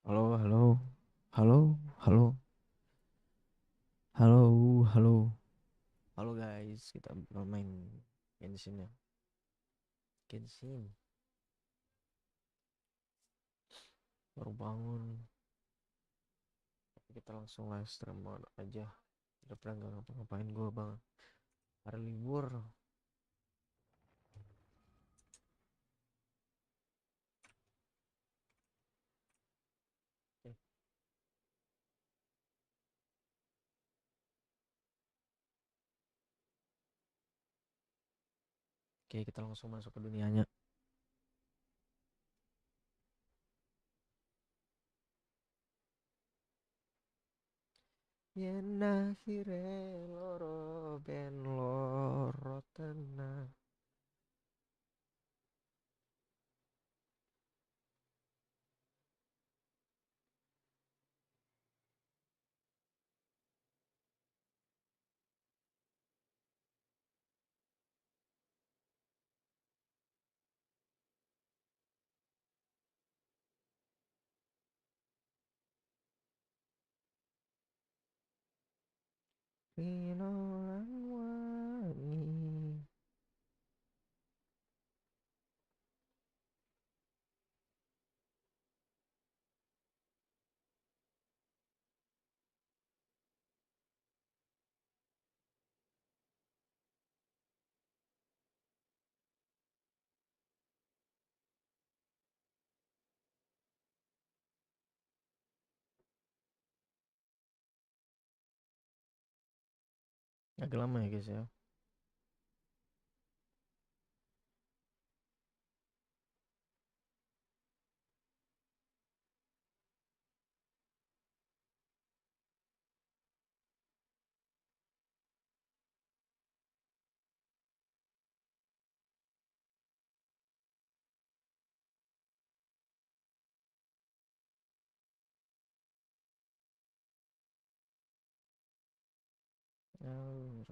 Halo, halo, halo, halo, halo, halo, halo guys, kita bermain Genshin ya, Genshin, baru bangun, kita langsung live stream aja, daripada nggak ngapa-ngapain gue bang, hari libur, oke, oke kita langsung masuk ke dunianya. Yen akhire loro ben loro tenang. Pinolan wangi. Agak lama ya guys ya.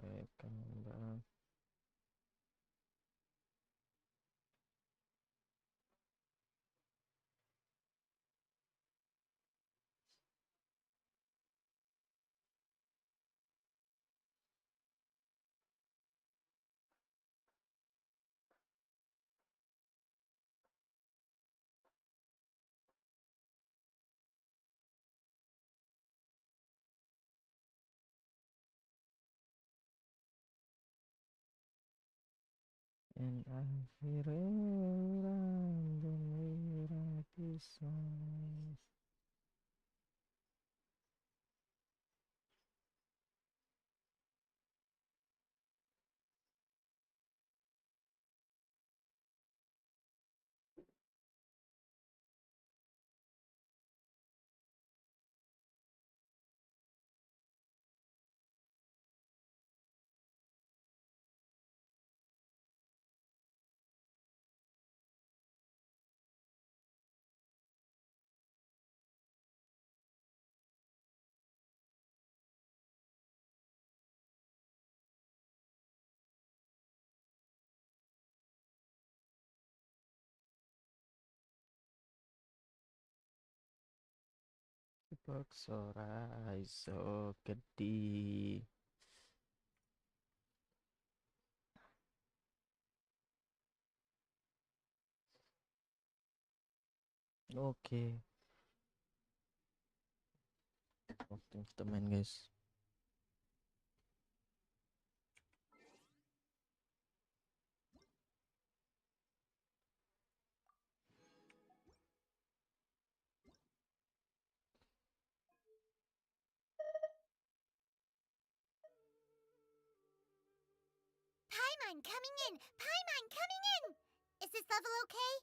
Rekan bang. En akhirnya dan wira pisah. Dipaksa raiso gede. Oke, waktu kita main guys. Paimon coming in! Paimon coming in! Is this level okay?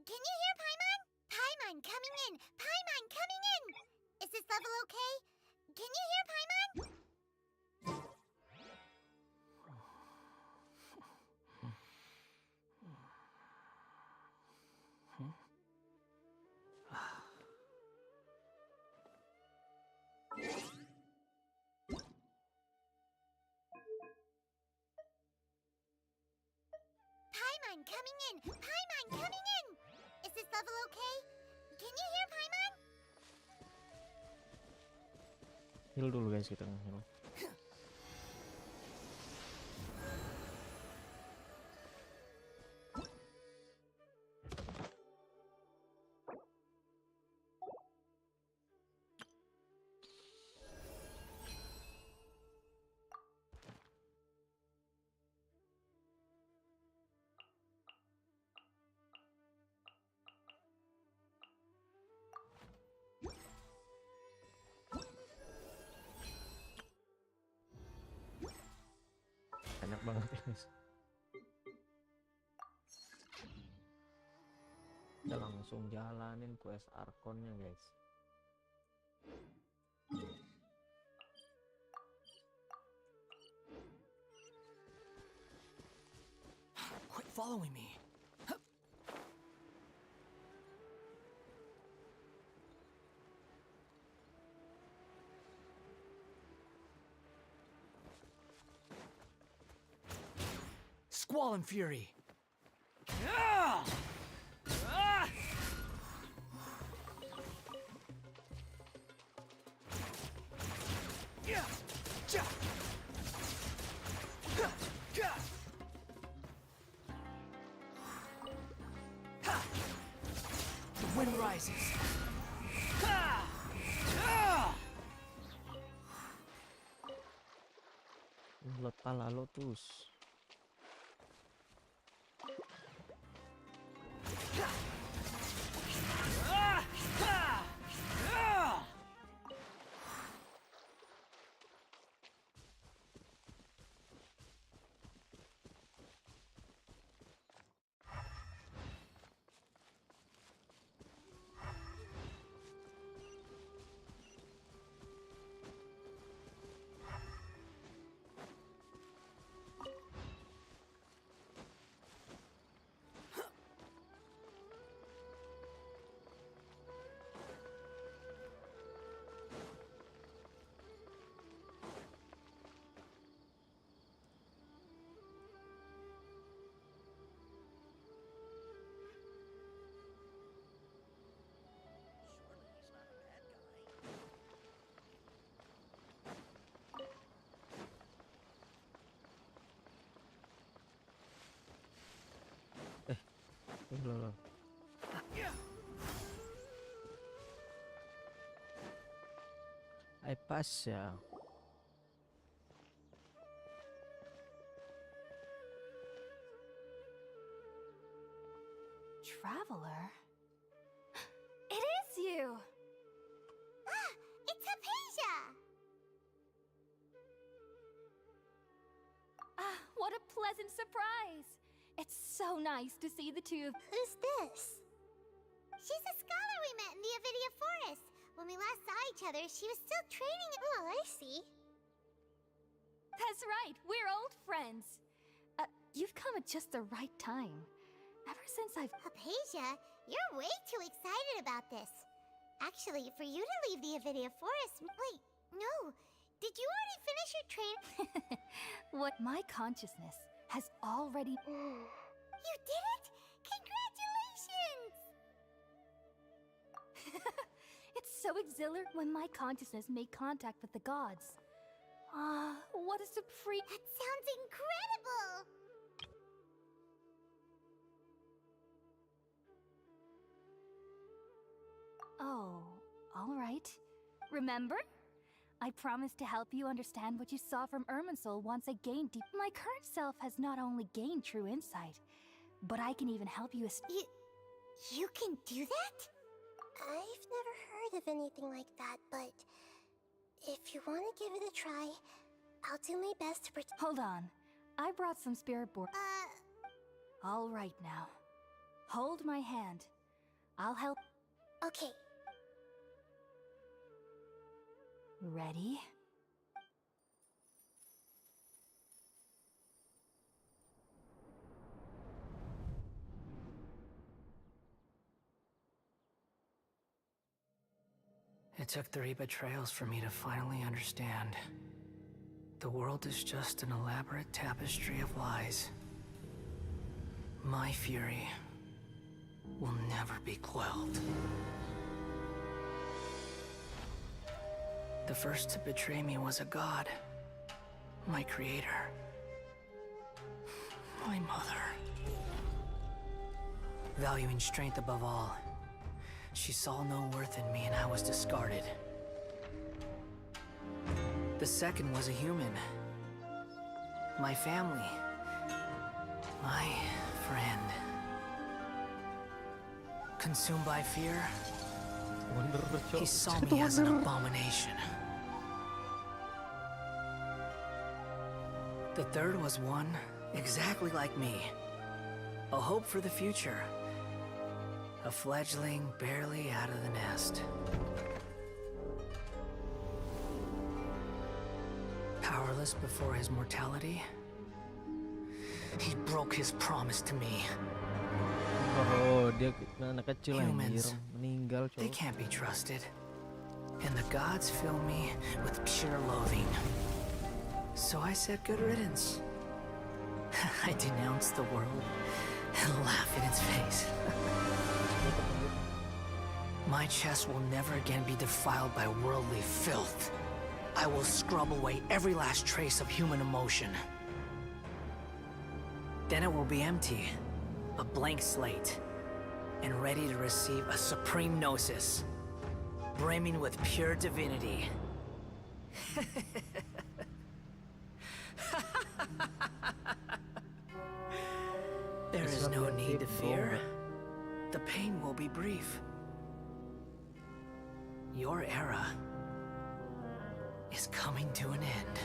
Can you hear Paimon? Paimon coming in! Paimon coming in! Is this level okay? Can you hear Paimon? Paimon coming in! Paimon coming in! Is this level okay? Can you hear Paimon? Heal dulu guys, kita heal. Banyak banget ya guys. Kita langsung jalanin quest Arkonnya guys. Quit following me. Squall and fury. Ah! Ah! Yeah! Ja! Ha! Ga! Ha! The wind rises. Ha! Ah! Letala Lotus. Ah! Ha! Ah! Belum. Apakah. Traveler? It is you! Ah, it's Apakah! Ah, what a pleasant surprise! It's so nice to see the two of... Who's this? She's a scholar we met in the Avidia Forest. When we last saw each other, she was still training. Oh, I see. That's right, we're old friends. You've come at just the right time. Ever since I've... Apakah, you're way too excited about this. Actually, for you to leave the Avidia Forest... Wait, no. Did you already finish your training? What my consciousness has already... You did it! Congratulations! It's so exhilarating when my consciousness made contact with the gods. Ah, what a supreme... That sounds incredible! Oh, all right. Remember? I promised to help you understand what you saw from Irminsul once I gained deep... My current self has not only gained true insight, but I can even help you... You can do that? I've never heard of anything like that, but... If you want to give it a try, I'll do my best to protect... Hold on. I brought some spirit board... All right now. Hold my hand. I'll help... Okay. Ready? It took 3 betrayals for me to finally understand. The world is just an elaborate tapestry of lies. My fury will never be quelled. The first to betray me was a god. My creator. My mother. Valuing strength above all, she saw no worth in me and I was discarded. The second was a human. My family. My friend. Consumed by fear, he saw me as an abomination. The third was one exactly like me. A hope for the future. A fledgling barely out of the nest. Powerless before his mortality, he broke his promise to me. Oh, dia anak kecil anjir, Humans, meninggal they coy. can't be trusted. And the gods fill me with pure loathing. So I said good riddance. I denounced the world and laugh in its face. My chest will never again be defiled by worldly filth. I will scrub away every last trace of human emotion. Then it will be empty, a blank slate, and ready to receive a supreme gnosis, brimming with pure divinity. There is no need to fear. The pain will be brief. Your era is coming to an end.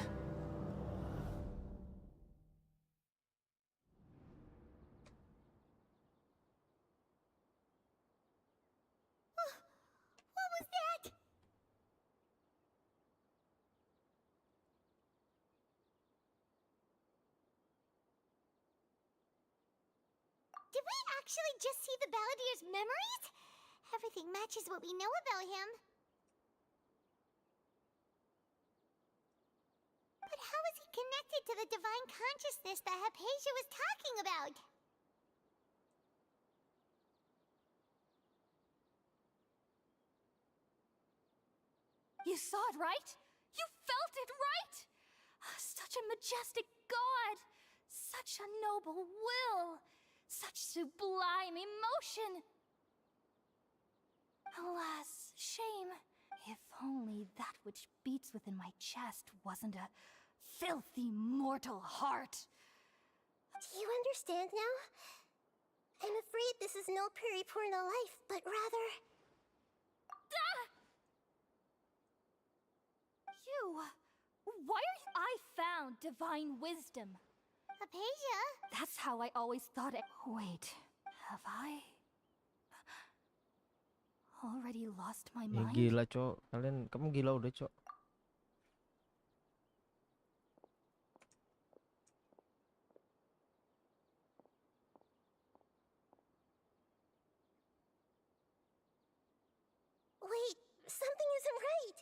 What was that? Did we actually just see the Balladier's memories? Everything matches what we know about him. But how is he connected to the divine consciousness that Hypatia was talking about? You saw it, right? You felt it, right? Such a majestic god! Such a noble will! Such sublime emotion! Alas, shame. If only that which beats within my chest wasn't a filthy mortal heart. Do you understand now? I'm afraid this is no Peripurna life, but rather... You! Why are you? I found divine wisdom. Hypatia? That's how I always thought it. Wait, have I already lost my Ya mind? gila cok, kamu gila udah cok. Wait, something isn't right.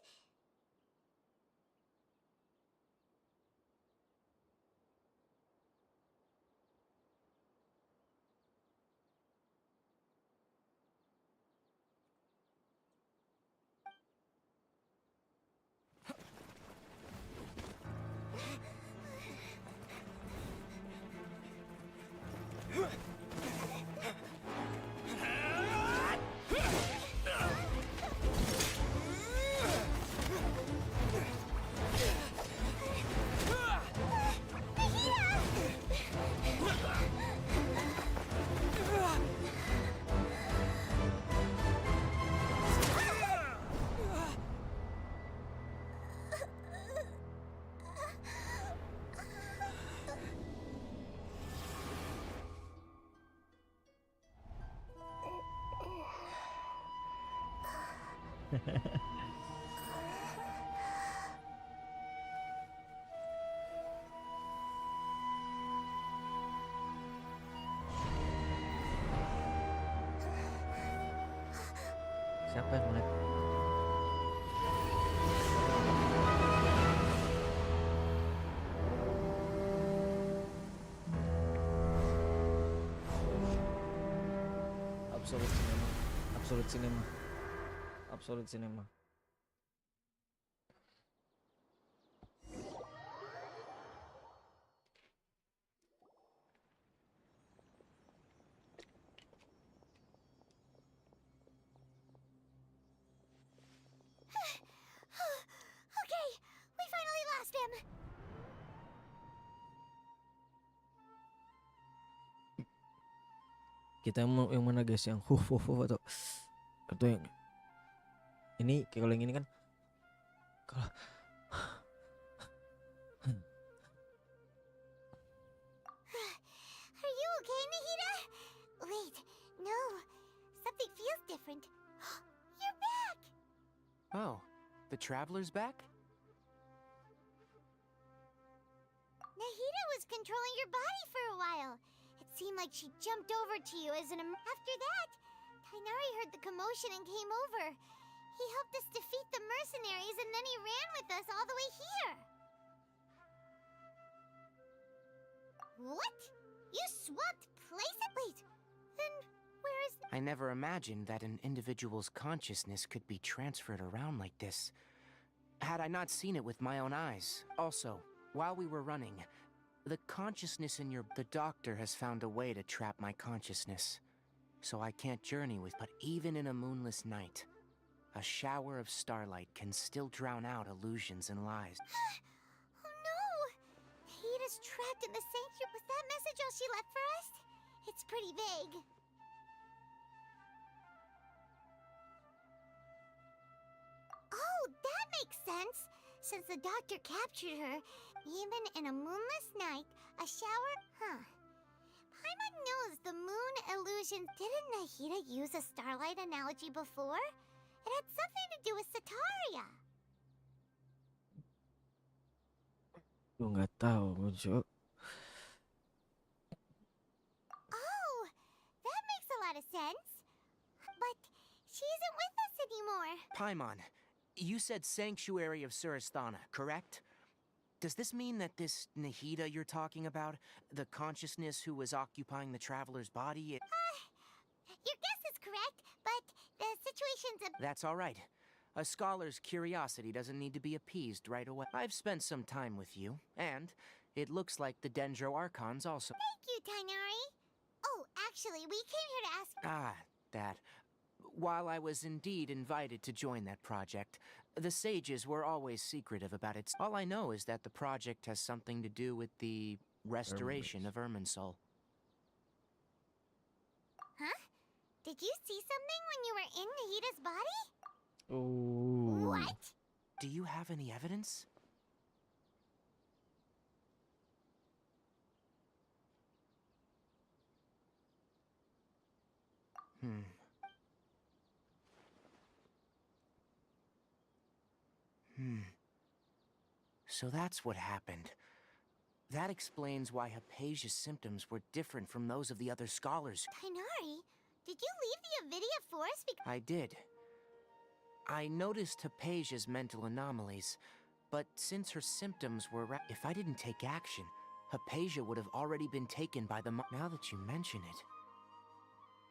Siapa yang ngeliat? Absolute cinema. Absolute cinema. Absolute cinema. Kita mau yang mana guys? Yang atau yang ini? Kayak kalau yang ini kan kalau Are you okay, Nahida? Wait, no. Something feels different. You're back! Oh, the traveler's back? Nahida was controlling your body for a while. It seemed like she jumped over to you as After that, Tainari heard the commotion and came over. He helped us defeat the mercenaries and then he ran with us all the way here. What? You swapped places? Wait, then where is... I never imagined that an individual's consciousness could be transferred around like this. Had I not seen it with my own eyes. Also, while we were running, the consciousness in your... The doctor has found a way to trap my consciousness. So I can't journey with... But even in a moonless night, a shower of starlight can still drown out illusions and lies. Oh no! Nahida's trapped in the sanctuary. Was that message all she left for us? It's pretty vague. Oh, that makes sense. Since the doctor captured her, even in a moonless night, a shower... Huh. Paimon knows the moon illusion. Didn't Nahida use a starlight analogy before? It had something to do with Sataria. gue nggak tahu muncul. Oh, that makes a lot of sense. But she isn't with us anymore. Paimon, you said Sanctuary of Surasthana, correct? Does this mean that this Nahida you're talking about, the consciousness who was occupying the traveler's body... Your guess is correct, but the situation's a... That's all right. A scholar's curiosity doesn't need to be appeased right away. I've spent some time with you, and it looks like the Dendro Archons also... Thank you, Tainari. Oh, actually, we came here to ask... Ah, that. While I was indeed invited to join that project, the sages were always secretive about it. All I know is that the project has something to do with the restoration of Irminsul. Huh? Did you see something when you were in Nahida's body? Oh. What? Do you have any evidence? So that's what happened. That explains why Hypatia's symptoms were different from those of the other scholars. Tainari, did you leave the Avidia forest because... I did. I noticed Hypatia's mental anomalies, but since her symptoms were... If I didn't take action, Hypatia would have already been taken by the... Now that you mention it...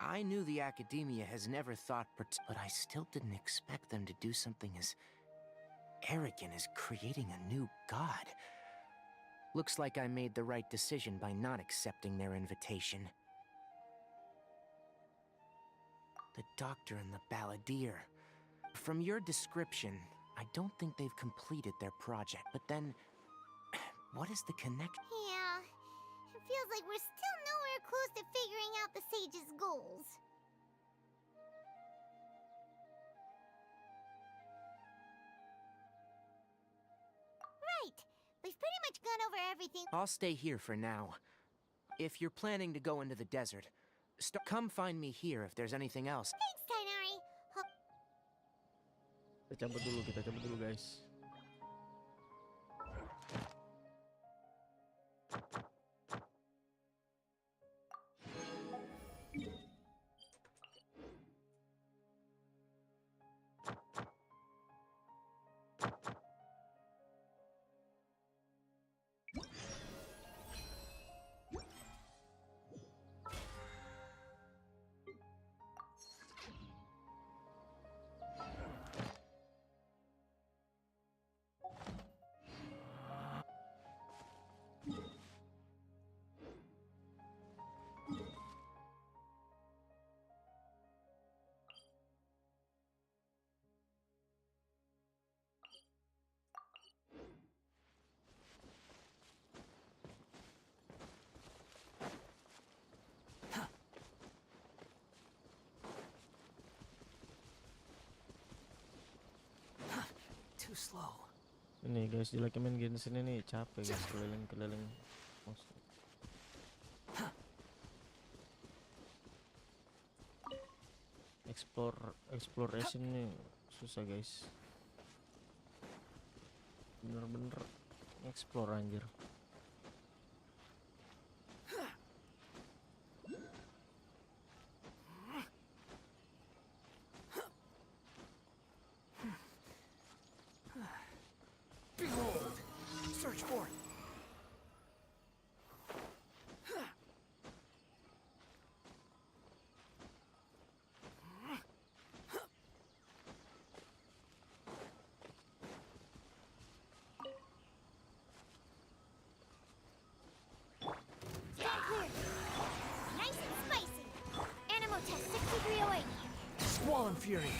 I knew the Academia has never thought... But I still didn't expect them to do something as... arrogant as creating a new god. Looks like I made the right decision by not accepting their invitation. The doctor and the balladeer. From your description, I don't think they've completed their project. But then, what is the connection? Yeah, it feels like we're still nowhere close to figuring out the sage's goals. Right. We've pretty much gone over everything. I'll stay here for now. If you're planning to go into the desert, come find me here if there's anything else. Thanks, Tainari. Kita cabut dulu guys. too slow. Ini guys, di lagi main Genshin ini capek guys, keliling-keliling. Exploration nih susah guys. Bener-bener explore anjir. Behold! Search for it! Stand clear. Nice and spicy. Animal test 6308. Squall and Fury!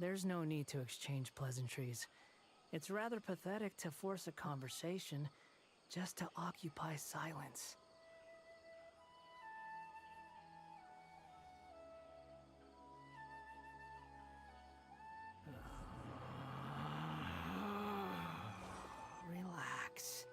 There's no need to exchange pleasantries. It's rather pathetic to force a conversation just to occupy silence. Relax.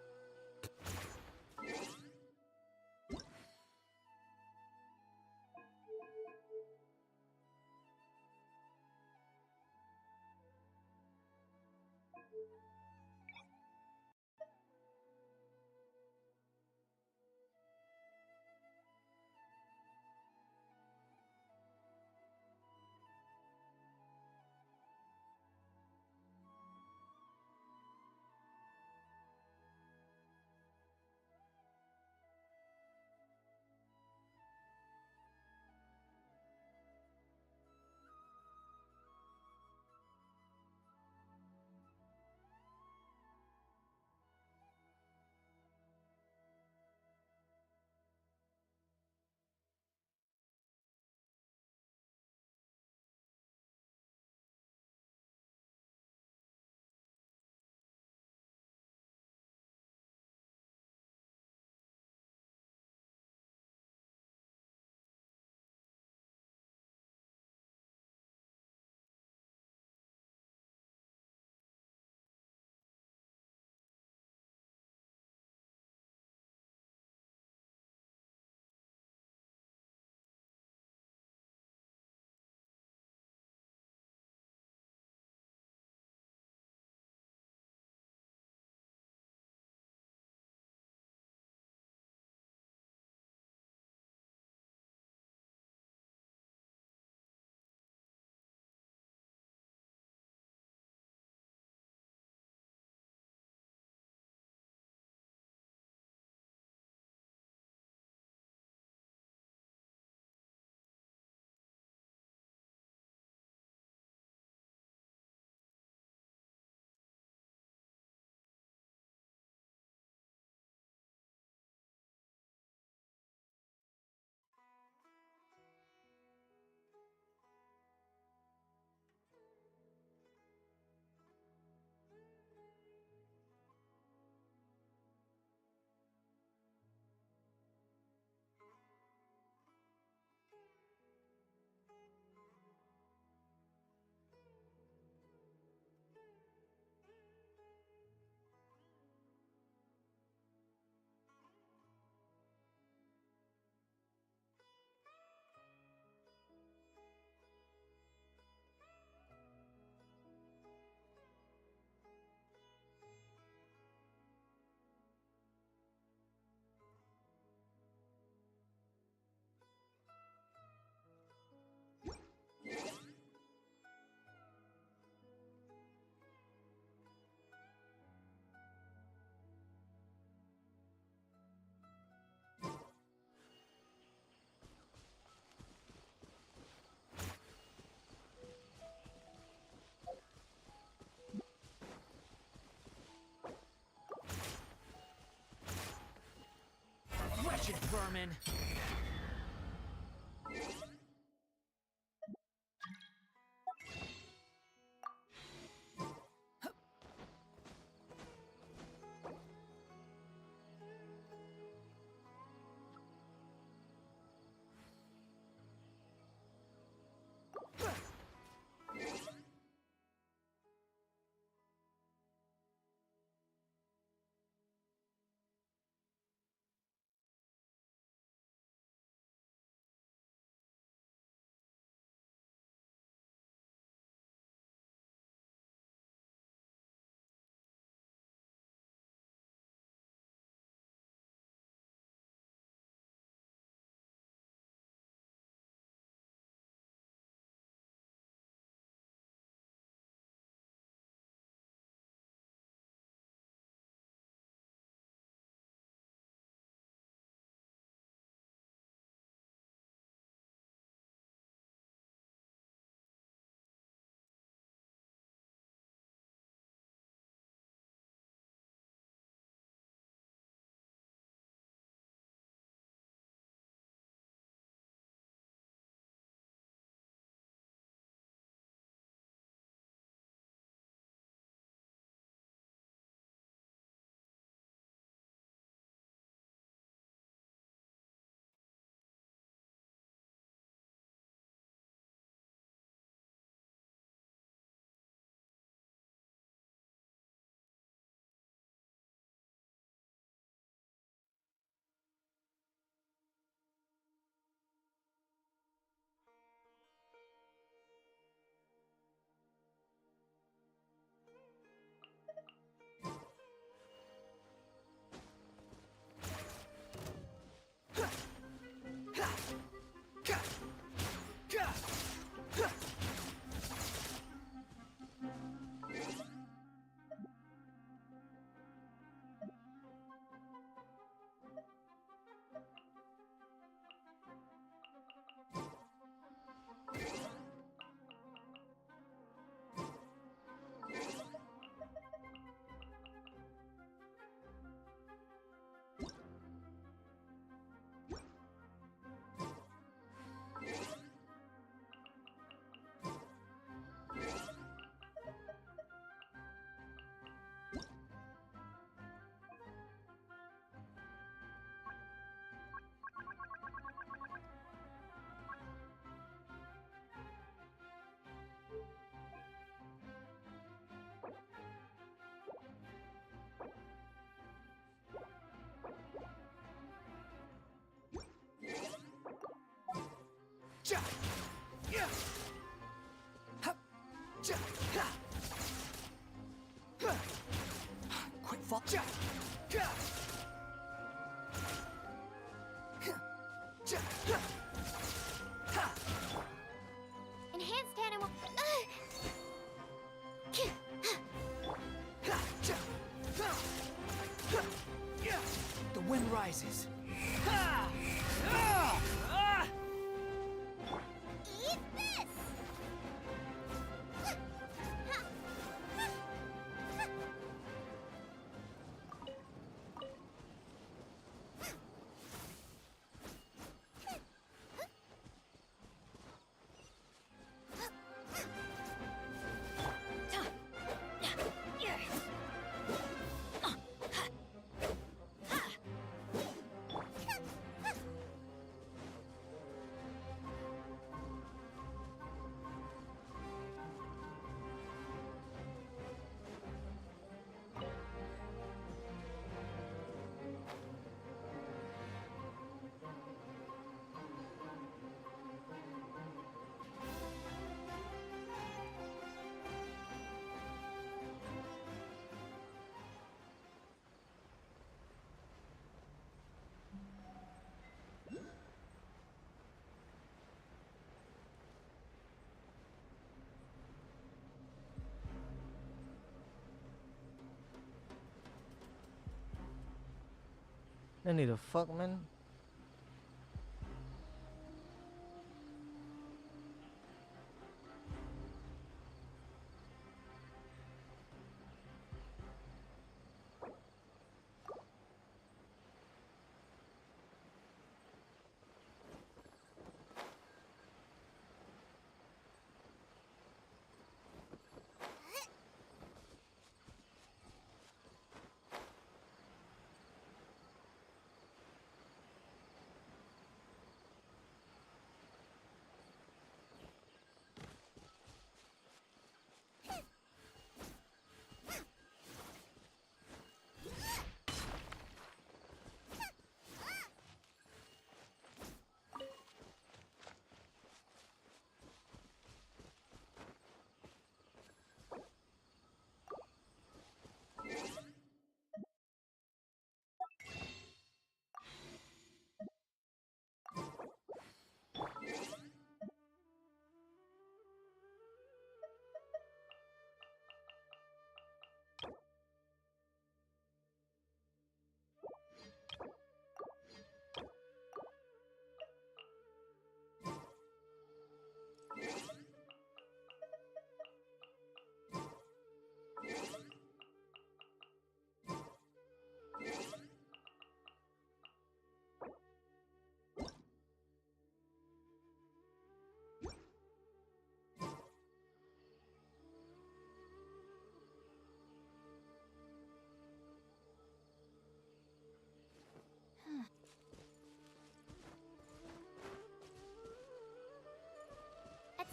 vermin! Quick fall. Enhanced animal. The wind rises. Eat this. I need the fuck, man.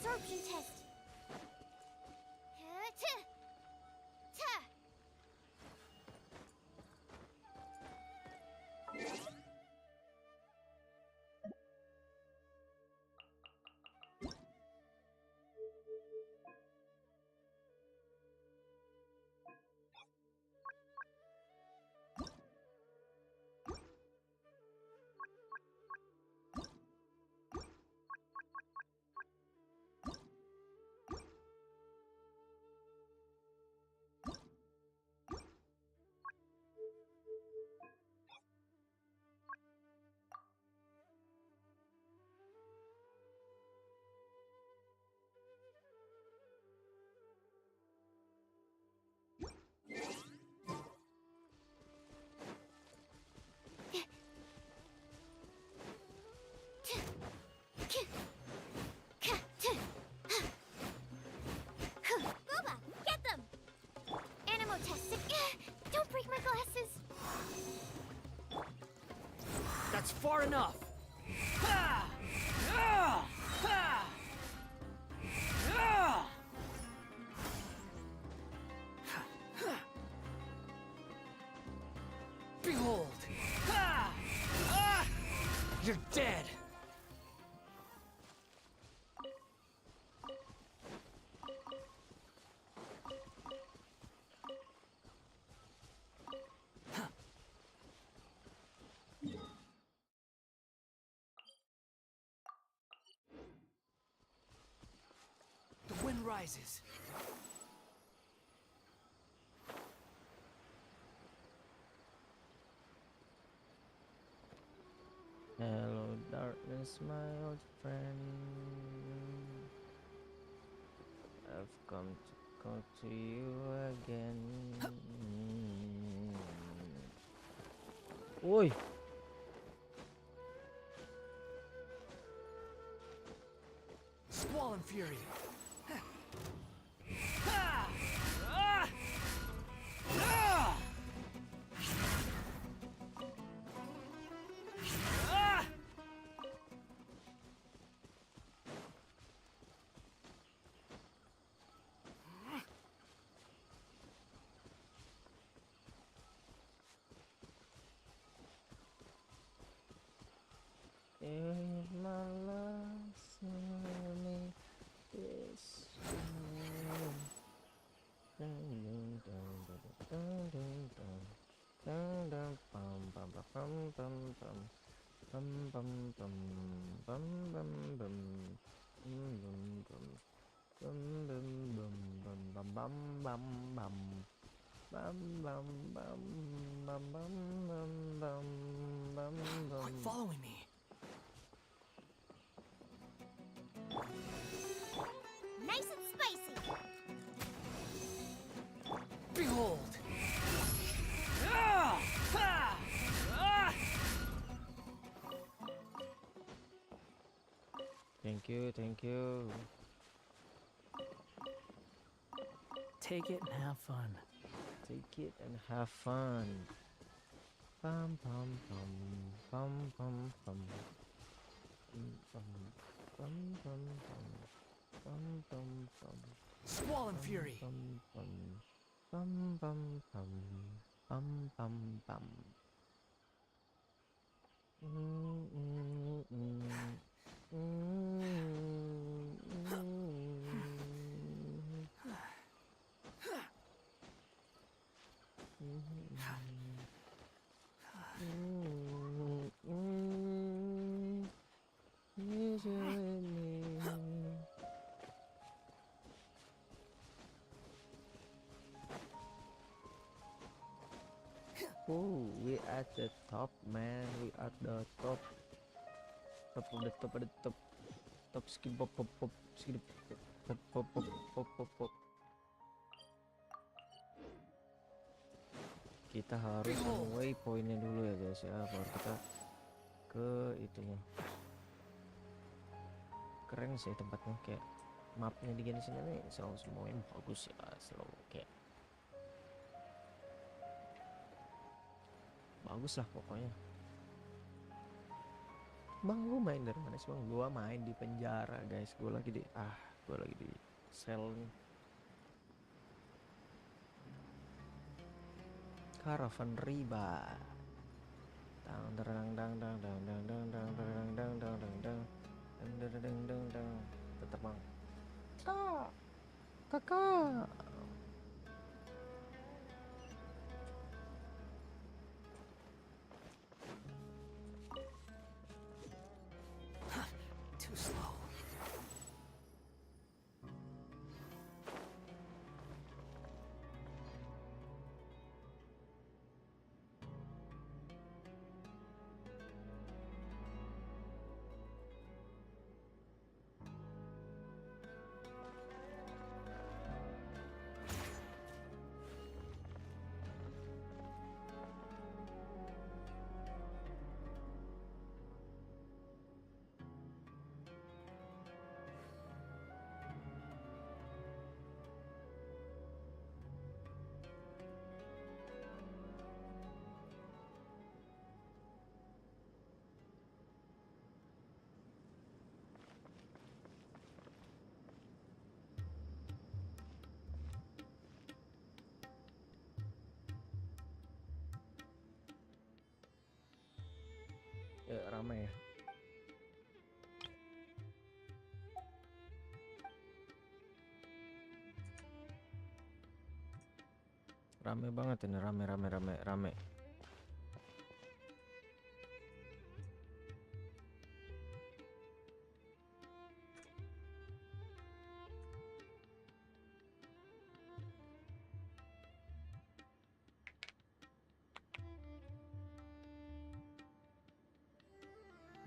absorption test. Boba, get them! Animal test. Don't break my glasses. That's far enough! Ha! Ah! Ha! Ah! Behold! Ha! Ah! You're dead! The wind rises. Hello darkness, my old friend. I've come to call to you again. Oi. Squall and fury. Ha! Ah! Ah! Ah! If my last name is Quit following me. Nice and spicy. Behold! Ah! Ha! Ah! Thank you, thank you. Take it and have fun. Take it and have fun. Pum pum pum pum pum pum. Pum pum pum pum pum pum pum. Squall and fury. Pum pum pum pum pum pum pum pum. Oh, we at the top, man. We at the top. Top of the top of the top. Top skip pop pop pop skip pop pop pop pop pop pop. Kita harus waypointnya dulu ya guys ya, baru kita ke itunya. Keren sih tempatnya, kayak mapnya di Genshin ini selalu semuanya bagus ya, selalu kayak bagus lah pokoknya. Bang, lu main dari mana sih bang? Gua main di penjara guys, gua lagi di gue lagi di sel nih. Karavan riba. Dang dang dang dang dang dang dang dang dang dang dang dang dang dang dang dang dang. Tetap bang. Kakak. Too slow. Ya, ramai ya. Rame banget ini, rame.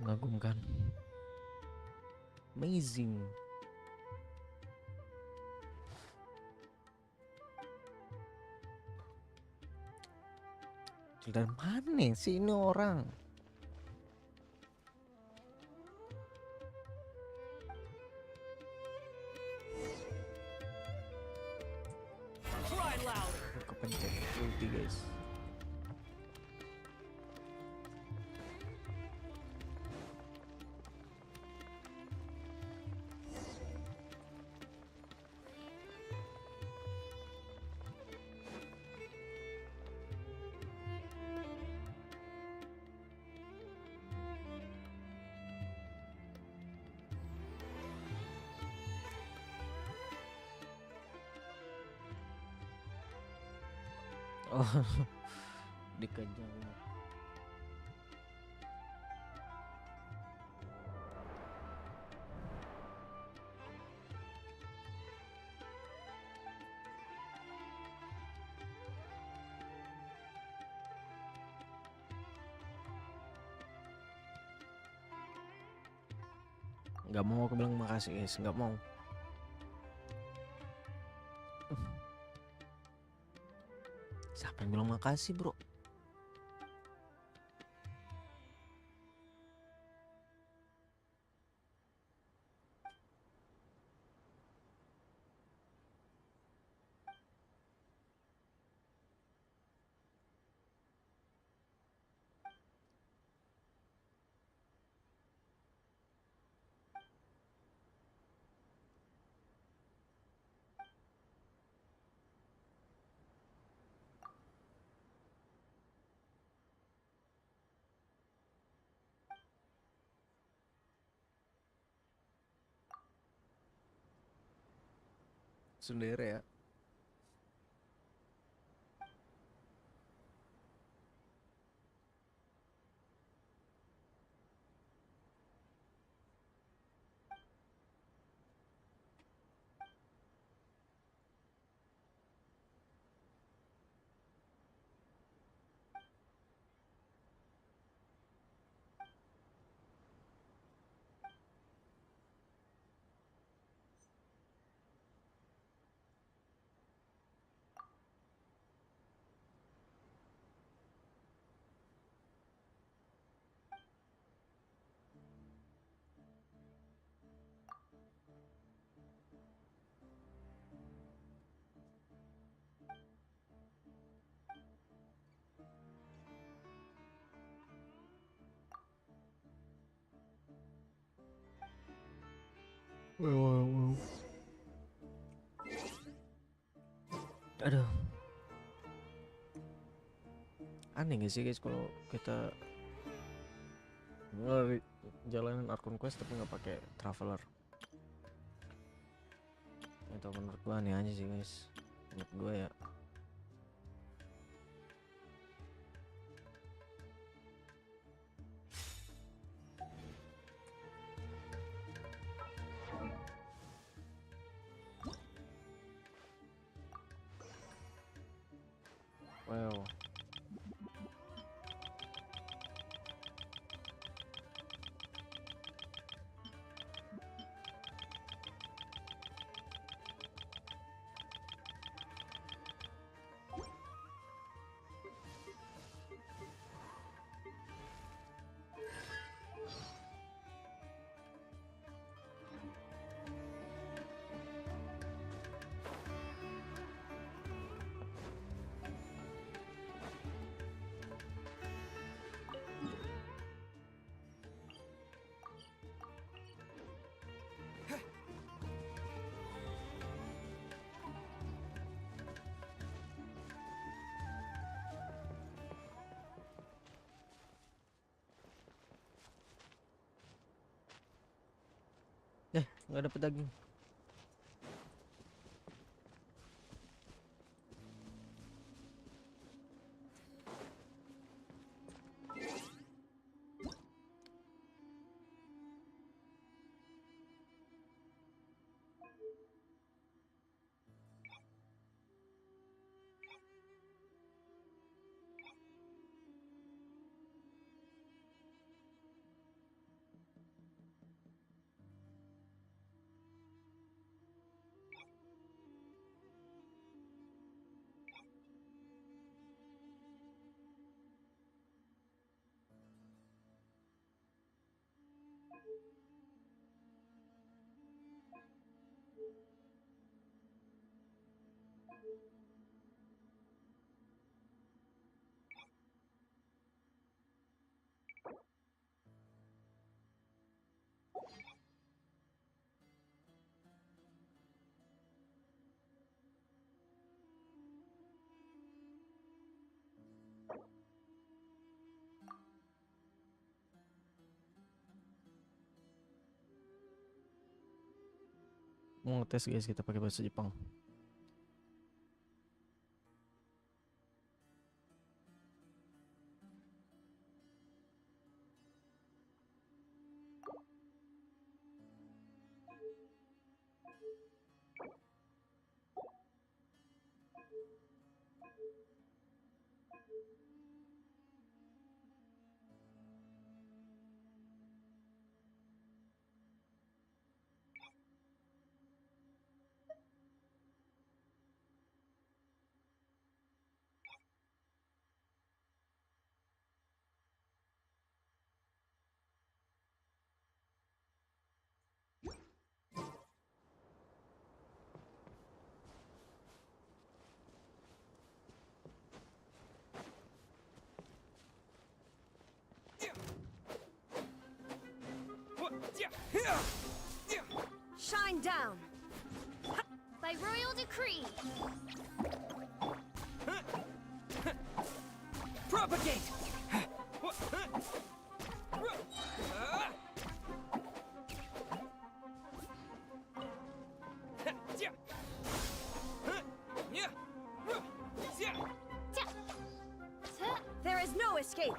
Mengagumkan. Amazing. Dan mana sih ini orang? Kepencet ulti guys. Oh, dikejar. Nggak mau aku bilang makasih guys, nggak mau. Siapa yang bilang makasih bro? Sendiri ya. Wow. Aduh. Aneh gak sih guys kalau kita jalanin Arkon Quest tapi nggak pakai Traveler. Itu menurut gua aneh aja sih guys. Menurut gua ya. Wow. Nggak dapet daging. Mau ngetes guys kita pakai bahasa Jepang. Shine down. By royal decree. Propagate! There is no escape.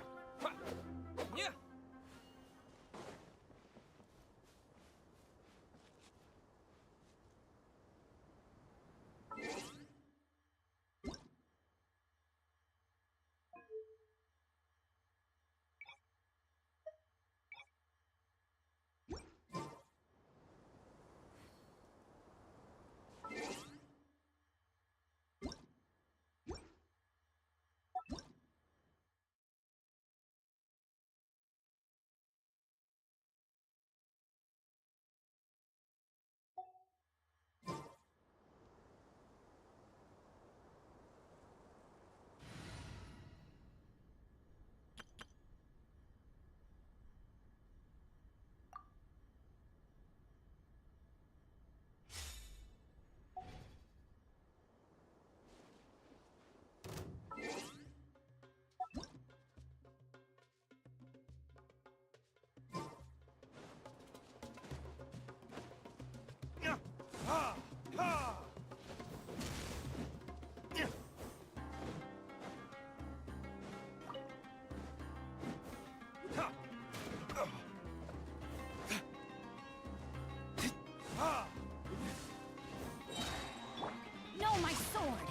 No, my sword!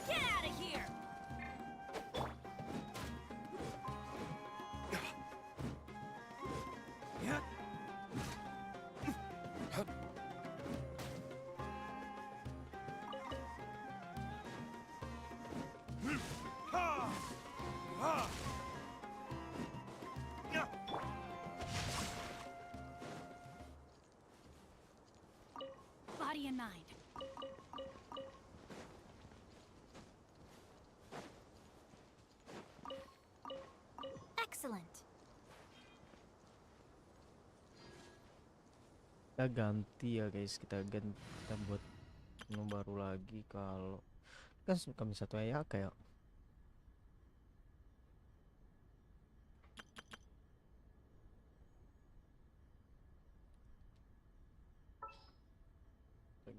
Get out of here! Body and mind. Excellent. Kita ganti ya guys, kita buat menu baru lagi. Kalau kan kami satu ya kayak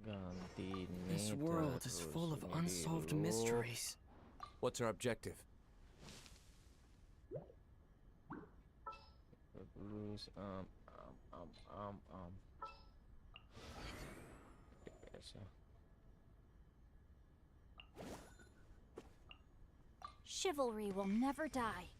ganti ini. This world is terus full of ini unsolved dulu. mysteries. What's our objective? Terus biasa. Chivalry will never die.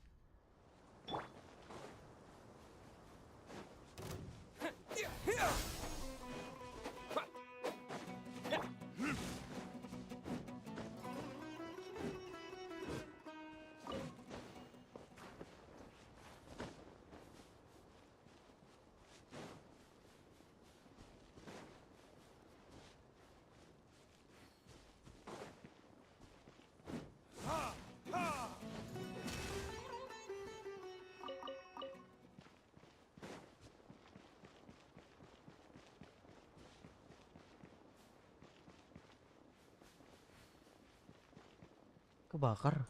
Kebakar.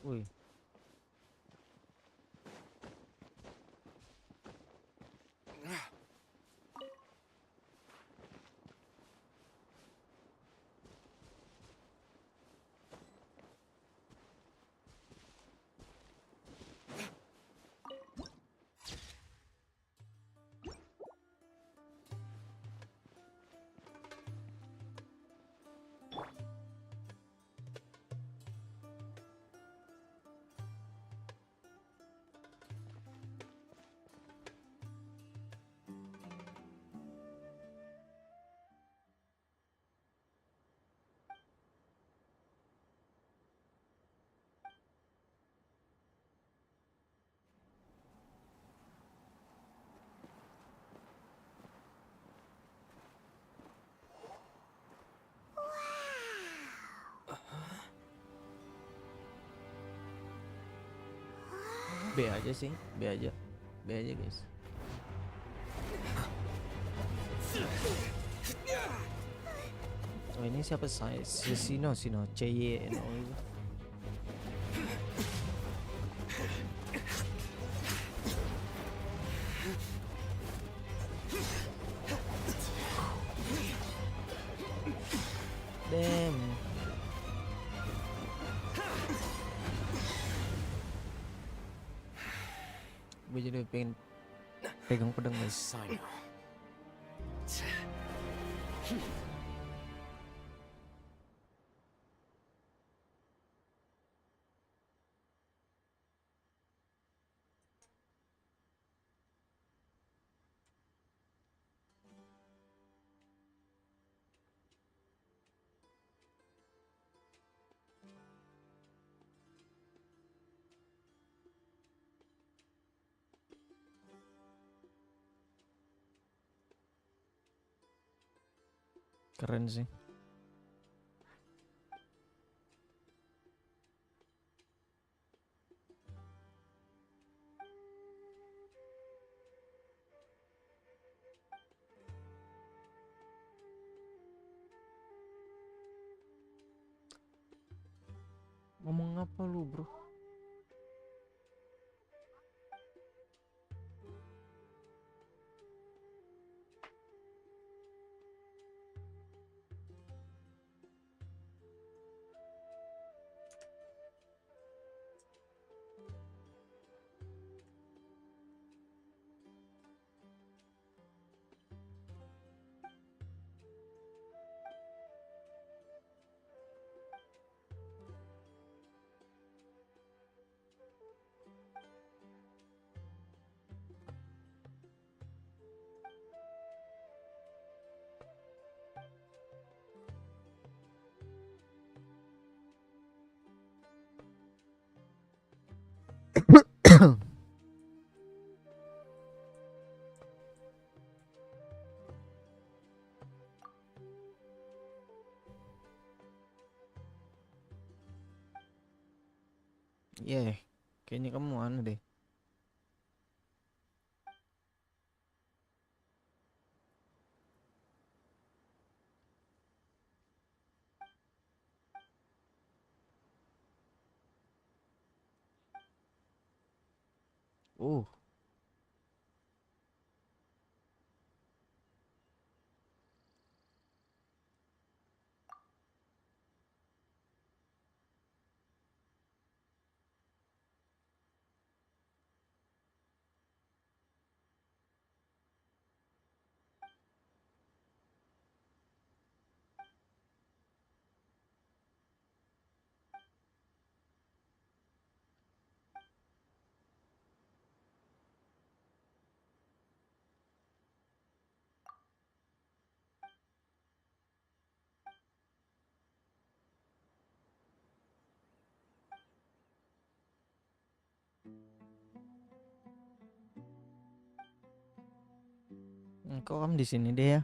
Wih. B aja sih, B aja guys. Oh ini siapa saya? Sino CY no itu. Damn. Gue jadi pengen pegang pedang guys. Keren sih. Ngomong apa lu, bro? Kayaknya kamu anu deh. Uh, kok kamu di sini deh ya?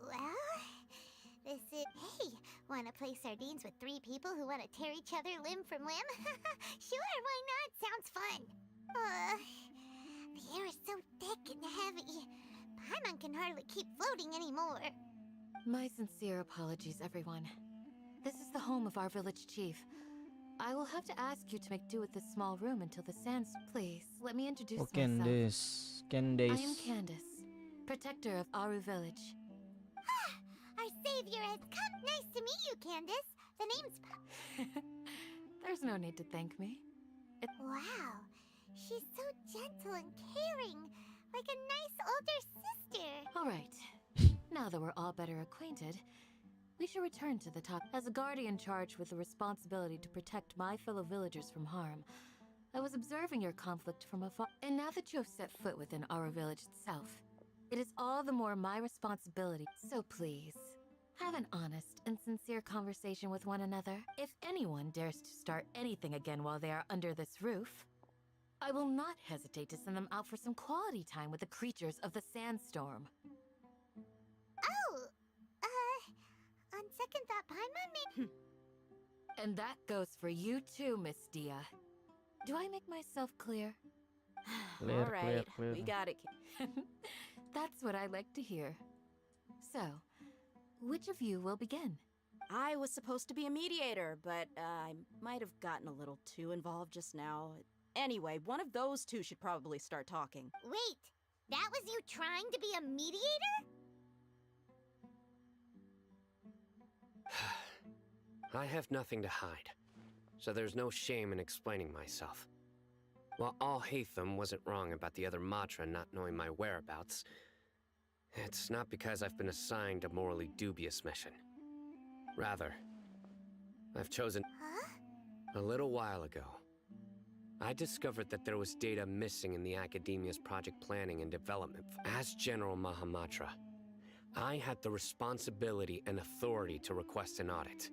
Well, this is. Hey, wanna play sardines with 3 people who wanna tear each other limb from limb? Sure, why not? Sounds fun. The air is so thick and heavy. Paimon can hardly keep floating anymore. My sincere apologies, everyone. This is the home of our village chief. I will have to ask you to make do with this small room until the sands. Please, let me introduce Oh, myself. I am Candace. Candace, protector of Aru village. Our savior has come. Nice to meet you, Candace. The name's. There's no need to thank me. Wow, she's so gentle and caring, like a nice older sister. All right. Now that we're all better acquainted, we should return to the top. As a guardian charged with the responsibility to protect my fellow villagers from harm, I was observing your conflict from afar. And now that you have set foot within our village itself, it is all the more my responsibility. So please, have an honest and sincere conversation with one another. If anyone dares to start anything again while they are under this roof, I will not hesitate to send them out for some quality time with the creatures of the sandstorm. Oh, on second thought, Paimon may. And that goes for you too, Miss Dia. Do I make myself clear? Clear, All right, clear. we got it. That's what I like to hear. So, which of you will begin? I was supposed to be a mediator, but I might have gotten a little too involved just now. Anyway, one of those two should probably start talking. Wait, that was you trying to be a mediator? I have nothing to hide, so there's no shame in explaining myself. While Al-Haytham wasn't wrong about the other Matra not knowing my whereabouts, it's not because I've been assigned a morally dubious mission. Rather, I've chosen... Huh? A little while ago, I discovered that there was data missing in the Academia's project planning and development. As General Mahamatra, I had the responsibility and authority to request an audit.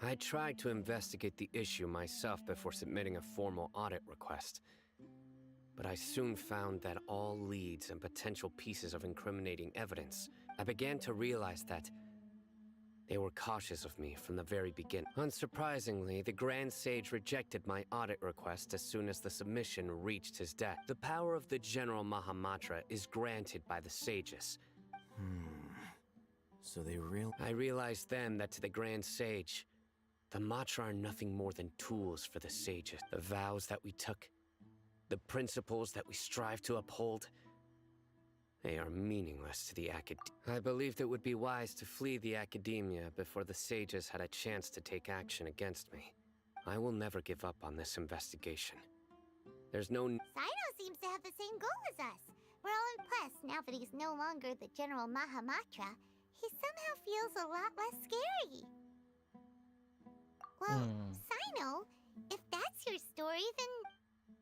I tried to investigate the issue myself before submitting a formal audit request. But I soon found that all leads and potential pieces of incriminating evidence, I began to realize that They were cautious of me from the very beginning. Unsurprisingly, the Grand Sage rejected my audit request as soon as the submission reached his desk. The power of the General Mahamatra is granted by the sages. So they I realized then that to the Grand Sage, the Matra are nothing more than tools for the sages. The vows that we took, the principles that we strive to uphold, they are meaningless to the I believed it would be wise to flee the academia before the sages had a chance to take action against me. I will never give up on this investigation. There's no... Sino seems to have the same goal as us. We're all impressed now that he's no longer the General Mahamatra. He somehow feels a lot less scary. Well, Sino, if that's your story, then...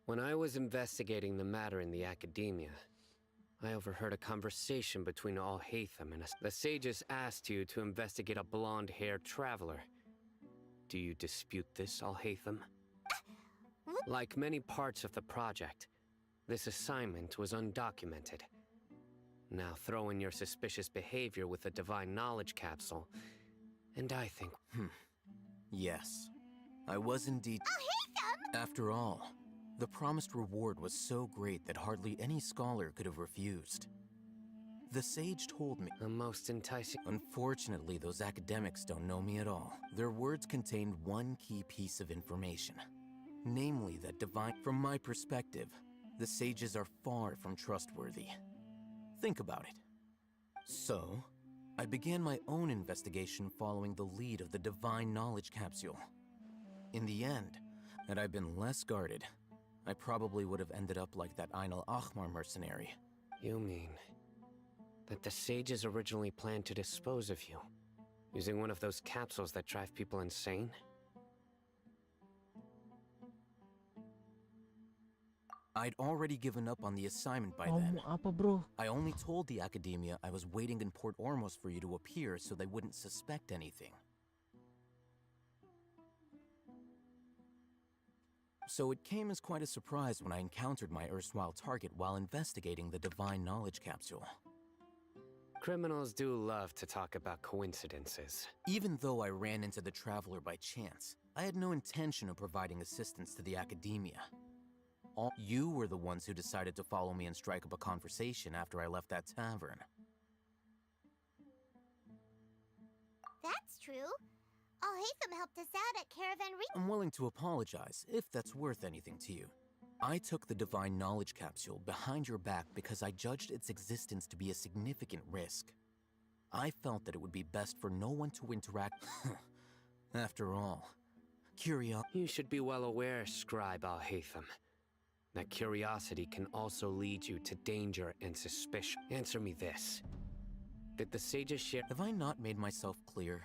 When I was investigating the matter in the academia, I overheard a conversation between Alhaitham and us. The sages asked you to investigate a blonde-haired traveler. Do you dispute this, Alhaitham? Like many parts of the project, this assignment was undocumented. Now throw in your suspicious behavior with the Divine Knowledge Capsule, and I think... Yes, I was indeed... Alhaitham! After all, the promised reward was so great that hardly any scholar could have refused. The sage told me... A most enticing... Unfortunately, those academics don't know me at all. Their words contained one key piece of information. Namely, that From my perspective, the sages are far from trustworthy. Think about it. So, I began my own investigation following the lead of the Divine Knowledge Capsule. In the end, had I been less guarded, I probably would have ended up like that Ain al-Ahmar mercenary. You mean that the sages originally planned to dispose of you, using one of those capsules that drive people insane? I'd already given up on the assignment by then. Apa bro? I only told the academia I was waiting in Port Ormos for you to appear so they wouldn't suspect anything. So it came as quite a surprise when I encountered my erstwhile target while investigating the Divine Knowledge Capsule. Criminals do love to talk about coincidences. Even though I ran into the Traveler by chance, I had no intention of providing assistance to the academia. You were the ones who decided to follow me and strike up a conversation after I left that tavern. That's true. Alhaitham helped us out at Caravan Re- I'm willing to apologize, if that's worth anything to you. I took the Divine Knowledge Capsule behind your back because I judged its existence to be a significant risk. I felt that it would be best for no one to interact... After all, You should be well aware, Scribe Alhaitham, that curiosity can also lead you to danger and suspicion. Answer me this. Did the sages share... Have I not made myself clear?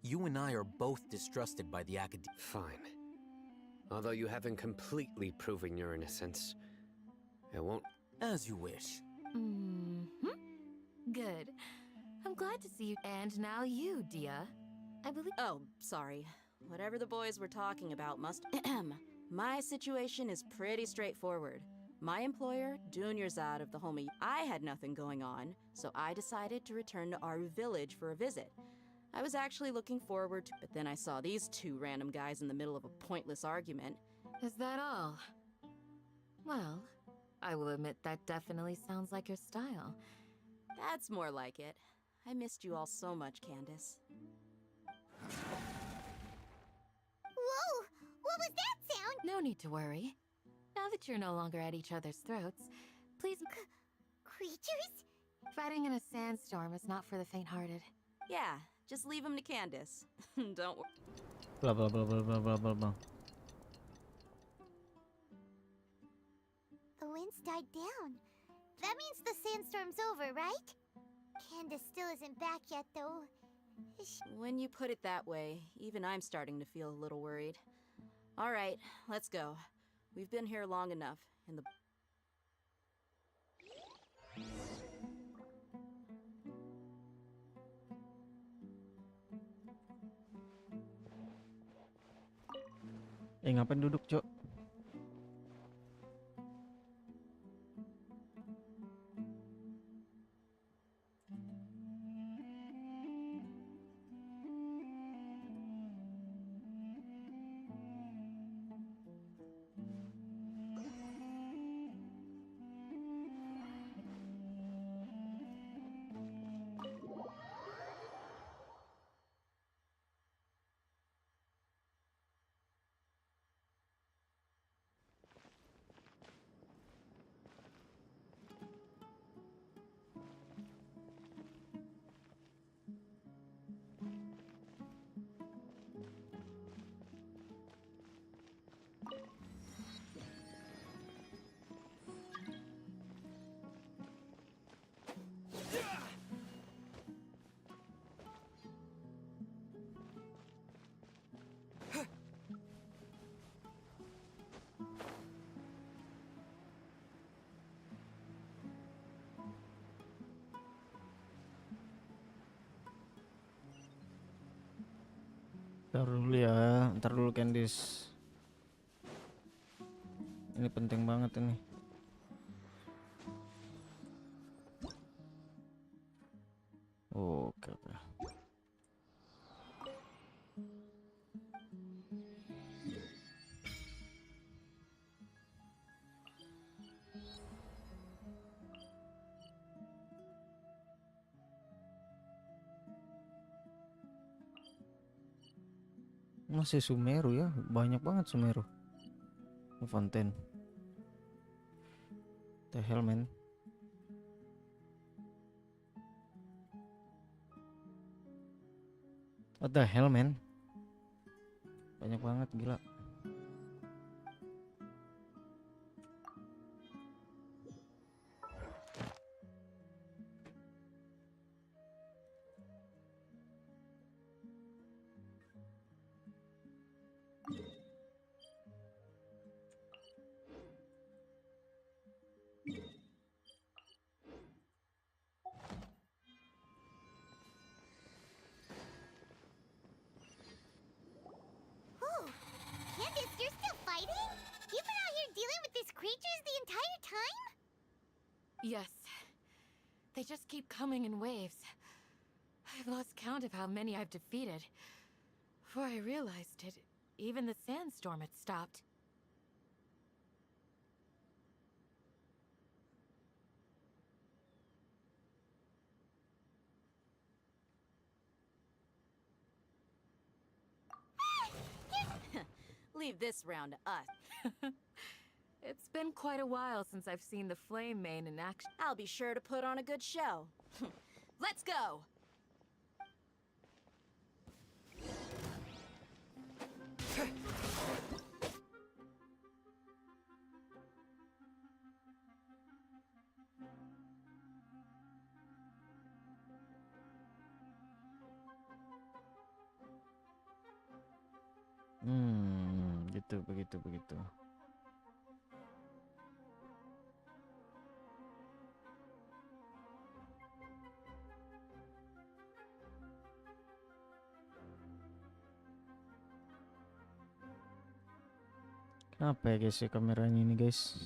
You and I are both distrusted by the academia. Fine. Although you haven't completely proven your innocence, I won't... As you wish. Good. I'm glad to see you. And now you, Dia. I believe... Oh, sorry. Whatever the boys were talking about must... My situation is pretty straightforward. My employer, Dunyarzad of the Homie, I had nothing going on, so I decided to return to Aru village for a visit. I was actually looking forward to, but then I saw these two random guys in the middle of a pointless argument. Is that all? Well, I will admit that definitely sounds like your style. That's more like it. I missed you all so much, Candace. Whoa! What was that sound? No need to worry. Now that you're no longer at each other's throats, please... Creatures? Fighting in a sandstorm is not for the faint-hearted. Yeah, just leave them to Candace. Don't worry. Blah blah blah blah blah blah blah blah. The wind's died down. That means the sandstorm's over, right? Candace still isn't back yet, though. When you put it that way, even I'm starting to feel a little worried. All right, let's go. We've been here long enough, and the... Ngapain duduk, Cok? Ntar dulu Candice. Ini penting banget ini. Oke. Masih Sumeru ya, banyak banget Sumeru. Fontaine. The hell man. What the hell man. Banyak banget gila. Ooh, Candace, you're still fighting? You've been out here dealing with these creatures the entire time? Yes. They just keep coming in waves. I've lost count of how many I've defeated. Before I realized it, even the sandstorm had stopped. Leave this round to us. It's been quite a while since I've seen the Flame Mane in action. I'll be sure to put on a good show. Let's go! Begitu. Kenapa ya guys ya kameranya ini guys?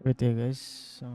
Wait ya guys.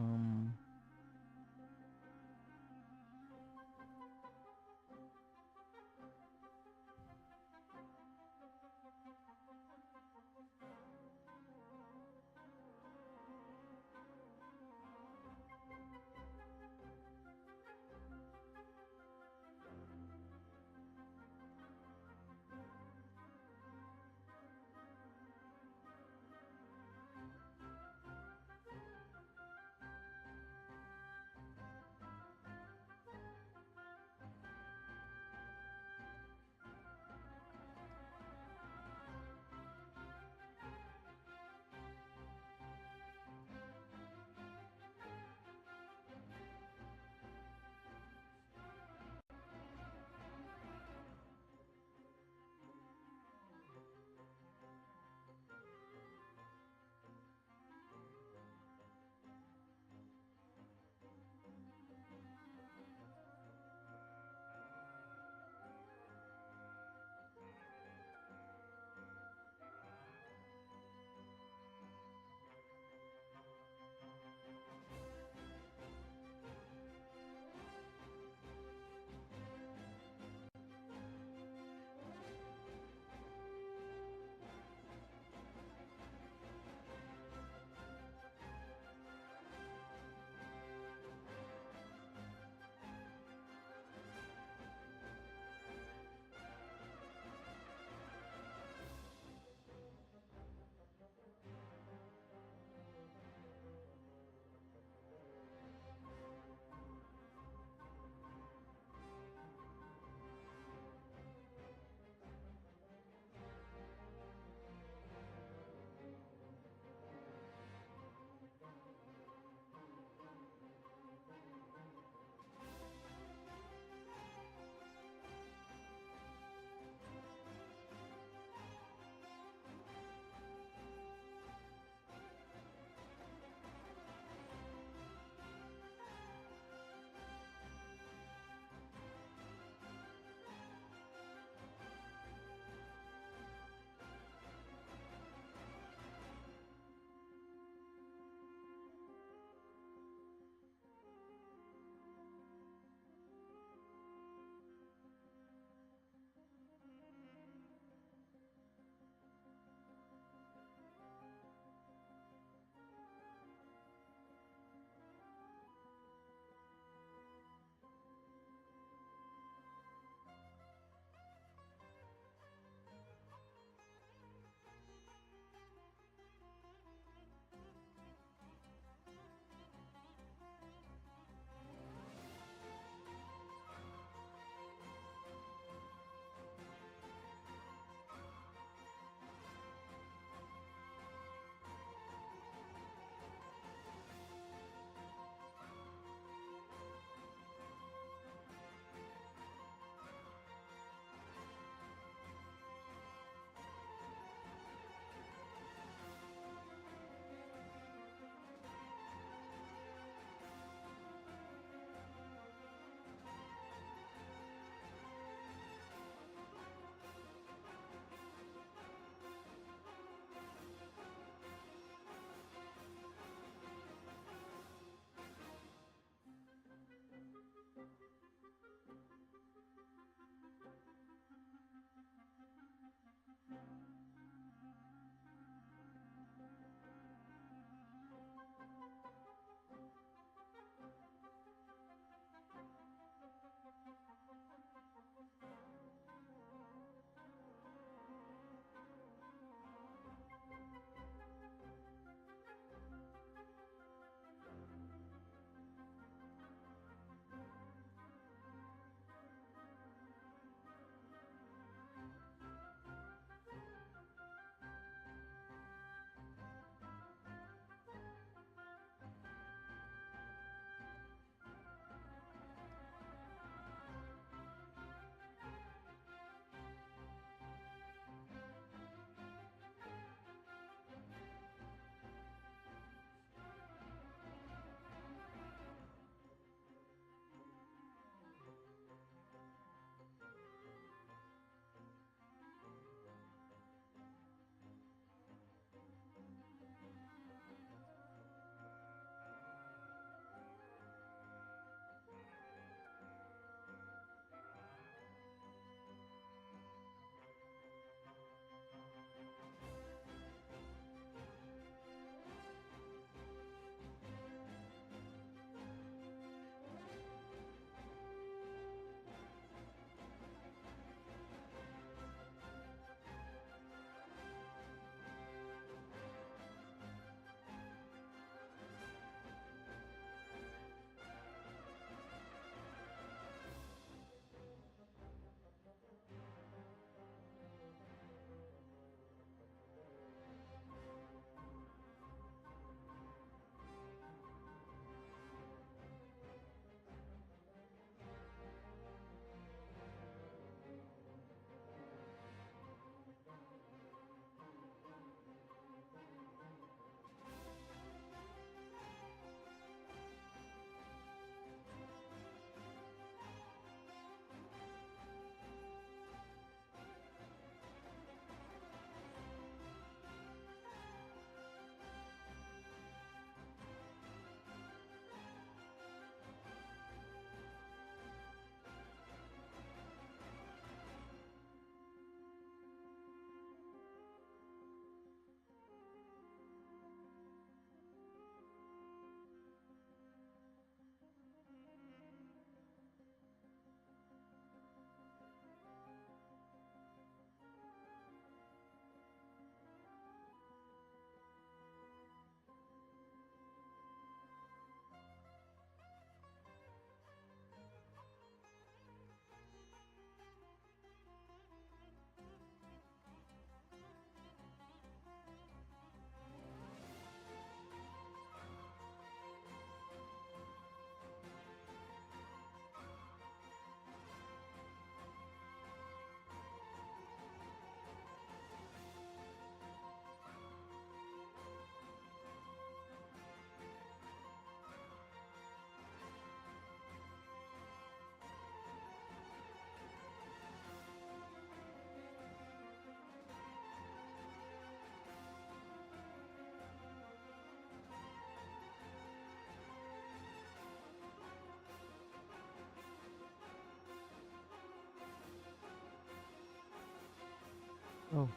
Oh.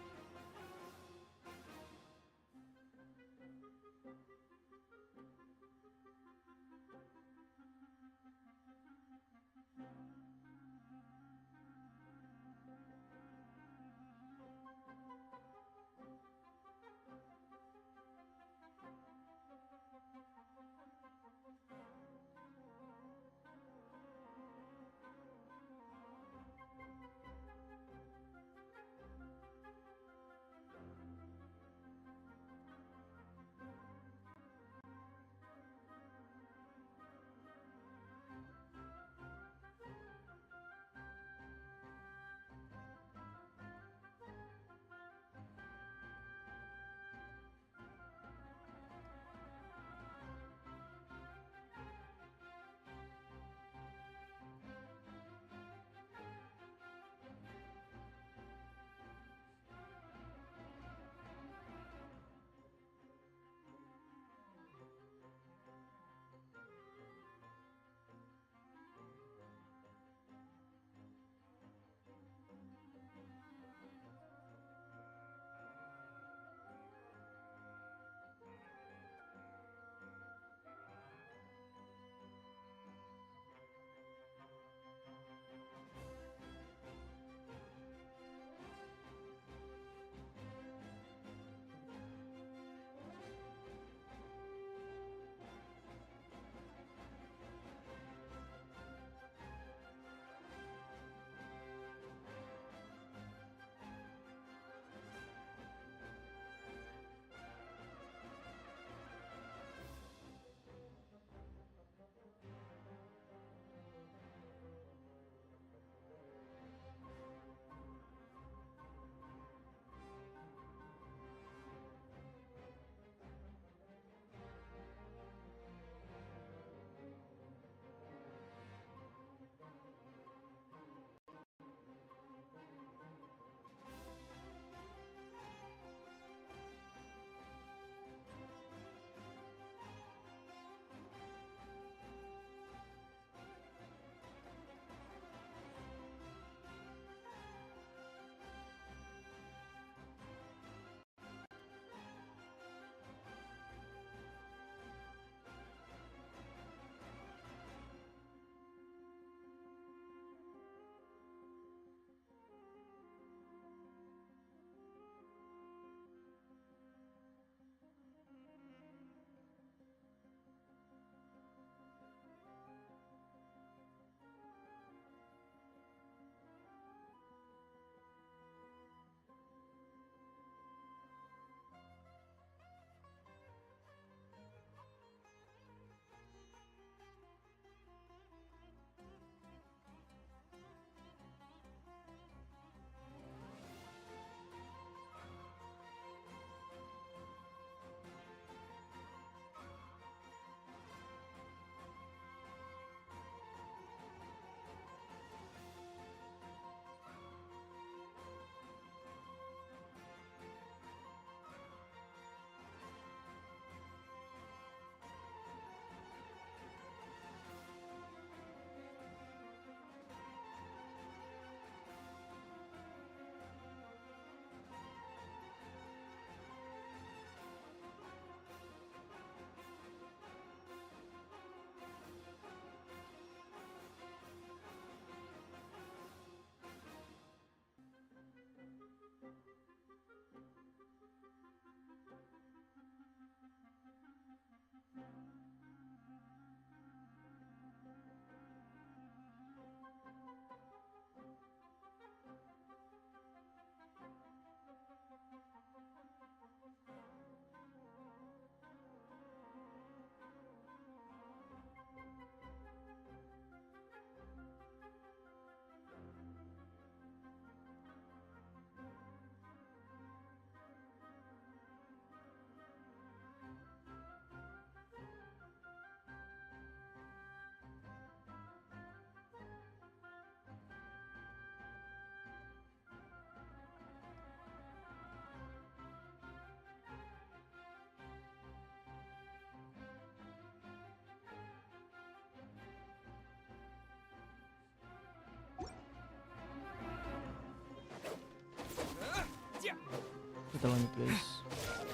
Katawan guys.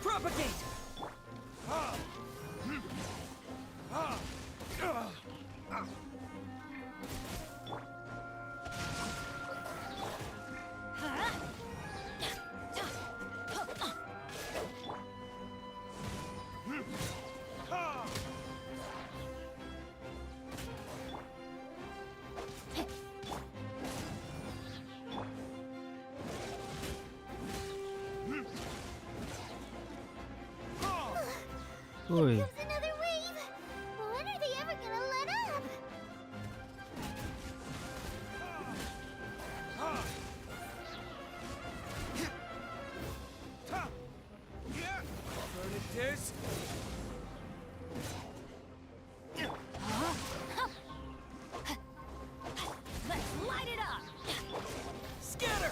Propagate! Uy. There's another wave! When are they ever gonna let up? Let's light it up! Scatter!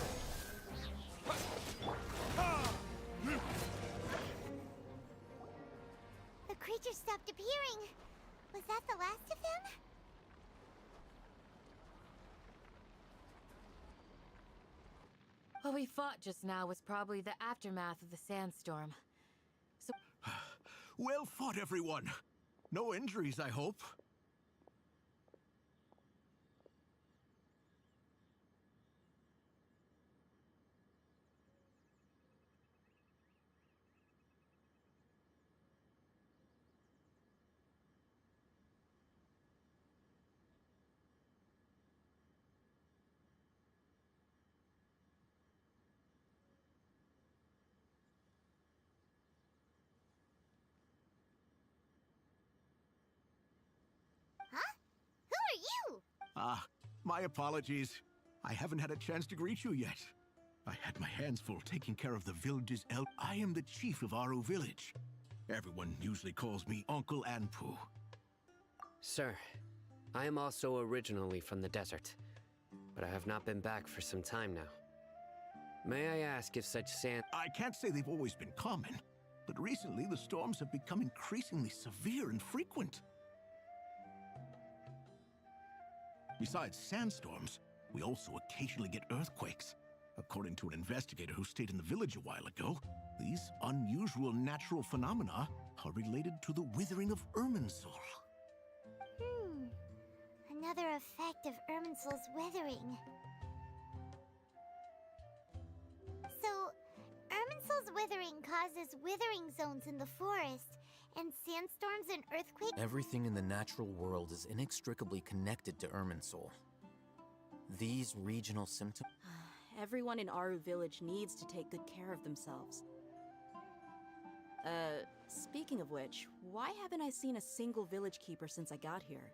The creatures stopped appearing. Was that the last of them? What we fought just now was probably the aftermath of the sandstorm. So Well fought, everyone. No injuries, I hope. Huh? Who are you? Ah, my apologies. I haven't had a chance to greet you yet. I had my hands full taking care of the village's I am the chief of Aru village. Everyone usually calls me Uncle Anpu. Sir, I am also originally from the desert, but I have not been back for some time now. May I ask if such sand... I can't say they've always been common, but recently the storms have become increasingly severe and frequent. Besides sandstorms, we also occasionally get earthquakes. According to an investigator who stayed in the village a while ago, these unusual natural phenomena are related to the withering of Irminsul. Another effect of Irminsul's withering. So, Irminsul's withering causes withering zones in the forest, and sandstorms and earthquakes. Everything in the natural world is inextricably connected to Irminsul. These regional symptoms... Everyone in Aru village needs to take good care of themselves. Speaking of which, why haven't I seen a single village keeper since I got here?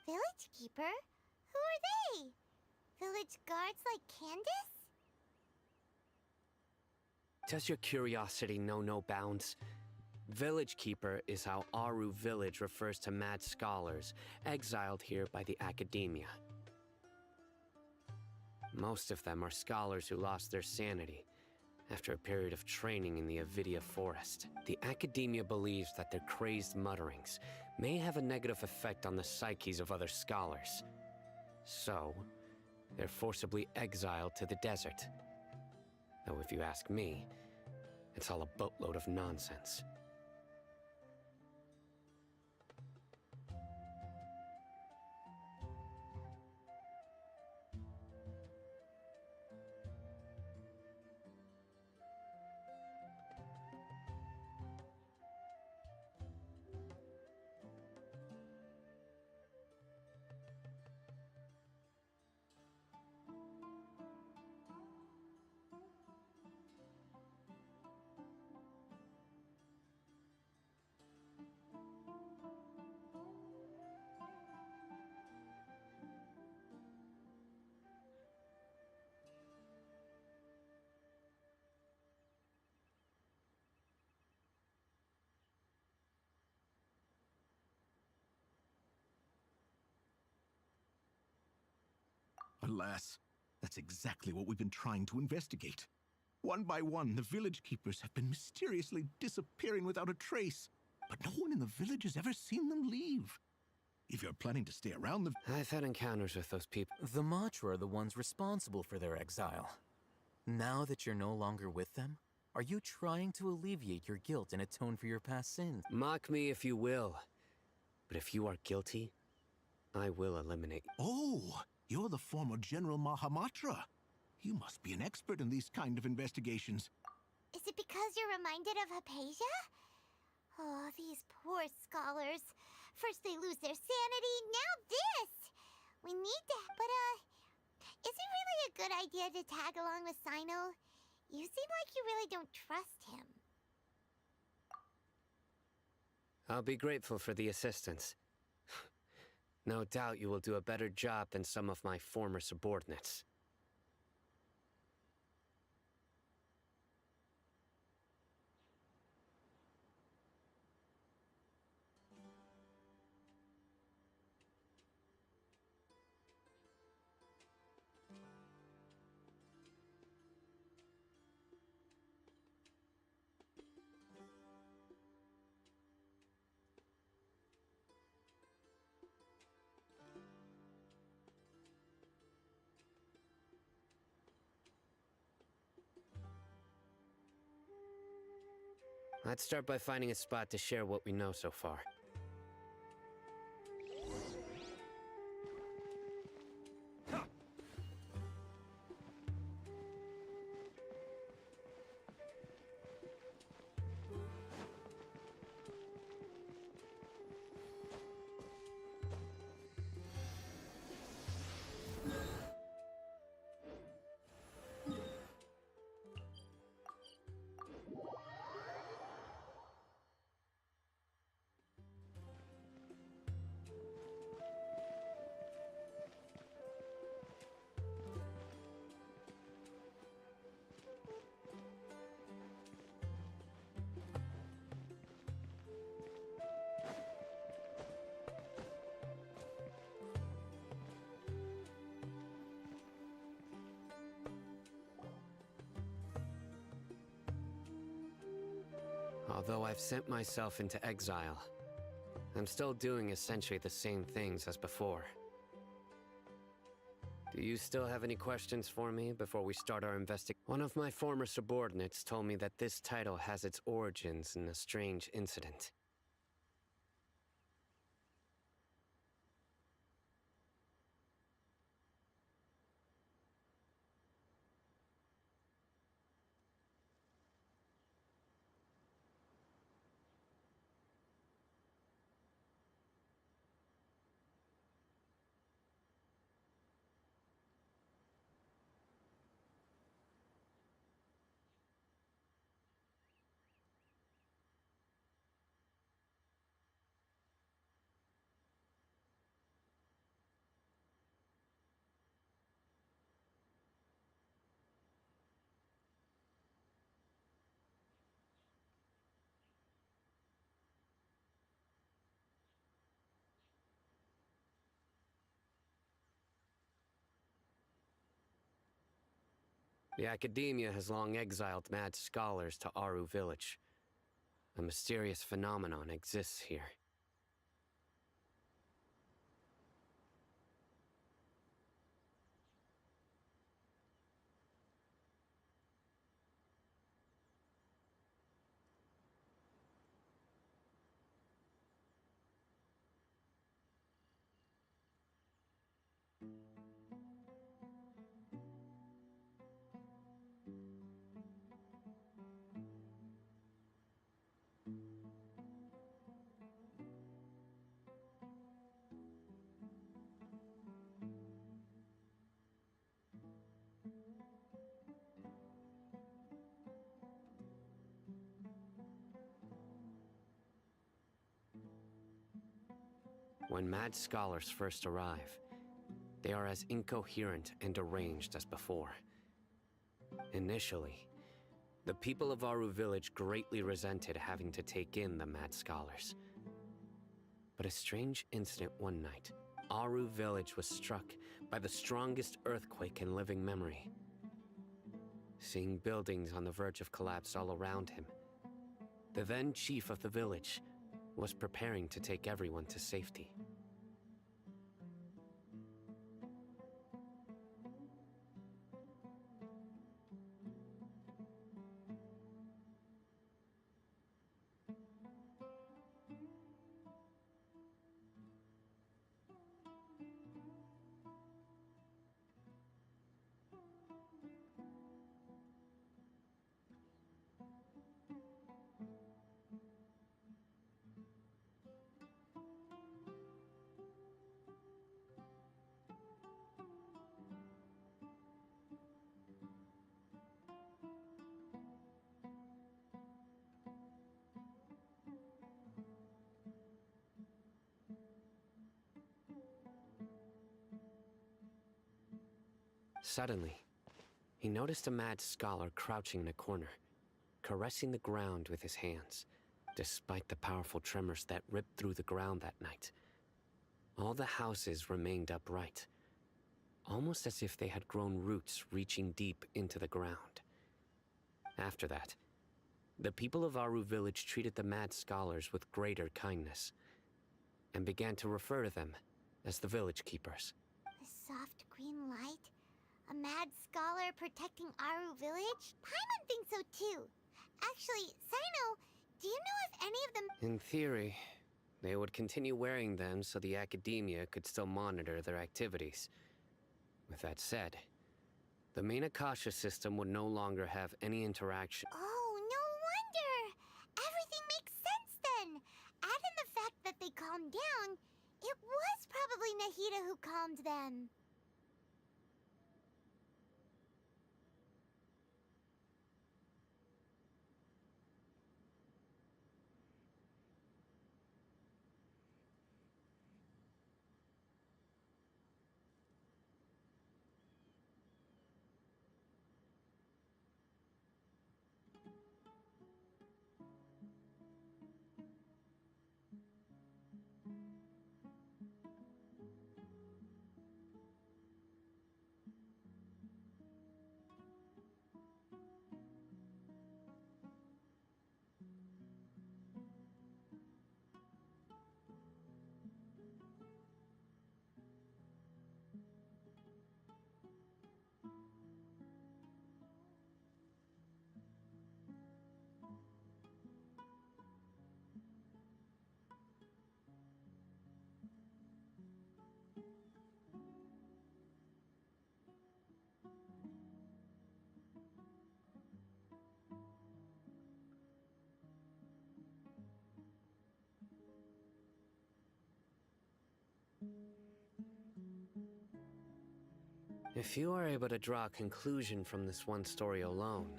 Village keeper? Who are they? Village guards like Candace? Does your curiosity know no bounds? Village Keeper is how Aru Village refers to mad scholars, exiled here by the academia. Most of them are scholars who lost their sanity after a period of training in the Avidia forest. The academia believes that their crazed mutterings may have a negative effect on the psyches of other scholars. So, they're forcibly exiled to the desert. Though if you ask me, it's all a boatload of nonsense. Alas, that's exactly what we've been trying to investigate. One by one, the village keepers have been mysteriously disappearing without a trace, but no one in the village has ever seen them leave. If you're planning to stay around I've had encounters with those people. The Matra are the ones responsible for their exile. Now that you're no longer with them, are you trying to alleviate your guilt and atone for your past sins? Mock me if you will, but if you are guilty, I will eliminate you. Oh, you're the former General Mahamatra. You must be an expert in these kind of investigations. Is it because you're reminded of Hypatia? Oh, these poor scholars. First they lose their sanity, now this! We need to... But, is it really a good idea to tag along with Sino? You seem like you really don't trust him. I'll be grateful for the assistance. No doubt you will do a better job than some of my former subordinates. Let's start by finding a spot to share what we know so far. Although I've sent myself into exile, I'm still doing essentially the same things as before. Do you still have any questions for me before we start our investigation? One of my former subordinates told me that this title has its origins in a strange incident. The Academia has long exiled mad scholars to Aru Village. A mysterious phenomenon exists here. When mad scholars first arrive, they are as incoherent and deranged as before. Initially, the people of Aru Village greatly resented having to take in the mad scholars. But a strange incident one night, Aru Village was struck by the strongest earthquake in living memory. Seeing buildings on the verge of collapse all around him, the then chief of the village was preparing to take everyone to safety. Suddenly, he noticed a mad scholar crouching in a corner, caressing the ground with his hands, despite the powerful tremors that ripped through the ground that night. All the houses remained upright, almost as if they had grown roots reaching deep into the ground. After that, the people of Aru Village treated the mad scholars with greater kindness, and began to refer to them as the village keepers. The soft green light? A mad scholar protecting Aru Village? Paimon thinks so too. Actually, Sino, do you know if any of them— In theory, they would continue wearing them so the Academia could still monitor their activities. With that said, the main Akasha system would no longer have any interaction. Oh, no wonder! Everything makes sense then! Add in the fact that they calmed down, it was probably Nahida who calmed them. If you are able to draw a conclusion from this one story alone,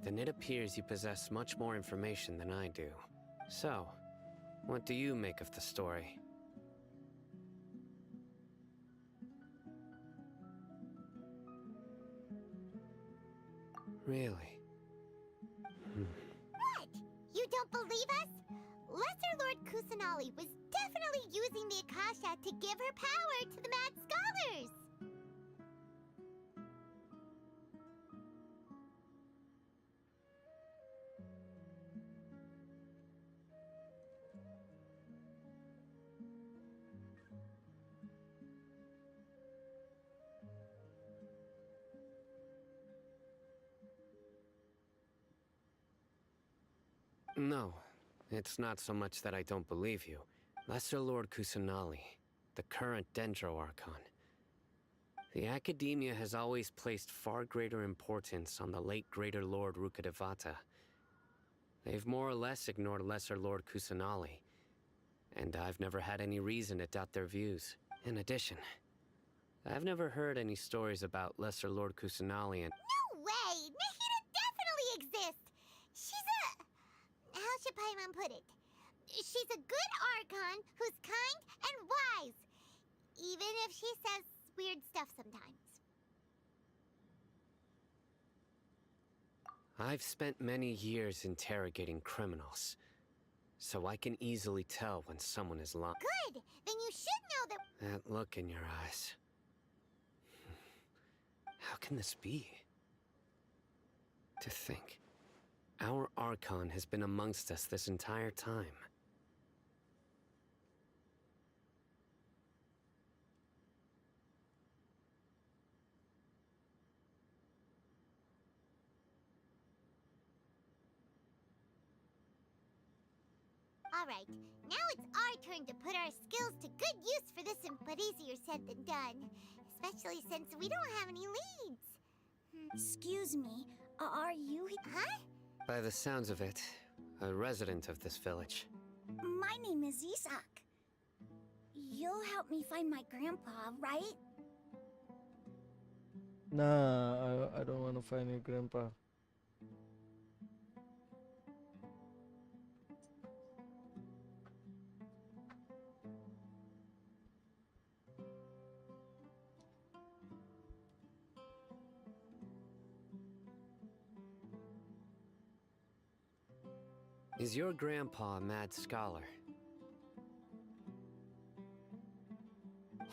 then it appears you possess much more information than I do. So, what do you make of the story? Really? What? You don't believe us? Lesser Lord Kusanali was definitely using the Akasha to give her power to the mad scholars! No, it's not so much that I don't believe you. Lesser Lord Kusanali, the current Dendro Archon. The Academia has always placed far greater importance on the late Greater Lord Rukkhadevata. They've more or less ignored Lesser Lord Kusanali, and I've never had any reason to doubt their views. In addition, I've never heard any stories about Lesser Lord Kusanali and— No way! Nahida definitely exists! She's a... How should Paimon put it? She's a good Archon who's kind and wise. Even if she says weird stuff sometimes. I've spent many years interrogating criminals, so I can easily tell when someone is lying. Good! Then you should know that... That look in your eyes. How can this be? To think, our Archon has been amongst us this entire time. Alright, now it's our turn to put our skills to good use for this, but easier said than done. Especially since we don't have any leads. Excuse me, are you Huh? By the sounds of it, a resident of this village. My name is Isak. You'll help me find my grandpa, right? Nah, I don't want to find your grandpa. Is your grandpa a mad scholar?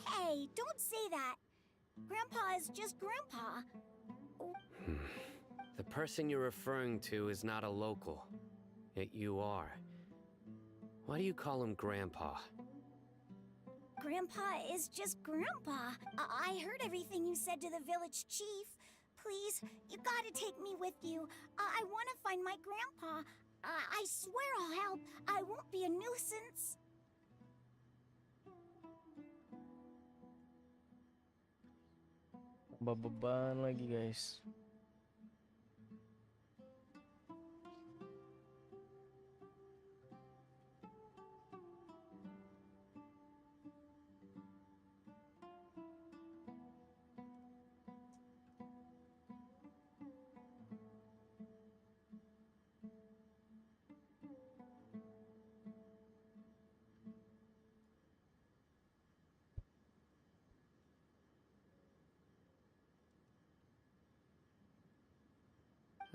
Hey, don't say that. Grandpa is just Grandpa. The person you're referring to is not a local, yet you are. Why do you call him Grandpa? Grandpa is just Grandpa. I heard everything you said to the village chief. Please, you gotta take me with you. I want to find my grandpa. I swear I'll help. I won't be a nuisance. Tambah beban lagi guys.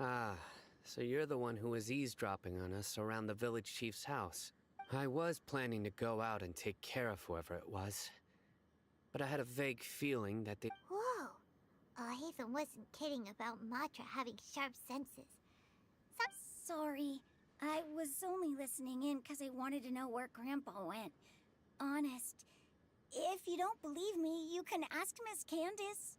Ah, so you're the one who was eavesdropping on us around the village chief's house. I was planning to go out and take care of whoever it was, but I had a vague feeling that they— Whoa! Haven wasn't kidding about Matra having sharp senses. Sorry. I was only listening in because I wanted to know where Grandpa went. Honest. If you don't believe me, you can ask Miss Candace.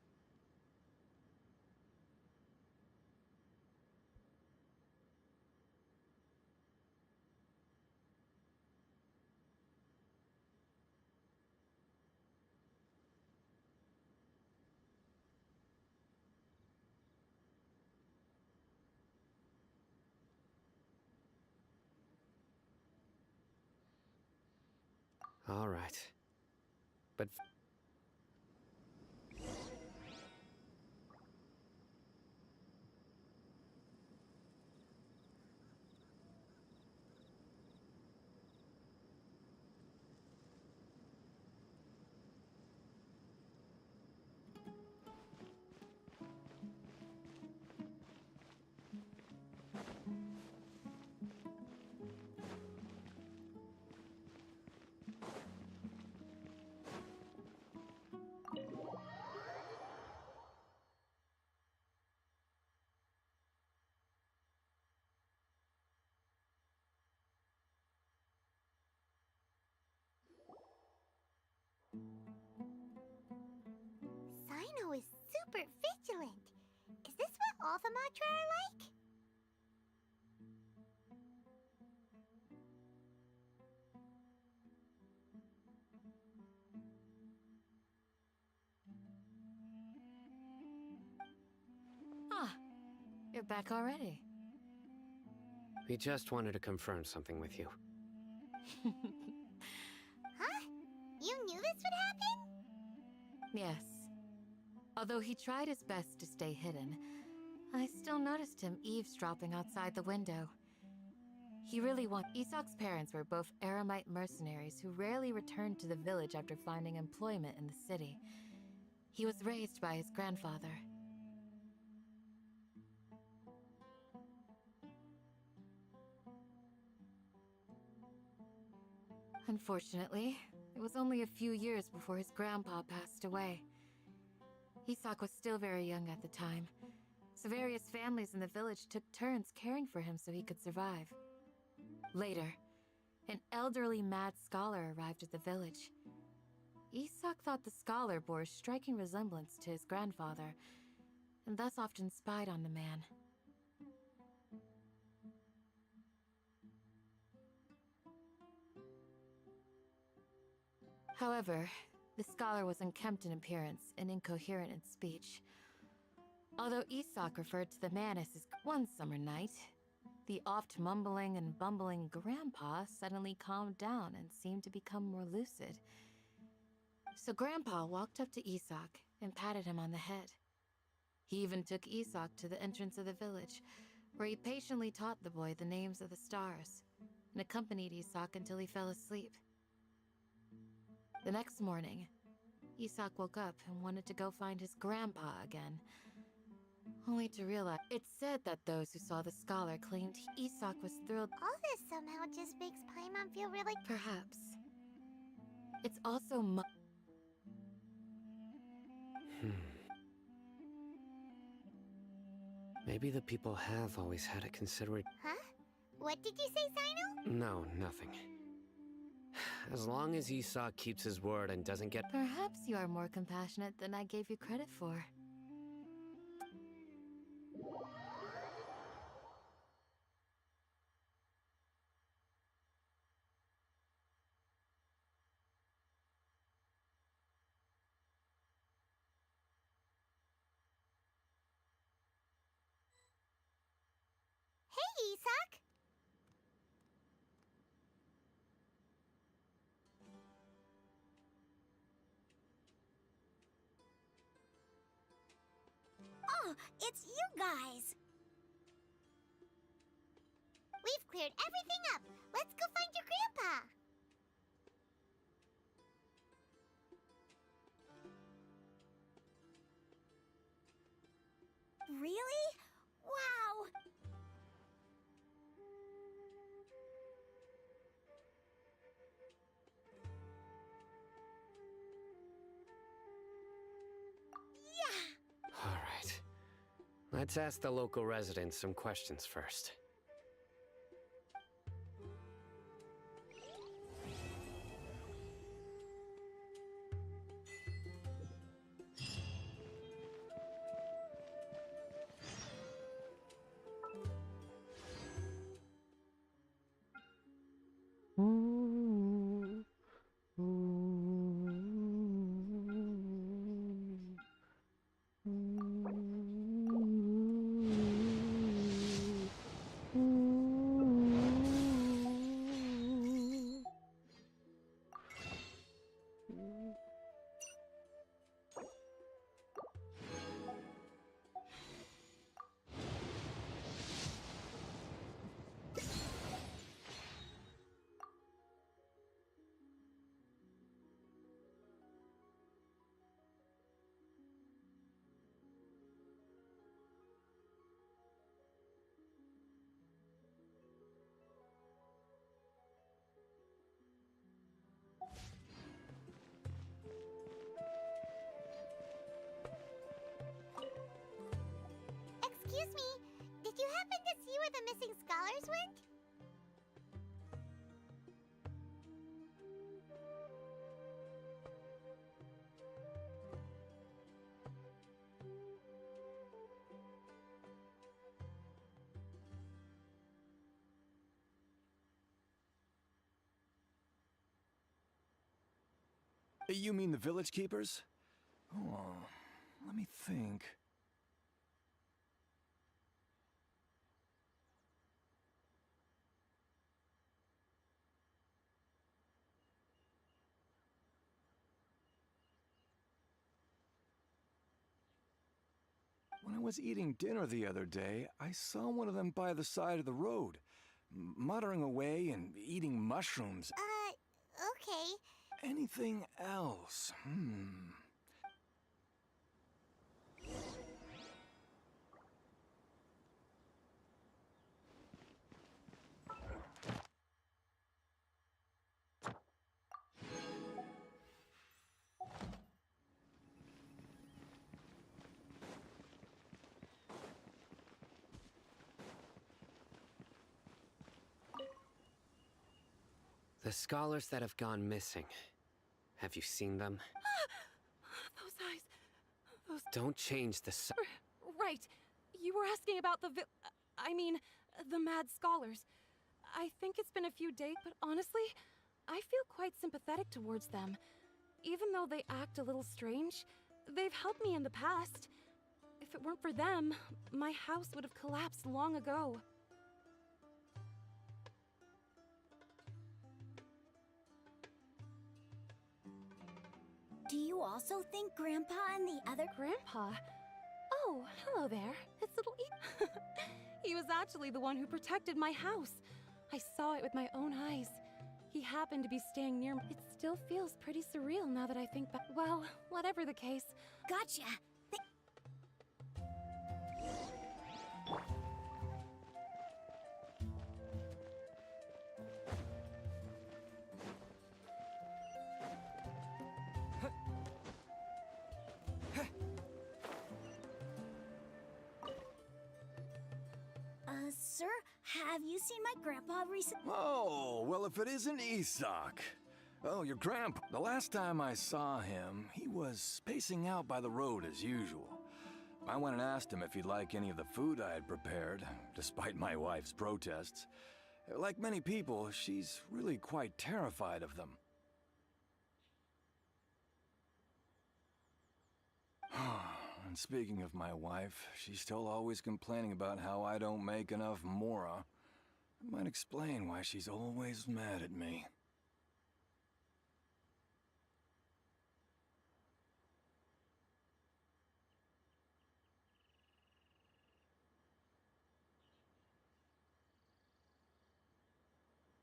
All right. But Sino is super vigilant. Is this what all the Matra are like? you're back already. We just wanted to confirm something with you. Huh? You knew this would happen? Yes. Although he tried his best to stay hidden, I still noticed him eavesdropping outside the window. He really Isak's parents were both Aramite mercenaries who rarely returned to the village after finding employment in the city. He was raised by his grandfather. Unfortunately, it was only a few years before his grandpa passed away. Isak was still very young at the time, so various families in the village took turns caring for him so he could survive. Later, an elderly mad scholar arrived at the village. Isak thought the scholar bore a striking resemblance to his grandfather, and thus often spied on the man. However, the scholar was unkempt in appearance and incoherent in speech. Although Isak referred to the man as his one summer night, the oft mumbling and bumbling grandpa suddenly calmed down and seemed to become more lucid. So grandpa walked up to Isak and patted him on the head. He even took Isak to the entrance of the village, where he patiently taught the boy the names of the stars, and accompanied Isak until he fell asleep. The next morning, Isak woke up and wanted to go find his grandpa again, only to realize it's said that those who saw the scholar claimed Isak was thrilled. All this somehow just makes Paimon feel really... Perhaps. It's also Maybe the people have always had a considerate... Huh? What did you say, Sino? No, nothing. As long as Isak keeps his word and doesn't get... Perhaps you are more compassionate than I gave you credit for. Hey, Isak! Oh, it's you guys! We've cleared everything up. Let's go find your grandpa. Really? Wow! All right. Let's ask the local residents some questions first. Excuse me, did you happen to see where the missing scholars went? You mean the village keepers? Oh, let me think. was eating dinner the other day, I saw one of them by the side of the road, muttering away and eating mushrooms. Okay. Anything else? The scholars that have gone missing. Have you seen them? Those eyes. Those... Don't change the Right. You were asking about the mad scholars. I think it's been a few days, but honestly, I feel quite sympathetic towards them. Even though they act a little strange, they've helped me in the past. If it weren't for them, my house would have collapsed long ago. Do you also think Grandpa and the other... Grandpa? Oh, hello there. It's little He was actually the one who protected my house. I saw it with my own eyes. He happened to be staying near me. It still feels pretty surreal now that I think back. Well, whatever the case. Gotcha. Sir, have you seen my grandpa recently? Oh, well, if it isn't Isak. Oh, your grandpa. The last time I saw him, he was pacing out by the road as usual. I went and asked him if he'd like any of the food I had prepared, despite my wife's protests. Like many people, she's really quite terrified of them. And speaking of my wife, she's still always complaining about how I don't make enough mora. It might explain why she's always mad at me.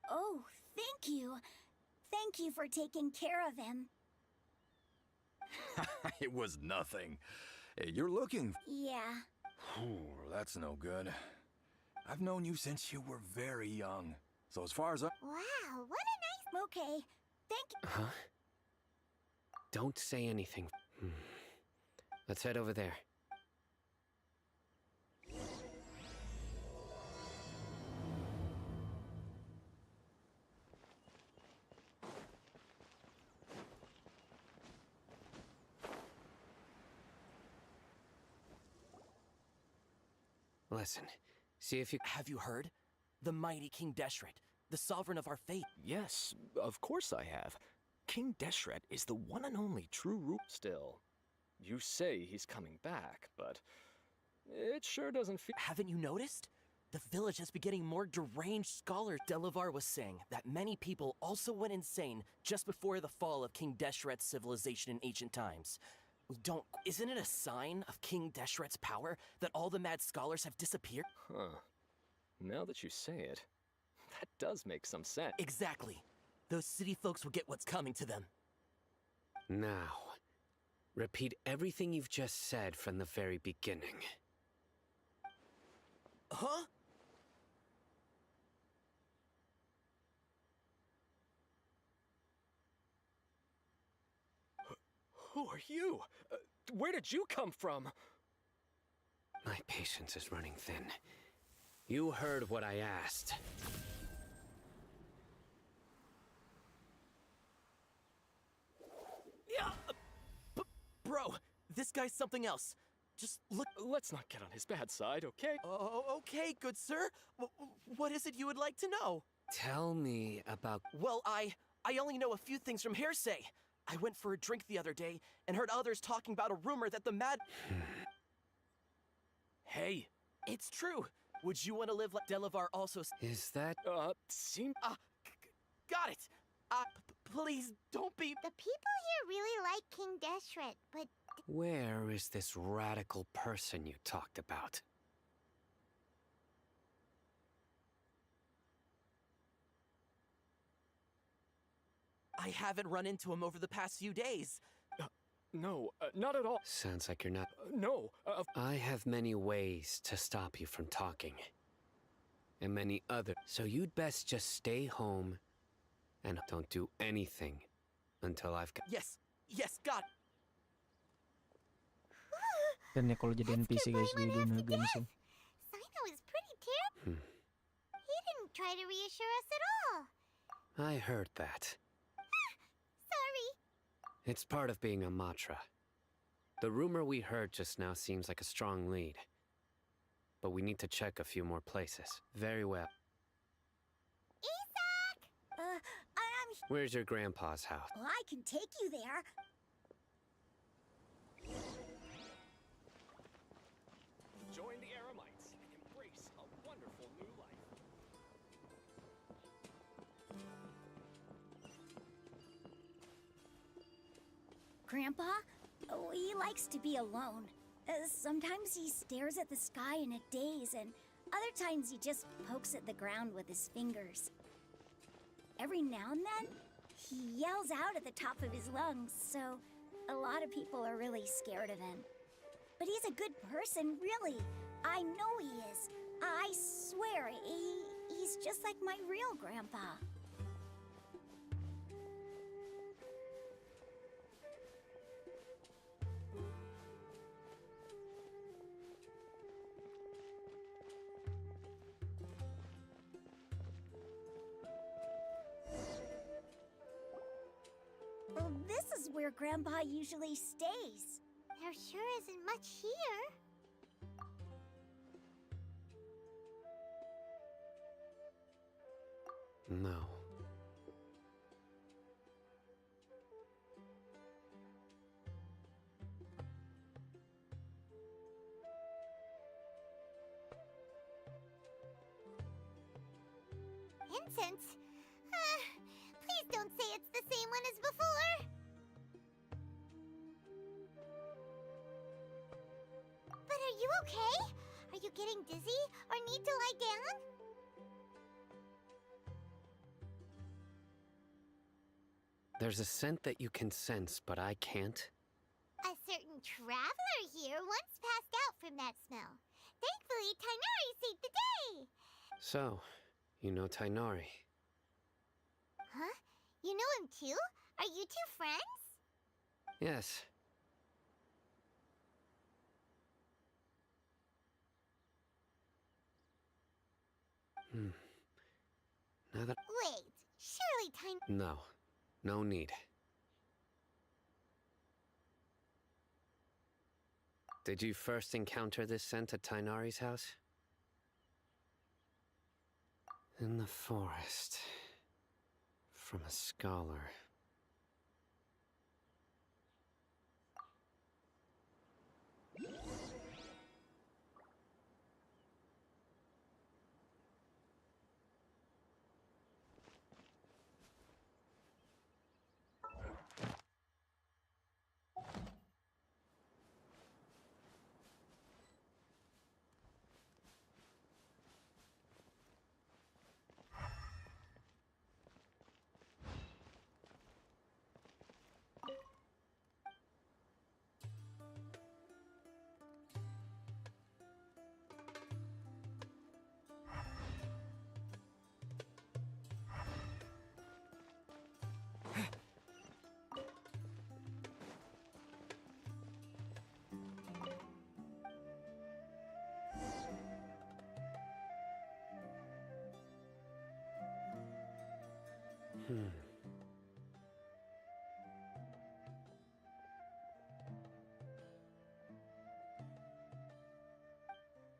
Oh, thank you. Thank you for taking care of him. It was nothing. Hey, you're looking... Yeah. That's no good. I've known you since you were very young. So as far as I... Wow, what a nice... Okay, thank you. Huh? Don't say anything. Let's head over there. Listen, see if you... Have you heard? The mighty King Deshret, the sovereign of our fate. Yes, of course I have. King Deshret is the one and only true ruler. Still, you say he's coming back, but it sure doesn't feel... Haven't you noticed? The village has been getting more deranged scholars. Delavar was saying that many people also went insane just before the fall of King Deshret's civilization in ancient times. Isn't it a sign of King Deshret's power that all the mad scholars have disappeared? Huh. Now that you say it, that does make some sense. Exactly. Those city folks will get what's coming to them. Now, repeat everything you've just said from the very beginning. Huh? Who are you? Where did you come from? My patience is running thin. You heard what I asked. Yeah, bro, this guy's something else. Just look. Let's not get on his bad side, okay? Oh, okay, good sir. What is it you would like to know? Tell me about... Well, I only know a few things from hearsay. I went for a drink the other day and heard others talking about a rumor that the mad... Hey, it's true. Would you want to live like Delavar also... Is that... seem... Got it. Please, don't be... The people here really like King Deshret, but Where is this radical person you talked about? I haven't run into him over the past few days. No, not at all. Sounds like you're not... No, I have many ways to stop you from talking. And many other. So you'd best just stay home and don't do anything until I've got... Yes, got it. Dan ya kalau jadi NPC guys di dunia Genshin. Sino is pretty terrible. He didn't try to reassure us at all. I heard that. Sorry. It's part of being a Matra. The rumor we heard just now seems like a strong lead. But we need to check a few more places. Very well. Isaac! I'm... Where's your grandpa's house? Well, I can take you there. join the Eremites and embrace a wonderful new life. Grandpa? Oh, he likes to be alone. Sometimes he stares at the sky in a daze, and other times he just pokes at the ground with his fingers. Every now and then, he yells out at the top of his lungs, so a lot of people are really scared of him. But he's a good person, really. I know he is. I swear, he's just like my real grandpa. Well, this is where Grandpa usually stays. There sure isn't much here. No. Incense? Please don't say it's the same one as before. But are you okay? Are you getting dizzy or need to lie down? There's a scent that you can sense, but I can't. A certain traveler here once passed out from that smell. Thankfully, Tainari saved the day. So, you know Tainari. Huh? You know him too? Are you two friends? Yes. Now that... Wait, surely Tainari... No. No need. Did you first encounter this scent at Tainari's house? In the forest. From a scholar.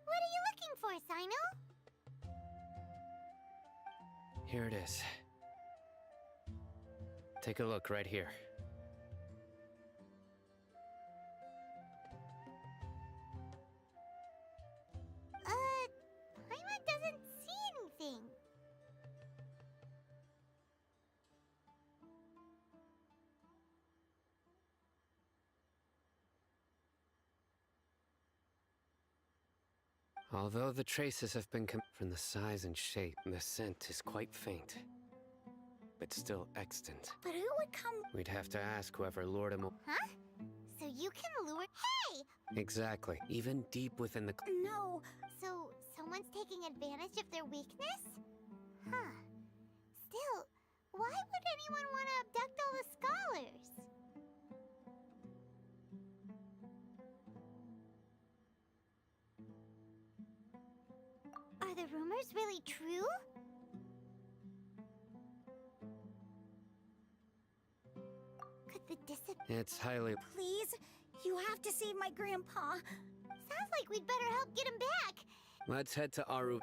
What are you looking for, Sino? Here it is. Take a look right here. Paimon doesn't see anything. Although the traces have been from the size and shape, the scent is quite faint, but still extant. But who would come? We'd have to ask whoever lured him. Huh? So you can lure. Hey! Exactly. Even deep within the. No. So someone's taking advantage of their weakness? Huh. Still, why would anyone want to abduct all the scholars? Are the rumors really true? Could the It's highly. Please, you have to save my grandpa. Sounds like we'd better help get him back. Let's head to Aru.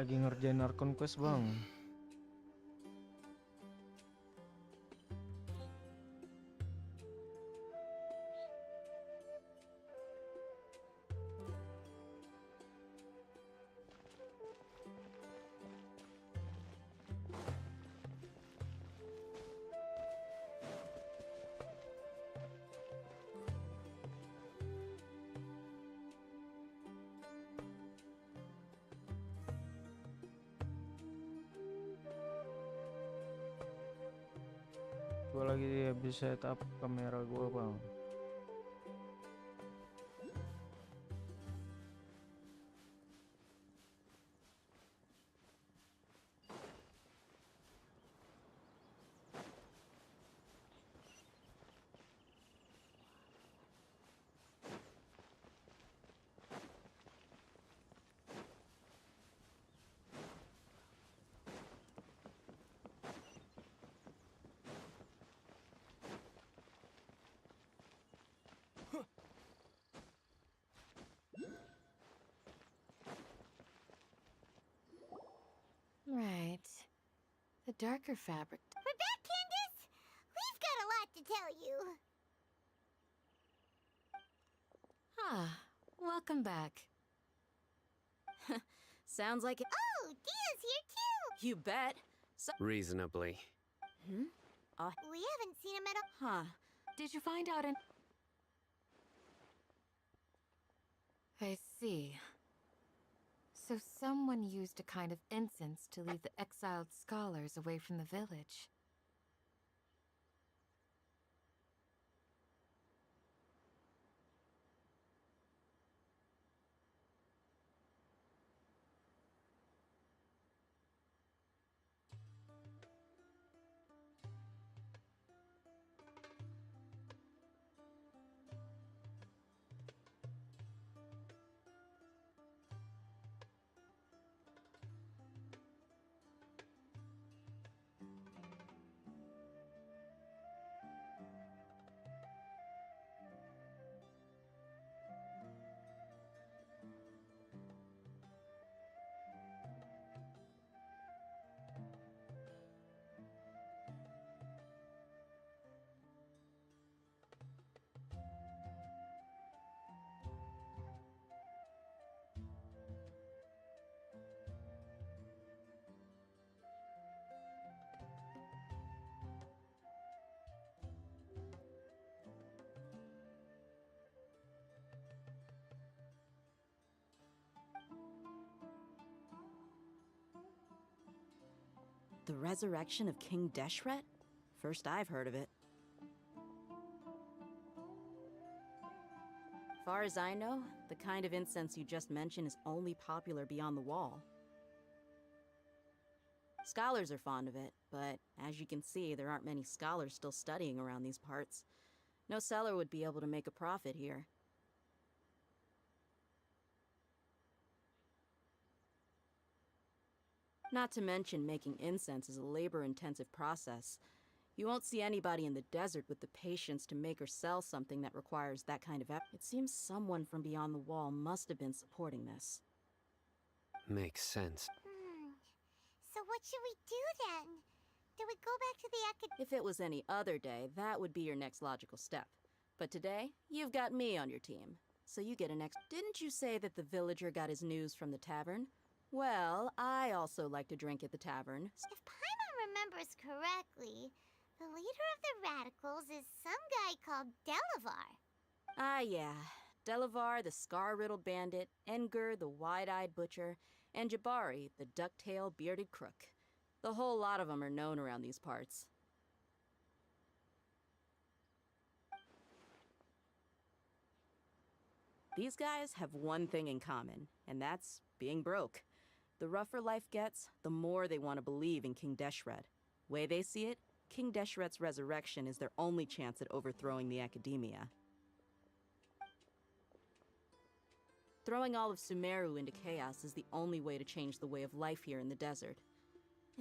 Lagi ngerjain Narcon Quest, Bang. Gue lagi habis setup kamera gue, Bang. Right. The darker fabric. We're back, Candace! We've got a lot to tell you. Ah, welcome back. Sounds like it. Oh, Dia's here too! You bet. So Reasonably. We haven't seen him at all. Huh. Did you find out in... I see. So someone used a kind of incense to lead the exiled scholars away from the village. The resurrection of King Deshret? First I've heard of it. Far as I know, the kind of incense you just mentioned is only popular beyond the wall. Scholars are fond of it, but as you can see, there aren't many scholars still studying around these parts. No seller would be able to make a profit here. Not to mention, making incense is a labor-intensive process. You won't see anybody in the desert with the patience to make or sell something that requires that kind of effort. It seems someone from beyond the wall must have been supporting this. Makes sense. So what should we do then? Do we go back to the acad- If it was any other day, that would be your next logical step. But today, you've got me on your team. So you get an ex- Didn't you say that the villager got his news from the tavern? Well, I also like to drink at the tavern. If Paimon remembers correctly, the leader of the radicals is some guy called Delavar. Ah, yeah. Delavar, the scar-riddled bandit, Engur, the wide-eyed butcher, and Jabari, the duck-tailed bearded crook. The whole lot of them are known around these parts. These guys have one thing in common, and that's being broke. The rougher life gets, the more they want to believe in King Deshret. Way they see it, King Deshret's resurrection is their only chance at overthrowing the academia. Throwing all of Sumeru into chaos is the only way to change the way of life here in the desert.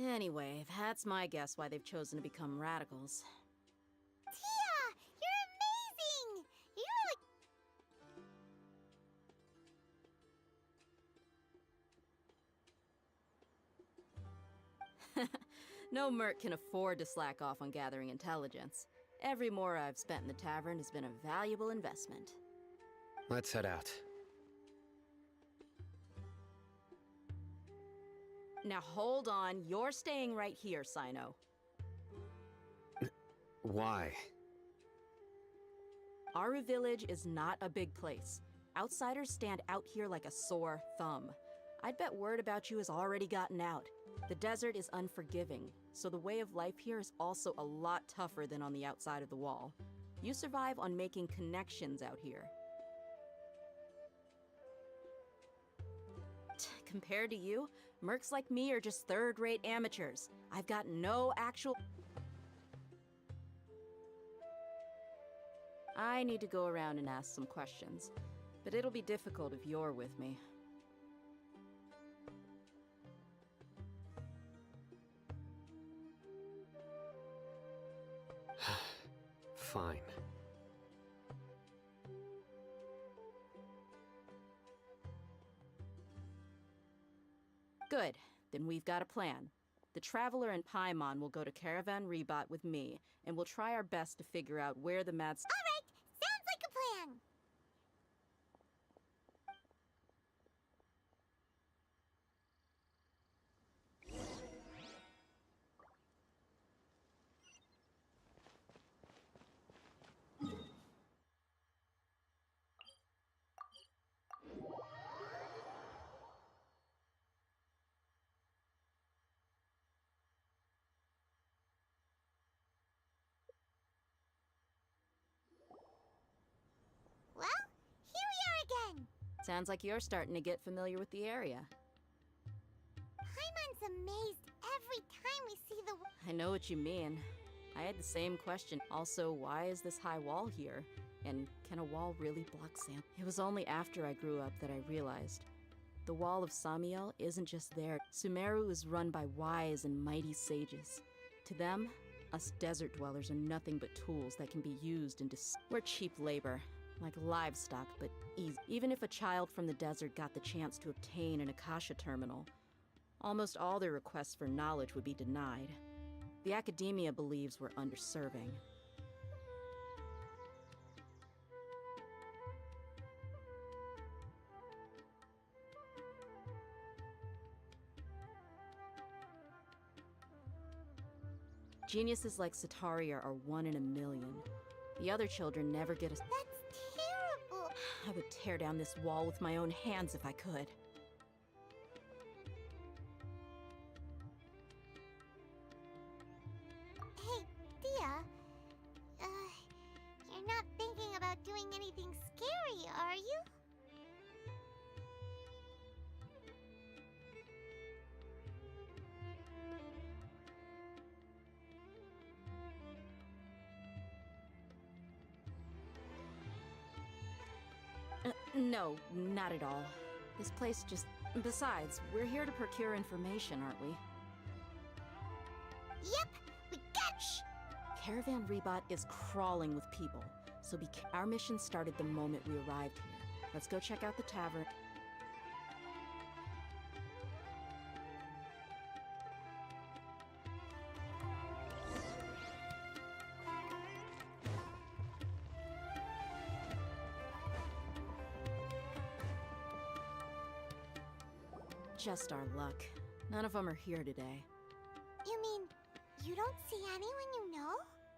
Anyway, that's my guess why they've chosen to become radicals. Tia! You're amazing! You're like... No merc can afford to slack off on gathering intelligence. Every mora I've spent in the tavern has been a valuable investment. Let's head out. Now hold on, you're staying right here, Sino. Why? Aru Village is not a big place. Outsiders stand out here like a sore thumb. I'd bet word about you has already gotten out. The desert is unforgiving, so the way of life here is also a lot tougher than on the outside of the wall. You survive on making connections out here. Compared to you, mercs like me are just third-rate amateurs. I've got no actual... I need to go around and ask some questions, but it'll be difficult if you're with me. Fine. Good. Then we've got a plan. The Traveler and Paimon will go to Caravan Rebot with me, and we'll try our best to figure out where the Mads... All right, sounds like a plan. Well, here we are again. Sounds like you're starting to get familiar with the area. Paimon's amazed every time we see the... I know what you mean. I had the same question. Also, why is this high wall here? And can a wall really block Sam? It was only after I grew up that I realized. The wall of Samiel isn't just there. Sumeru is run by wise and mighty sages. To them, us desert dwellers are nothing but tools that can be used into... We're cheap labor, like livestock, but easy. Even if a child from the desert got the chance to obtain an Akasha terminal, almost all their requests for knowledge would be denied. The academia believes we're underserving. Geniuses like Sataria are 1 in a million. The other children never get a... That's terrible. I would tear down this wall with my own hands if I could. Hey, Dia. You're not thinking about doing anything scary, are you? No, not at all. This place just... Besides, we're here to procure information, aren't we? Yep, we got... Shh! Caravan Rebot is crawling with people, so our mission started the moment we arrived here. Let's go check out the tavern. Just our luck. None of them are here today. You mean, you don't see anyone you know?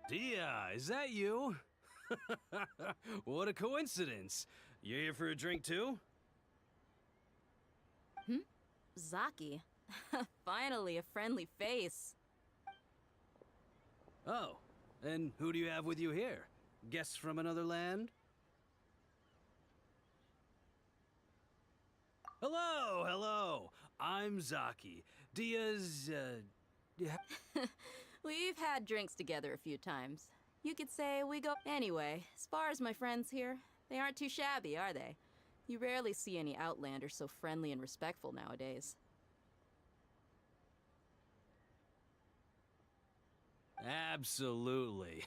Dia, is that you? What a coincidence. You here for a drink too? Zaki. Finally, a friendly face. Oh, and who do you have with you here? Guests from another land? Hello, hello. I'm Zaki. Dia's, We've had drinks together a few times. You could say we go... Anyway, as far as my friends here, they aren't too shabby, are they? You rarely see any Outlanders so friendly and respectful nowadays. Absolutely.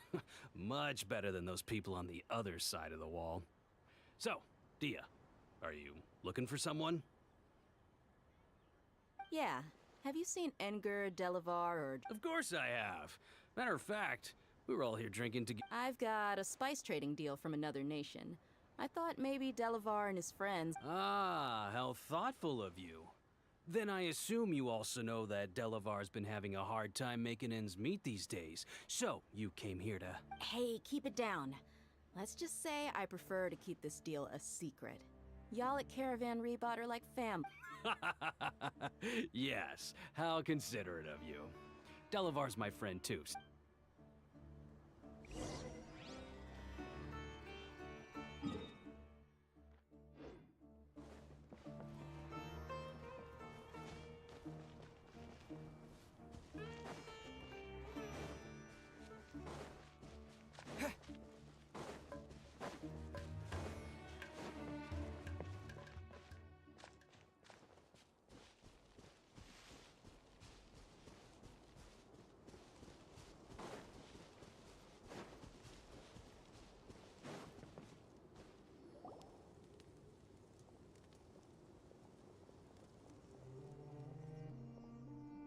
Much better than those people on the other side of the wall. So, Dia, are you looking for someone? Yeah. Have you seen Enger, Delavar, or... Of course I have. Matter of fact, we were all here drinking together. I've got a spice trading deal from another nation. I thought maybe Delavar and his friends... Ah, how thoughtful of you. Then I assume you also know that Delavar's been having a hard time making ends meet these days. So, you came here to... Hey, keep it down. Let's just say I prefer to keep this deal a secret. Y'all at Caravan Rebot are like fam. Yes, how considerate of you. Delavar's my friend too.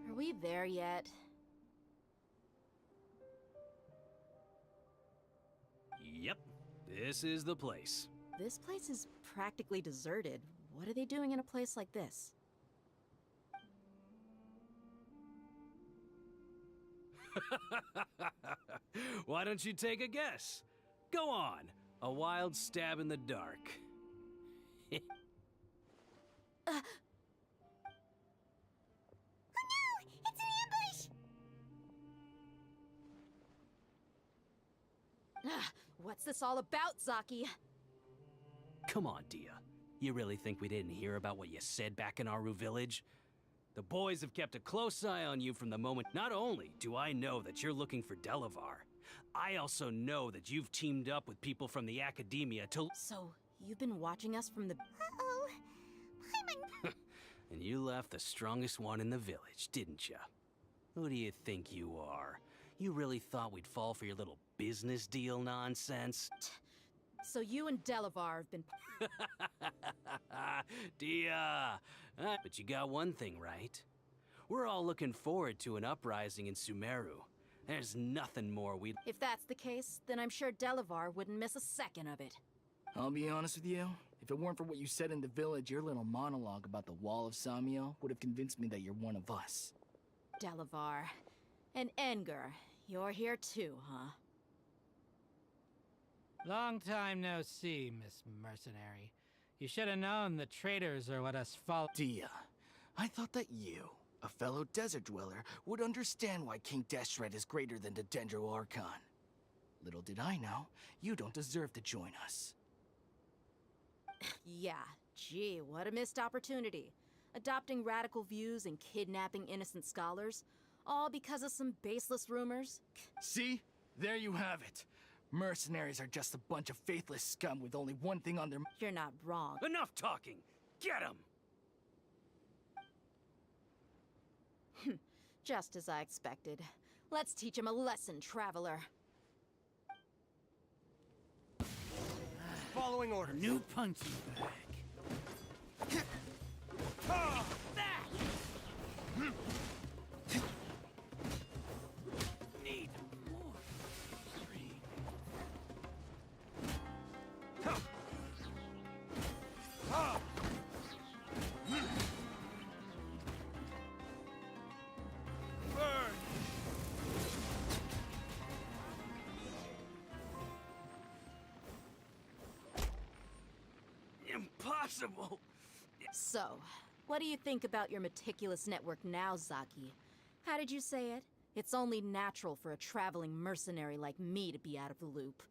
Are we there yet? Yep, this is the place. This place is practically deserted. What are they doing in a place like this? Why don't you take a guess? Go on, a wild stab in the dark. What's this all about, Zaki? Come on, Dia. You really think we didn't hear about what you said back in Aru Village? The boys have kept a close eye on you from the moment. Not only do I know that you're looking for Delavar, I also know that you've teamed up with people from the Academia to... So, you've been watching us from the... Uh-oh. Paimon. And you left the strongest one in the village, didn't ya? Who do you think you are? You really thought we'd fall for your little business deal nonsense? So you and Delavar have been... Dia! But you got one thing right. We're all looking forward to an uprising in Sumeru. There's nothing more we'd... If that's the case, then I'm sure Delavar wouldn't miss a second of it. I'll be honest with you. If it weren't for what you said in the village, your little monologue about the Wall of Samiel would have convinced me that you're one of us. Delavar. And Enger. You're here too, huh? Long time no see, Miss Mercenary. You should have known the traitors are what us follow. Dia, I thought that you, a fellow desert dweller, would understand why King Deshret is greater than the Dendro Archon. Little did I know, you don't deserve to join us. Yeah, gee, what a missed opportunity. Adopting radical views and kidnapping innocent scholars, all because of some baseless rumors. See? There you have it. Mercenaries are just a bunch of faithless scum with only one thing on their... You're not wrong. Enough talking! Get him! Just as I expected. Let's teach him a lesson, traveler. Following order. New punching bag. Need more. Impossible! So, what do you think about your meticulous network now, Zaki? How did you say it? It's only natural for a traveling mercenary like me to be out of the loop.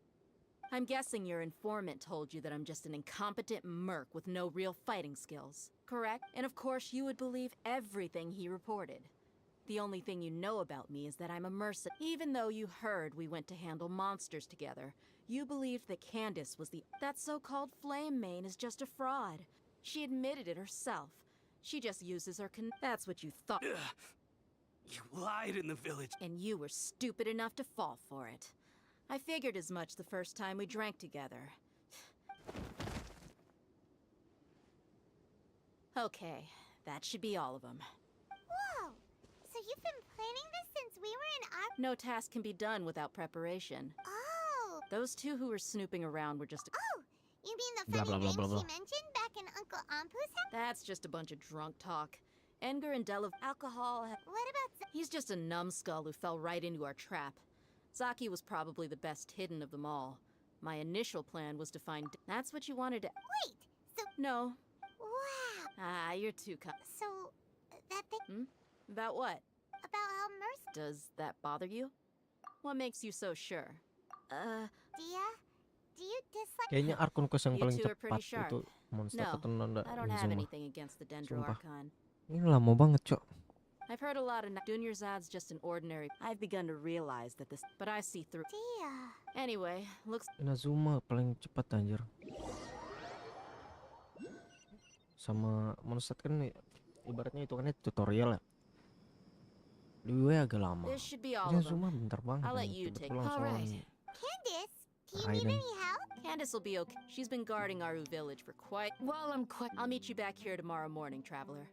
I'm guessing your informant told you that I'm just an incompetent merc with no real fighting skills, correct? And of course you would believe everything he reported. The only thing you know about me is that I'm a mercenary. Even though you heard we went to handle monsters together, you believed that Candace was the... That so-called Flame Mane is just a fraud. She admitted it herself. She just uses her That's what you thought. You lied in the village. And you were stupid enough to fall for it. I figured as much the first time we drank together. Okay, that should be all of them. Whoa! No task can be done without preparation. Oh! Those two who were snooping around were just. Oh! You mean the Blah, funny blah, blah, dream blah, blah. she mentioned back in Uncle Ampu's house? That's just a bunch of drunk talk. Edgar and Delav alcohol. What about He's just a numbskull who fell right into our trap. Zaki was probably the best hidden of them all. My initial plan was to find. That's what you wanted to. Wait! So. No. Wow! Ah, you're too So, that thing. About what? About how Mercy. Does that bother you? What makes you so sure? Dia? Do you dislike. Kayaknya Arkon Quest yang You paling two are pretty cepat sharp. itu monster No, ketenan I don't have anything against the Dendro Sumpah. Archon. Ini lama banget, Cok. I've heard a lot of Dunyarzad's just an ordinary. I've begun to realize that this, but I see through. Dia. Anyway, looks. Inazuma paling cepat anjir. Sama monster kan ibaratnya itu kan tutorial ya. Dewi agak lama. This should be all of them. Inazuma bentar banget. I'll let you take. All right. Candace, do you need any help? Candace will be okay. She's been guarding Aru village for quite. Well, I'm quite. I'll meet you back here tomorrow morning, traveler.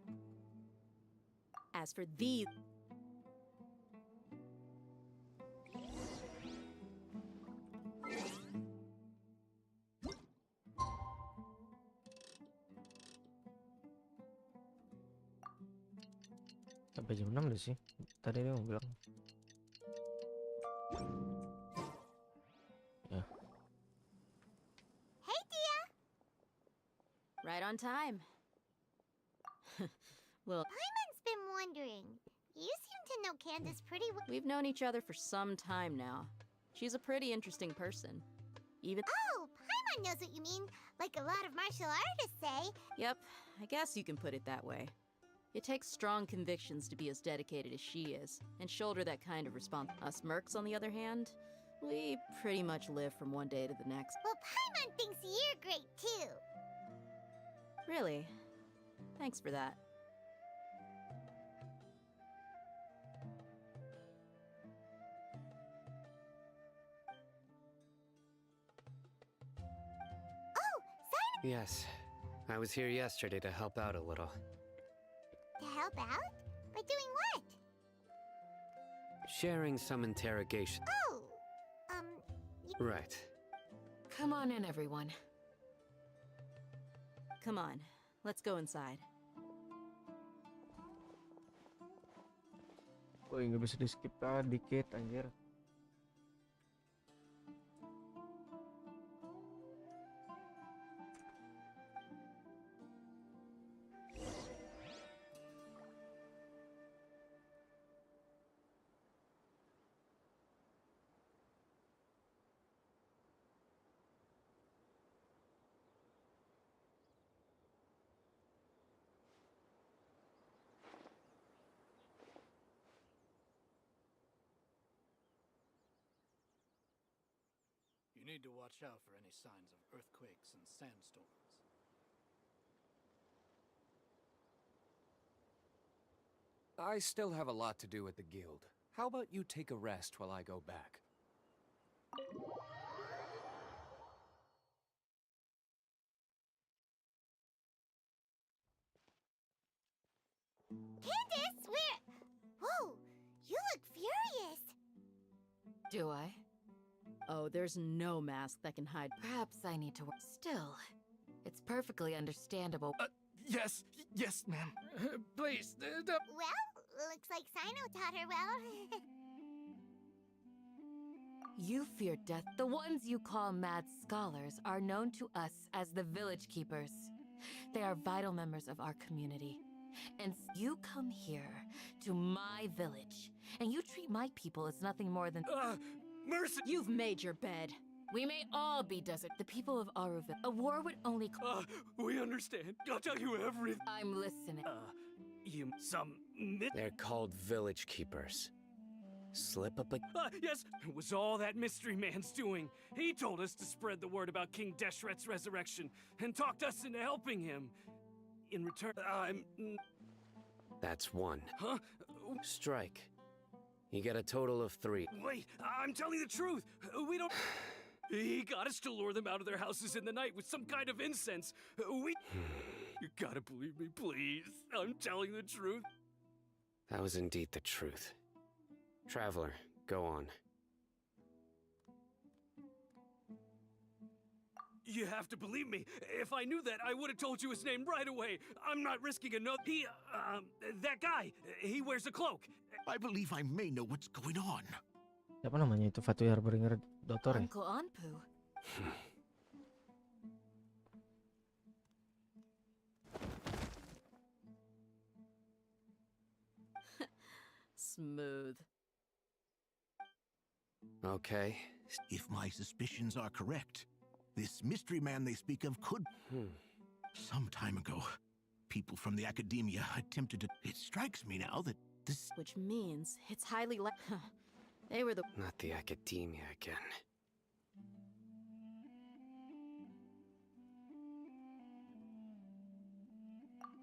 As for these. Sampai jam 6 deh sih. Tadi dia mau bilang. Ya. Hey, Dia. Right on time. Well, Paimon's been wondering. You seem to know Candace pretty well. we've known each other for some time now. She's a pretty interesting person. Even. Oh, Paimon knows what you mean. Like a lot of martial artists say. Yep, I guess you can put it that way. It takes strong convictions to be as dedicated as she is, and shoulder that kind of response. Us mercs, on the other hand, we pretty much live from one day to the next. Well, Paimon thinks you're great too. Really? Thanks for that. Oh, Yes, I was here yesterday to help out a little. to help out? By doing what? Sharing some interrogation. Oh, Right. Come on in, everyone. Come on, let's go inside. Woi, nggak bisa di skip dikit anjir. You need to watch out for any signs of earthquakes and sandstorms. I still have a lot to do at the guild. How about you take a rest while I go back? Candace, where? Whoa, you look furious. Do I? Oh, there's no mask that can hide. Perhaps I need to work. Still, it's perfectly understandable. Yes, ma'am. Please, Well, looks like Sino taught her well. You fear death. The ones you call mad scholars are known to us as the Village Keepers. They are vital members of our community. And you come here to my village, and you treat my people as nothing more than. Mercy! You've made your bed. We may all be desert. The people of Aruville. A war would only. We understand. I'll tell you everything. I'm listening. They're called village keepers. Slip up a. Yes, it was all that mystery man's doing. He told us to spread the word about King Deshret's resurrection and talked us into helping him. In return, That's one. Huh? Strike. You get a total of 3. Wait, I'm telling the truth. We don't. He got us to lure them out of their houses in the night with some kind of incense. You gotta believe me, please. I'm telling the truth. That was indeed the truth. Traveler, Go on. You have to believe me. If I knew that, I would have told you his name right away. I'm not risking another. That guy, he wears a cloak. I believe I may know what's going on. Siapa namanya itu? Fatu Harbinger Doctor ya? Uncle Anpu. Smooth. Okay. If my suspicions are correct, this mystery man they speak of could... Some time ago, people from the academia attempted to... It strikes me now that this... Which means it's highly They were the... Not the academia again.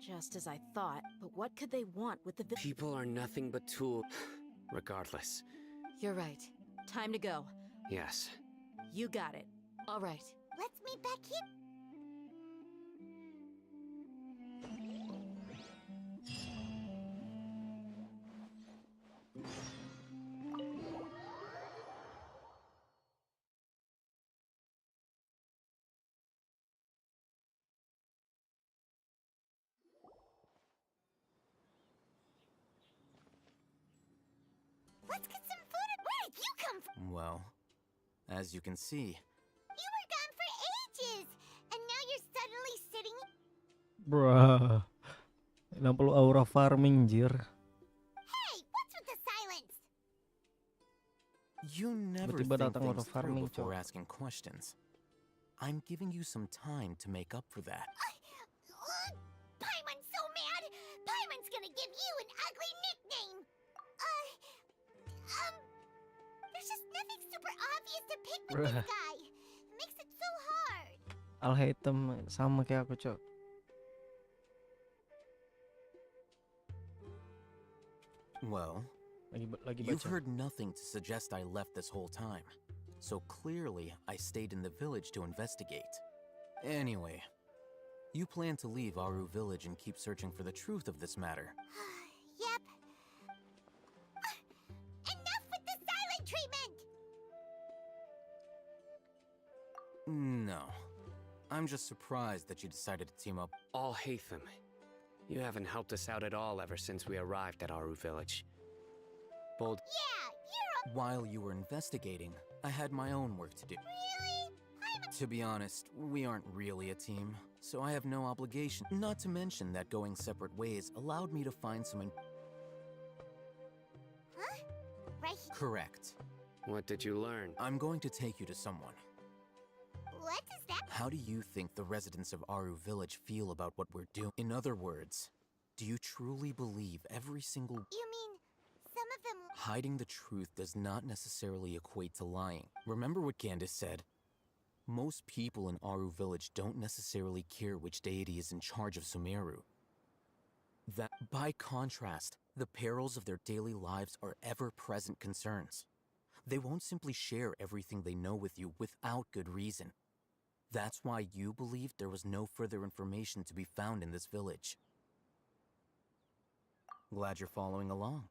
Just as I thought, but what could they want with the... People are nothing but tools. Regardless. You're right. Time to go. Yes. You got it. All right. Let's meet back here. Let's get some food. Where did you come from? Well, as you can see... You were gone for ages, and now you're suddenly sitting... Bruh. 60 aura farming, jir. Hey, what's with the silence? You never Tiba-tiba think datang things auto through farming, before cok. asking questions. I'm giving you some time to make up for that. Paimon's so mad! Paimon's gonna give you an ugly nickname! There's just nothing super obvious to pick with this guy. It makes it so hard. Al-Haytham sama kayak aku, cok. Well, lagi you've baca. heard nothing to suggest I left this whole time. So clearly, I stayed in the village to investigate. Anyway, you plan to leave Aru village and keep searching for the truth of this matter. Yep. Enough with the silent treatment! No. I'm just surprised that you decided to team up. Al-Haytham, you haven't helped us out at all ever since we arrived at Aru village. Bold. Yeah, you're a... While you were investigating, I had my own work to do. Really? To be honest, we aren't really a team, so I have no obligation. Not to mention that going separate ways allowed me to find some... Huh? Right? Correct. What did you learn? I'm going to take you to someone. What is that? How do you think the residents of Aru village feel about what we're doing? In other words, do you truly believe every single... You mean, some of them... Hiding the truth does not necessarily equate to lying. Remember what Gandis said? Most people in Aru village don't necessarily care which deity is in charge of Sumeru. That, by contrast, the perils of their daily lives are ever-present concerns. They won't simply share everything they know with you without good reason. That's why you believed there was no further information to be found in this village. Glad you're following along.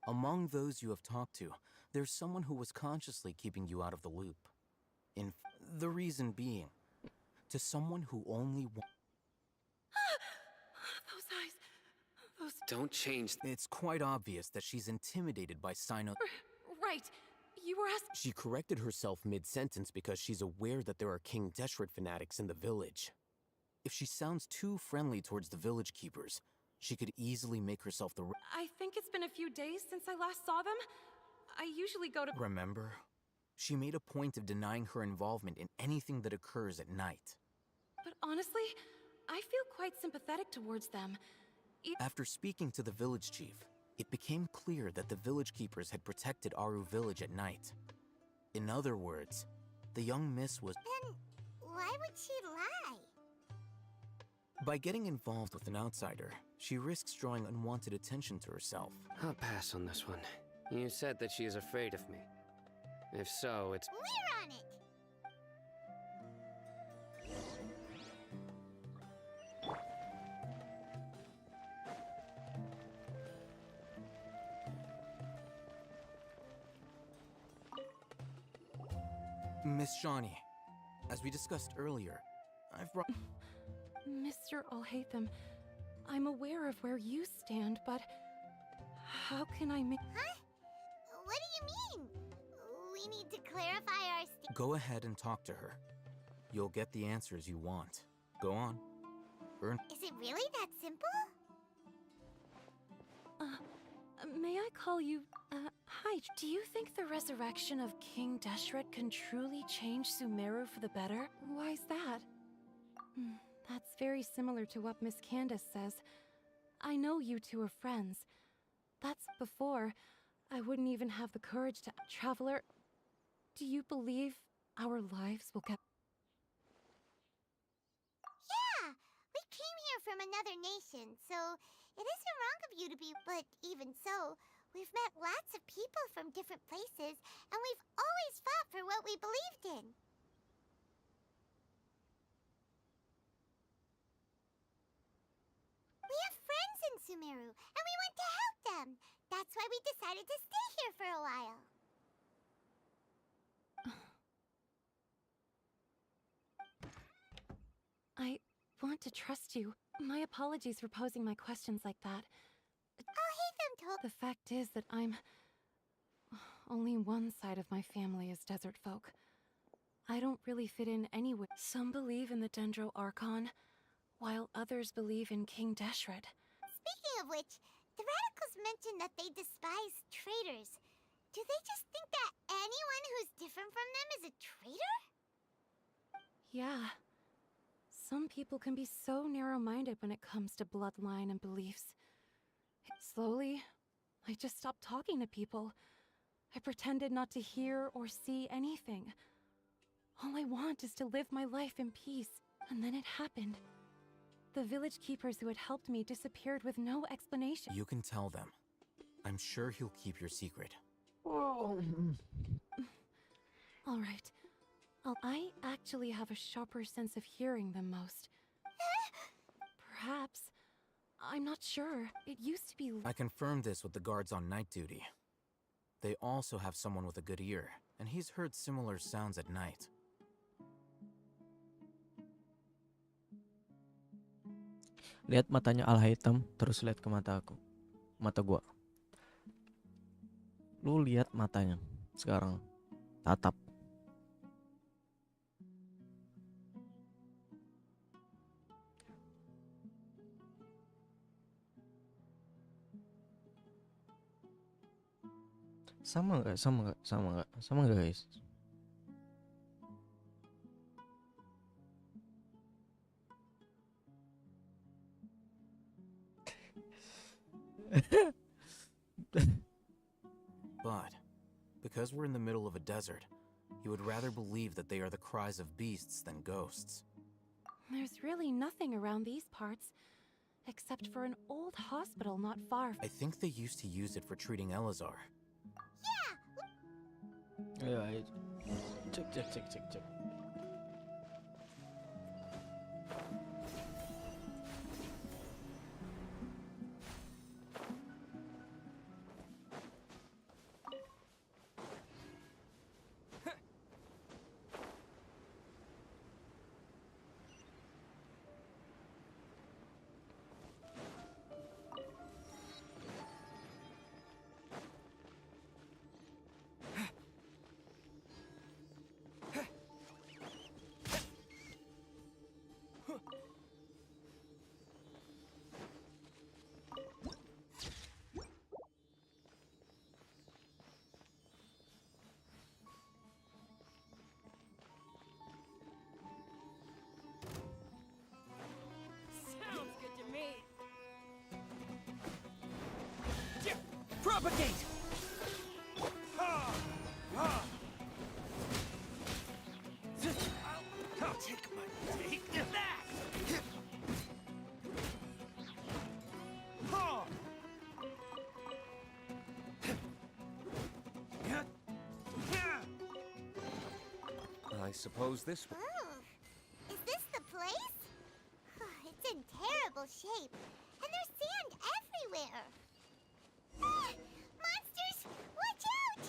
Among those you have talked to, there's someone who was consciously keeping you out of the loop. The reason being, to someone who only Those eyes. Those... Don't change. It's quite obvious that she's intimidated by Sino... Right. You were asking... She corrected herself mid-sentence because she's aware that there are King Deshret fanatics in the village. If she sounds too friendly towards the village keepers, she could easily make herself the... I think it's been a few days since I last saw them. I usually go to... Remember? She made a point of denying her involvement in anything that occurs at night. But honestly, I feel quite sympathetic towards them. After speaking to the village chief, it became clear that the village keepers had protected Aru village at night. In other words, the young miss was... Then, why would she lie? By getting involved with an outsider, she risks drawing unwanted attention to herself. I'll pass on this one. You said that she is afraid of me. If so, it's... We're on it! Miss Shawnee, as we discussed earlier, I've brought... Mr. Alhaitham, I'm aware of where you stand, but how can I make... Huh? What do you mean? We need to clarify our Go ahead and talk to her. You'll get the answers you want. Go on. Is it really that simple? May I call you... hi, do you think the resurrection of King Deshret can truly change Sumeru for the better? Why's that? That's very similar to what Miss Candace says. I know you two are friends. That's before I wouldn't even have the courage to... Traveler, do you believe our lives will get... Yeah! We came here from another nation, so it isn't wrong of you to be... But even so, we've met lots of people from different places, and we've always fought for what we believed in. We have friends in Sumeru, and we want to help them. That's why we decided to stay here for a while. I want to trust you. My apologies for posing my questions like that. Alhaitham told... The fact is that I'm... Only one side of my family is desert folk. I don't really fit in anywhere. Some believe in the Dendro Archon, while others believe in King Deshret. Speaking of which, the radicals mentioned that they despise traitors. Do they just think that anyone who's different from them is a traitor? Yeah. Some people can be so narrow-minded when it comes to bloodline and beliefs. Slowly, I just stopped talking to people. I pretended not to hear or see anything. All I want is to live my life in peace. And then it happened. The village keepers who had helped me disappeared with no explanation. You can tell them. I'm sure he'll keep your secret. All right. I actually have a sharper sense of hearing than most. Perhaps. I'm not sure. It used to be... I confirmed this with the guards on night duty. They also have someone with a good ear, and he's heard similar sounds at night. Lihat matanya Alhaitham, terus lihat ke mata aku. Mata gua. Lu lihat matanya sekarang. Tatap. Sama nggak? Sama nggak? Sama nggak? Sama nggak, guys? But, because we're in the middle of a desert, you would rather believe that they are the cries of beasts than ghosts. There's really nothing around these parts, except for an old hospital not far. I think they used to use it for treating Elazar. Ayo, ayo. Cek. Propagate! I'll take my take that! I suppose this one. Is this the place? It's in terrible shape, and there's sand everywhere. Monsters! Watch out!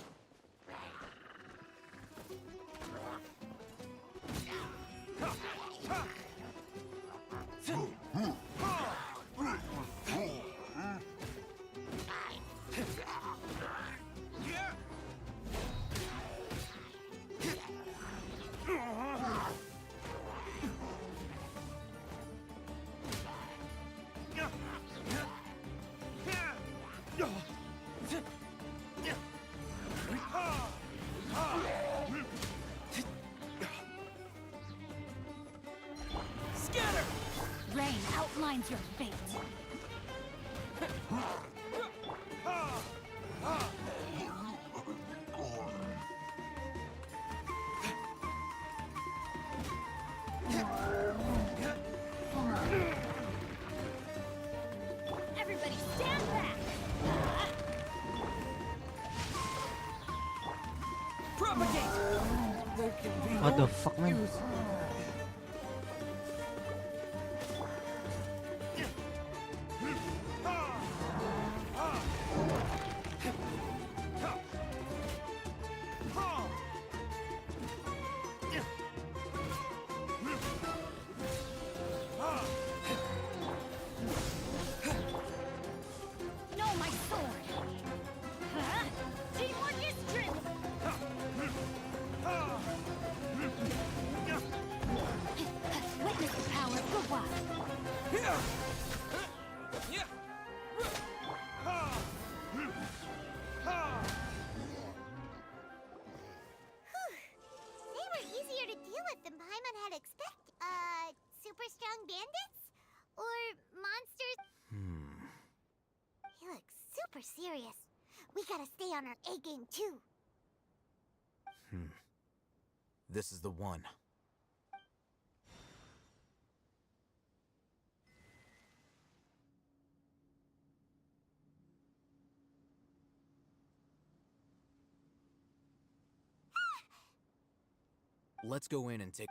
choose your fate. Everybody stand back! Propagate! There can be What no the fuck, man? excuse. No, my sword! Huh? Teamwork is strength! Witness the power of the wild! They were easier to deal with than Paimon had expected. Super strong bandits? Or monsters? He looks super serious. We gotta stay on our A game too. This is the one. Let's go in and take...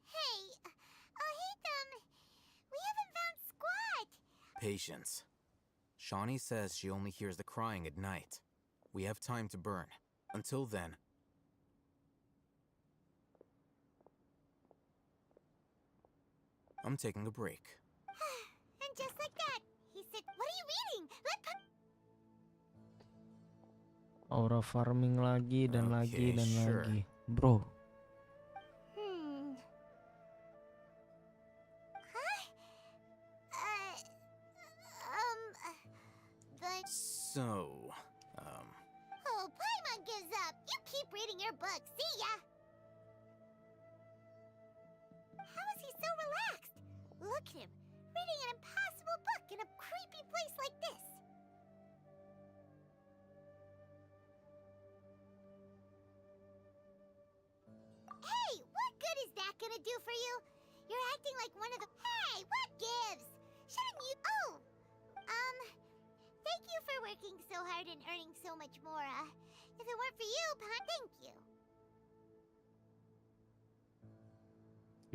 Hey, we haven't found squat. Patience. Shawnee says she only hears the crying at night. We have time to burn. Until then... I'm taking a break. And just like that, he said, "What are you reading? Aura farming lagi dan lagi Okay, dan sure. lagi. Bro, But So... oh, Paimon gives up. You keep reading your book. See ya. How is he so relaxed? Look at him, reading an impossible book in a creepy place like this. Hey, what good is that gonna do for you? You're acting like one of the... Hey, what gives? Shouldn't you... Oh, thank you for working so hard and earning so much more. If it weren't for you, thank you.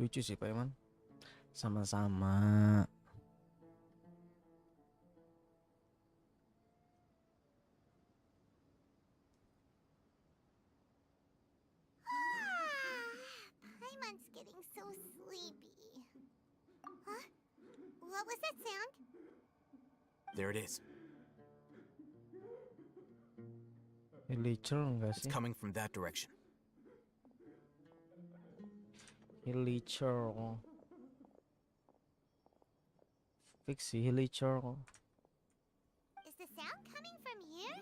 lucu sih Paimon. Sama-sama. Paimon's getting so sleepy. Huh? What was that sound? There it is. Illegal enggak It's sih? coming from that direction. Illegal. Fix illegal. Is the sound coming from here?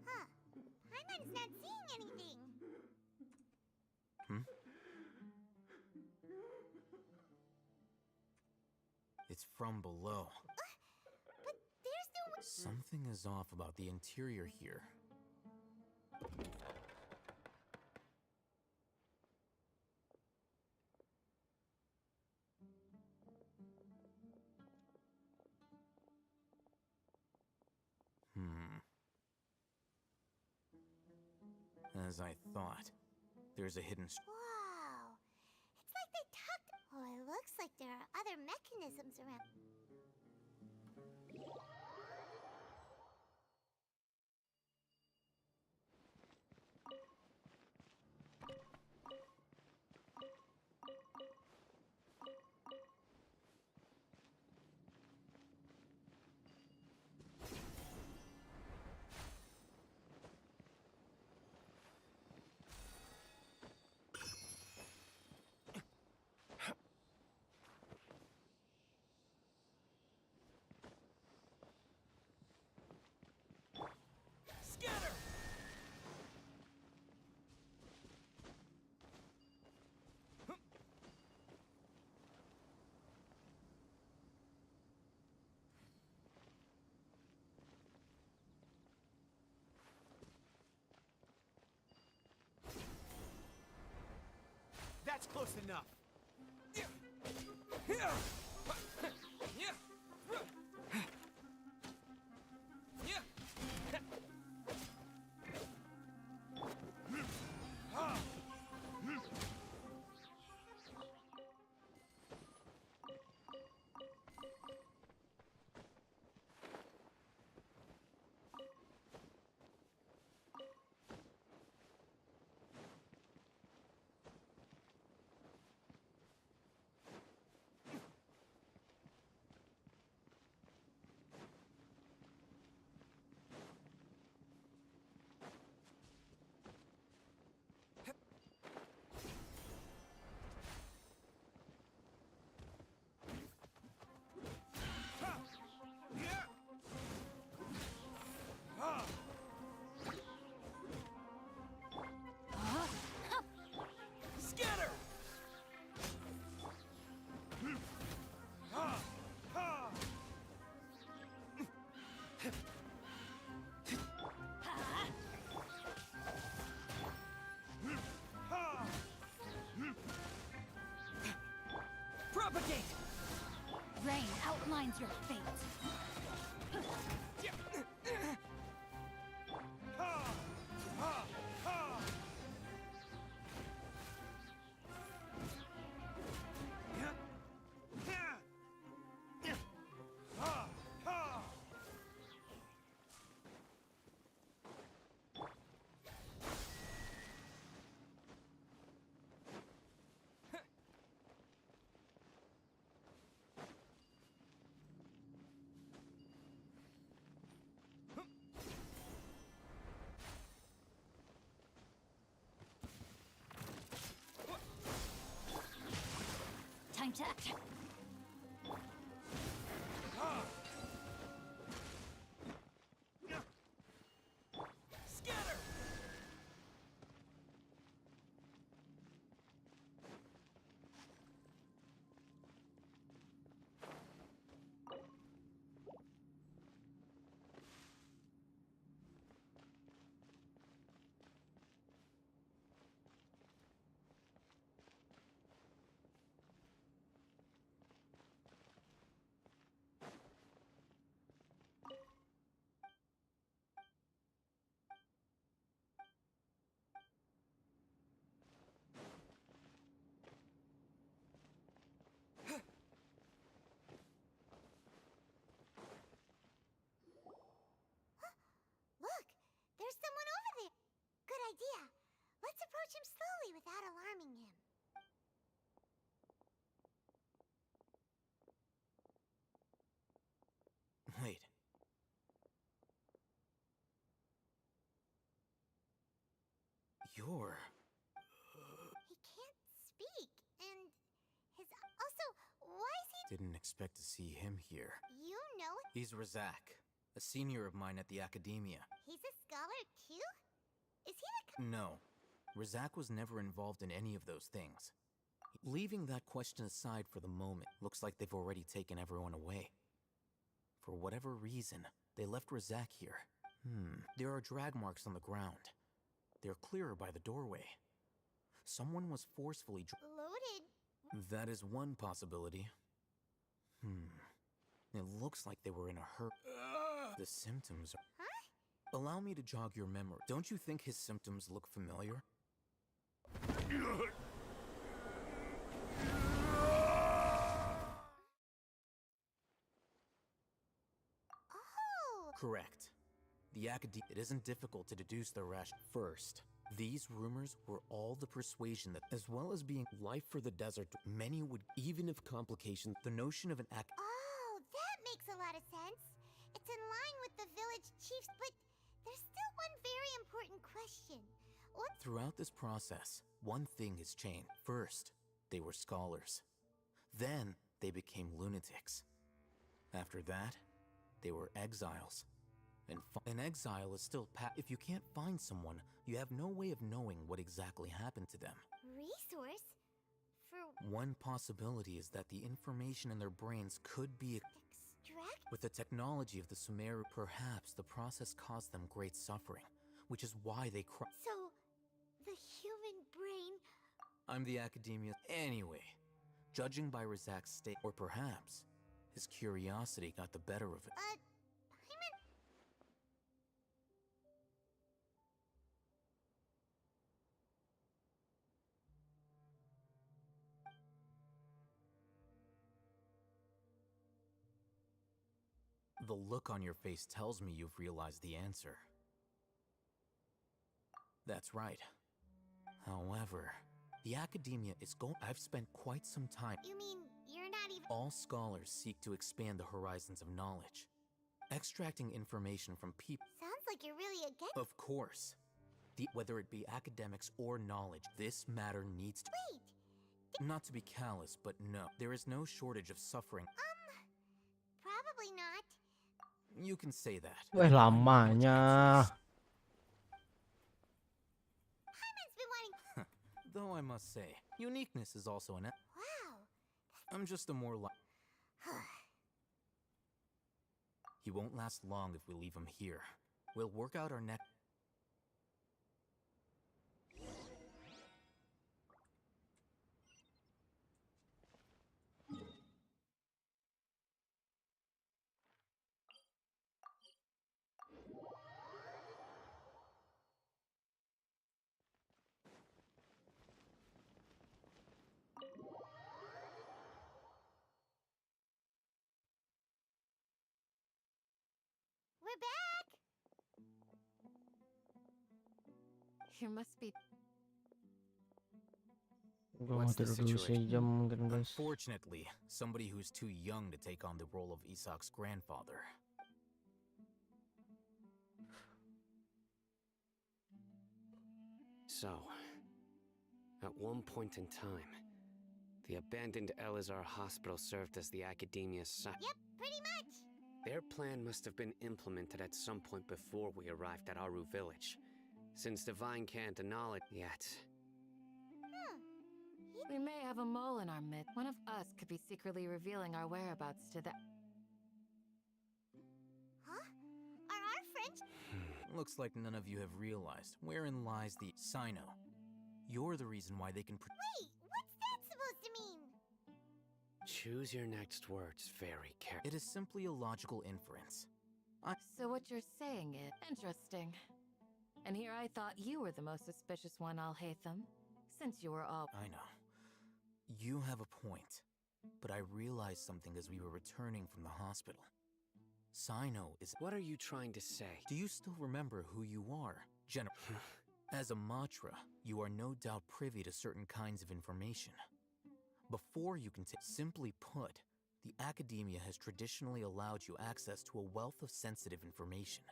Huh. Paimon is not seeing anything. It's from below. But there's no... Something is off about the interior here. As I thought, there's a hidden... Wow. It's like they tucked... Oh, it looks like there are other mechanisms around. close enough. Scatter! Propagate! Rain outlines your fate. Time to act. Scatter! Look, there's someone over there. Good idea. Let's approach him slowly without alarming him. Wait. You're... He can't speak, and his... Also, why is he... Didn't expect to see him here. You know it? He's Razak, a senior of mine at the Academia. He's a scholar, too? Is he the... No, Razak was never involved in any of those things. Leaving that question aside for the moment, looks like they've already taken everyone away. For whatever reason, they left Razak here. There are drag marks on the ground. They're clearer by the doorway. Someone was forcefully loaded. That is one possibility. It looks like they were in a hurry. The symptoms are... Huh? Allow me to jog your memory. Don't you think his symptoms look familiar? Oh! Correct. The Academia... It isn't difficult to deduce their ration. First, these rumors were all the persuasion that, as well as being life for the desert, many would, even if complications, the notion of an Oh, that makes a lot of sense. It's in line with the village chiefs, but there's still one very important question. Throughout this process, one thing has changed. First, they were scholars. Then, they became lunatics. After that, they were exiles. And an exile is still if you can't find someone, you have no way of knowing what exactly happened to them. Resource? For... One possibility is that the information in their brains could be extract? With the technology of the Sumeru, perhaps the process caused them great suffering, which is why they So, the human brain... I'm the Academia. Anyway, judging by Razak's state, or perhaps his curiosity got the better of it. Paimon... The look on your face tells me you've realized the answer. That's right. However, the academia is I've spent quite some time. You mean you're not even... All scholars seek to expand the horizons of knowledge, extracting information from people. Sounds like you're really against... Of course. Whether it be academics or knowledge, this matter needs to... Wait! Not to be callous, but no. There is no shortage of suffering. Probably not. You can say that. Weh, lamanya. Paimon's been wanting... Though I must say, uniqueness is also an... Wow. I'm just a more He won't last long if we leave him here. We'll work out our next... We're back! You must be... Gua mau tidur dulu sejam mungkin, guys. Unfortunately, somebody who's too young to take on the role of Isak's grandfather. So, at one point in time, the abandoned Elazar hospital served as the academia's site. Yep, pretty much. Their plan must have been implemented at some point before we arrived at Aru village, since Divine can't acknowledge yet. We may have a mole in our midst. One of us could be secretly revealing our whereabouts to the... Huh? Are our friends... Looks like none of you have realized wherein lies the Sino. You're the reason why they can... Wait, what's that supposed to mean? Choose your next words very carefully. It is simply a logical inference. So what you're saying is... Interesting. And here I thought you were the most suspicious one, Al-Haytham, since you were all... I know. You have a point, but I realized something as we were returning from the hospital. Sino is... What are you trying to say? Do you still remember who you are, General? As a Matra, you are no doubt privy to certain kinds of information. Before you can simply put, the academia has traditionally allowed you access to a wealth of sensitive information.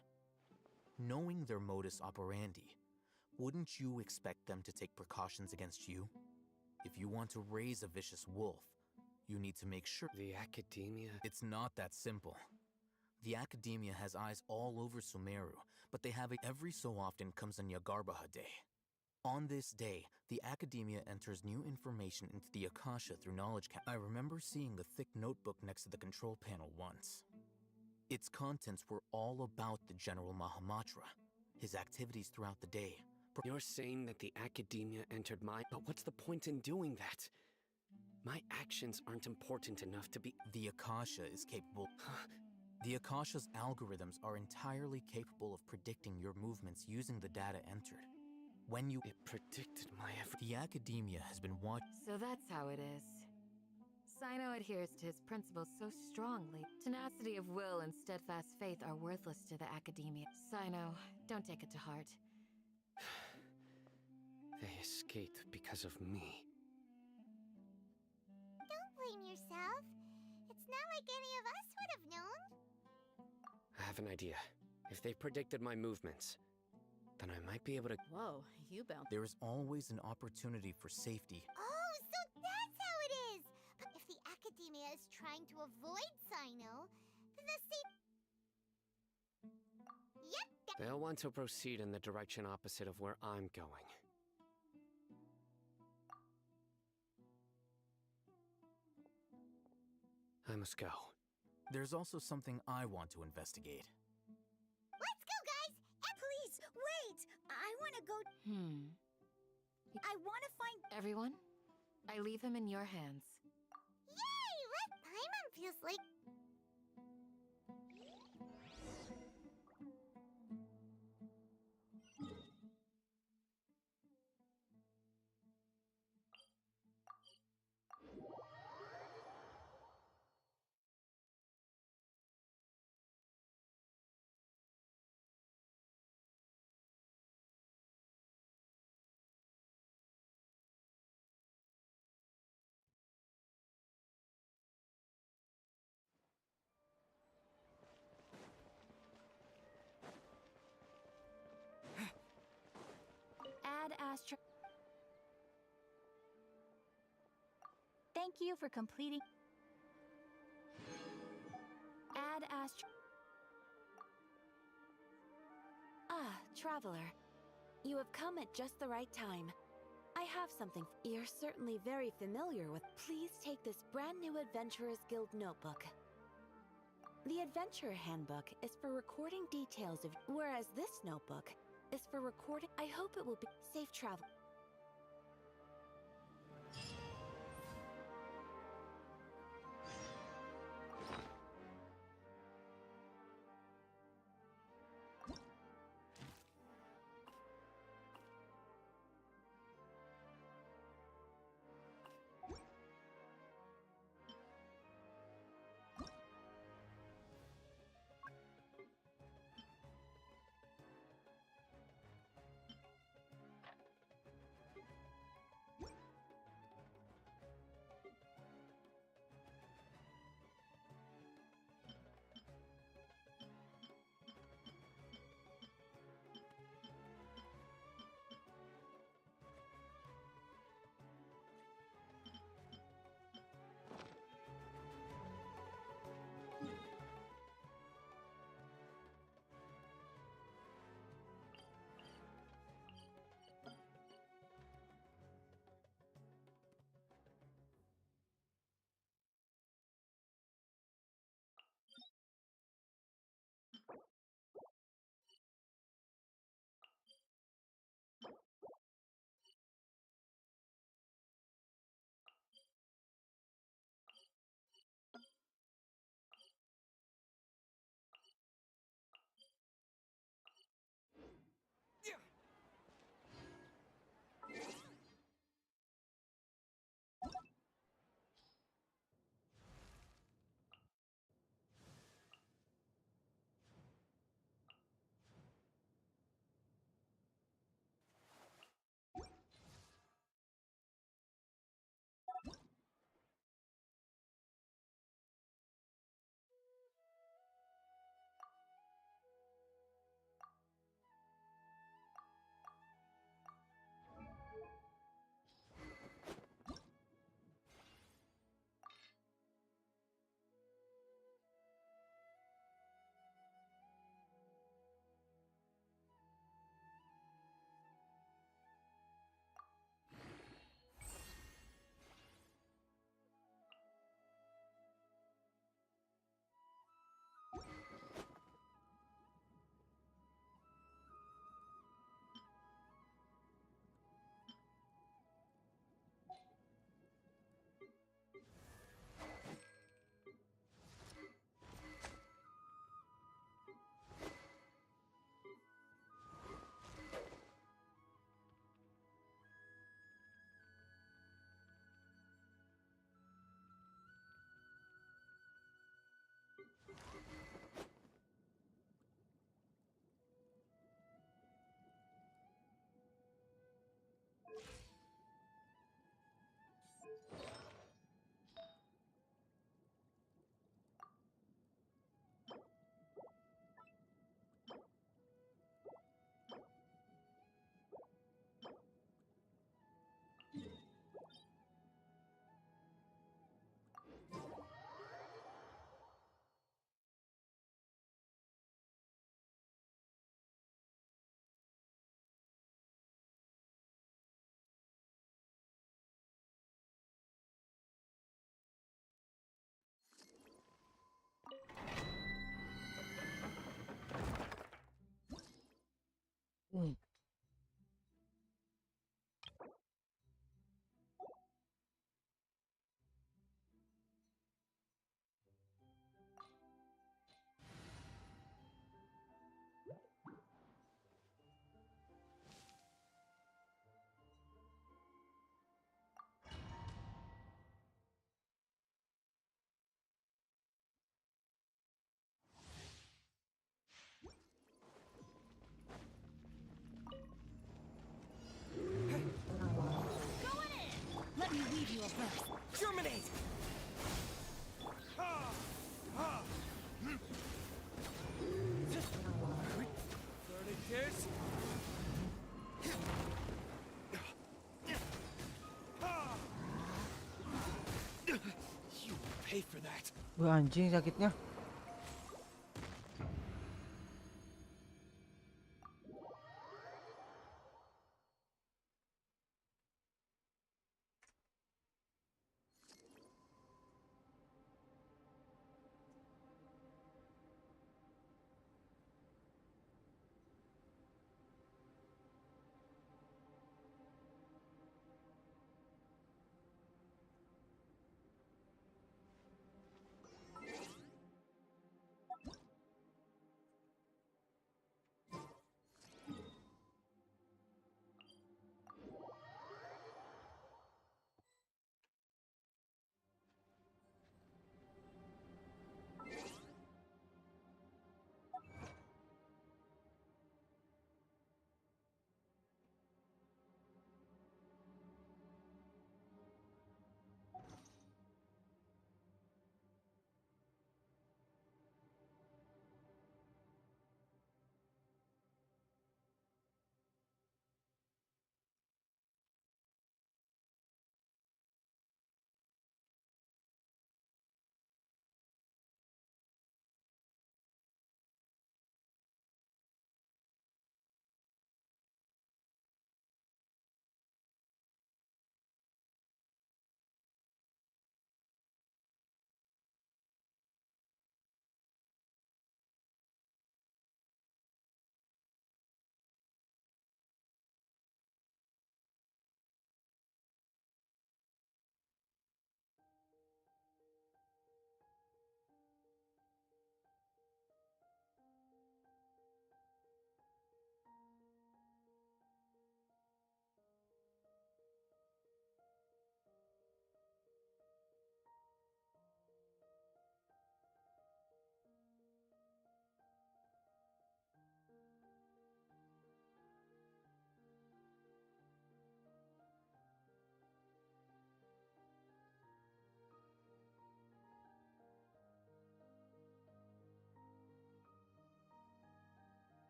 Knowing their modus operandi, wouldn't you expect them to take precautions against you? If you want to raise a vicious wolf, you need to make sure... The academia? It's not that simple. The academia has eyes all over Sumeru, but they have every so often comes on Yagarbaha Day. On this day, the academia enters new information into the Akasha through knowledge I remember seeing a thick notebook next to the control panel once. Its contents were all about the General Mahamatra, his activities throughout the day. You're saying that the academia entered my... But what's the point in doing that? My actions aren't important enough to be... The Akasha is capable... The Akasha's algorithms are entirely capable of predicting your movements using the data entered. When you... It predicted my effort. The academia has been watching... So that's how it is. Sino adheres to his principles so strongly. Tenacity of will and steadfast faith are worthless to the academia. Sino, don't take it to heart. They escaped because of me. Don't blame yourself. It's not like any of us would have known. I have an idea. If they predicted my movements, then I might be able to... Whoa, you bounced. There is always an opportunity for safety. Oh, so that's how it is! If the academia is trying to avoid Sino, then the safe... Yep, They'll want to proceed in the direction opposite of where I'm going. I must go. There's also something I want to investigate. Let's go, guys! Please, wait! I want to go... I want to find... Everyone, I leave him in your hands. Yay! What Paimon feels like. Add Astro. Thank you for completing. Add Astro. Ah, traveler. You have come at just the right time. I have something. You're certainly very familiar with. Please take this brand new Adventurers Guild notebook. The Adventurer Handbook is for recording details of, whereas this notebook is for recording. I hope it will be safe travel. pay for that. Wah, anjing sakitnya.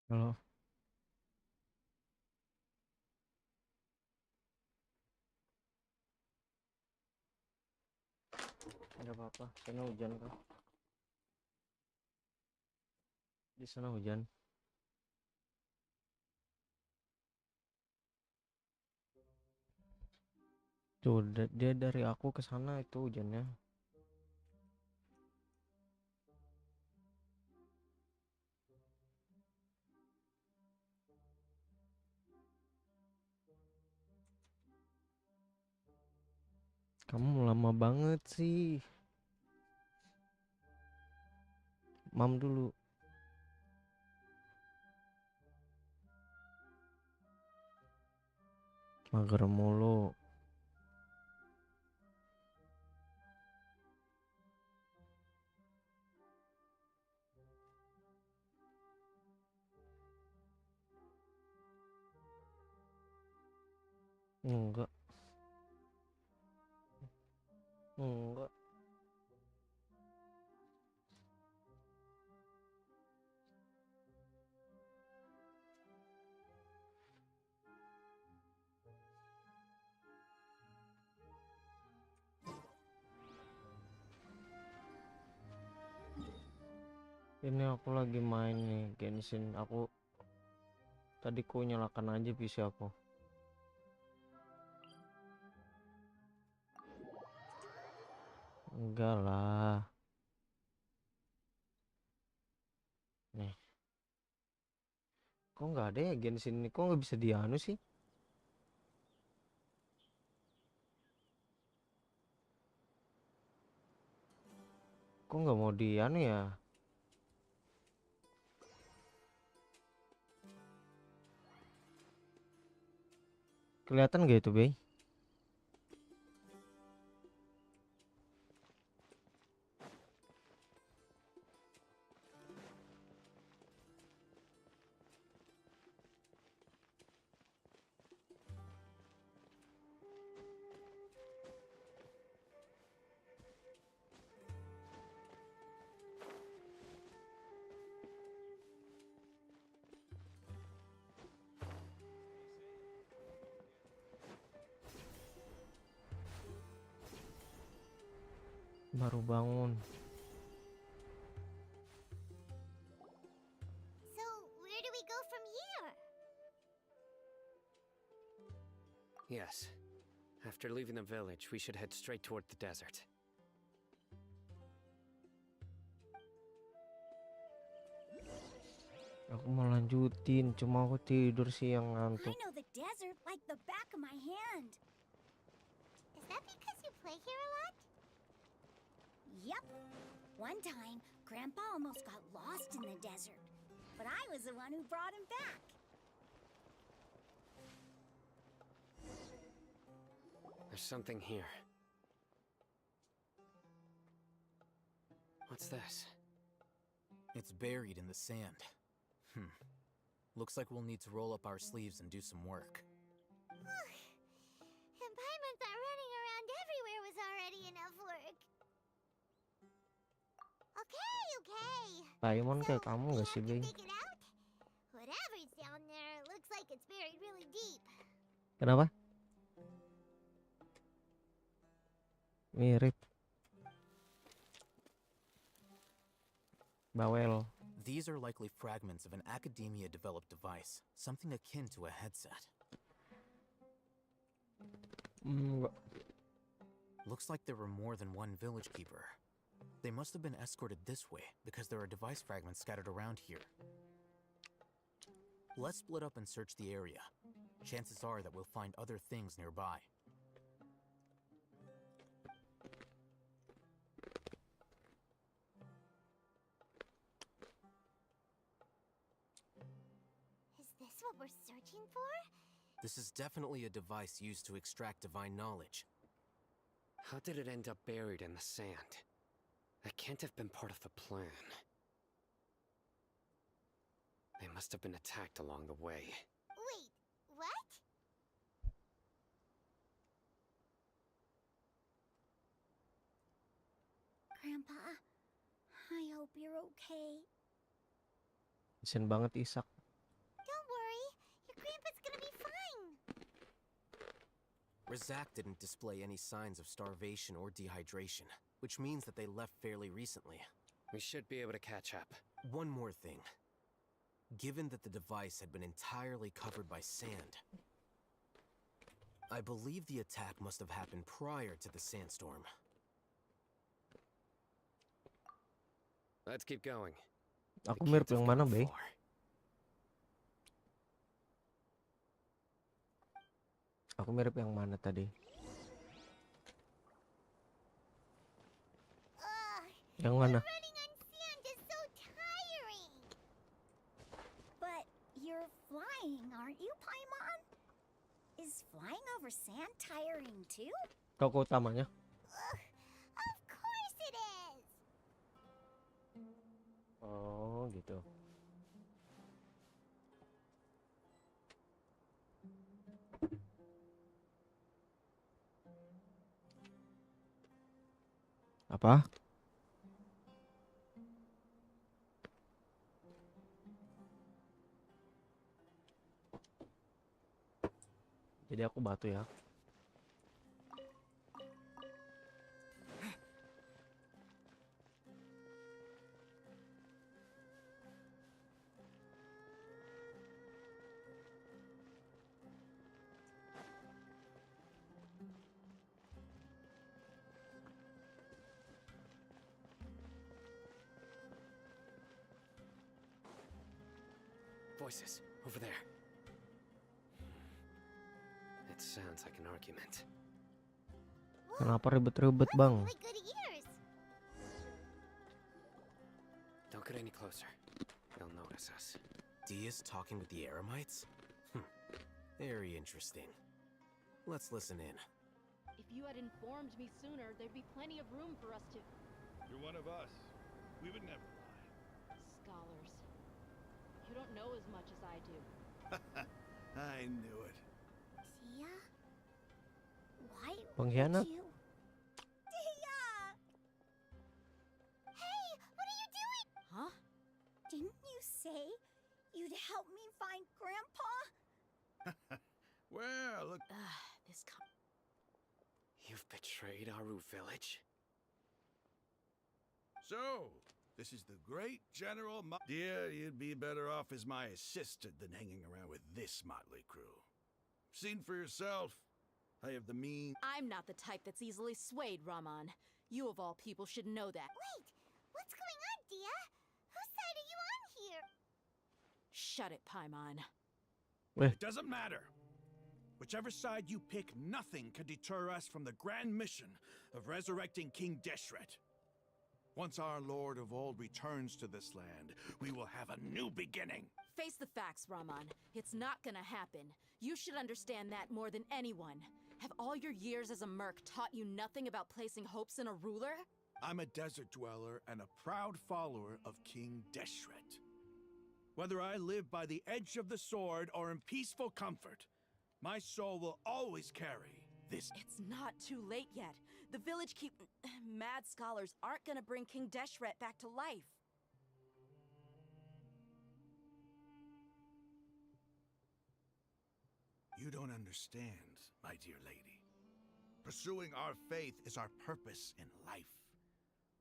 Halo. Ada apa-apa? Sana hujan kah? Di sana hujan. Tuh, dia dari aku ke sana itu hujannya. Kamu lama banget sih. Mam dulu. Mager mulu. Enggak. Enggak. Ini aku lagi main nih Genshin. Aku tadi ku nyalakan aja PC aku. Enggak lah. Nih. Kok nggak ada ya Genshin ini? Kok nggak bisa dianu sih? Kok nggak mau dianu ya? Kelihatan gak itu, Bey? Baru bangun. So, where do we go from here? Yes. After leaving the village, we should head straight toward the desert. Aku mau lanjutin, cuma aku tidur sih yang I ngantuk. know the desert like the back of my hand. Is that because you play here a lot? Yep. One time, Grandpa almost got lost in the desert, but I was the one who brought him back. There's something here. What's this? It's buried in the sand. Looks like we'll need to roll up our sleeves and do some work. And Paimon thought running around everywhere was already enough work. Okay. Paimon kayak kamu gak sih, Bey? Dig it out? Whatever's down there, it looks like it's buried really deep. Kenapa? Mirip. Bawel. These are likely fragments of an academia-developed device, something akin to a headset. Looks like there were more than one village keeper. They must have been escorted this way because there are device fragments scattered around here. Let's split up and search the area. Chances are that we'll find other things nearby. Is this what we're searching for? This is definitely a device used to extract divine knowledge. How did it end up buried in the sand? That can't have been part of the plan. They must have been attacked along the way. Wait, what? Grandpa, I hope you're okay. Kasian banget Isak. Don't worry, your grandpa's gonna be fine. Razak didn't display any signs of starvation or dehydration, which means that they left fairly recently. We should be able to catch up. One more thing. Given that the device had been entirely covered by sand, I believe the attack must have happened prior to the sandstorm. Let's keep going. Aku mirip yang mana, Bey? Aku mirip yang mana tadi? Yang mana? Running on sand is so tiring. But you're flying, aren't you, Paimon? Is flying over sand tiring too? Tokoh utamanya. Of course it is. Oh, gitu. Apa? Jadi aku batu ya. voices, over there. It sounds like an argument. Kenapa ribet-ribet, Bang? Really good ears. Don't get any closer. They'll notice us. Dia's talking with the Eremites? Very interesting. Let's listen in. If you had informed me sooner, there'd be plenty of room for us to... You're one of us. We would never lie. Scholars. You don't know as much as I do. I knew it. Dia? Why Pengkhianat? would you... Dia! Hey, what are you doing? Huh? Didn't you say you'd help me find Grandpa? Well, look... You've betrayed Aru village? So, this is the great General Dear, you'd be better off as my assistant than hanging around with this motley crew. Seen for yourself. I have the means. I'm not the type that's easily swayed, Raman. You of all people should know that. Wait, what's going on, Dia? Whose side are you on here? Shut it, Paimon. It doesn't matter. Whichever side you pick, nothing can deter us from the grand mission of resurrecting King Deshret. Once our Lord of Old returns to this land, we will have a new beginning. Face the facts, Raman. It's not gonna happen. You should understand that more than anyone. Have all your years as a merc taught you nothing about placing hopes in a ruler? I'm a desert dweller and a proud follower of King Deshret. Whether I live by the edge of the sword or in peaceful comfort, my soul will always carry this. It's not too late yet. The village mad scholars aren't gonna bring King Deshret back to life. You don't understand, my dear lady. Pursuing our faith is our purpose in life.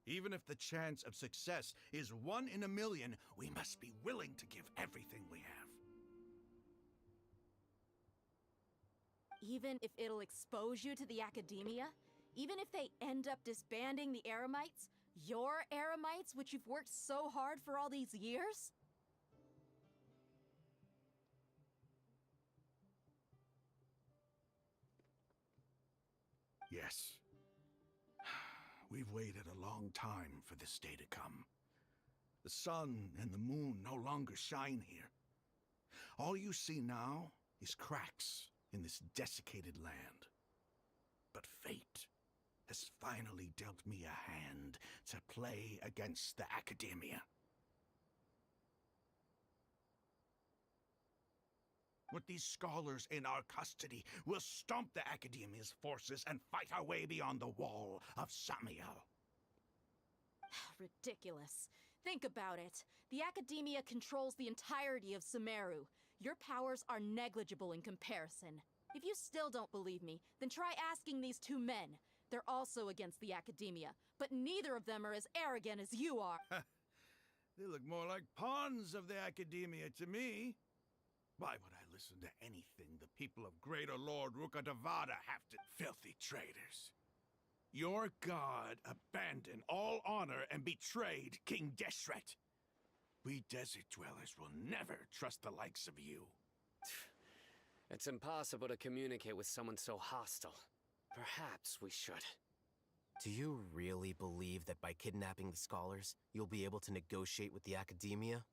Even if the chance of success is 1 in a million, we must be willing to give everything we have. Even if it'll expose you to the academia? Even if they end up disbanding the Eremites? Your Eremites, which you've worked so hard for all these years? Yes. We've waited a long time for this day to come. The sun and the moon no longer shine here. All you see now is cracks in this desiccated land. But fate has finally dealt me a hand to play against the academia. With these scholars in our custody, we'll stomp the academia's forces and fight our way beyond the wall of Samiel. Ridiculous. Think about it. The academia controls the entirety of Sumeru. Your powers are negligible in comparison. If you still don't believe me, then try asking these 2 men. They're also against the academia, but neither of them are as arrogant as you are. They look more like pawns of the academia to me. Why would I listen to anything the people of Greater Lord Rukkhadevada have to... Filthy traitors. Your god abandoned all honor and betrayed King Deshret. We desert dwellers will never trust the likes of you. It's impossible to communicate with someone so hostile. Perhaps we should. Do you really believe that by kidnapping the scholars, you'll be able to negotiate with the academia?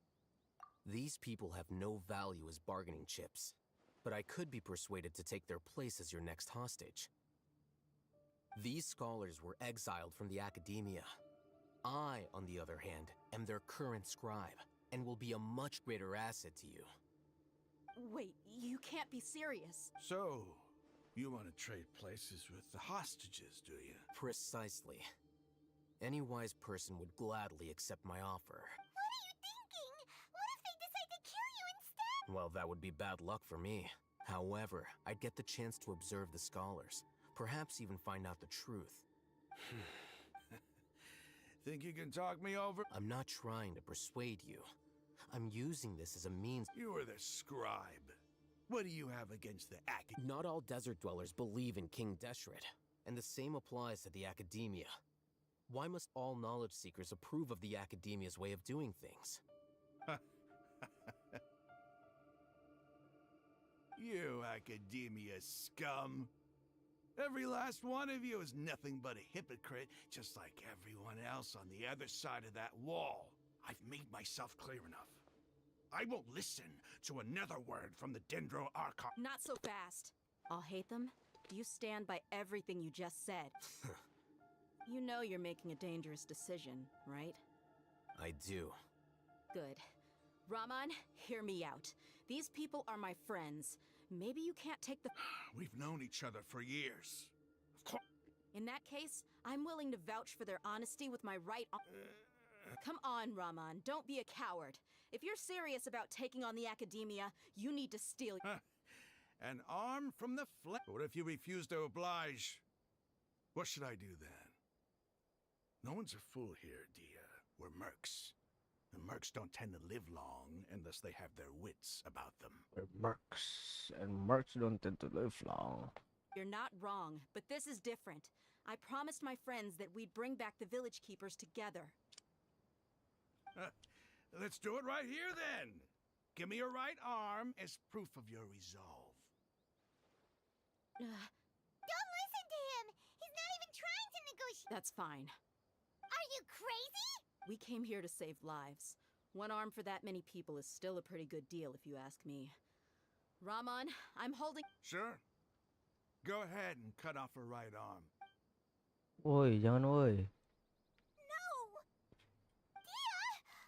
These people have no value as bargaining chips, but I could be persuaded to take their place as your next hostage. These scholars were exiled from the academia. I, on the other hand, am their current scribe, and will be a much greater asset to you. Wait, you can't be serious. So, you want to trade places with the hostages, do you? Precisely. Any wise person would gladly accept my offer. What are you thinking? What if they decide to kill you instead? Well, that would be bad luck for me. However, I'd get the chance to observe the scholars, perhaps even find out the truth. Think you can talk me over? I'm not trying to persuade you. I'm using this as a means. You are the scribe. What do you have against the academia? Not all desert dwellers believe in King Deshret, and the same applies to the academia. Why must all knowledge seekers approve of the academia's way of doing things? You academia scum. Every last one of you is nothing but a hypocrite, just like everyone else on the other side of that wall. I've made myself clear enough. I won't listen to another word from the Dendro Archon. Not so fast. I'll hate them. You stand by everything you just said. You know you're making a dangerous decision, right? I do. Good. Raman, hear me out. These people are my friends. Maybe you can't take the... We've known each other for years. Of course. In that case, I'm willing to vouch for their honesty with my right arm. Come on, Raman, don't be a coward. If you're serious about taking on the academia, you need to steal... An arm from the flesh. What if you refuse to oblige? What should I do then? No one's a fool here, Dia. We're mercs. And mercs don't tend to live long unless they have their wits about them. We're mercs, and mercs don't tend to live long. You're not wrong, but this is different. I promised my friends that we'd bring back the village keepers together. Let's do it right here then. Give me your right arm as proof of your resolve. Don't listen to him! He's not even trying to negotiate! That's fine. Are you crazy? We came here to save lives. One arm for that many people is still a pretty good deal, if you ask me. Raman, I'm holding... Sure. Go ahead and cut off her right arm. Woi, jangan woi. No! Dia!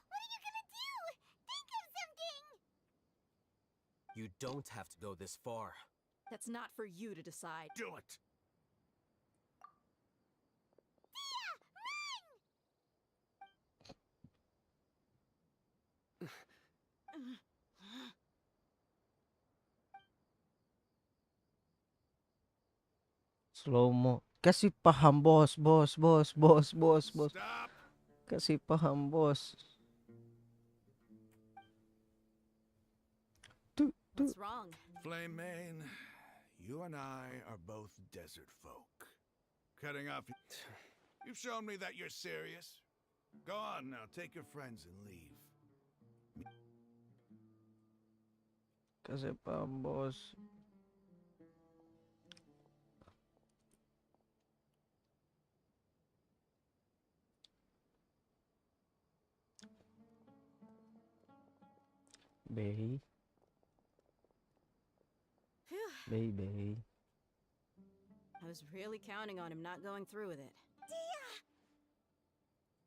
What are you gonna do? Think of something! You don't have to go this far. That's not for you to decide. Do it! Dia! Run! Slow mo. Kasih paham, bos. Stop! Kasih paham, bos. What's wrong? Flame Mane, you and I are both desert folk. Cutting off... You've shown me that you're serious. Go on now, take your friends and leave. Kasih paham, bos. Baby. Baby. I was really counting on him not going through with it. Dia!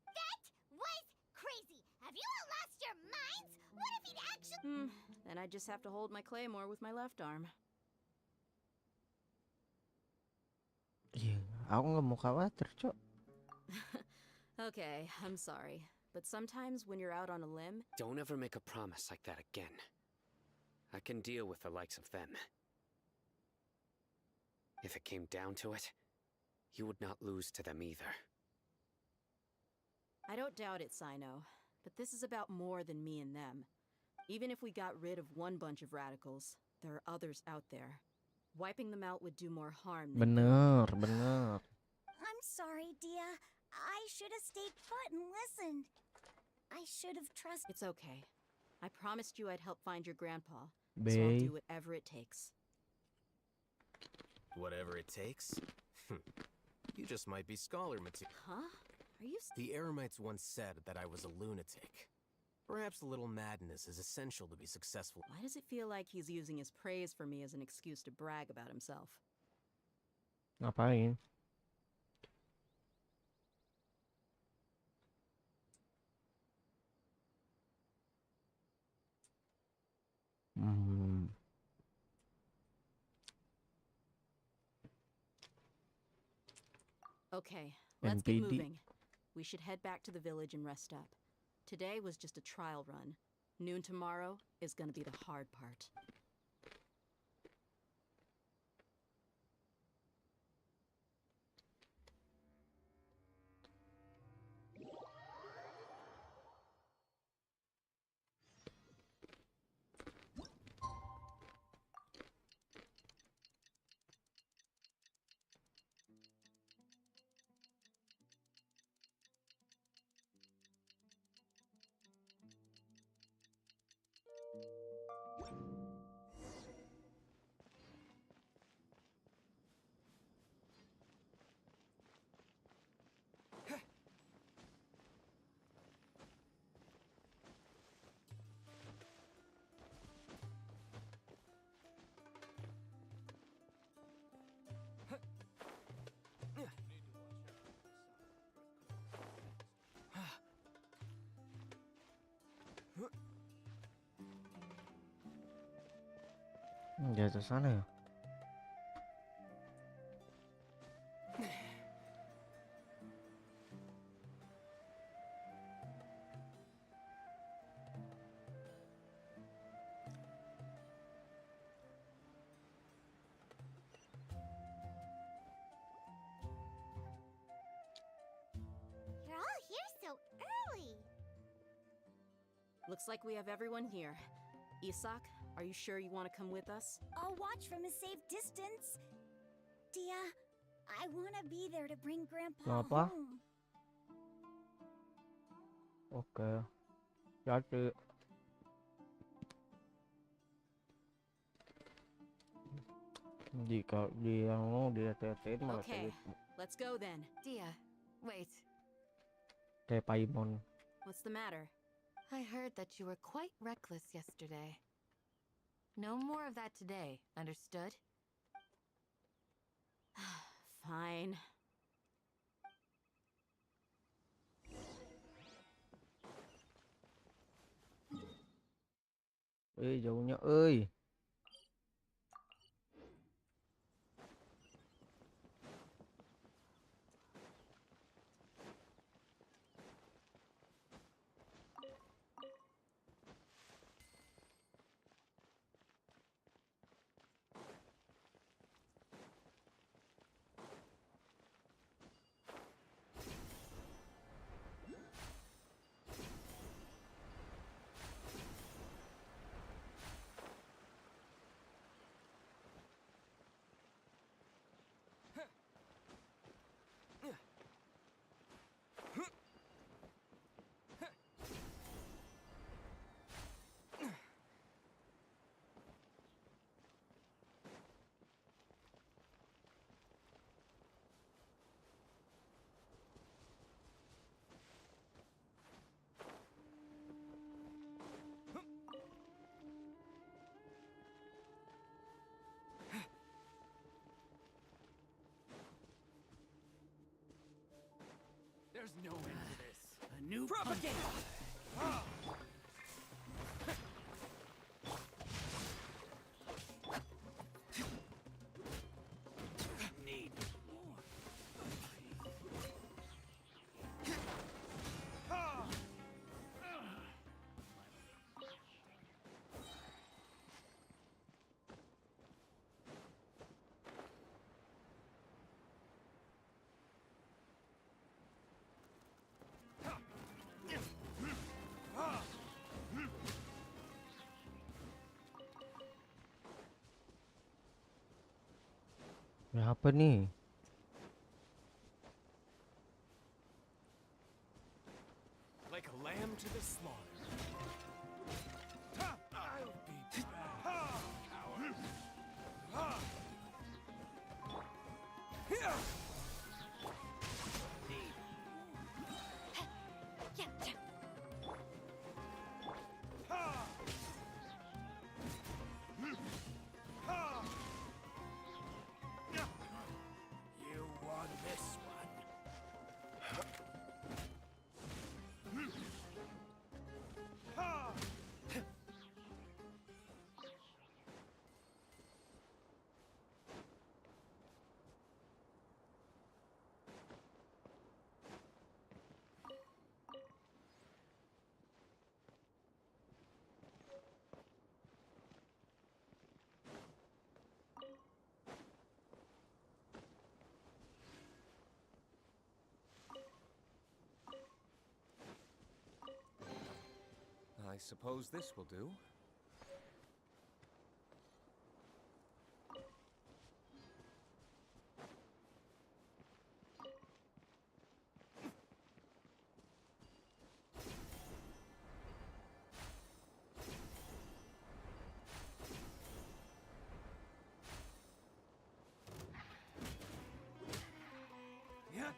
That was crazy! Have you all lost your minds? What if he'd actually... Then I just have to hold my claymore with my left arm. Iya, aku nggak mau khawatir, Cok. Okay, I'm sorry. But sometimes when you're out on a limb... Don't ever make a promise like that again. I can deal with the likes of them. If it came down to it, you would not lose to them either. I don't doubt it, Sino. But this is about more than me and them. Even if we got rid of one bunch of radicals, there are others out there. Wiping them out would do more harm than... Bener. I'm sorry, Dia. I should have stayed put and listened. I should have trusted... It's okay. I promised you I'd help find your grandpa. So Bae. I'll do whatever it takes. Whatever it takes? You just might be scholar material. Huh? Are you... The Eremites once said that I was a lunatic. Perhaps a little madness is essential to be successful. Why does it feel like he's using his praise for me as an excuse to brag about himself? Ngapain? Okay, let's get NPD. moving. We should head back to the village and rest up. Today was just a trial run. Noon tomorrow is gonna be the hard part. Dia ke sana ya. You're all here so early. Looks like we have everyone here. Isak, are you sure you want to come with us? I'll watch from a safe distance. Dia, I want to be there to bring Grandpa Kenapa? home. Oke. Jadi jika dia mau dilihat-lihatin malah Okay, kayak let's go then. Dia, wait. kayak Paimon. What's the matter? I heard that you were quite reckless yesterday. No more of that today, understood? Fine. Jauhnya euy. There's no end to this. A new propaganda. Need more. Apa nih? Like a lamb to the slaughter. I'll be back. You won this one. I suppose this will do. Yeah.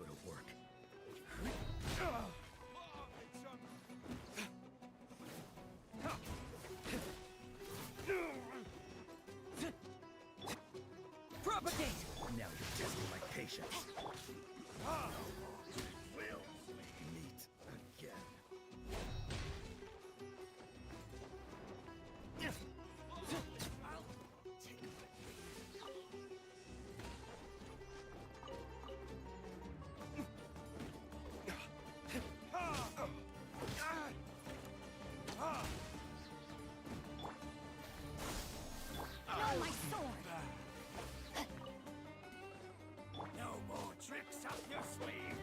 go to work. Propagate! Now you're testing my patience. We'll meet again. I'll take it. No, my sword! No more tricks up your sleeve.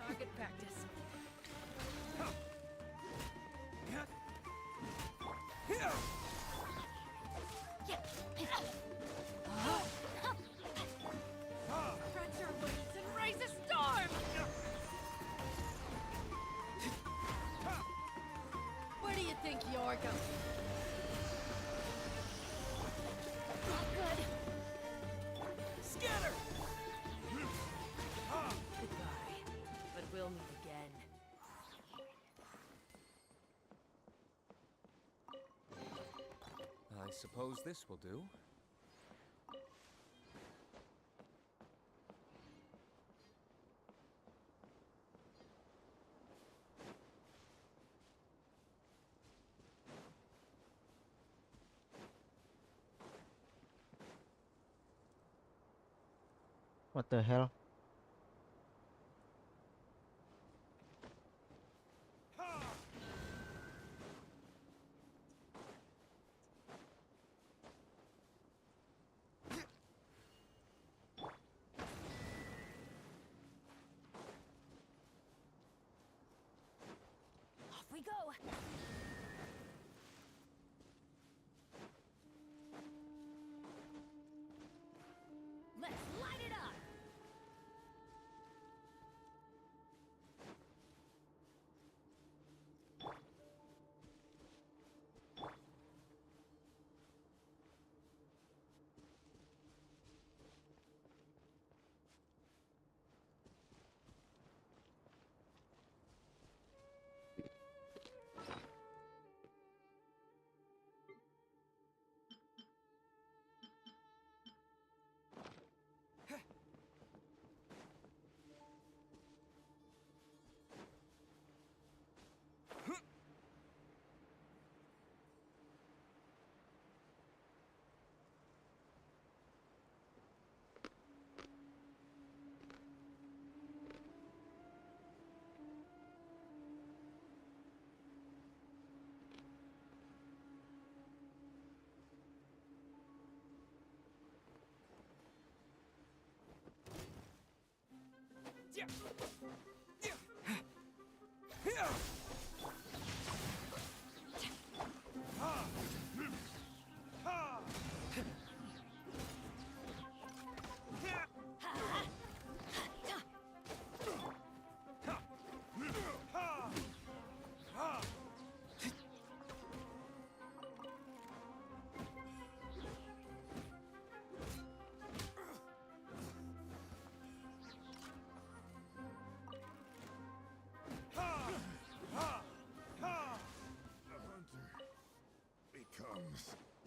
Target practice. Stretch your wings and raise a storm! Where do you think you're going? Not good. Scatter! Goodbye. But we'll meet again. I suppose this will do. What the hell? Off we go! Let's light it up!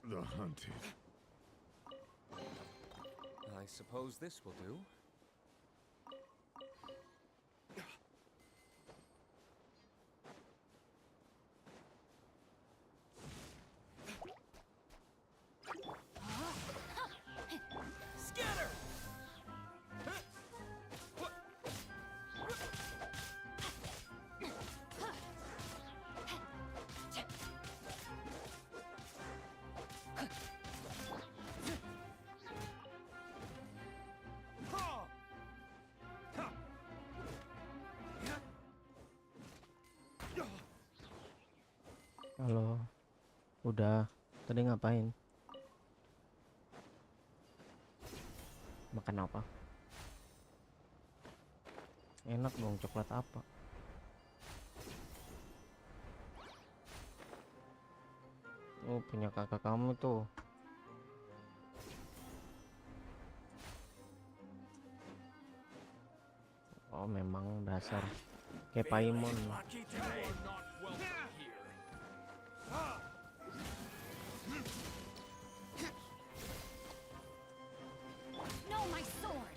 The hunted. I suppose this will do. Scatter! Halo. Udah. Tadi ngapain? Makan apa? Enak dong, coklat apa? Oh, punya kakak kamu tuh. memang dasar kayak Paimon. No, my sword.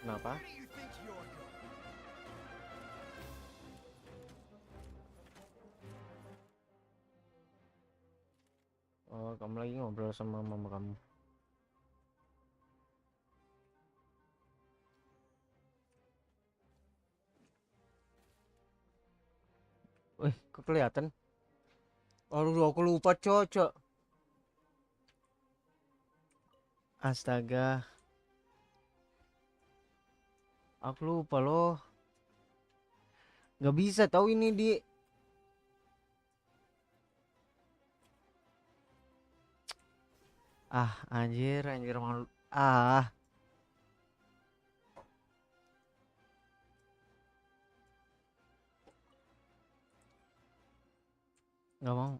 Kenapa? Oh, kamu lagi ngobrol sama mama kamu. Wih, kok kelihatan? Aduh, aku lupa, cocok. Astaga. Aku lupa loh. Nggak bisa tahu ini di... anjir malu. Nggak mau.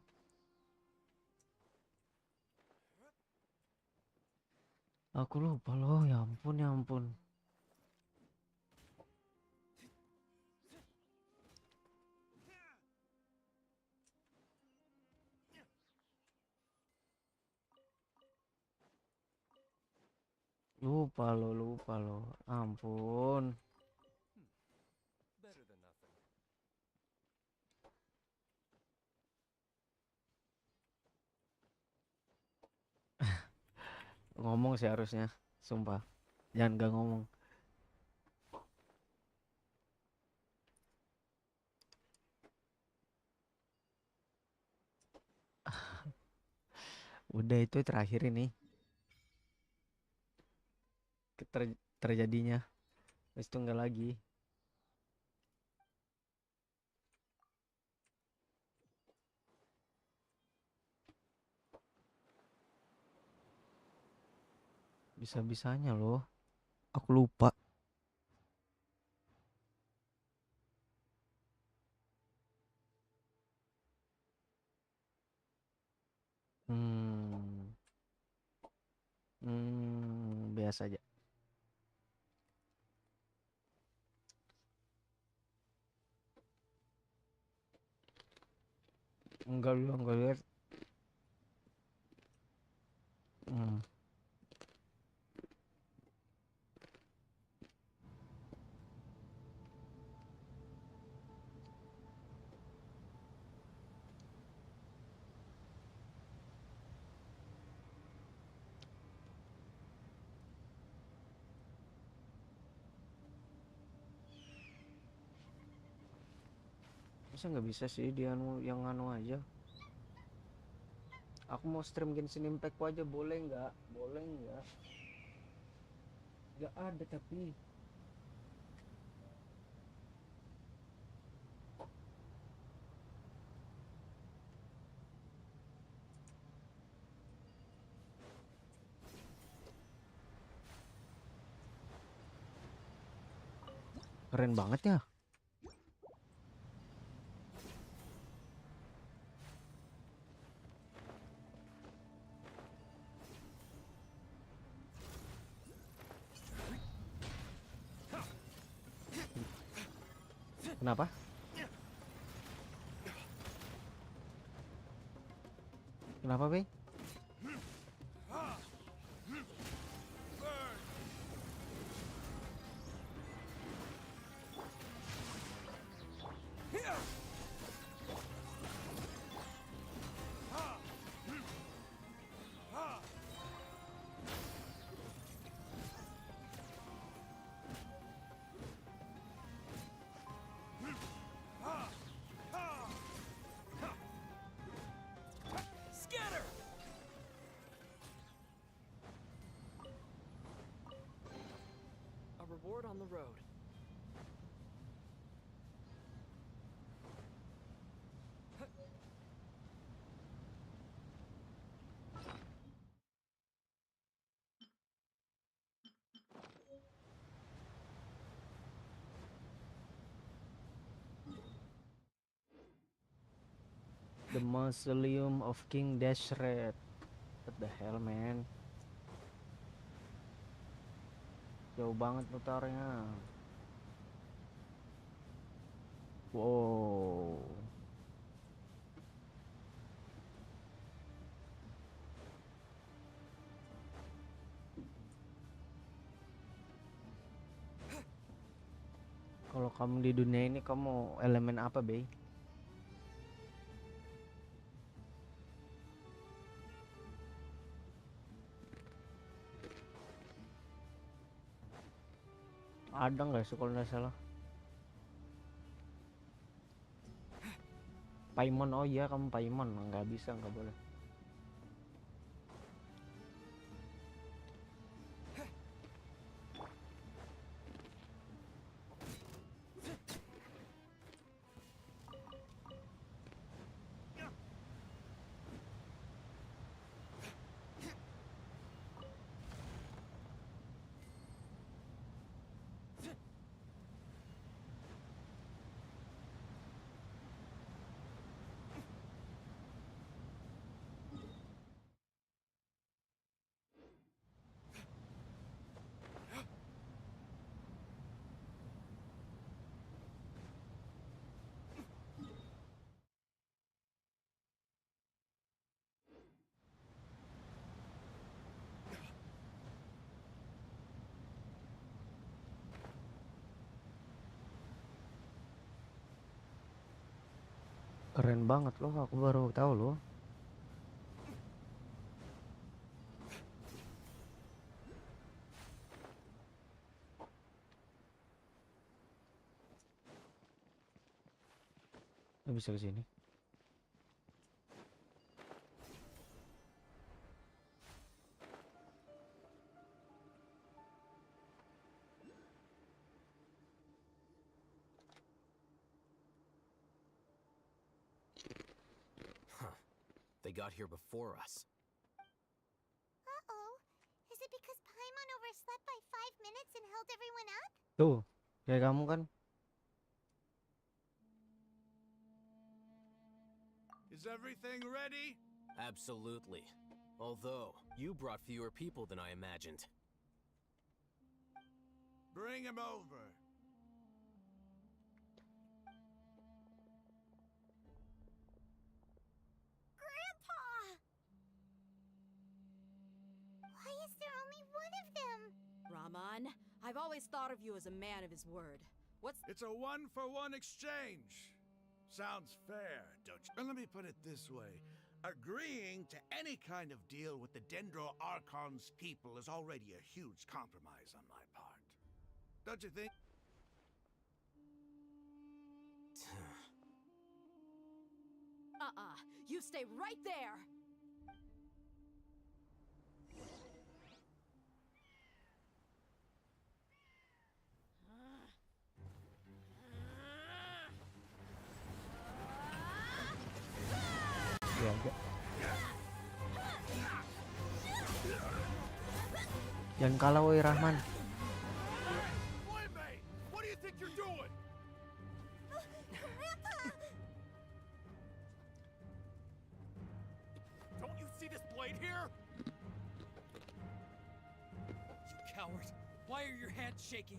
Aku lupa loh, ya ampun, ya ampun. Lupa loh. Ampun. Better than nothing. Ngomong sih harusnya, sumpah. Jangan gak ngomong. Udah itu terakhir ini. Terjadinya. Terus itu enggak lagi. Bisa-bisanya loh. Aku lupa. Biasa aja. Enggak lihat. Masa nggak bisa sih dia yang anu aja. Aku mau stream Genshin Impact aja, boleh nggak? Nggak ada tapi. Keren banget ya. Kenapa? Kenapa, Bey? The Mausoleum of King Dashred. What the hell, man? Jauh banget mutarnya. Wow. Kalau kamu di dunia ini kamu elemen apa, Bey? Ada nggak sih kalau nggak salah? Paimon, oh iya kamu Paimon, nggak bisa, nggak boleh. Keren banget loh, aku baru tahu loh. Nggak bisa ke sini. They got here before us. Uh-oh. Is it because Paimon overslept by 5 minutes and held everyone up? Tuh, kayak kamu kan. Is everything ready? Absolutely. Although, you brought fewer people than I imagined. Bring him over. Grandpa! Why is there only one of them? Raman, I've always thought of you as a man of his word. It's a one-for-one exchange. Sounds fair, don't you? And let me put it this way. Agreeing to any kind of deal with the Dendro Archon's people is already a huge compromise on my part. Don't you think? You stay right there! Ya, ya. Jangan kalah woi Rahman. What do you think you're doing? Don't you see this blade here? You coward! Why are your hands shaking?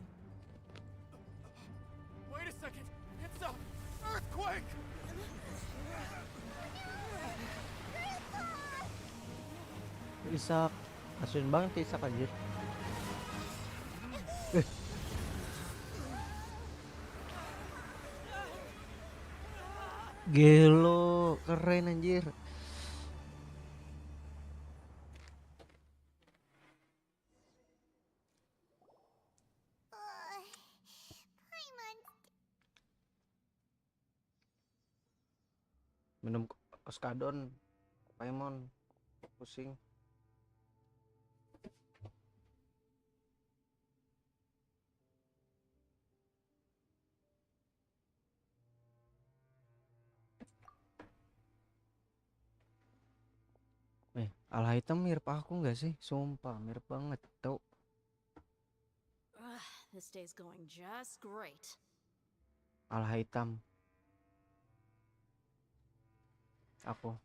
Wait a second! It's a earthquake! Isak, kasian banget Isak anjir. Gelo, keren anjir. Paimon. Minum oskadon, Paimon, pusing. Al Hitam mirip aku nggak sih? Sumpah mirip banget tau. This day's going just great. Al Hitam. Aku.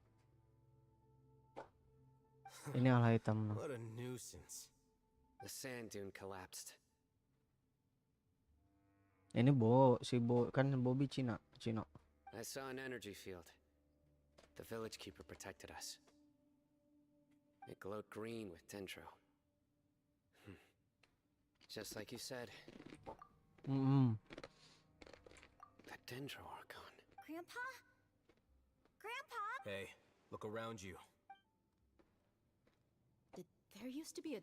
Ini hal hitam. What a nuisance. The sand dune collapsed. Ini si kan Bobby Cina. I saw an energy field. The village keeper protected us. It glowed green with dendro. Just like you said. The dendro archon. Grandpa? Grandpa? Hey, look around you. There used to be a...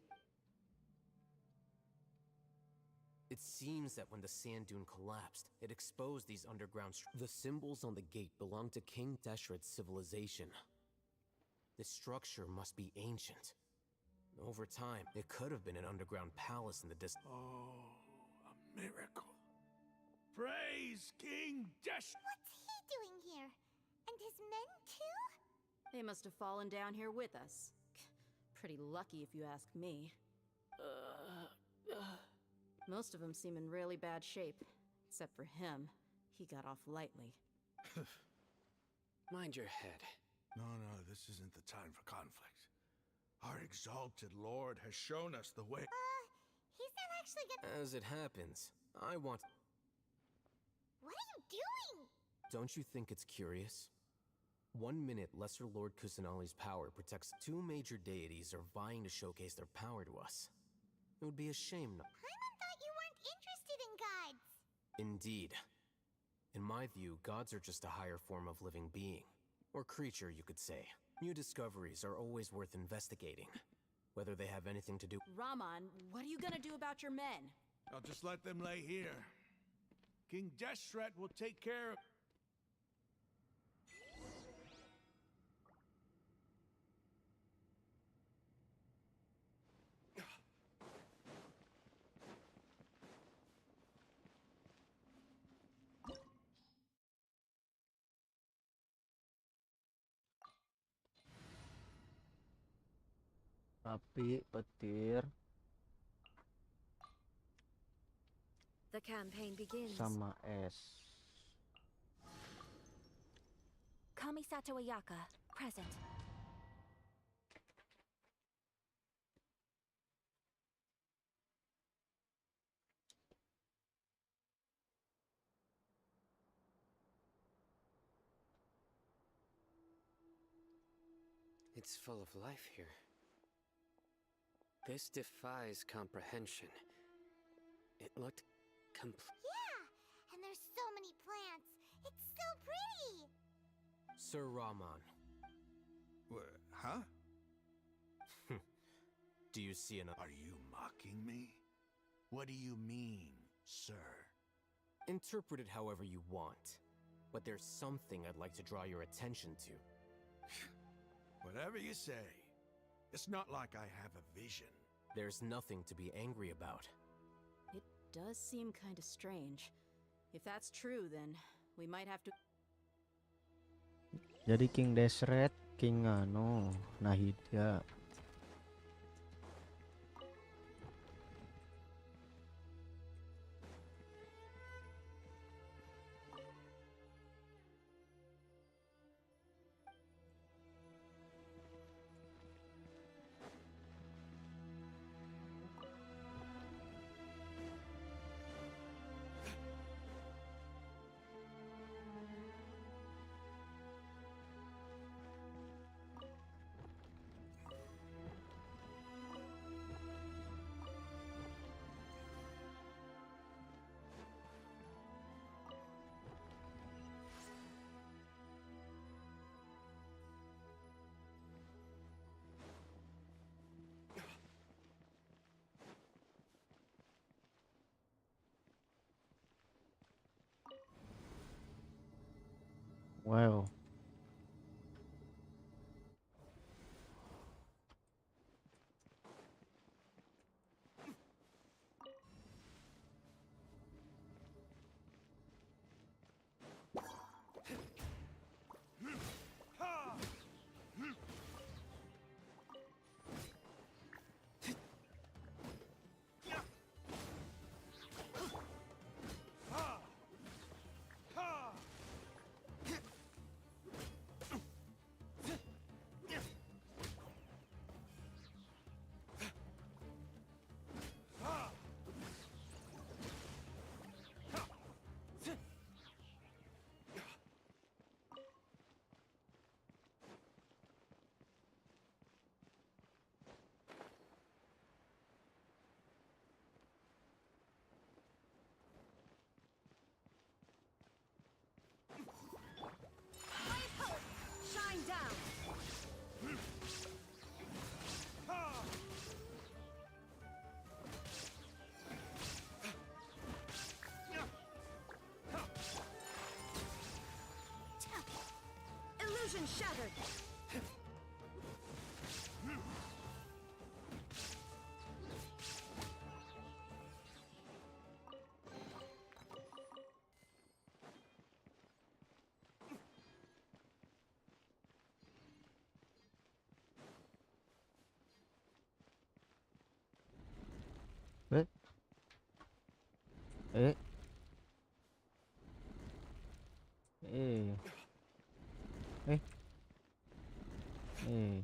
It seems that when the sand dune collapsed, it exposed these underground the symbols on the gate belong to King Deshret's civilization. This structure must be ancient. Over time, it could have been an underground palace in the distance. Oh, a miracle. Praise King Deshret! What's he doing here? And his men too? They must have fallen down here with us. Pretty lucky if you ask me. Most of them seem in really bad shape. Except for him. He got off lightly. Mind your head. No, this isn't the time for conflict. Our exalted lord has shown us the way. He's not actually gonna... As it happens, I want... What are you doing? Don't you think it's curious? 1 minute, Lesser Lord Kusanali's power protects 2 major deities are vying to showcase their power to us. It would be a shame not... Paimon thought you weren't interested in gods. Indeed. In my view, gods are just a higher form of living being. Or creature, you could say. New discoveries are always worth investigating. Whether they have anything to do... Raman, what are you gonna do about your men? I'll just let them lay here. King Deshret will take care of... Api, petir, The campaign begins. sama es. Kamisato Ayaka, present. It's full of life here. This defies comprehension. It looked complete. Yeah, and there's so many plants. It's so pretty. Sir Raman. Huh? Do you see enough? Are you mocking me? What do you mean, sir? Interpret it however you want. But there's something I'd like to draw your attention to. Whatever you say. It's not like I have a vision. There's nothing to be angry about. It does seem kind of strange. If that's true, then we might have to... Jadi King Deshret, King Nahida. Wow. Illusion shattered. Eh. Eh. Eh. Eh. Eh.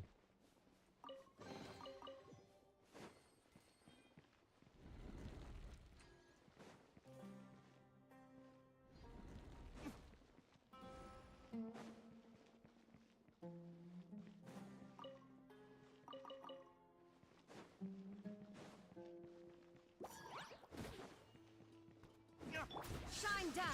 Shine down.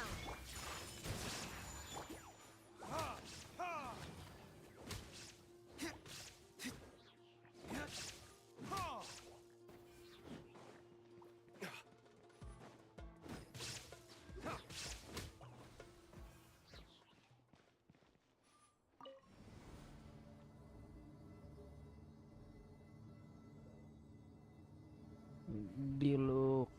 Diluk.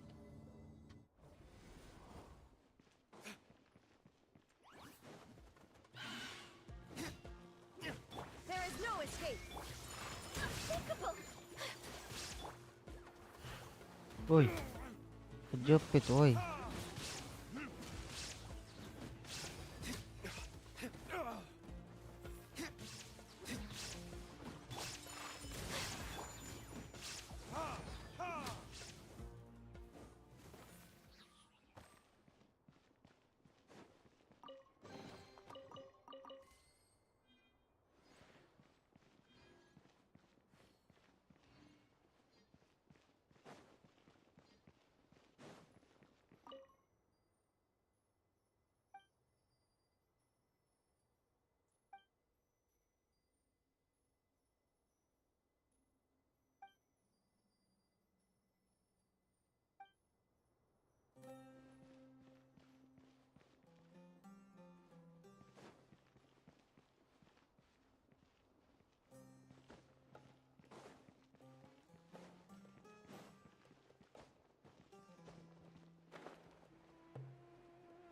There is no escape. Unthinkable. Woi. Kejepit woi.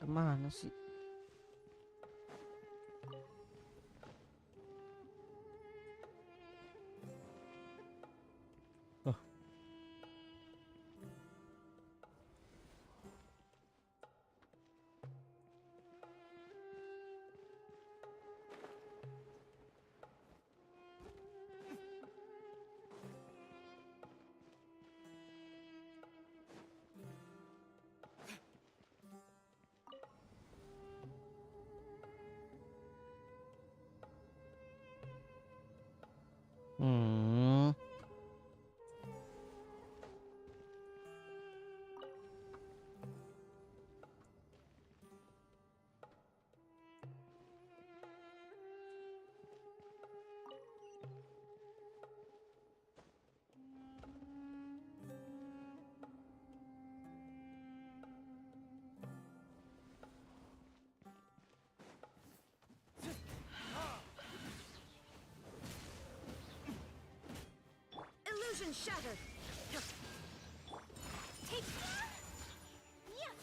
Kemana sih? Oh. Hmm. Illusion shattered. Take that. Yeah.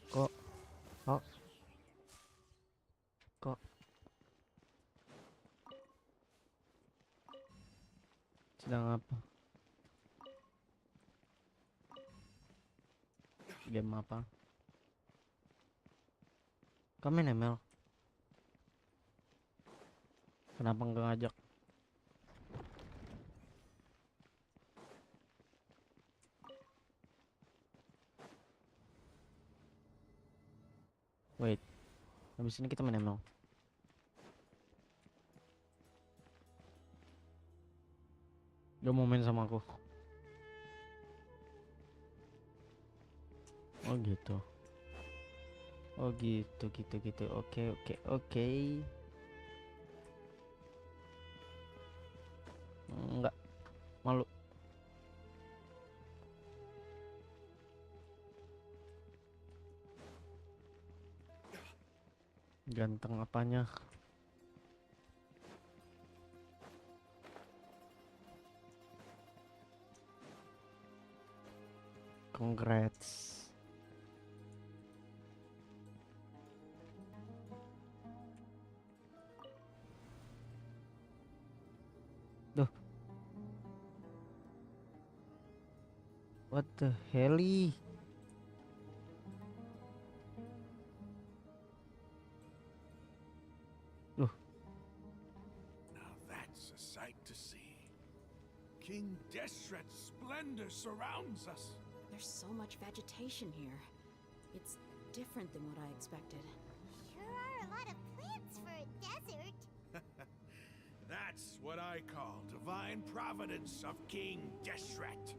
Kok kok sedang apa? Game apa? Kamu Mel? Kenapa nggak ngajak? Wait, habis ini kita main ML. Gak mau main sama aku. Oh gitu. Oh gitu. Oke. Enggak, malu. Ganteng apanya? Congrats. Duh. What the hell? Loh. Now that's a sight to see. King Deshret's splendor surrounds us. There's so much vegetation here. It's different than what I expected. Sure are a lot of plants for a desert. That's what I call divine providence of King Deshret.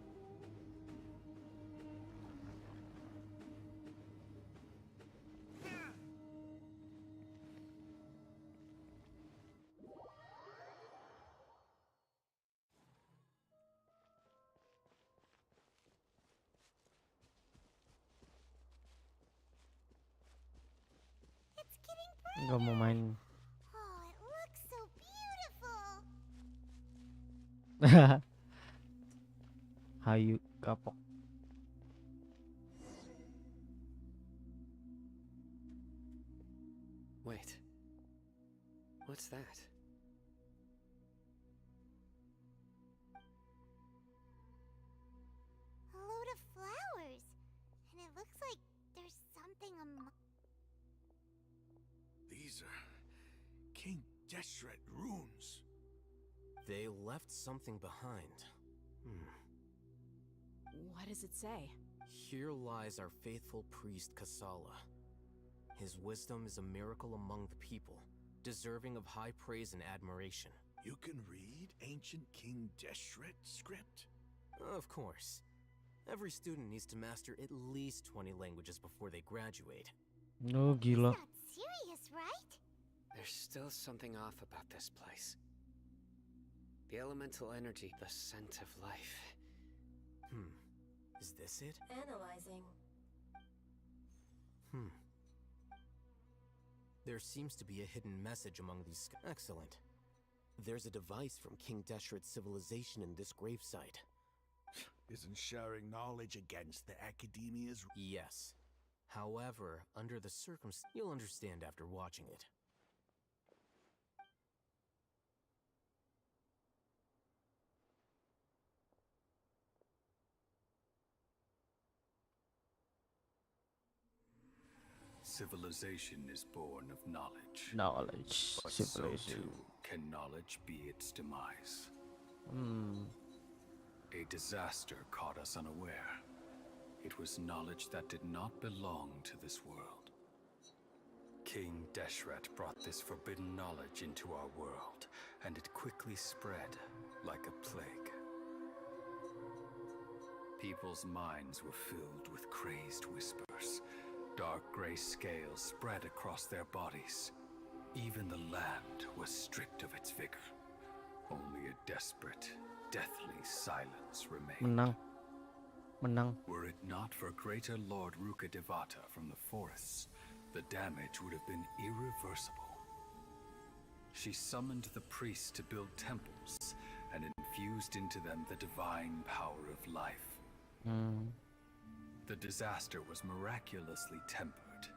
Nggak mau main. Oh, it looks so beautiful. Hayu kapok. Wait. What's that? A load of flowers. And it looks like there's something among... These are King Deshret runes. They left something behind. What does it say? Here lies our faithful priest Kasala. His wisdom is a miracle among the people, deserving of high praise and admiration. You can read ancient King Deshret script? Of course. Every student needs to master at least 20 languages before they graduate. No, gila. Not serious, right? There's still something off about this place. The elemental energy, the scent of life. Is this it? Analyzing. There seems to be a hidden message among these. Excellent. There's a device from King Deshret's civilization in this gravesite. Isn't sharing knowledge against the Academia's... Yes. However, under the circumstances, you'll understand after watching it. Civilization is born of knowledge. Knowledge. But so Civilization. too can knowledge be its demise. A disaster caught us unaware. It was knowledge that did not belong to this world. King Deshret brought this forbidden knowledge into our world, and it quickly spread like a plague. People's minds were filled with crazed whispers. Dark gray scales spread across their bodies. Even the land was stripped of its vigor. Only a desperate, deathly silence remained. Menang. Were it not for greater Lord Ruka Devata from the forests, the damage would have been irreversible. She summoned the priests to build temples and infused into them the divine power of life. The disaster was miraculously tempered,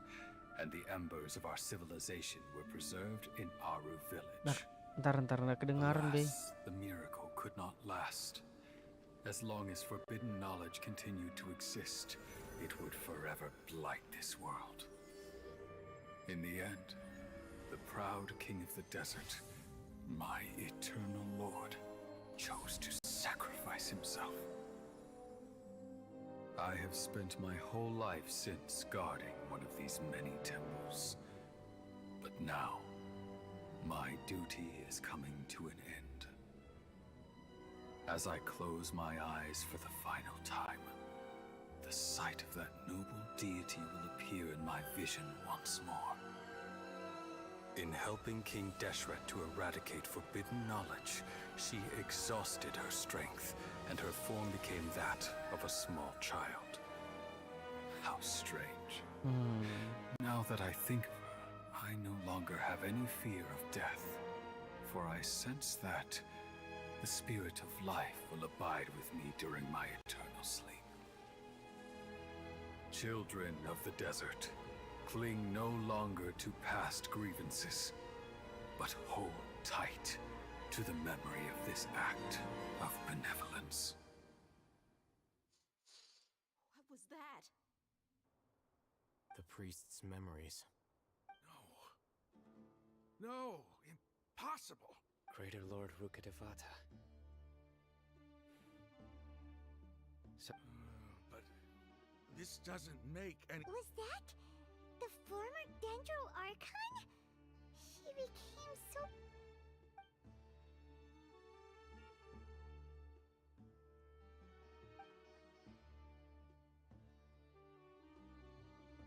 and the embers of our civilization were preserved in Aru village. Ntar nggak kedengaran deh. Alas, the miracle could not last. As long as forbidden knowledge continued to exist, it would forever blight this world. In the end, the proud king of the desert, my eternal lord, chose to sacrifice himself. I have spent my whole life since guarding one of these many temples. But now, my duty is coming to an end. As I close my eyes for the final time, the sight of that noble deity will appear in my vision once more. In helping King Deshret to eradicate forbidden knowledge, she exhausted her strength, and her form became that of a small child. How strange. Now that I think of her, I no longer have any fear of death, for I sense that the spirit of life will abide with me during my eternal sleep. Children of the desert, cling no longer to past grievances, but hold tight to the memory of this act of benevolence. What was that? The priest's memories. No, impossible. Greater Lord Ruka Devata. So But this doesn't make any... Was that the former Dendro Archon? He became so...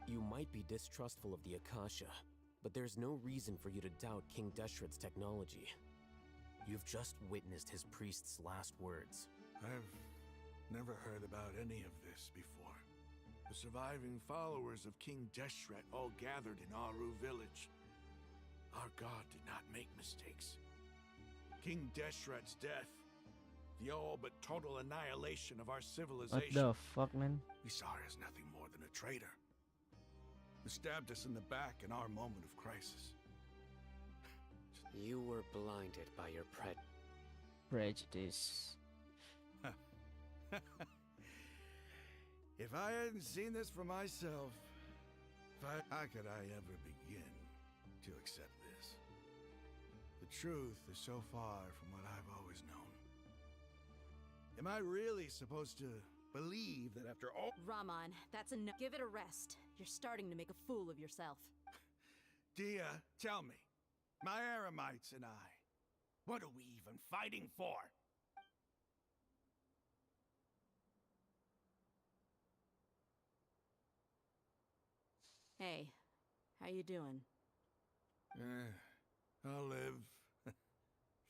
You might be distrustful of the Akasha, but there's no reason for you to doubt King Deshret's technology. You've just witnessed his priest's last words. I've never heard about any of this before. The surviving followers of King Deshret all gathered in Aru village. Our god did not make mistakes. King Deshret's death, the all but total annihilation of our What civilization. the fuck, man? We saw her as nothing more than a traitor, who stabbed us in the back in our moment of crisis. you were blinded by your Prejudice. If I hadn't seen this for myself, how could I ever begin to accept this? The truth is so far from what I've always known. Am I really supposed to believe that after all— Raman, that's enough. Give it a rest. You're starting to make a fool of yourself. Dia, tell me, my Eremites and I, what are we even fighting for? Hey, how you doing? I'll live.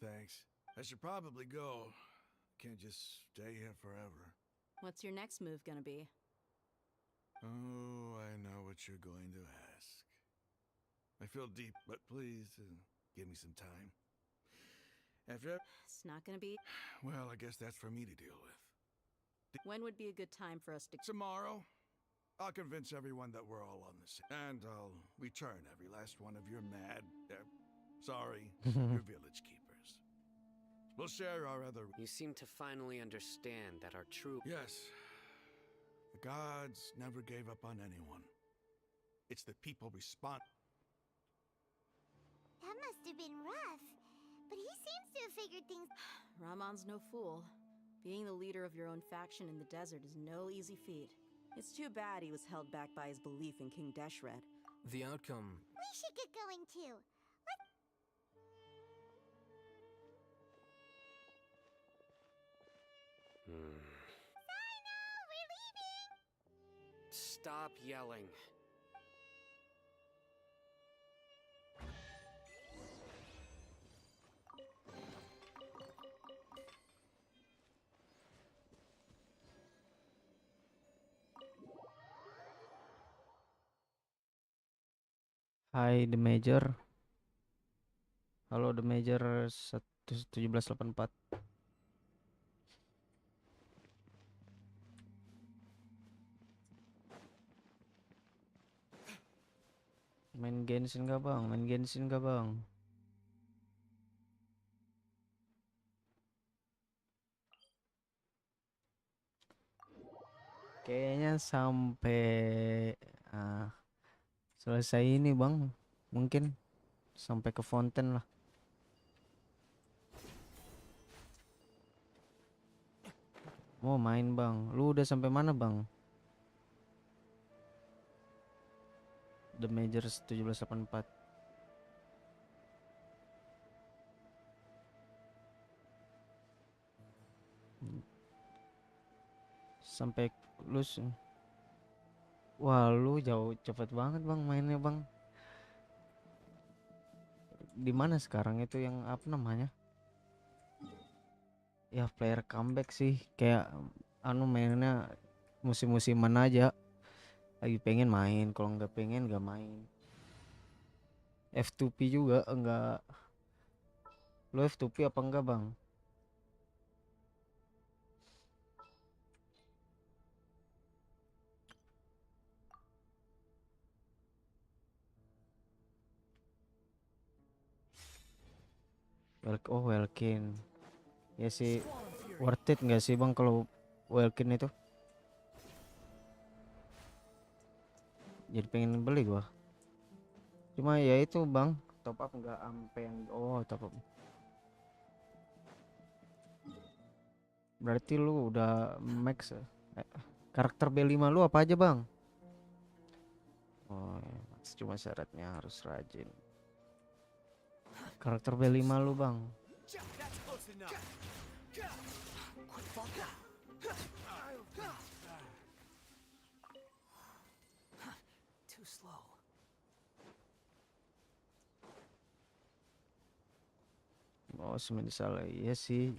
Thanks. I should probably go. Can't just stay here forever. What's your next move gonna be? Oh, I know what you're going to ask. I feel deep, but please, give me some time. After... It's not gonna be... Well, I guess that's for me to deal with. When would be a good time for us to... Tomorrow. I'll convince everyone that we're all on the same... And I'll return every last one of your mad... your village keepers. We'll share our other... You seem to finally understand that our true... Yes. The gods never gave up on anyone. It's the people respond... That must have been rough. But he seems to have figured things... Ramon's no fool. Being the leader of your own faction in the desert is no easy feat. It's too bad he was held back by his belief in King Deshret. The outcome... We should get going too. We're leaving! Stop yelling. Hai The Major. Halo The Major 1784. Main Genshin gak bang? Main Genshin gak bang? Kayaknya sampai selesai ini bang. Mungkin sampai ke fountain lah. Mau main bang? Lu udah sampai mana bang? The Major 1784. Sampai lu Wah, lu jauh cepet banget bang mainnya bang. Di mana sekarang itu yang apa namanya? Ya player comeback sih, kayak anu mainnya musim-musiman aja. Lagi pengen main, kalau nggak pengen nggak main. F2P juga enggak. Lu F2P apa enggak bang? Oh Welkin. Ya sih worth it nggak sih bang kalau Welkin itu? Jadi pengen beli gua. Cuma ya itu bang, top up nggak ampe yang top up. Berarti lu udah max karakter B5 lu apa aja bang? Oh ya, cuma syaratnya harus rajin. Karakter B5 lu bang. Too slow. Oh salah iya sih.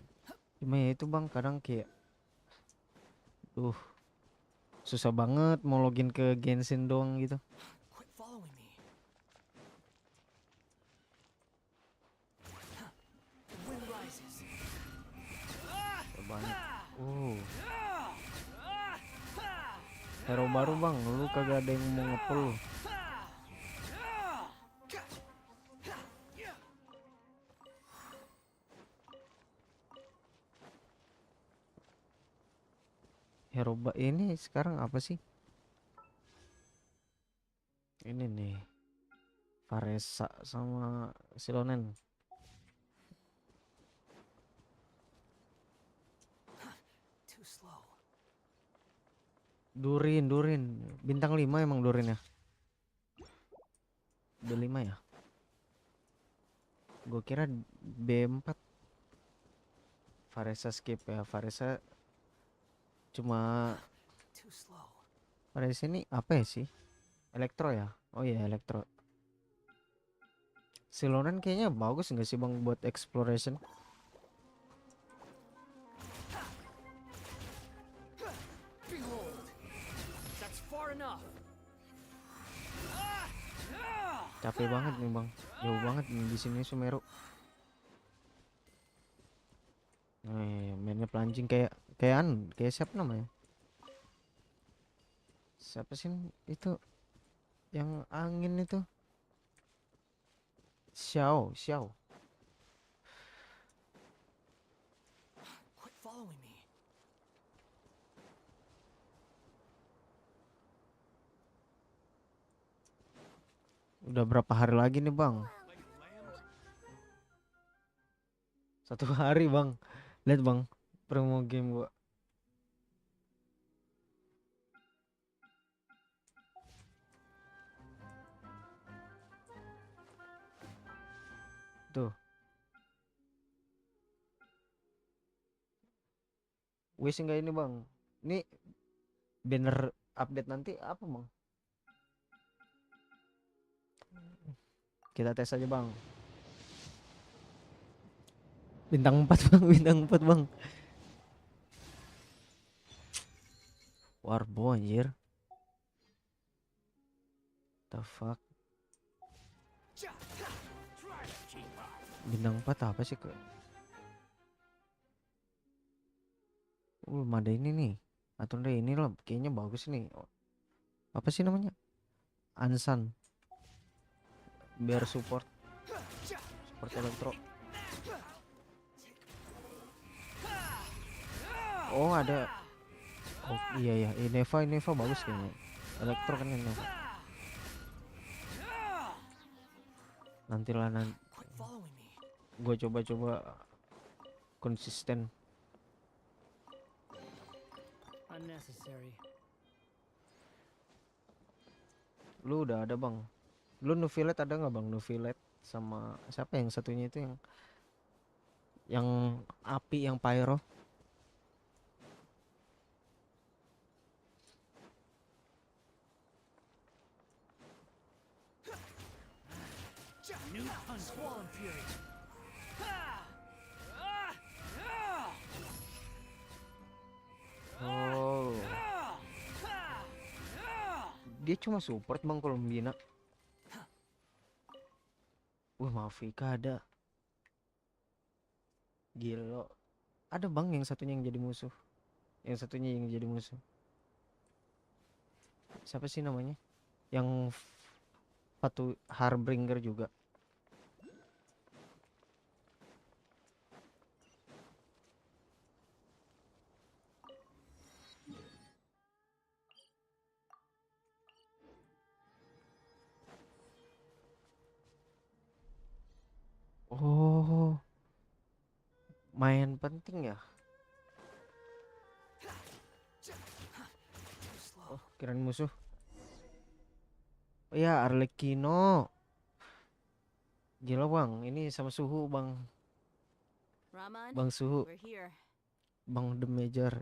Cuma ya itu bang kadang kayak susah banget mau login ke Genshin doang gitu. Quit following me. The wind rises. Banyak. Hero baru bang, lu kagak ada yang mau ngepel lu. Hero ini sekarang apa sih? Ini nih Varesa sama Silonen. Too slow. Durin bintang 5 emang Durin ya? B5 ya? Gue kira B4. Varesa skip ya. Varesa cuma Too slow. Varesa ini apa ya sih? Elektro ya? Oh iya elektro. Silonen kayaknya bagus nggak sih bang buat exploration? Behold. That's far enough. Capek banget nih bang, jauh banget nih di sini Sumeru. Mainnya pelanjing kayak siapa namanya? Siapa sih itu yang angin itu? Xiao. Quit following me. Udah berapa hari lagi nih bang? 1 hari bang. Lihat bang, promo game gua. Tuh. Wis enggak ini bang? Ini banner update nanti apa bang? Kita tes aja bang. Bintang 4 bang, bintang 4 bang. Warbo anjir. The fuck. Bintang 4 apa sih ke? Ada ini nih. Atau enggak ini lah kayaknya bagus nih. Apa sih namanya? Ansan. Biar support elektro. Oh ada. Oh iya Ineva bagus kayaknya. Elektro kan Ineva. Nantilah gue coba konsisten. Unnecessary. Lu udah ada bang? Lu Nuvilet ada nggak bang? Nuvilet sama siapa yang satunya itu yang api yang pyro? Squall and fury. Oh. Dia cuma support Bang Columbina. Mafika ada. Gila. Ada Bang yang satunya yang jadi musuh. Yang satunya yang jadi musuh. Siapa sih namanya? Yang Fatu Harbringer juga. Oh, main penting ya? Oh, kirain musuh. Oh ya, Arlecchino. Gila Bang, ini sama suhu Bang. Raman, Bang suhu. we're here. Bang the major.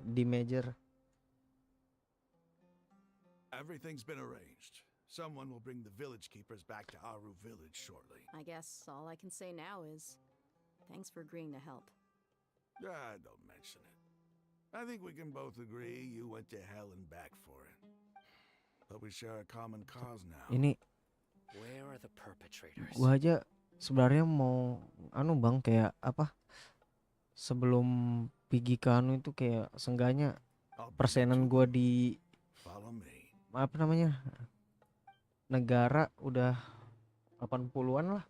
Everything's been arranged. Someone will bring the village keepers back to Aru village shortly. I guess all I can say now is thanks for agreeing to help. Don't mention it. I think we can both agree you went to hell and back for it. But we share a common cause now. Ini Where are the perpetrators? gua aja sebenarnya mau Bang kayak apa? Sebelum pergi ke itu kayak seenggaknya persenan gua di apa namanya? Negara udah 80-an lah.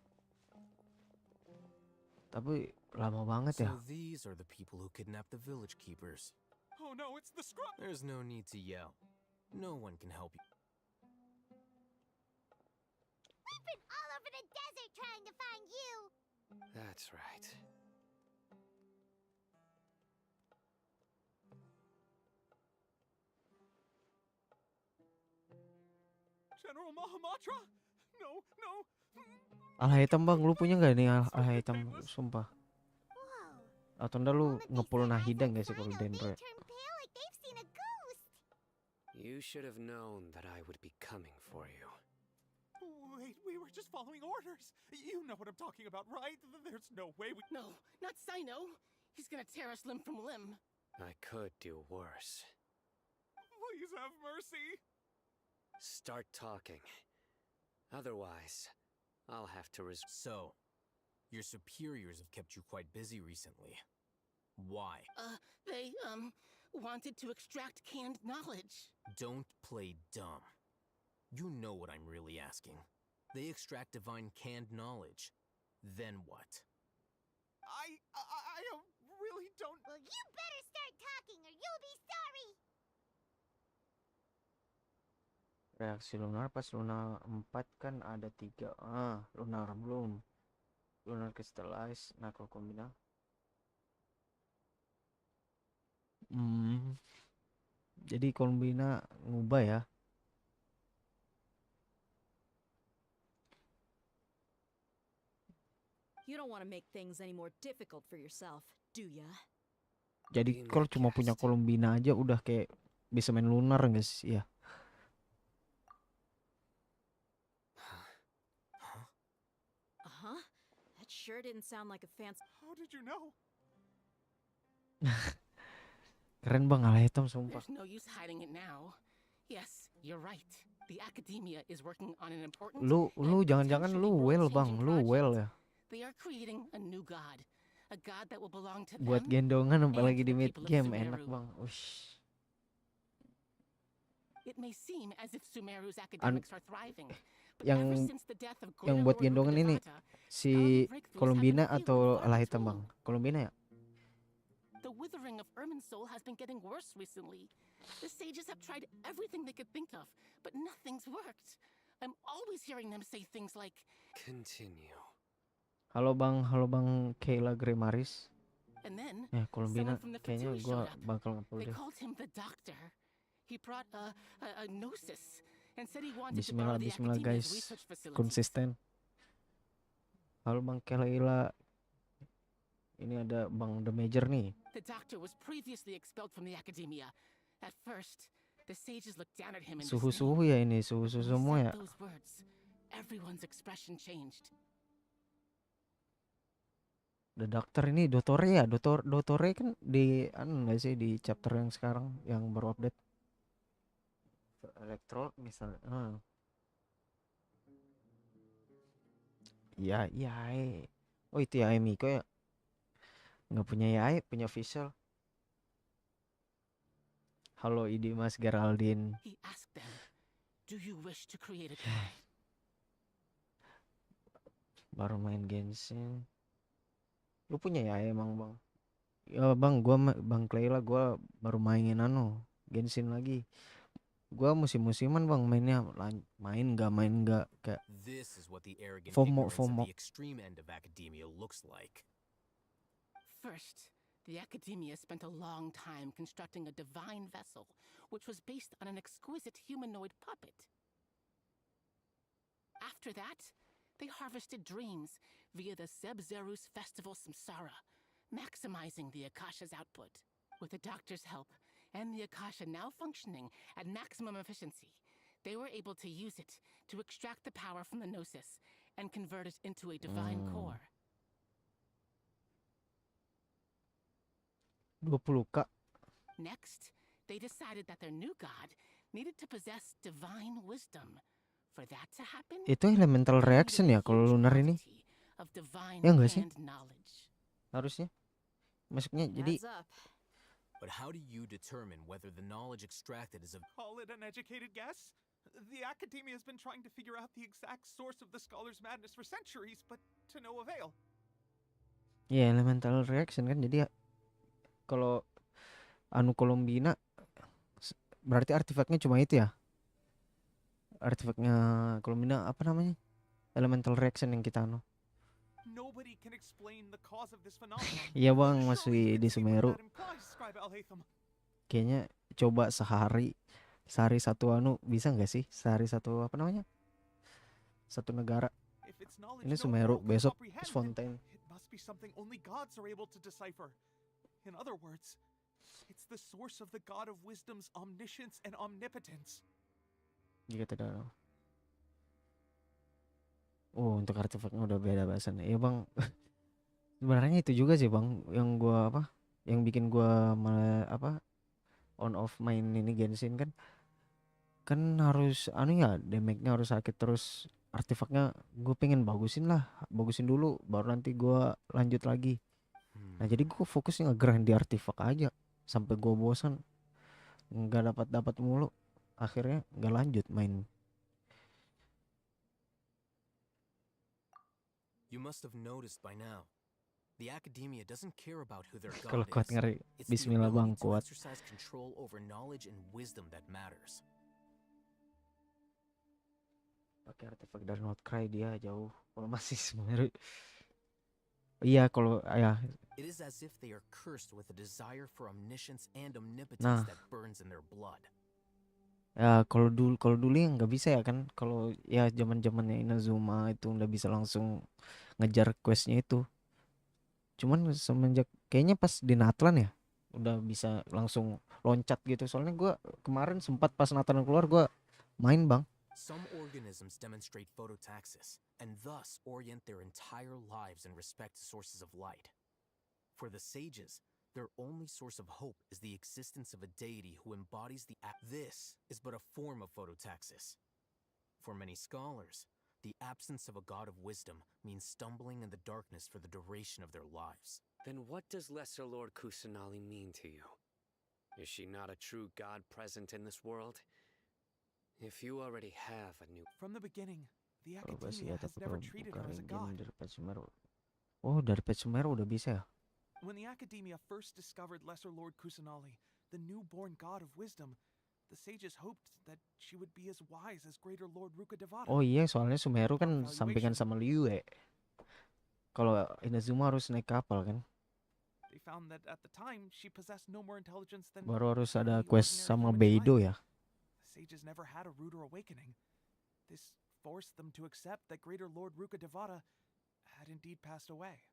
Tapi lama banget ya. So these are the people who kidnapped the village keepers. Oh no, it's the scrub. There's no need to yell. No one can help you. We've been all over the desert trying to find you. That's right. General Mahamatra? No. Alah hitam Bang, lu punya nggak nih alah hitam sumpah? Atau ndak lu ngepul Nahida nggak sih kalau Dendro? You should have known that I would be coming for you. Wait, we were just following orders. You know what I'm talking about, right? There's no way we... No, not Sino. He's gonna tear us limb from limb. I could do worse. Please have mercy. Start talking. Otherwise, I'll have to So, your superiors have kept you quite busy recently. Why? They, wanted to extract canned knowledge. Don't play dumb. You know what I'm really asking. They extract divine canned knowledge. Then what? I really don't... Well, you better start talking or you'll be sorry. Reaksi lunar pas lunar 4 kan ada 3. Lunar belum. Lunar crystallize, nakal kombina. Jadi kombina ngubah ya. You don't want to make things any more difficult for yourself, do ya? Jadi kalau cuma punya kombina aja udah kayak bisa main lunar guys ya. That sure didn't sound like a fancy... How did you know? Keren Bang, alah hitam sumpah. There's no use hiding it now. Yes, you're right. The academia is working on an important... Lu jangan-jangan lu well Bang, lu well ya. They are creating a new god. A god that will belong to them. Buat gendongan apalagi di mid game enak Bang. Ush. It may seem as if Sumeru's academics are thriving. But Yang ever since the death of yang buat Greater Lord gendongan ini Rukadevata, si breakthroughs Columbina have been atau few and alah far hitam Bang? Columbina ya? The withering of Irminsul has been getting worse recently. The sages have tried everything they could think of, but nothing's worked. I'm always hearing them say things like, Continue. Halo Bang Kayla Gremaris. and then Columbina someone from the kayaknya Fatui gua showed up. bakal ngepul They deh. called him the Doctor. He brought a gnosis and said he wanted to borrow the Bismillah academia's guys, research facilities. konsisten. Halo Bang Kayla. Ini ada Bang The Major nih. The Doctor was previously expelled from the academia. At first, the sages looked down at him in Suhu-suhu ya ini, suhu dismay. semua ya. Those words, everyone's expression changed. The Doctor ini Dottore ya, Dottore kan di nggak sih di chapter yang sekarang yang baru update. Electro misalnya. Iya, iya. Oh itu ya Miko ya. Nggak punya ya, punya visual. Halo ini Mas Geraldine. He asked them, "Do you wish to create a god?" Baru main Genshin. Lu punya ya emang bang? Ya bang, bang Clayla gua baru mainin Genshin lagi. Gua musim-musiman bang mainnya, main nggak kayak This is what the arrogant FOMO. ignorance of the extreme end of academia looks like. First, the academia spent a long time constructing a divine vessel, which was based on an exquisite humanoid puppet. After that, they harvested dreams via the Sebzerus Festival Samsara, maximizing the Akasha's output. With the doctor's help, and the Akasha now functioning at maximum efficiency, they were able to use it to extract the power from the Gnosis and convert it into a divine core. 20k. Next, they decided that their new god needed to possess divine wisdom. For that to happen, Itu elemental reaction ya kalau lunar ini? Ya enggak sih? Harusnya. Maksudnya jadi But how do you determine whether the knowledge extracted is of... Call it an educated guess? The academia has been trying to figure out the exact source of the scholar's madness for centuries, but to no avail. ya elemental reaction kan, jadi kalau Colombina berarti artefaknya cuma itu ya? Artefaknya Colombina apa namanya? Elemental reaction yang kita Nobody can explain the cause of this phenomenon. Iya bang, masih di Sumeru. Kayaknya coba sehari satu bisa nggak sih? Sehari satu apa namanya? Satu negara. Ini Sumeru, besok Fontaine. It must be something only gods are able to decipher. In other words, it's the source of the god of wisdom's omniscience and omnipotence. Jika tidak. Oh, untuk artefaknya udah beda bahasannya. Ya bang, sebenarnya itu juga sih bang, yang gua yang bikin gua malah on off main ini Genshin kan harus ya, damage-nya harus sakit terus, artefaknya gue pengen bagusin dulu baru nanti gua lanjut lagi. Nah jadi gue fokusnya nge-grind di artefak aja sampai gue bosan, nggak dapat mulu, akhirnya nggak lanjut main. You must have noticed by now. The academia doesn't care about who their Kalau god kuat is. ngeri, It's the Bismillah bang, ability to kuat. exercise control over knowledge and wisdom that matters. Pakai artefak dari Notcry dia jauh. Kalau masih Sumeru. Iya kalau ya. It is as if they are cursed with a desire for omniscience and omnipotence Nah. that burns in their blood. Ya kalau dulu yang nggak bisa ya kan, kalau ya zamannya Inazuma itu udah bisa langsung ngejar questnya itu. Cuman semenjak kayaknya pas di Natlan ya udah bisa langsung loncat gitu. Soalnya gue kemarin sempat pas Natlan keluar gue main bang. Some organisms demonstrate phototaxis and thus orient their entire lives in respect to sources of light. For the sages, their only source of hope is the existence of a deity who embodies the act. This is but a form of phototaxis. For many scholars, the absence of a god of wisdom means stumbling in the darkness for the duration of their lives. Then what does Lesser Lord Kusanali mean to you? Is she not a true god present in this world? If you already have a new... From the beginning, the Masih academia ada has never treated her as a god. dari patch Sumeru. Oh dari patch Sumeru udah bisa ya? When the academia first discovered Lesser Lord Kusanali, the newborn god of wisdom, the sages hoped that she would be as wise as Greater Lord Ruka Devata. Oh iya, soalnya Sumeru kan sampingan sama Liu ya. Kalau Inazuma harus naik kapal kan. They found that at the time she possessed no more intelligence than Baru harus ada any quest ordinary sama human Beidou divine. ya. The sages never had a ruder awakening. This forced them to accept that Greater Lord Ruka Devata had indeed passed away.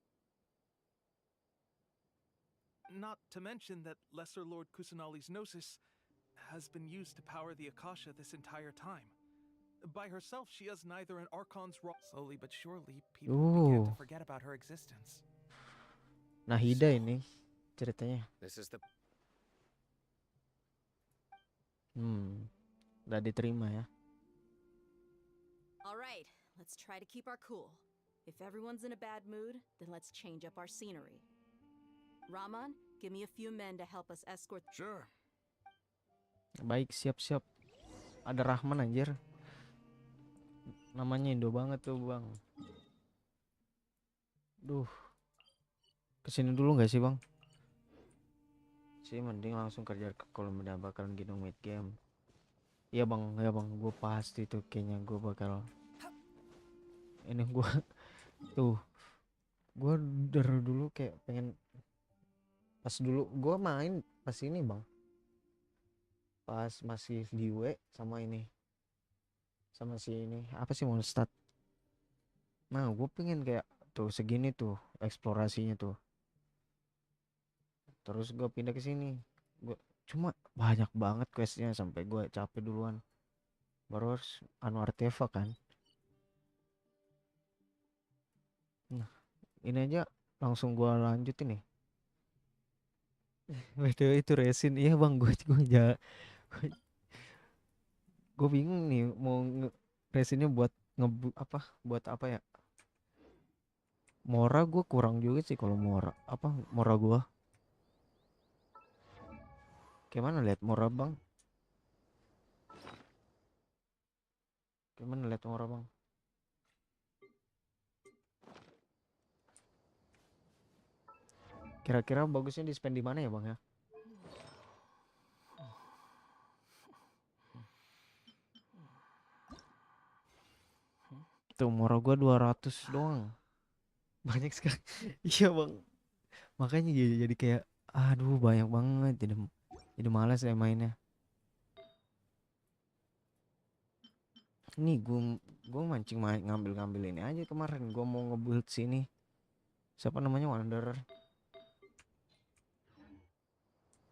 Not to mention that Lesser Lord Kusanali's Gnosis has been used to power the Akasha this entire time. By herself, she has neither an Archon's role. Slowly but surely, people began to forget about her existence. Nahida ini ceritanya. This is the Udah diterima ya. All right, let's try to keep our cool. If everyone's in a bad mood, then let's change up our scenery. Rahman, give me a few men to help us escort. Sure. Baik, siap-siap. Ada Rahman anjir. Namanya Indo banget tuh, Bang. Duh. Kesini dulu gak sih, Bang? Sih mending langsung kerja kalau udah bakalan gendong mid game. Iya bang, gue pasti tuh kayaknya gue bakal ini gue tuh gue dari dulu kayak pengen pas dulu gue main pas ini bang, pas masih di W sama ini sama si ini apa sih Mondstadt. Nah gue pengen kayak tuh segini tuh eksplorasinya tuh, terus gue pindah ke sini. Gue cuma banyak banget questnya sampai gue capek duluan. Baru harus artefak kan. Nah ini aja langsung gua lanjutin nih. Betul itu resin. Iya bang, gue bingung nih mau resinnya buat buat apa ya. Mora gue kurang juga sih kalau Mora gue. Gimana lihat Mora bang? Gimana lihat Mora bang? Kira-kira bagusnya di spend di mana ya bang ya? Tuh Mora gue 200 doang. Banyak sekali. Iya bang. Makanya jadi kayak aduh banyak banget, jadi malas ya mainnya. Nih gue mancing ngambil ini aja kemarin. Gue mau nge-build sini. Siapa namanya Wanderer.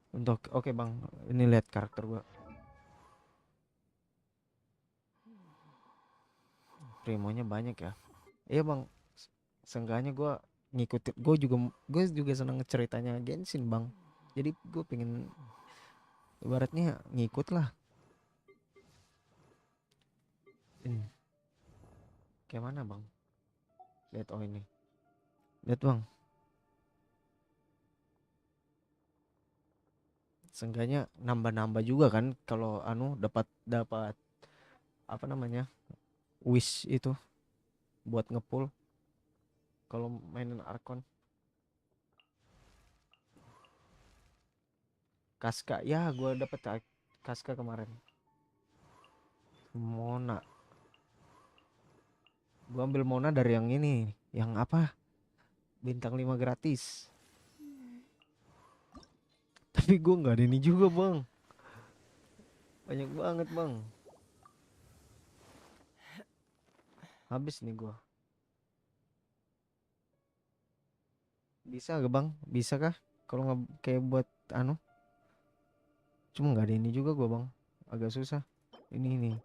Untuk oke bang, ini lihat karakter gue. Primonya banyak ya. Iya bang, seenggaknya gue ngikutin. Gue juga seneng ceritanya Genshin bang. Jadi gue pengen ibaratnya ngikut lah. Ini kayak mana bang? Lihat ini. Lihat bang. Seenggaknya nambah-nambah juga kan kalau dapat apa namanya? Wish itu buat ngepull kalau mainin Arkon. Kaska ya, gue dapet Kaska kemarin. Mona, gue ambil Mona dari yang ini, yang apa, bintang 5 gratis. Tapi gue nggak ada ini juga bang, banyak banget bang. Habis nih gue. Bisa gak bang? Bisa kah? Kalau nggak kayak buat cuma nggak ada ini juga gue bang, agak susah. Ini.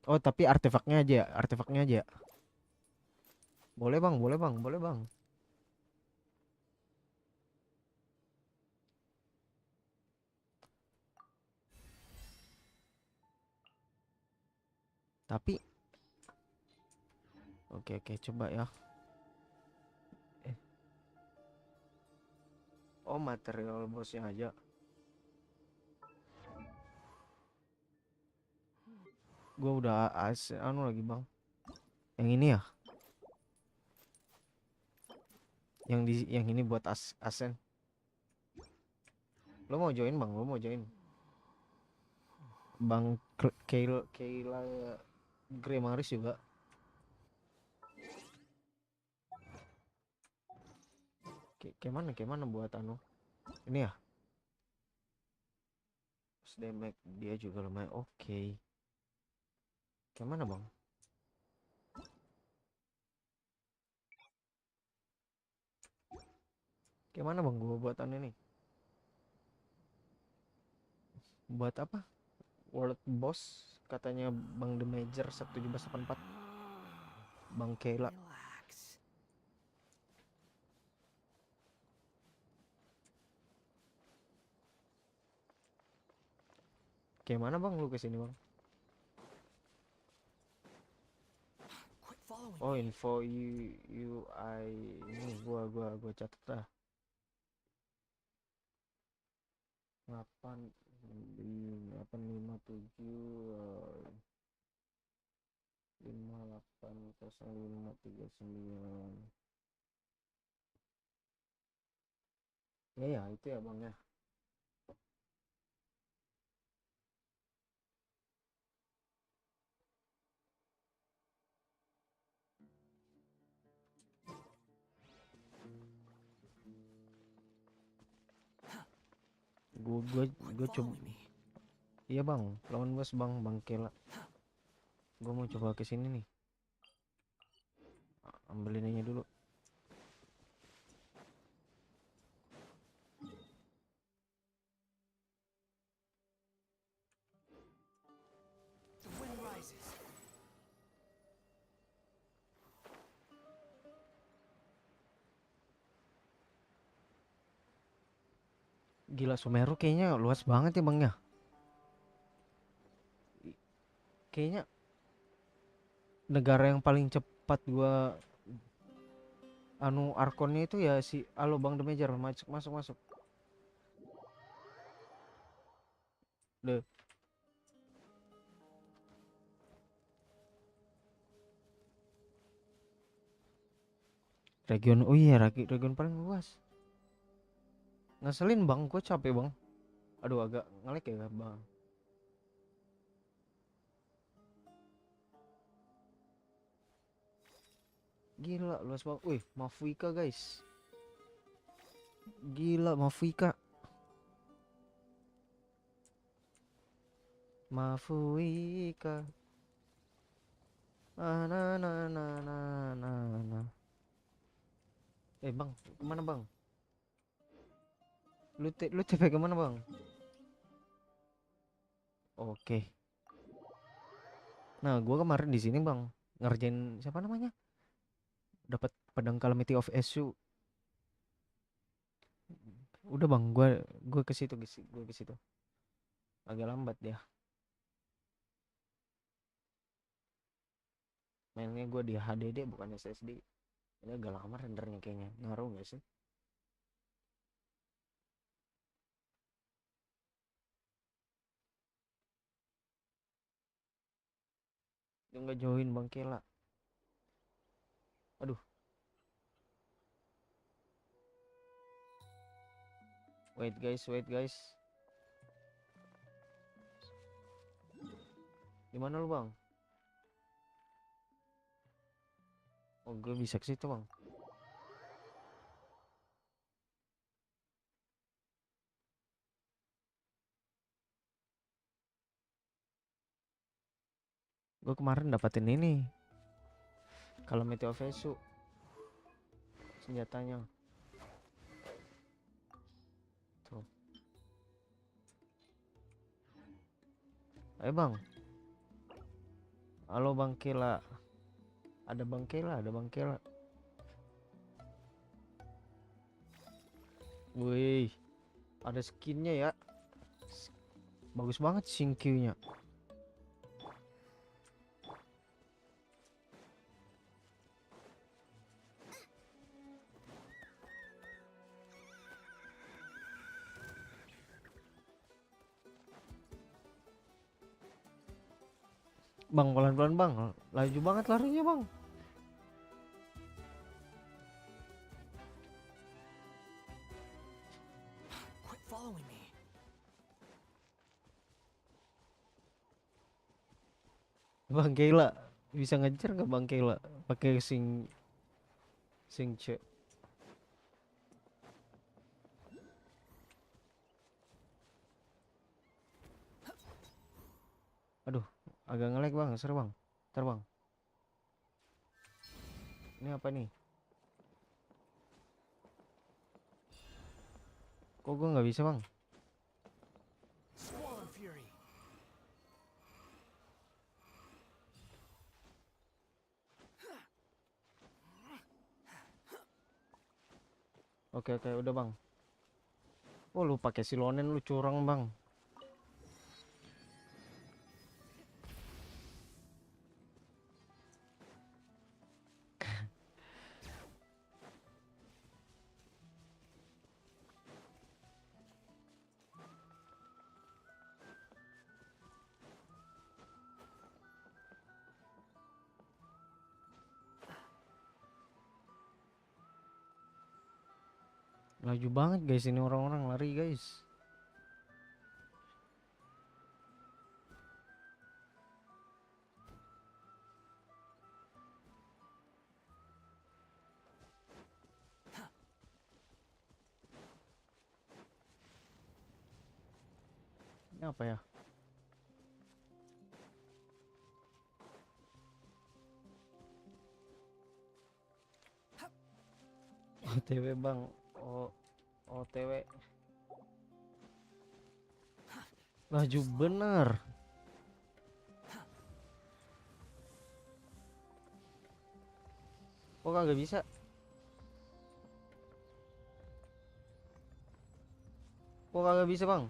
Oh tapi artefaknya aja. Boleh bang, boleh bang, boleh bang. Tapi oke coba ya. Oh material bosnya aja. Gue udah lagi bang. Yang ini ya. Yang ini buat asen. Lo mau join bang? Lo mau join? Bang Kayla Gremaris juga. Kayak mana buat ini ya. Damage dia juga lumayan oke. Kayak mana bang? Kayak mana bang gua buatan ini? Buat apa? World Boss katanya Bang The Major 1784. Bang Kayla. Kayak mana bang lu kesini bang? Oh info UI ini gua catat dah. 580539. Ya itu ya bang ya. Gue coba. Iya bang, lawan bos bang Kela. Gue mau coba ke sini nih. Ambilin aja dulu. The wind rises. Gila Sumeru kayaknya luas banget ya bang ya. Kayaknya negara yang paling cepat gua anu arkonnya itu ya si Alo Bang Ngejar. Masuk. Deh. Region, oh iya region paling luas. Ngeselin bang, gue capek bang. Aduh agak ngelek ya bang. Gila luas banget. Wih Mafuika guys. Gila Mafuika. Na. Bang, kemana bang? Lu TP kemana bang? Oke. Nah, gua kemarin di sini bang ngerjain siapa namanya? Dapat pedang Calamity of Esu. Udah bang, gua ke situ, Agak lambat dia. Mainnya gua di HDD bukan SSD. Ini agak lama rendernya kayaknya. Ngaruh nggak sih? Dia nggak join bang Kela. Aduh. Wait guys. Gimana lu bang? Oh gue bisa ke situ bang. Gue kemarin dapatin ini. Kalau Meteovesu senjatanya. Tuh. Ayo bang. Halo bang Kela. Ada bang Kela. Wih. Ada skinnya ya. Bagus banget Shinkyu-nya. Bang pelan-pelan bang. Laju banget larinya bang. Quit following me. Bang Kela bisa ngejar nggak bang Kela pakai sing ce. Aduh agak ngelag bang, seru bang. Ntar bang. Ini apa nih? Kok gue nggak bisa bang? Squall and Fury. Oke udah bang. Oh lu pakai silonen lu curang bang. Laju banget guys ini orang-orang lari guys. Ini apa ya? OTW bang. OTW. Laju bener. Kok kagak bisa? Kok kagak bisa bang?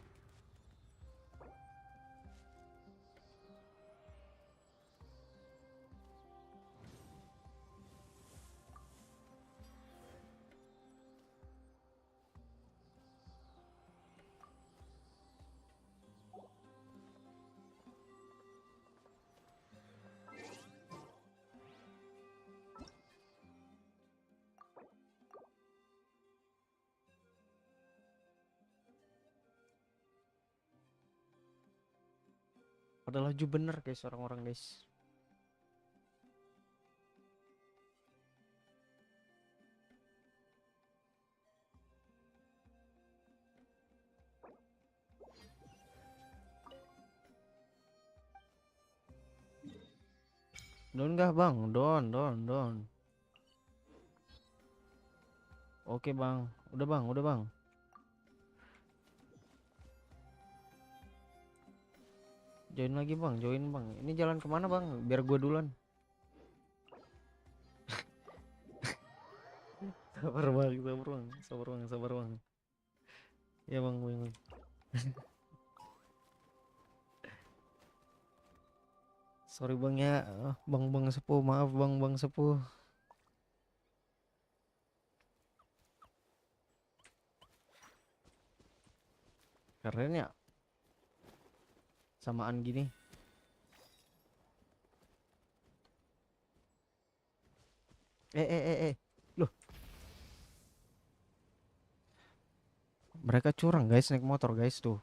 Pada laju bener guys orang-orang guys. Don gak bang? Don. Oke bang, udah bang. Join lagi bang, join bang. Ini jalan kemana bang? Biar gue duluan. sabar bang. Ya bang. Sorry bang ya, bang sepuh, maaf bang sepuh. Keren ya, samaan gini. Loh, mereka curang guys naik motor guys tuh.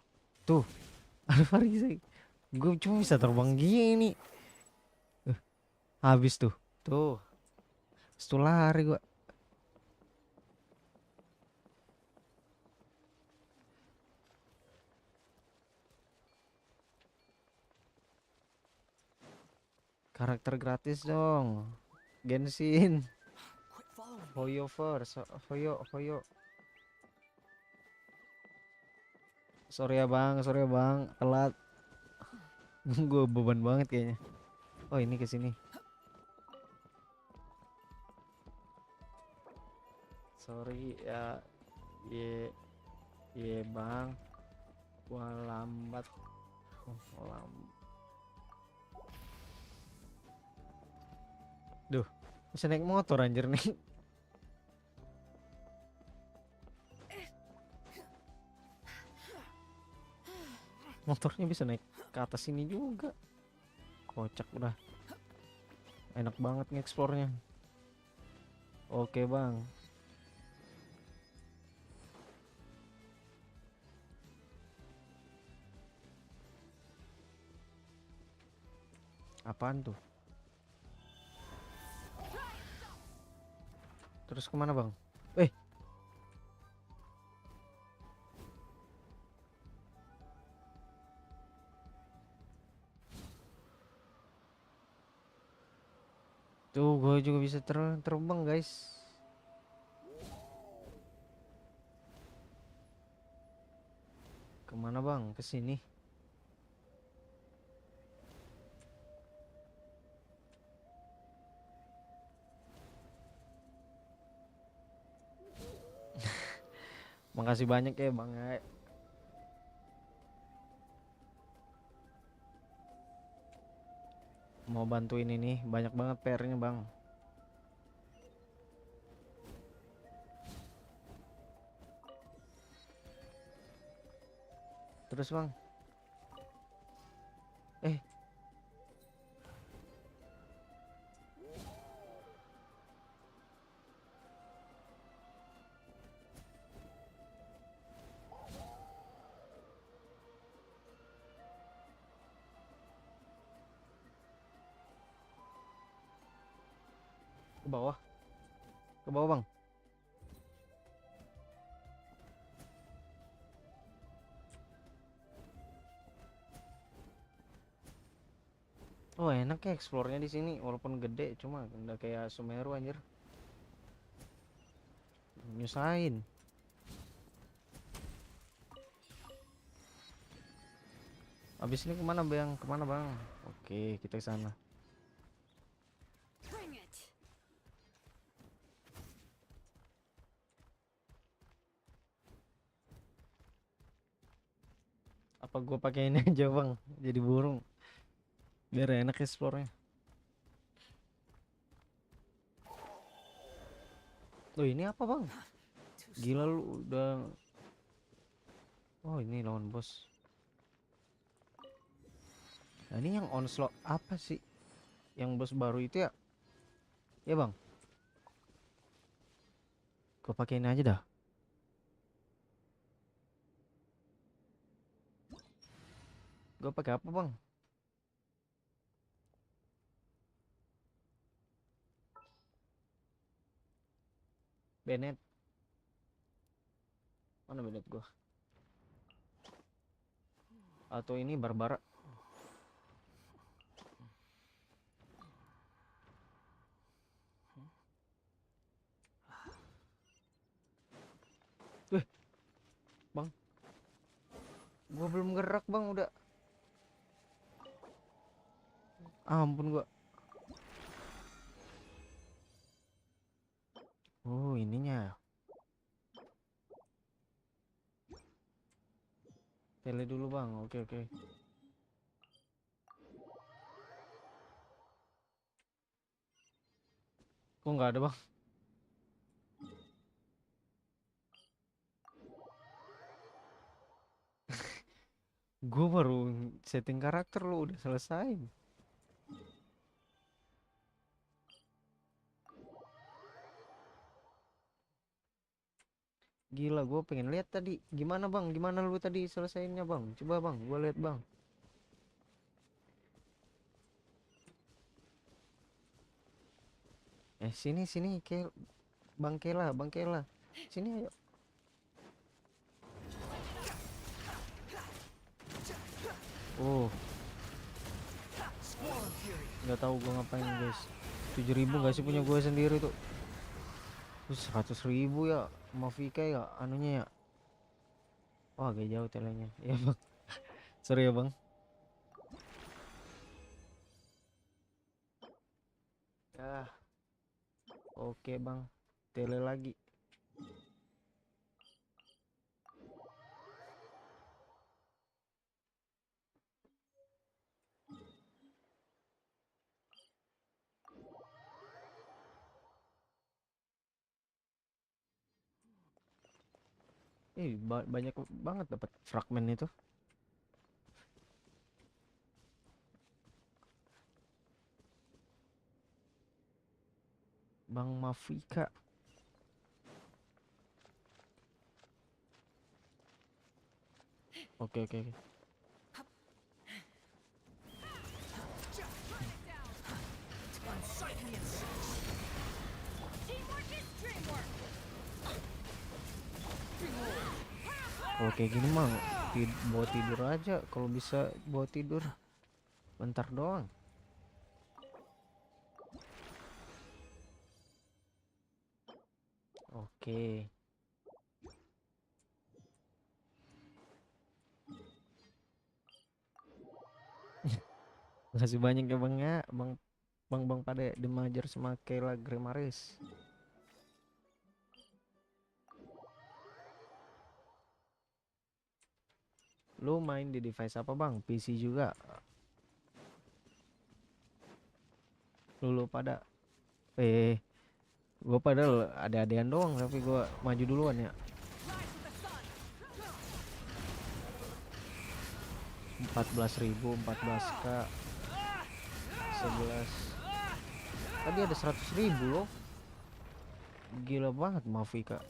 Ada Farisa. Gue cuma bisa terbang gini. Habis tuh. Setelah lari gua. Karakter gratis dong. Genshin. Hoyo first. Hoyo. Sorry ya bang, telat. Gue beban banget kayaknya. Oh ini kesini. Sorry ya. Ye bang. Gua lambat. Duh, bisa naik motor anjir nih. Motornya bisa naik ke atas sini juga. Kocak udah. Enak banget nge-explore-nya. Oke bang. Apaan tuh? Terus kemana bang? Tuh gue juga bisa terbang guys. Kemana bang? Kesini. Makasih banyak ya bang ya. Mau bantuin ini banyak banget PR-nya bang. Terus bang. Ke bawah. Ke bawah, Bang. Oh, enak ya explore-nya di sini walaupun gede, cuma nggak kayak Sumeru anjir. Nyusahin. Abis ini kemana, Bang? Kemana, Bang? Oke, kita ke sana. Apa gue pakai ini aja, Bang? Jadi burung. Biar enak explore-nya. Loh, ini apa, Bang? Gila lu udah. Oh, ini lawan bos. Nah, ini yang onslaught apa sih? Yang bos baru itu ya? Ya, Bang. Gue pakai ini aja dah. Gue pakai apa, Bang? Bennett. Mana Bennett gua? Atau ini Barbara? Bang. Gua belum gerak, Bang, udah. Ampun gua. Oh, ininya. Tele dulu, Bang. Oke, oke. Kok nggak ada, Bang? Gue baru setting karakter lo udah selesai. Gila, gue pengen lihat tadi. Gimana, Bang? Gimana lu tadi selesainya, Bang? Coba, Bang, gue lihat, Bang. Sini, sini, Bang Kela, Bang Kela. Sini ayo. Oh. Nggak tahu gue ngapain, guys. 7.000 gak sih punya gue sendiri tuh. 100.000 ya sama Vika ya anunya ya. Wah, agak jauh telenya. Ya, Bang. Sorry ya, Bang. Ah. Oke, Bang. Tele lagi. Banyak banget dapat fragmen itu. Bang Mafika. Oke, oke, oke. Kalau kayak gini mah bawa tidur aja, kalau bisa bawa tidur bentar doang. Oke. Makasih banyak ya, Bang ya. Bang pada Demajer sama Kayla Gremaris. Lu main di device apa, Bang? PC juga? Lu pada gua padahal ada adean doang, tapi gua maju duluan ya. 14.000, 14k, 11. Tadi ada 100.000 loh. Gila banget Mafika.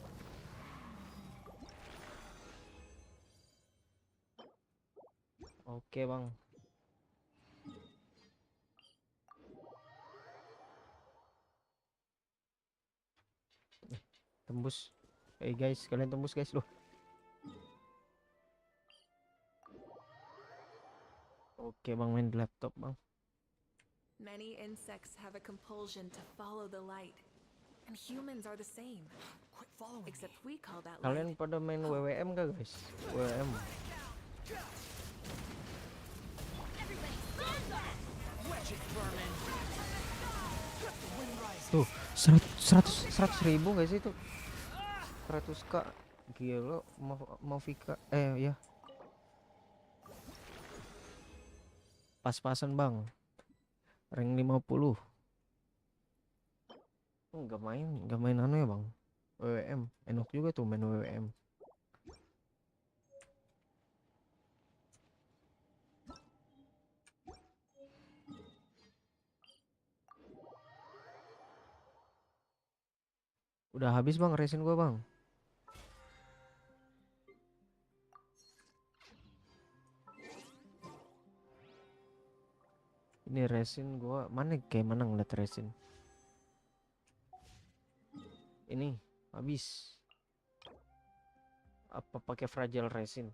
Oke, Bang. tembus. Guys, kalian tembus guys loh. Oke bang, main di laptop bang. Many insects have a compulsion to follow the light, and humans are the same. Quit following Except we call that light. Kalian pada main WWM gak guys? WWM. Tuh 100 ribu guys itu. 100k. Gila mau Vika. Ya. Pas-pasan bang. Rank 50. Nggak main anu ya bang. WWM enak juga tuh main WWM. Udah habis bang resin gua bang. Ini resin gua mana kayak mana ngeliat resin. Ini habis. Apa pakai fragile resin?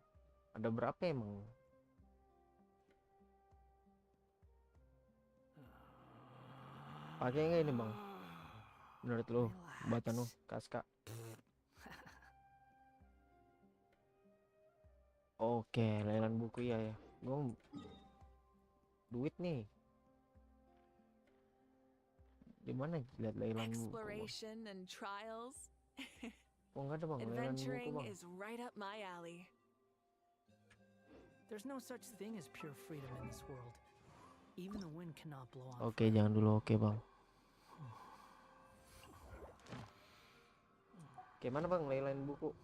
Ada berapa emang? Pakai nggak ini bang? Menurut lo, batan lo, kaska. Oke, lelang buku ya. Gue duit nih. Di mana lihat lelang buku? Exploration and trials. Oh nggak ada bang, lelang buku Adventuring bang. is right up my alley. There's no such thing as pure freedom in this world. Even the wind cannot blow on. Oke, jangan dulu. Oke bang. Gimana bang lelang buku?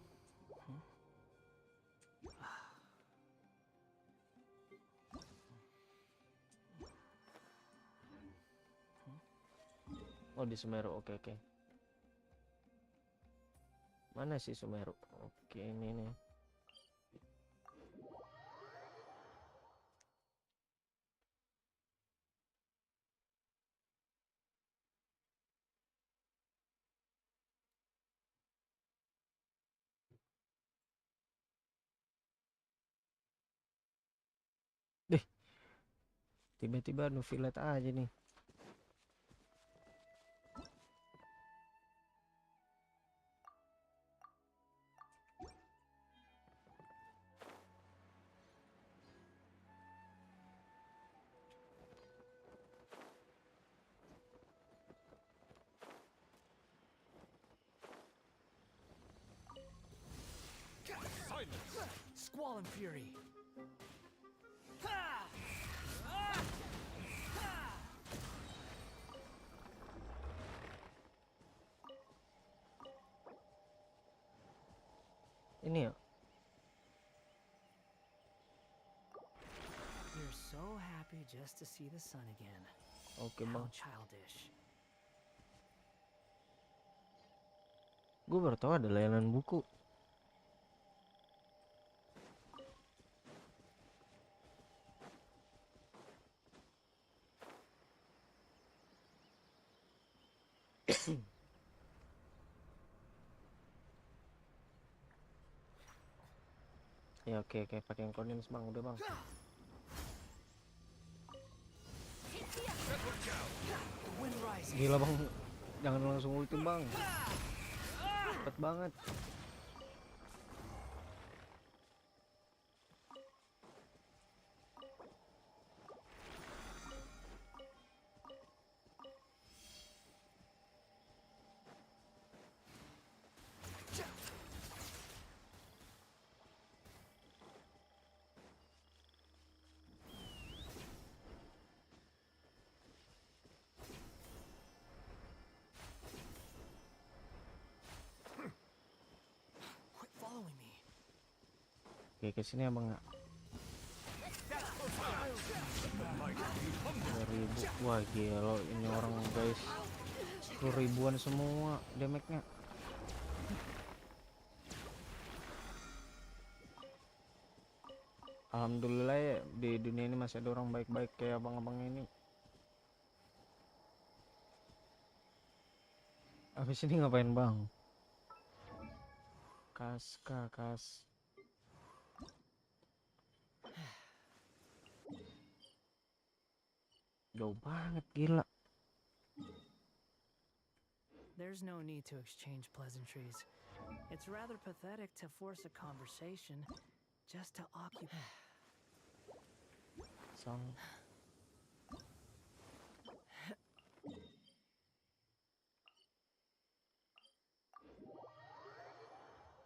Oh di Sumeru, oke. Mana sih Sumeru? Oke ini nih. Deh, tiba-tiba Nuvilet aja nih. Squall and fury. Ini ya. You're so happy just to see the sun again. Oke How bang. childish. Gue baru tahu ada layanan buku. Ya oke pakai yang konin bang, udah bang. Gila bang, jangan langsung ulti bang. Cepet banget. Oke kesini abang nggak? 2000. Wah gila ini orang guys, 10 ribuan semua damage-nya. Alhamdulillah ya di dunia ini masih ada orang baik-baik kayak abang-abang ini. Habis ini ngapain bang? Kas. Jauh banget, gila. There's no need to exchange pleasantries. It's rather pathetic to force a conversation just to occupy. Sang.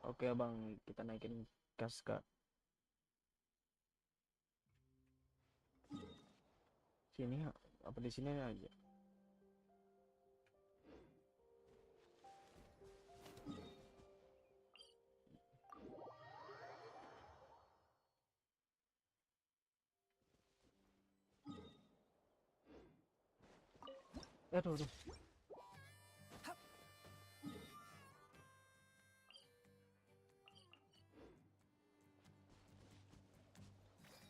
Oke bang, kita naikin kas kak. Sini ya, apa di sini aja? Aduh.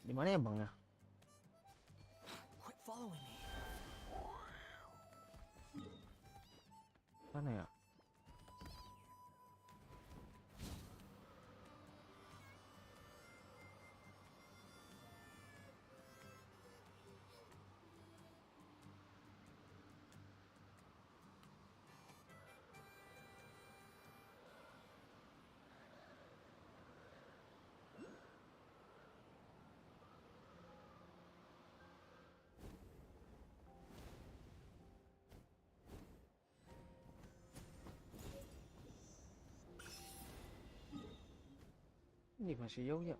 Di mana ya bang ya? Quit following me. Mana ya? Ini masih jauh ya.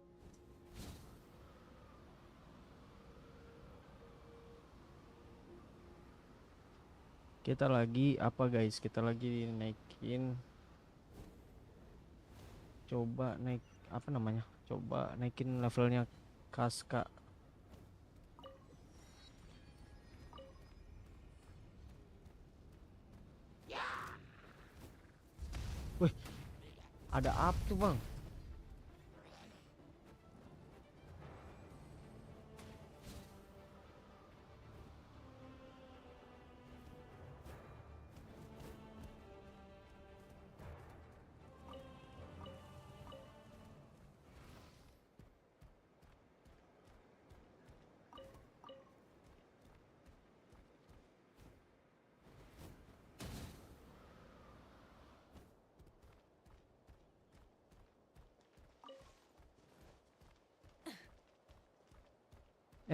Kita lagi apa guys? Kita lagi naikin. Coba naik apa namanya? Coba naikin levelnya Kaska. Wih, ada apa tuh bang?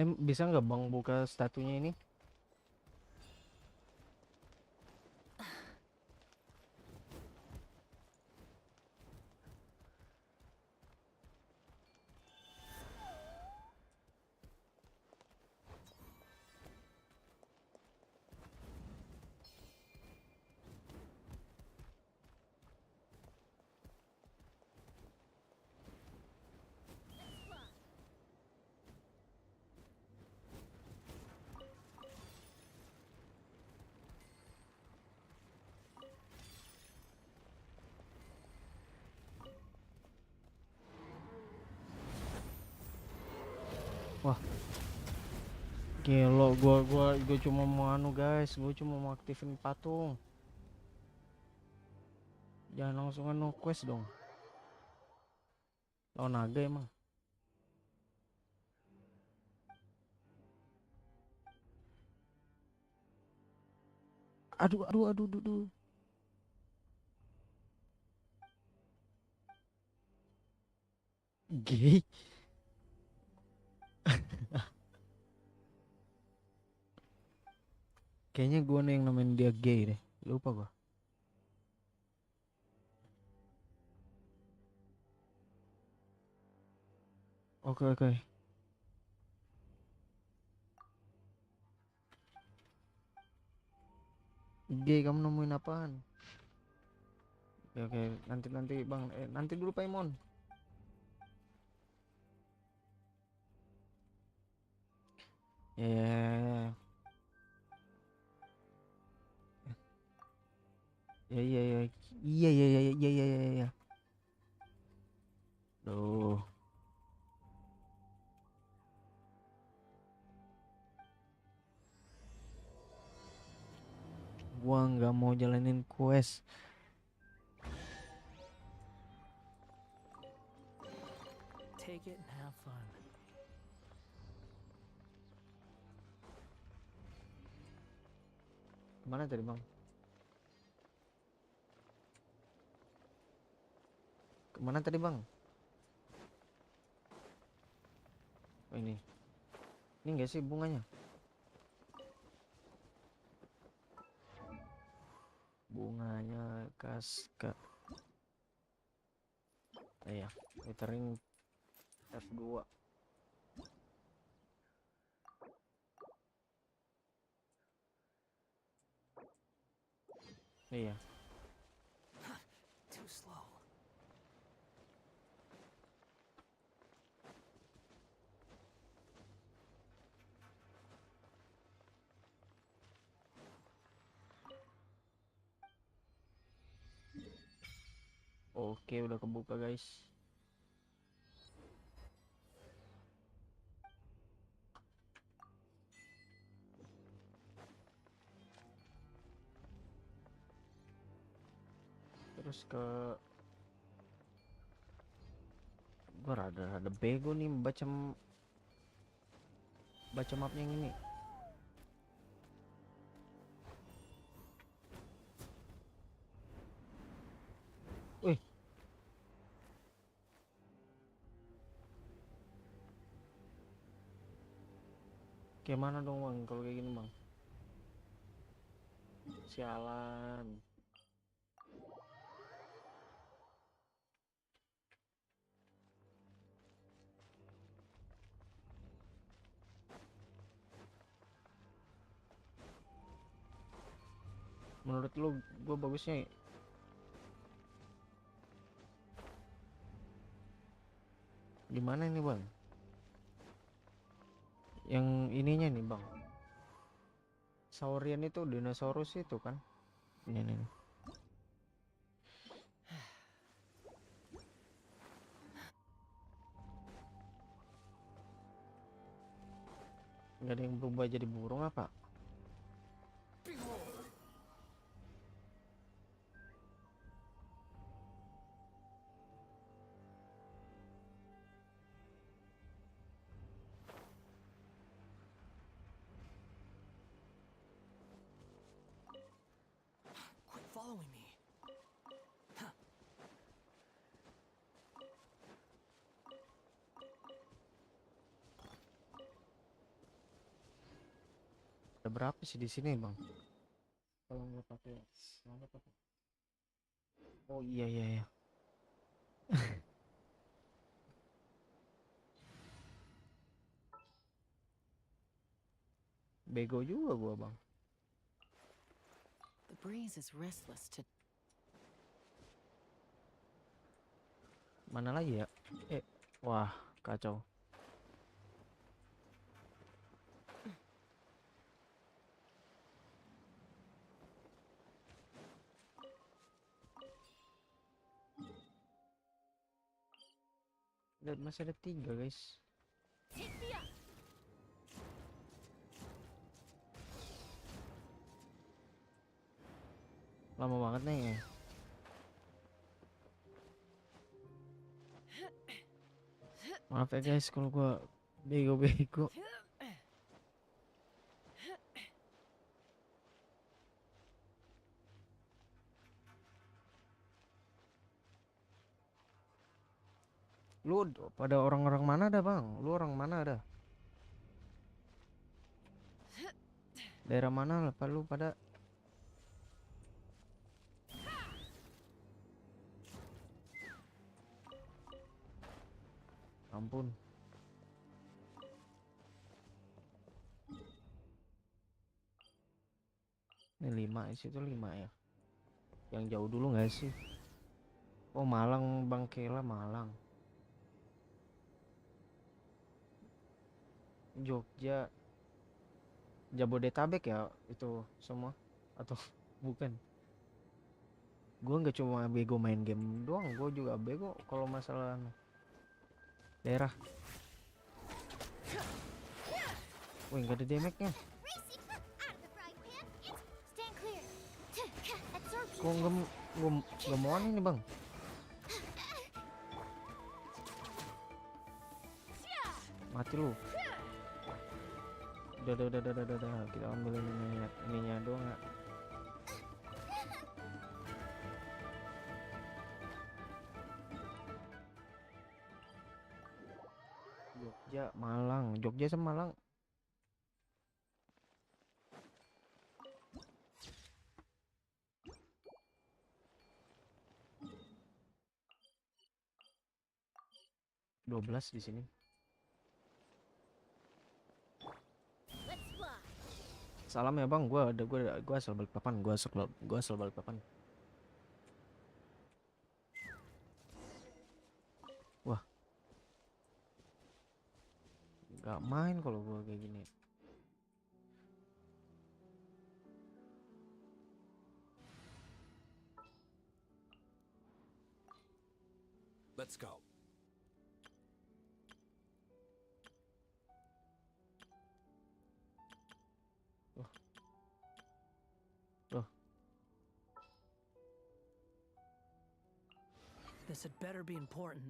Bisa nggak bang buka statunya ini? Wah, gelo, gua cuma mau anu guys, gua cuma mau aktifin patung. Jangan langsung anu quest dong. Lawan naga emang. Aduh. Gay. Kayaknya gua nih yang namain dia gay deh. Lupa gua. Oke. Gay, kamu nemuin apaan? Oke, nanti bang. Nanti dulu Paimon. Ya. Iya. Duh. Gua nggak mau jalanin quest. take it and have fun. Kemana tadi bang? Kemana tadi bang? Oh, ini enggak sih bunganya? Bunganya kaska. Iya, withering F2. Iya. Too slow. Oke, udah kebuka guys. Terus ke gue rada bego nih baca mapnya yang ini. Wih, kayak mana dong bang kalau kayak gini bang? Sialan. Menurut lu gue bagusnya gimana ini bang? Yang ininya nih bang, Saurian itu dinosaurus itu kan? Ini nih. Nggak ada yang berubah jadi burung apa? Quit following me. Ada berapa sih di sini bang? Kalau nggak pakai, oh iya iya iya. Bego juga gua bang. The breeze is restless to. Mana lagi ya? Wah kacau. Dan masih ada 3 guys. Lama banget nih. Maaf ya guys kalau gua bego-bego. Lu pada orang-orang mana dah bang? Lu orang mana dah? Daerah mana apa lu pada? Ampun. Ini 5 situ 5 ya. Yang jauh dulu nggak sih? Oh Malang Bang Kela Malang. Jogja, Jabodetabek ya itu semua atau bukan? Gue nggak cuma bego main game doang, gue juga bego kalau masalah daerah. Wih nggak ada damage-nya. Kok nggak mau ini bang? mati lu. Udah. Kita ambil ininya doang ya. Jogja sama Malang. Belas di sini. Salam ya bang, gua asal Balikpapan, gua asal Balikpapan. Wah, nggak main kalau gua kayak gini. Let's go. This had better be important.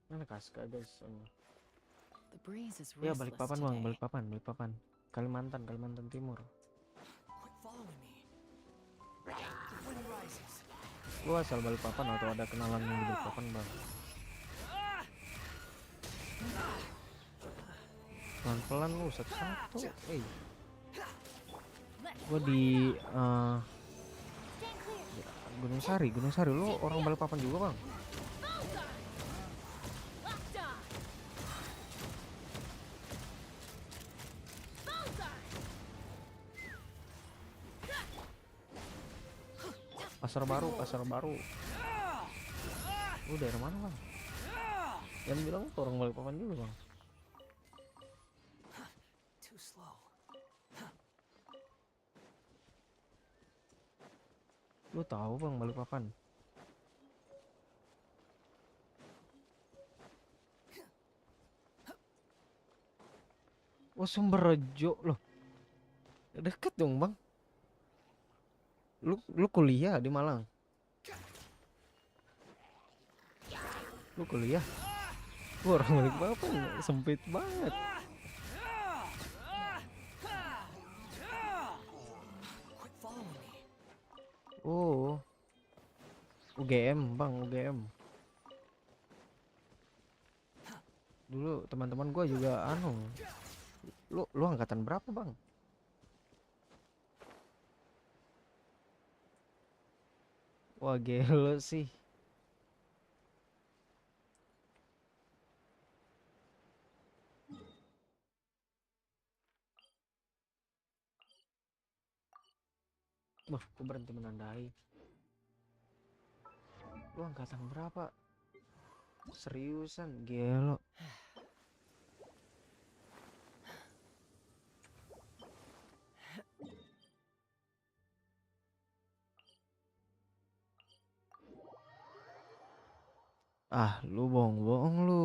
Mana Kaska guys? The breeze is Ya restless Balikpapan bang, today. Balikpapan. Kalimantan Timur. Quit following me. The wind rises. Gua asal Balikpapan atau ada kenalan yang di Balikpapan bang. Pelan-pelan lu satu-satu. Gua di Gunung Sari. Lu orang Balikpapan juga bang? Pasar baru. Lu daerah mana bang? Yang bilang tuh orang Balikpapan juga bang. Too slow. Lu tahu bang Balikpapan? Wah Sumberjo loh. Deket dong bang. Lu kuliah di Malang? Lu kuliah? Wah orang Balikpapan sempit banget. Oh, UGM bang, UGM. Dulu teman-teman gua juga lu angkatan berapa bang? Wah gelo sih. Wah, gua berhenti menandai. Lu angkatan berapa? Seriusan, gelo. Ah, lu bohong-bohong lu.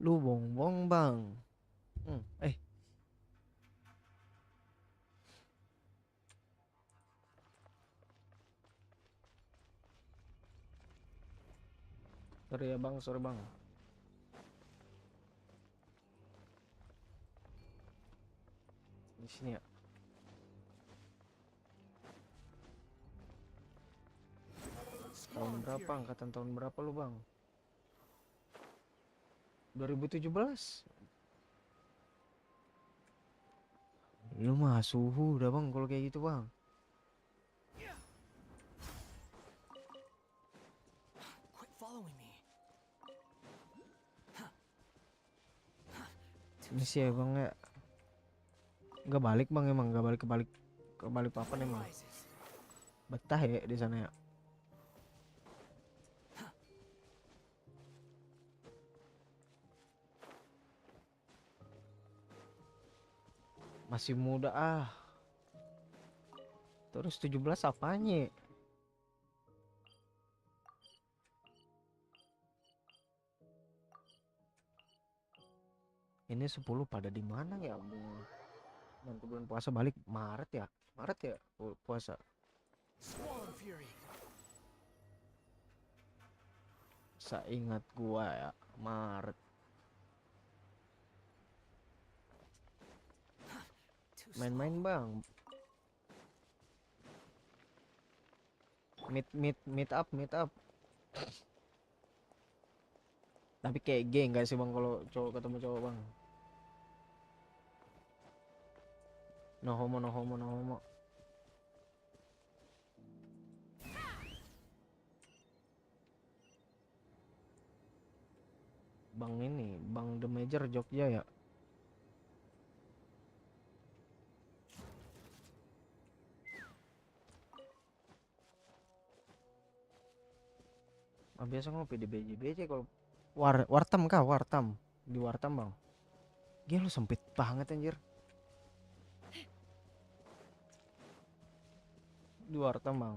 Lu bohong-bohong, Bang. Sorry ya, Bang. Sorry, Bang. Di sini ya. Tahun berapa? Angkatan tahun berapa lu, Bang? 2017. Lu mah suhu udah, Bang, kalau kayak gitu, Bang. Quit following me. Ini sih ya, Bang ya. Nggak balik, Bang, emang nggak balik ke Balikpapan emang. Betah ya di sana ya. Masih muda ah. Terus 17 apanya? Ini 10 pada di mana ya? Nanti bulan puasa balik Maret ya? Maret ya puasa. Seingat gua ya Maret. Main-main bang. Meet up. Tapi kayak geng gak sih bang kalau cowok ketemu cowok bang? No homo, no homo, no homo. Bang ini, Bang The Major Jogja ya. Biasa ngopi di BJ kalau Wartam kah? Wartam. Di Wartam bang. Gila lu sempit banget anjir. Di Wartam bang.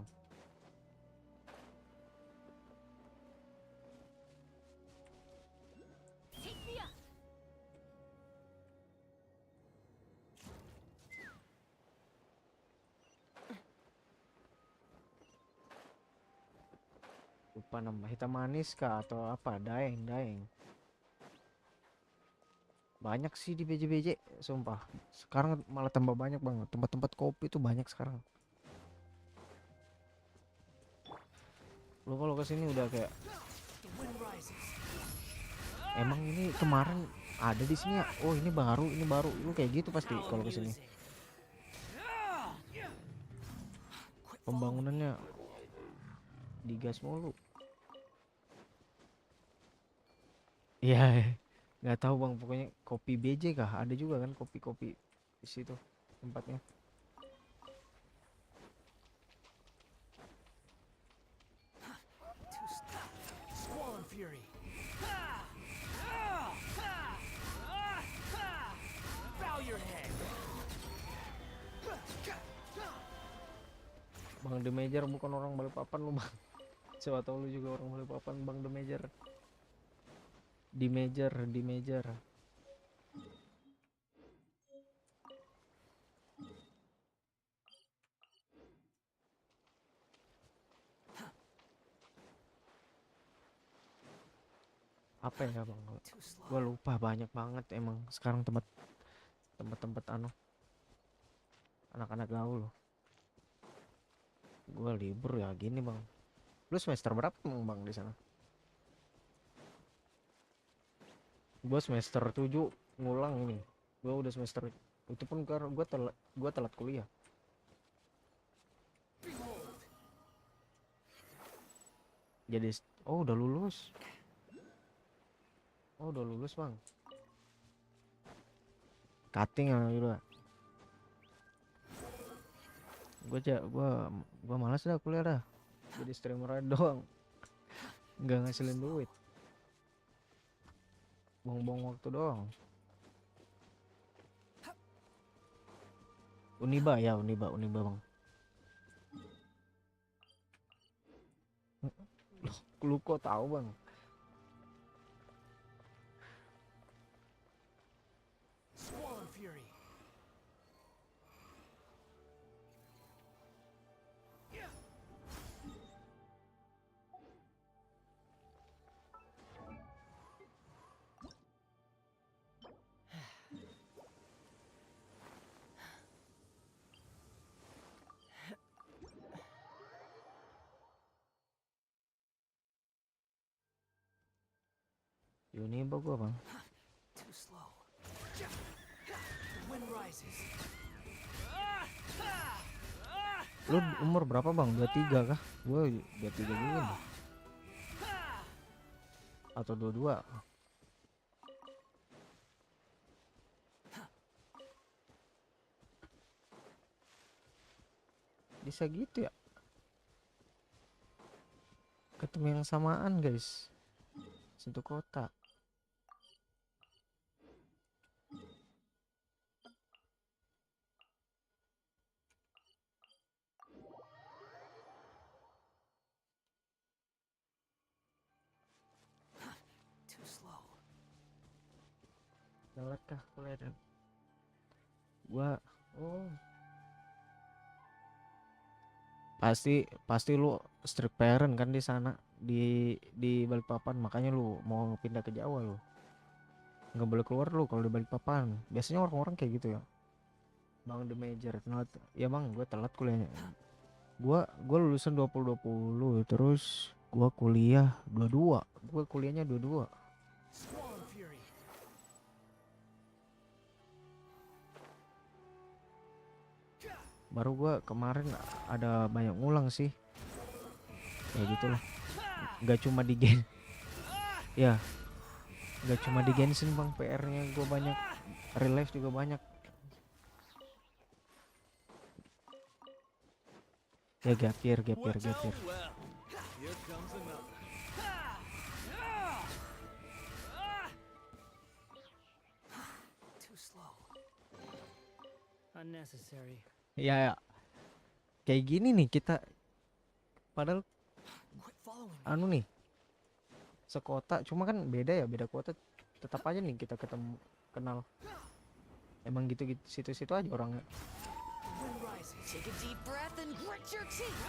Lupa nama, hitam manis kah atau apa? Daeng. Banyak sih di BJ sumpah. Sekarang malah tambah banyak banget. Tempat-tempat kopi tuh banyak sekarang. Lu kalau kesini udah kayak, emang ini kemarin ada di sini ya? Oh ini baru. Lu kayak gitu pasti kalau kesini. Pembangunannya digas mulu. Iya, nggak tahu bang. Pokoknya kopi BJ kah? Ada juga kan kopi di situ tempatnya. Bang The Major bukan orang Balikpapan lu bang. Siapa tahu lu juga orang Balikpapan Bang The Major. Di Major. Apa ya bang? Gua lupa banyak banget emang sekarang tempat anu anak-anak gaul loh. Gua libur ya gini bang. Lu semester berapa bang di sana? Gua semester 7 ngulang ini. Gua udah semester itu pun karena gua telat kuliah. Jadi udah lulus. Udah lulus bang. Cutting ya gitu. Gua malas dah kuliah dah. Jadi streamer aja doang. Nggak ngasilin duit. Buang-buang waktu doang. Uniba bang. Lu kok tahu bang? Uniba gua bang. Lu umur berapa bang? 23 kah? Gua 23 juga bang. Atau 22? Bisa gitu ya? Ketemu yang samaan guys. Satu kota. Telat kah kuliah dan gua pasti lu strict parent kan di sana di Balikpapan, makanya lu mau pindah ke Jawa lu nggak boleh keluar lu kalau di Balikpapan. Biasanya orang-orang kayak gitu ya, Bang The Major telat. Ya bang, gue telat kuliahnya. Gue lulusan 2020, terus gue kuliah 22. Gue kuliahnya 22. Baru gue kemarin ada banyak ngulang sih. Ya gitulah. Gak cuma di Gen. Ya. Gak cuma di Genshin bang, PR-nya gue banyak. Real life juga banyak. Ya gap year. Too slow. Unnecessary. Ya, kayak gini nih kita. Padahal anu nih, sekota, cuma kan beda kota. Tetap aja nih kita ketemu, kenal. Emang gitu situ-situ aja orangnya. Take a deep breath and grit your teeth.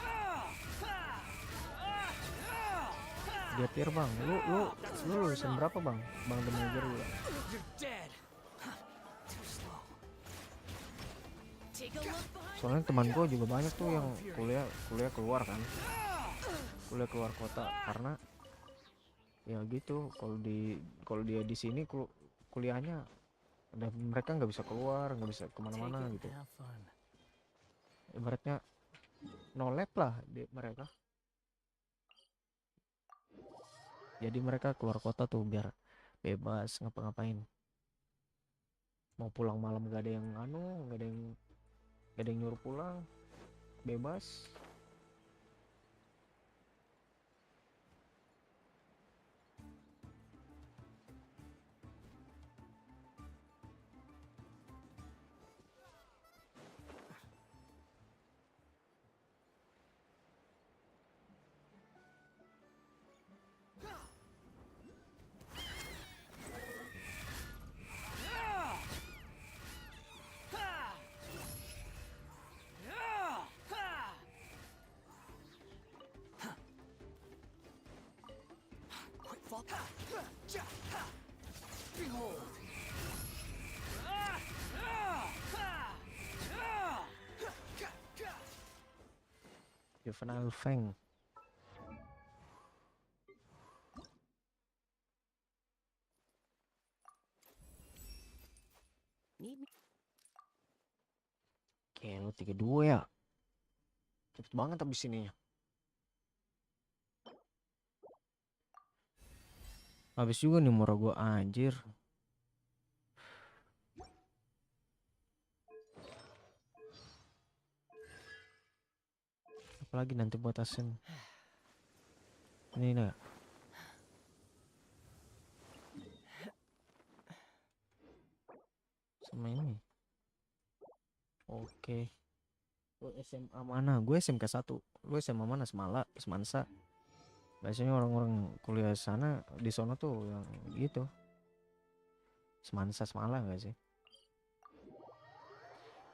Gap year bang, lu lulusan berapa bang? Bang The Major lu. You're dead. Too slow. Take a look behind. Soalnya teman gue juga banyak tuh yang kuliah keluar kan. Kuliah keluar kota karena ya gitu. Kalau dia di sini kuliahnya udah mereka nggak bisa keluar, nggak bisa kemana-mana gitu. Ibaratnya no lab lah mereka. Jadi mereka keluar kota tuh biar bebas ngapa-ngapain. Mau pulang malam gak ada yang gak ada yang nyuruh pulang, bebas. Behold. Juvenile Fang. Oke, lu 32 ya. Cepet banget abis ini ya. Habis juga nih murah gua anjir. Apalagi nanti buat asin. Ini enggak. Sama ini. Oke. Lu SMA mana? Gue SMK 1. Lu SMA mana? Semansa. Biasanya orang-orang kuliah sana di sono tuh yang gitu. Semansa Semala enggak sih?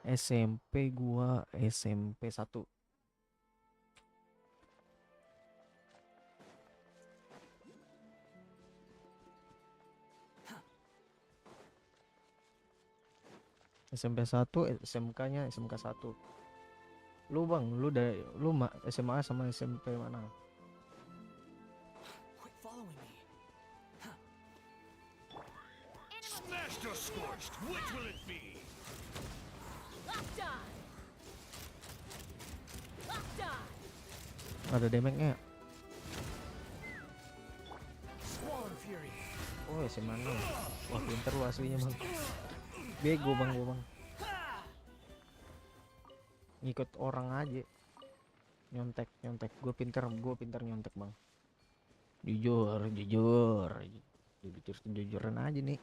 SMP gua SMP 1. SMP 1, SMK-nya SMK 1. Lu bang, lu SMA sama SMP mana? Quit following me. Smashed or scorched, which will it be? Locked on. Locked on. Ada damage-nya. Swan Fury. Oh, SMA 6. Wah, pinter lu aslinya, Bang. Bego, Bang, gua, Bang. Ngikut orang aja. Nyontek. Gue pinter nyontek, Bang. Jujuran aja nih.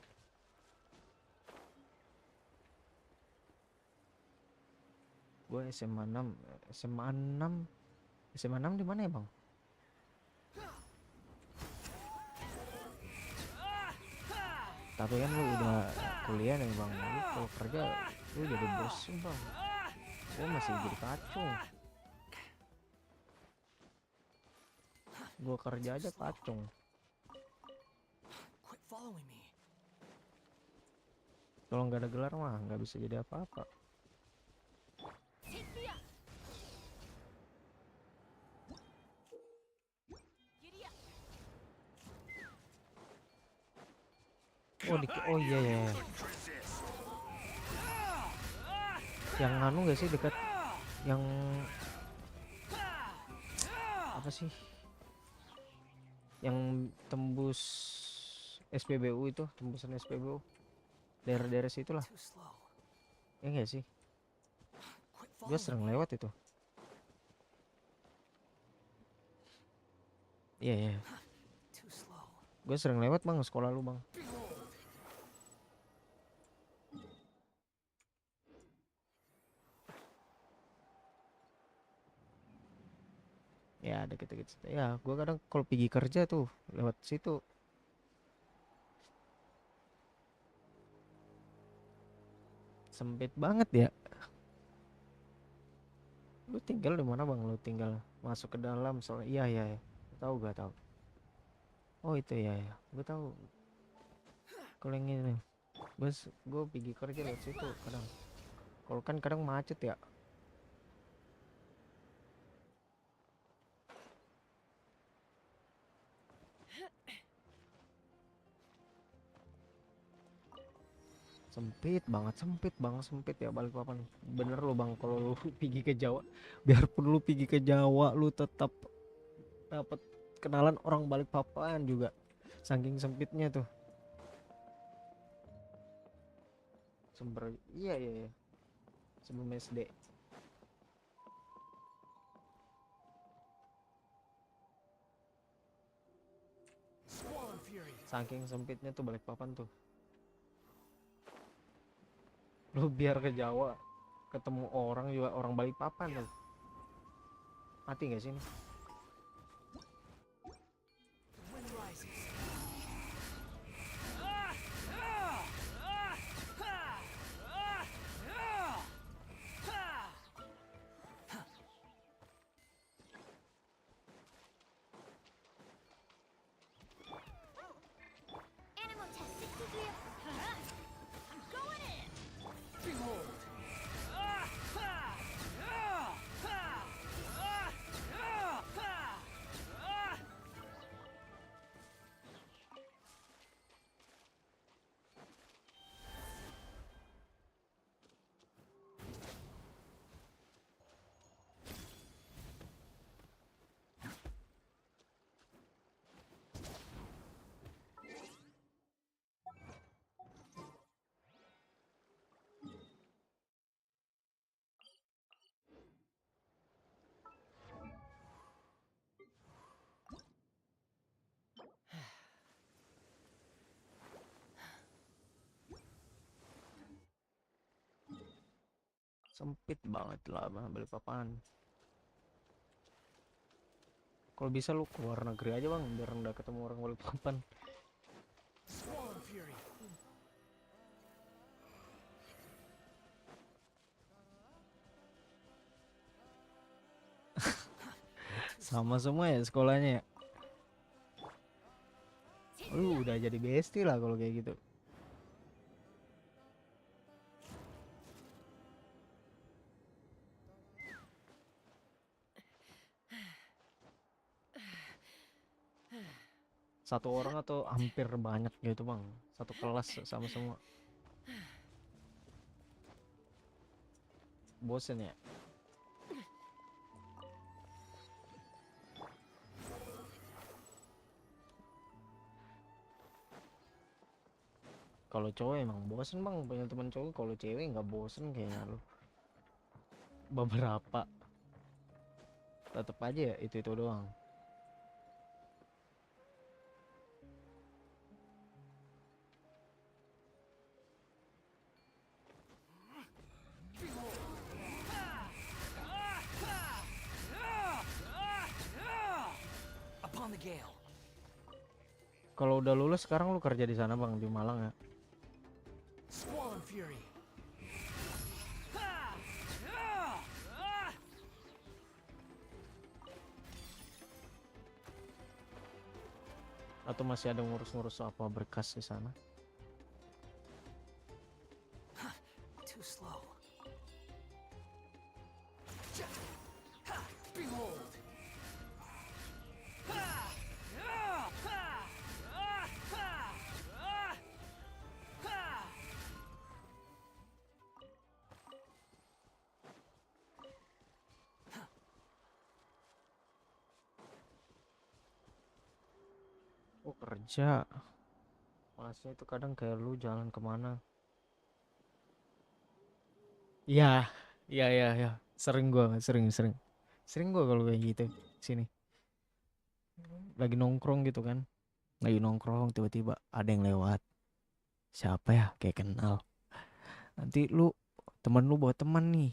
Gue SMA 6 di mana ya, Bang? Tapi kan lu udah kuliah nih, Bang. Lu kalau kerja lu jadi bos, Bang. Gue masih jadi kacung. Gue kerja aja kacung. Quit following me. Kalau nggak ada gelar mah nggak bisa jadi apa-apa. Oh iya ya. Yang anu gak sih dekat yang apa sih? Yang tembus SPBU itu, tembusan SPBU. Daerah-daerah situlah. Ya enggak sih? Gue sering lewat itu. Iya ya. Gue sering lewat bang, sekolah lu bang. Ya deket-deket. Ya gue kadang kalau pergi kerja tuh lewat situ. Sempit banget ya. Lu tinggal di mana bang? Lu tinggal masuk ke dalam soalnya. Iya iya. Ya. Tahu gak tahu. Oh itu ya ya. Gue tahu. Kalau yang ini, gue pergi kerja lewat situ kadang. Kalau kan kadang macet ya. Sempit sempit ya Balikpapan. Bener lo bang, kalau lu pergi ke Jawa, biarpun lu pergi ke Jawa, lu tetap dapat kenalan orang Balikpapan juga. Saking sempitnya tuh. Iya iya iya. Sebelum SD. Saking sempitnya tuh Balikpapan tuh. Lu biar ke Jawa ketemu orang juga orang Balikpapan tuh. Mati gak sih ini? Animal test 63. I'm going in. Behold! Sempit banget lah Balikpapan. Kalau bisa lu keluar negeri aja bang, biar nggak ketemu orang Balikpapan. Sama semua ya sekolahnya ya. Lu udah jadi bestie lah kalau kayak gitu. Satu orang atau hampir banyak gitu bang, satu kelas sama semua. Bosen ya. Kalau cowok emang bosen bang, punya teman cowok. Kalau cewek nggak bosen kayaknya lu. Beberapa tetep aja ya itu doang. Upon the gale. Kalau udah lulus sekarang lu kerja di sana bang, di Malang ya? Squall and fury. Atau masih ada ngurus-ngurus apa berkas di sana? Too slow. Behold. Gue kerja. Malasnya itu kadang kayak lu jalan kemana. Ya, ya. Sering gua, sering. Sering gua kalau kayak gitu sini. Lagi nongkrong gitu kan. Lagi nongkrong tiba-tiba ada yang lewat. Siapa ya? Kayak kenal. Nanti temen lu bawa teman nih.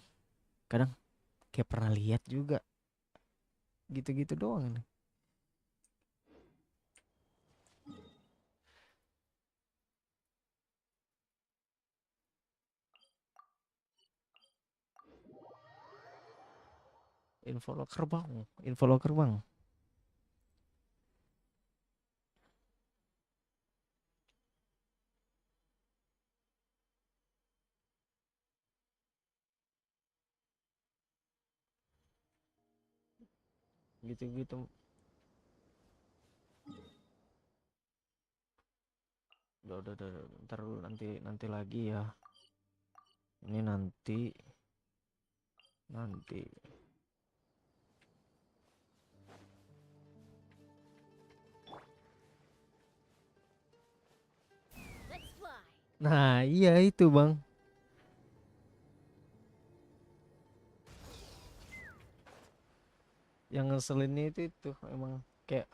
Kadang kayak pernah lihat juga. Gitu-gitu doang nih. Info locker bang. Gitu-gitu. Udah. Ntar dulu, nanti lagi ya. Ini nanti. Let's fly. Nah, iya itu bang. Yang ngeselinnya itu emang kayak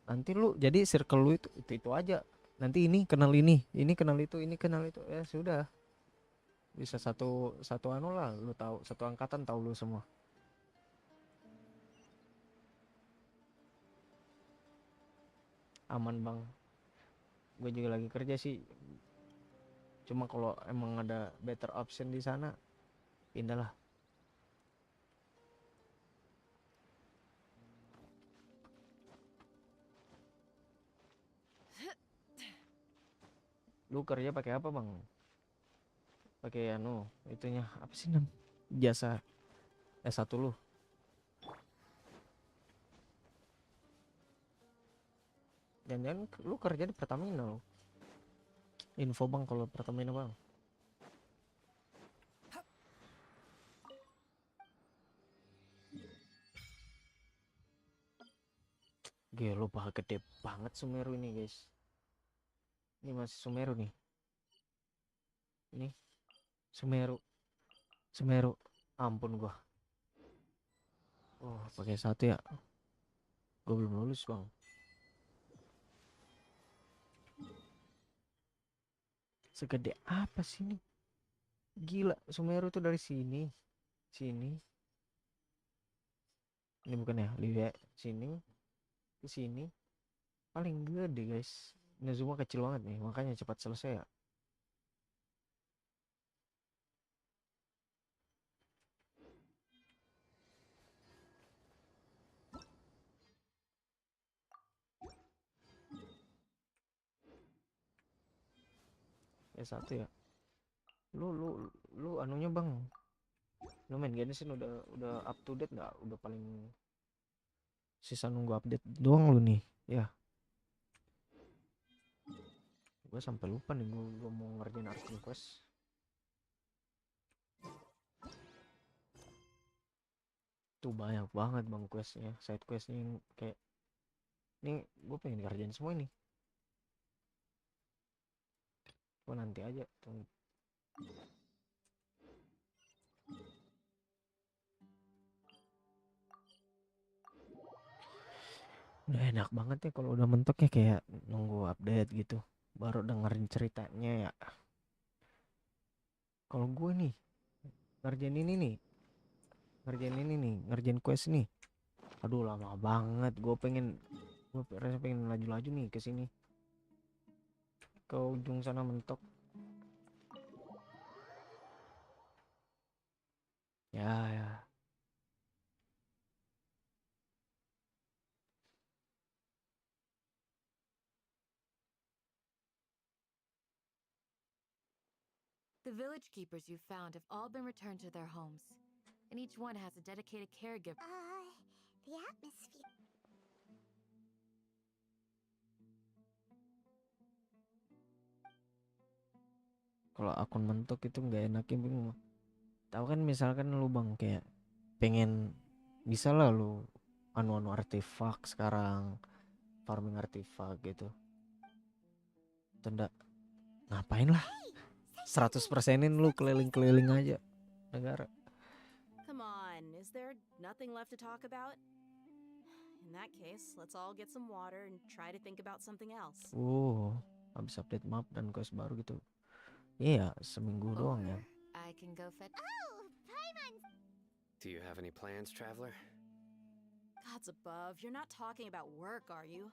nanti lu jadi circle lu itu aja. Nanti ini kenal ini kenal itu. Ya sudah. Bisa satu anu lah, lu tahu, satu angkatan tahu lu semua. Aman bang. Gue juga lagi kerja sih. Cuma kalau emang ada better option di sana, pindah lah. Lu kerja pakai apa bang? Pakai anu itunya apa sih jasa S1 lu? Jangan lu kerja di Pertamina lo. Info bang kalau Pertamina bang. Gila, bah gede banget Sumeru ini guys. Ini masih Sumeru nih. Ini Sumeru. Ampun gua. Oh, pakai satu ya. Gua belum lulus bang. Segede apa sih ini? Gila, Sumeru tuh dari sini. Ini bukan ya, lihat sini ke sini. Paling gede guys. Nezuma kecil banget nih, makanya cepat selesai ya. S1 ya. Lu anunya bang. Lu main Genshin udah up to date nggak? Udah paling sisa nunggu update doang lu nih. Ya. Gue sampai lupa nih gue mau ngerjain Arcane Quest. Tuh banyak banget bang questnya, side questnya yang kayak ini gue pengen ngerjain semua ini. Gue nanti aja tuh. Udah enak banget ya kalau udah mentok ya, kayak nunggu update gitu baru dengerin ceritanya ya. Kalau gue nih ngerjain quest nih, aduh lama banget. Gue pengen laju-laju nih ke sini, ke ujung sana mentok ya. The village keepers you found have all been returned to their homes, and each one has a dedicated caregiver. The atmosphere. Kalau akun mentok itu nggak enaknya bingung. Tahu kan, misalkan lu bang kayak pengen, bisa lah lu anu artefak sekarang farming artifak gitu. Tenda ngapain lah? 100%-in lu keliling-keliling aja negara. Come on, is there nothing left to talk about? In that case, let's all get some water and try to think about something else. Habis update map dan quest baru gitu. Iya, seminggu doang ya. I can go fetch. Oh, Paimon! Do you have any plans, traveler? Gods above, you're not talking about work, are you?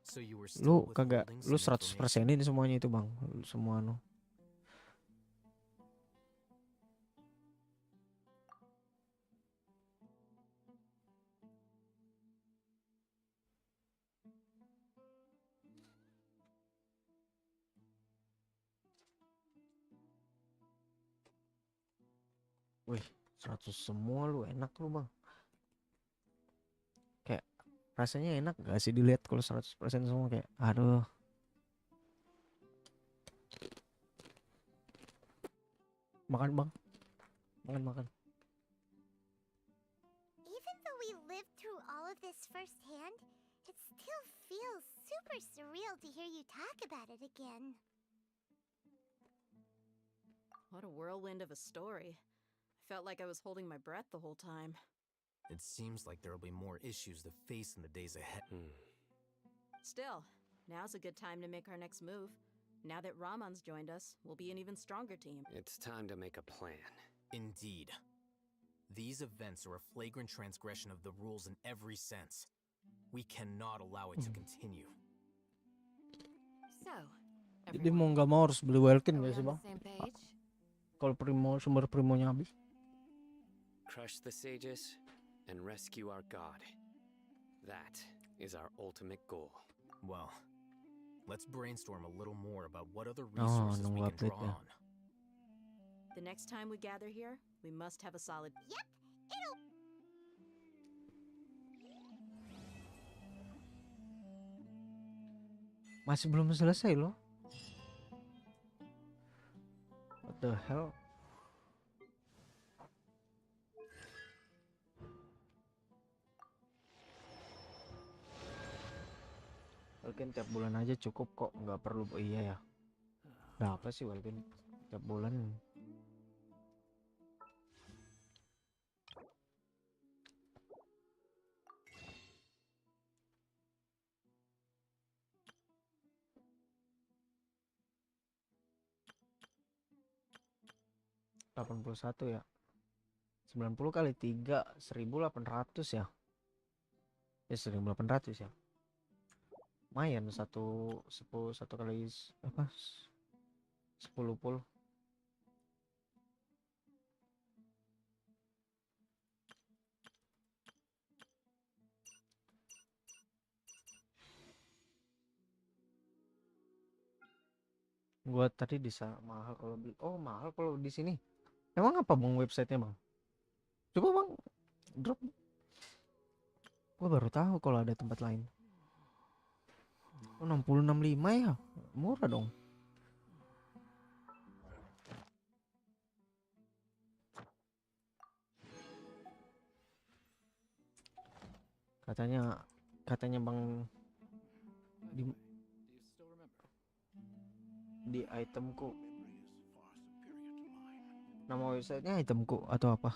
So you were Lu still kagak, withholding lu some 100%-in semuanya itu bang, semua anu. Wih, 100 semua lu, enak lu bang. Kayak rasanya enak gak sih dilihat kalau 100% semua kayak aduh. Makan bang. Makan. Even though we lived through all of this firsthand, it still feels super surreal to hear you talk about it again. What a whirlwind of a story. I felt like I was holding my breath the whole time. It seems like there'll be more issues to face in the days ahead. Still, now's a good time to make our next move. Now that Ramon's joined us, we'll be an even stronger team. It's time to make a plan. Indeed. These events are a flagrant transgression of the rules in every sense. We cannot allow it to continue. So, Jadi mau nggak mau harus beli Welkin are we gak sih on bang? the same page? Kalau sumber primonya habis. Crush the sages and rescue our god. That is our ultimate goal. Well, let's brainstorm a little more about what other resources we can draw on. The next time we gather here, we must have a solid... Yep, it'll... Masih belum selesai loh. What the hell? Welkin tiap bulan aja cukup kok, nggak perlu. Iya ya. Nah, apa sih Welkin tiap bulan? $81 ya. 90 kali 3 1.800 ya. Ya 1.800 ya. Lumayan satu kali apa? 10 puluh. Gua tadi bisa mahal kalau beli. Oh, mahal kalau di sini. Emang apa bang websitenya bang? Coba bang drop. Gua baru tahu kalau ada tempat lain. Oh, 60-65 ya. Murah dong. Katanya bang di itemku. Nama websitenya itemku atau apa?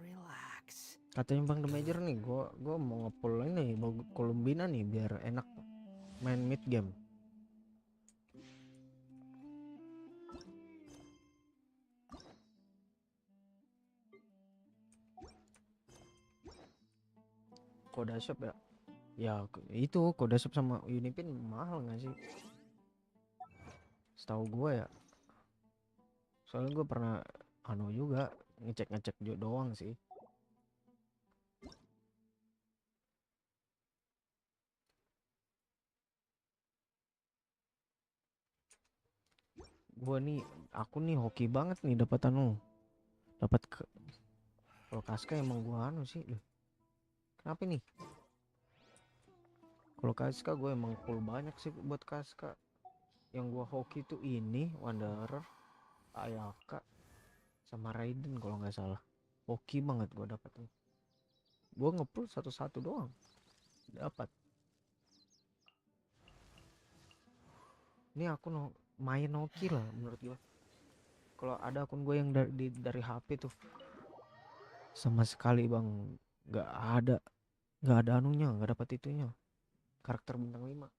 Relax. Katanya bang The Major nih, gua mau nge-pull ini Columbina nih biar enak main mid game. Koda shop ya? Ya itu Koda shop sama Unipin mahal nggak sih? Setahu gue ya. Soalnya gue pernah juga ngecek doang sih. Aku nih hoki banget nih dapat kalau Kaska emang gua sih. Kenapa nih? Kalau Kaska gue emang full banyak sih buat Kaska. Yang gua hoki tuh ini Wanderer, Ayaka, sama Raiden kalau nggak salah. Hoki banget gua dapatnya. Gua ngepull satu-satu doang dapat. Ini aku main hoki lah menurut gua. Kalau ada akun gue yang dari HP tuh sama sekali bang nggak ada anunya, nggak dapat itunya, karakter bintang 5.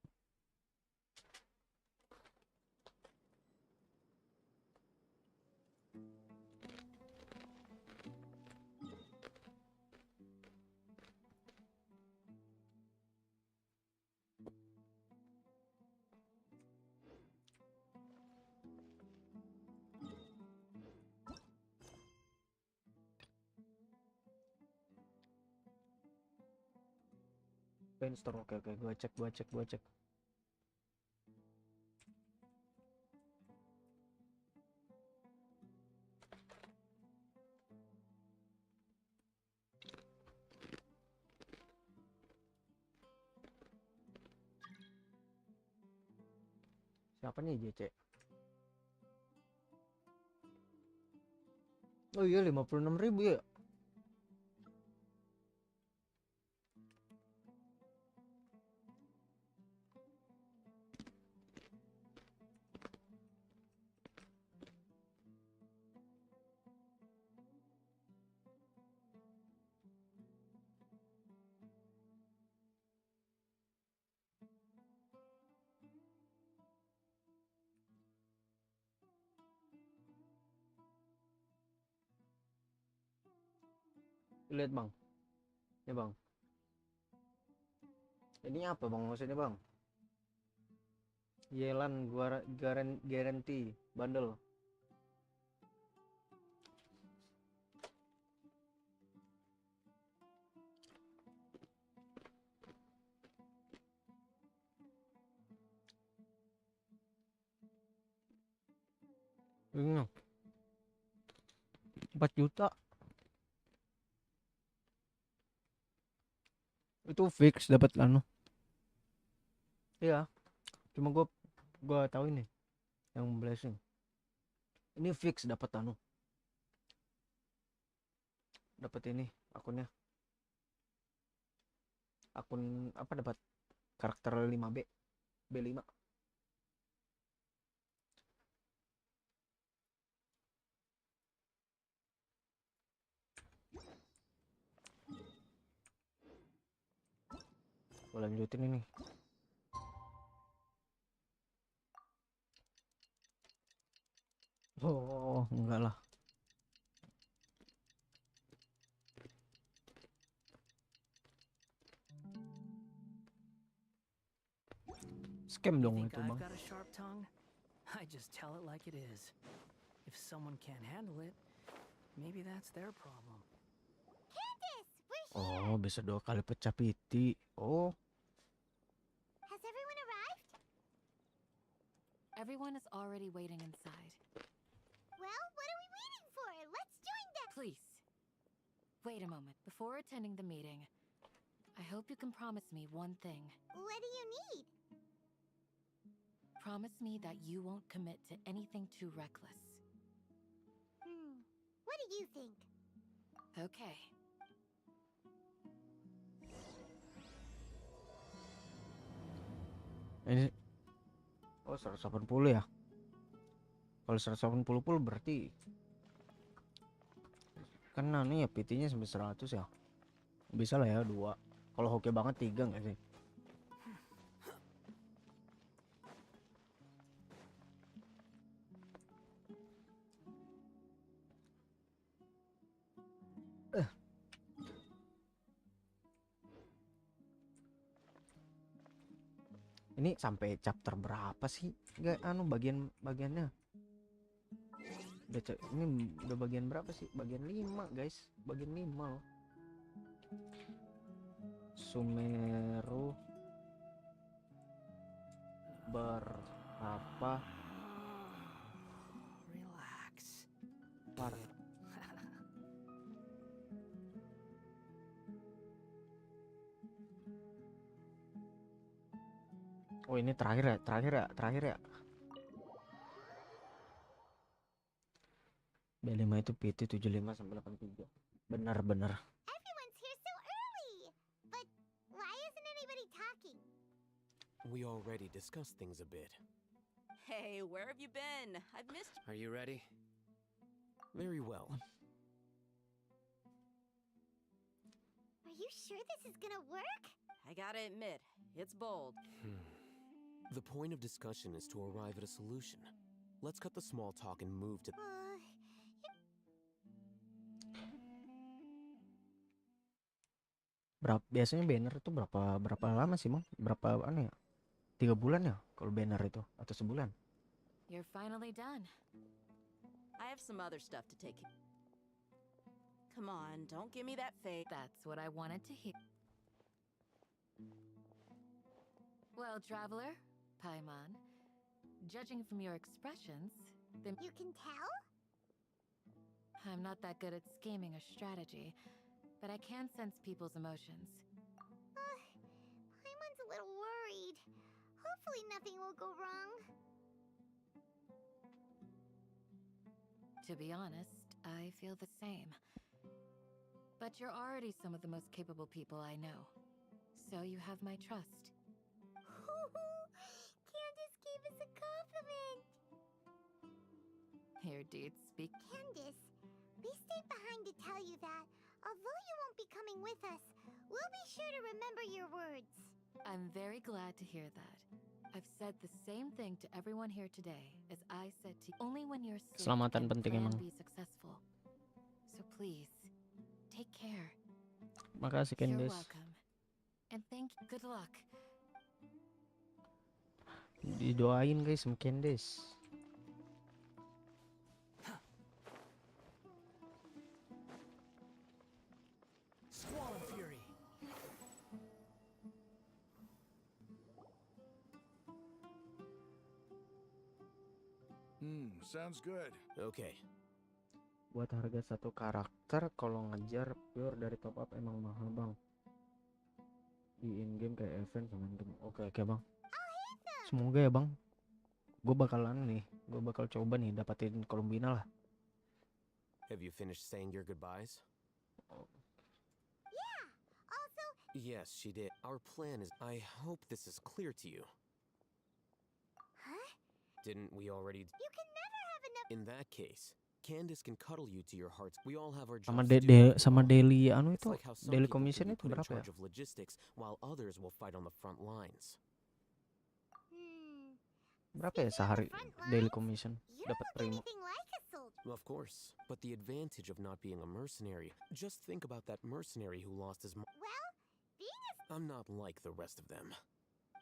Store, oke, gua cek. Siapa nih JC? Oh iya 56.000 ya. Lihat bang, ya bang. Ini apa bang maksudnya bang? Yelan gua guarantee bundle. Ini 4 juta. Itu fix dapat anu. Iya. Cuma gua tahu ini yang blessing. Ini fix dapat anu. Dapat ini akunnya. Akun apa dapat karakter 5B. B5. Gue lanjutin ini. Oh, enggak lah. Scam dong itu, Bang. I've got a sharp tongue? I just tell it like it is. If someone can't handle it, maybe that's their problem. Oh, bisa 2 kali pecah piti. Oh. Has everyone arrived? Everyone is already waiting inside. Well, what are we waiting for? Let's join them! Please, wait a moment. Before attending the meeting, I hope you can promise me one thing. What do you need? Promise me that you won't commit to anything too reckless. What do you think? Okay. Ini oh 180 ya. Kalau 180 full berarti kan nih ya PT-nya sampai 100 ya. Bisa lah ya 2. Kalau hoki banget 3 enggak sih? Ini sampai chapter berapa sih? Enggak bagiannya. Ini udah bagian berapa sih? Bagian 5, guys. Bagian 5 loh. Sumeru berapa? Relax. Oh, ini terakhir ya. D5 itu PT 75 sampai 83. Benar-benar. Everyone's here so early! But why isn't anybody talking? We already discussed things a bit. Hey, where have you been? I've missed you. Are you ready? Very well. Are you sure this is gonna work? I gotta admit, it's bold. The point of discussion is to arrive at a solution. Let's cut the small talk and move to... Biasanya banner itu berapa lama sih, Bang? Berapa ya? 3 bulan ya kalau banner itu atau sebulan? You're finally done. I have some other stuff to take. Come on, don't give me that fake. That's what I wanted to hear. Well, traveler, Paimon, judging from your expressions, then you can tell? I'm not that good at scheming or strategy, but I can sense people's emotions. Paimon's a little worried. Hopefully nothing will go wrong. To be honest, I feel the same. But you're already some of the most capable people I know. So you have my trust. Candace gave us a compliment! Your deeds speak. Candace, we stayed behind to tell you that, although you won't be coming with us, we'll be sure to remember your words. I'm very glad to hear that. I've said the same thing to everyone here today as I said to you. Only when you're safe Keselamatan can penting plan emang. be successful. So please, take care. Makasih, You're Candace. welcome. And thank you. Good luck. Didoain guys sama Candace. Squall and Fury. Sounds good. Okay. Buat harga satu karakter kalau ngejar pure dari top up emang mahal, Bang. Di in game kayak event sama in game. Oke, Bang. Semoga ya, Bang. Gue bakal coba nih dapatin Columbina lah. Have you finished saying your goodbyes? Yeah, also... Yes, she did. Our plan is... I hope this is clear to you. Huh? Didn't we already... You can never have enough... In that case, Candace can cuddle you to your hearts. We all have our jobs Sama to do. sama daily anu It's itu, like how some daily people commission can be itu put in berapa ya? charge of logistics, while others will fight on the front lines. Berapa ya sehari daily commission dapat primo? Of course, but the advantage of not being a mercenary. Just think about that mercenary who lost his. Well, being a... I'm not like the rest of them.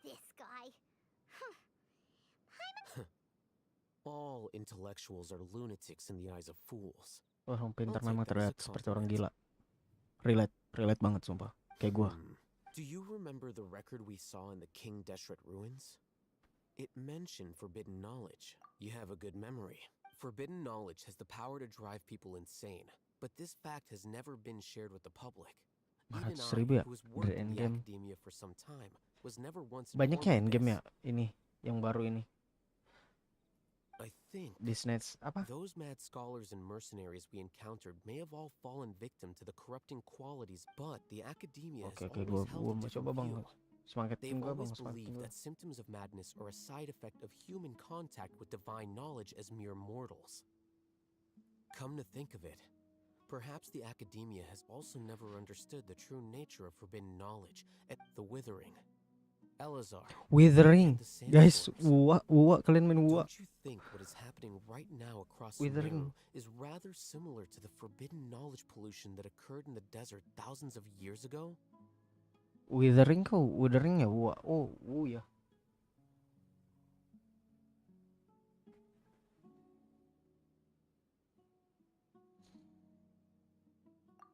This guy. All intellectuals are lunatics in the eyes of fools. Orang pintar memang terlihat seperti orang gila. Relate banget sumpah. Kayak gua. Do you remember the record we saw in the King Deshret ruins? It mentioned forbidden knowledge. You have a good memory. Forbidden knowledge has the power to drive people insane, but this fact has never been shared with the public. Even I, 400.000 ya who has dari worked in the endgame. academia for some time, was never once Banyak ya informed of endgame this. ya ini yang baru ini. I think Disney's apa? those mad scholars and mercenaries we encountered may have all fallen victim to the corrupting qualities, but the academia Oke, has gua always held a mau different coba Bang. view. Semangat They've tim gua Bang, always semangat tim believed gua. that symptoms of madness are a side effect of human contact with divine knowledge as mere mortals. Come to think of it, perhaps the academia has also never understood the true nature of forbidden knowledge and the withering. Elazar. Withering. the Guys, sandstorms. Uwa kalian main Uwa. Don't you think what is happening right now across Withering. Sumeru is rather similar to the forbidden knowledge pollution that occurred in the desert thousands of years ago? Withering ya Uwa. Oh, ya.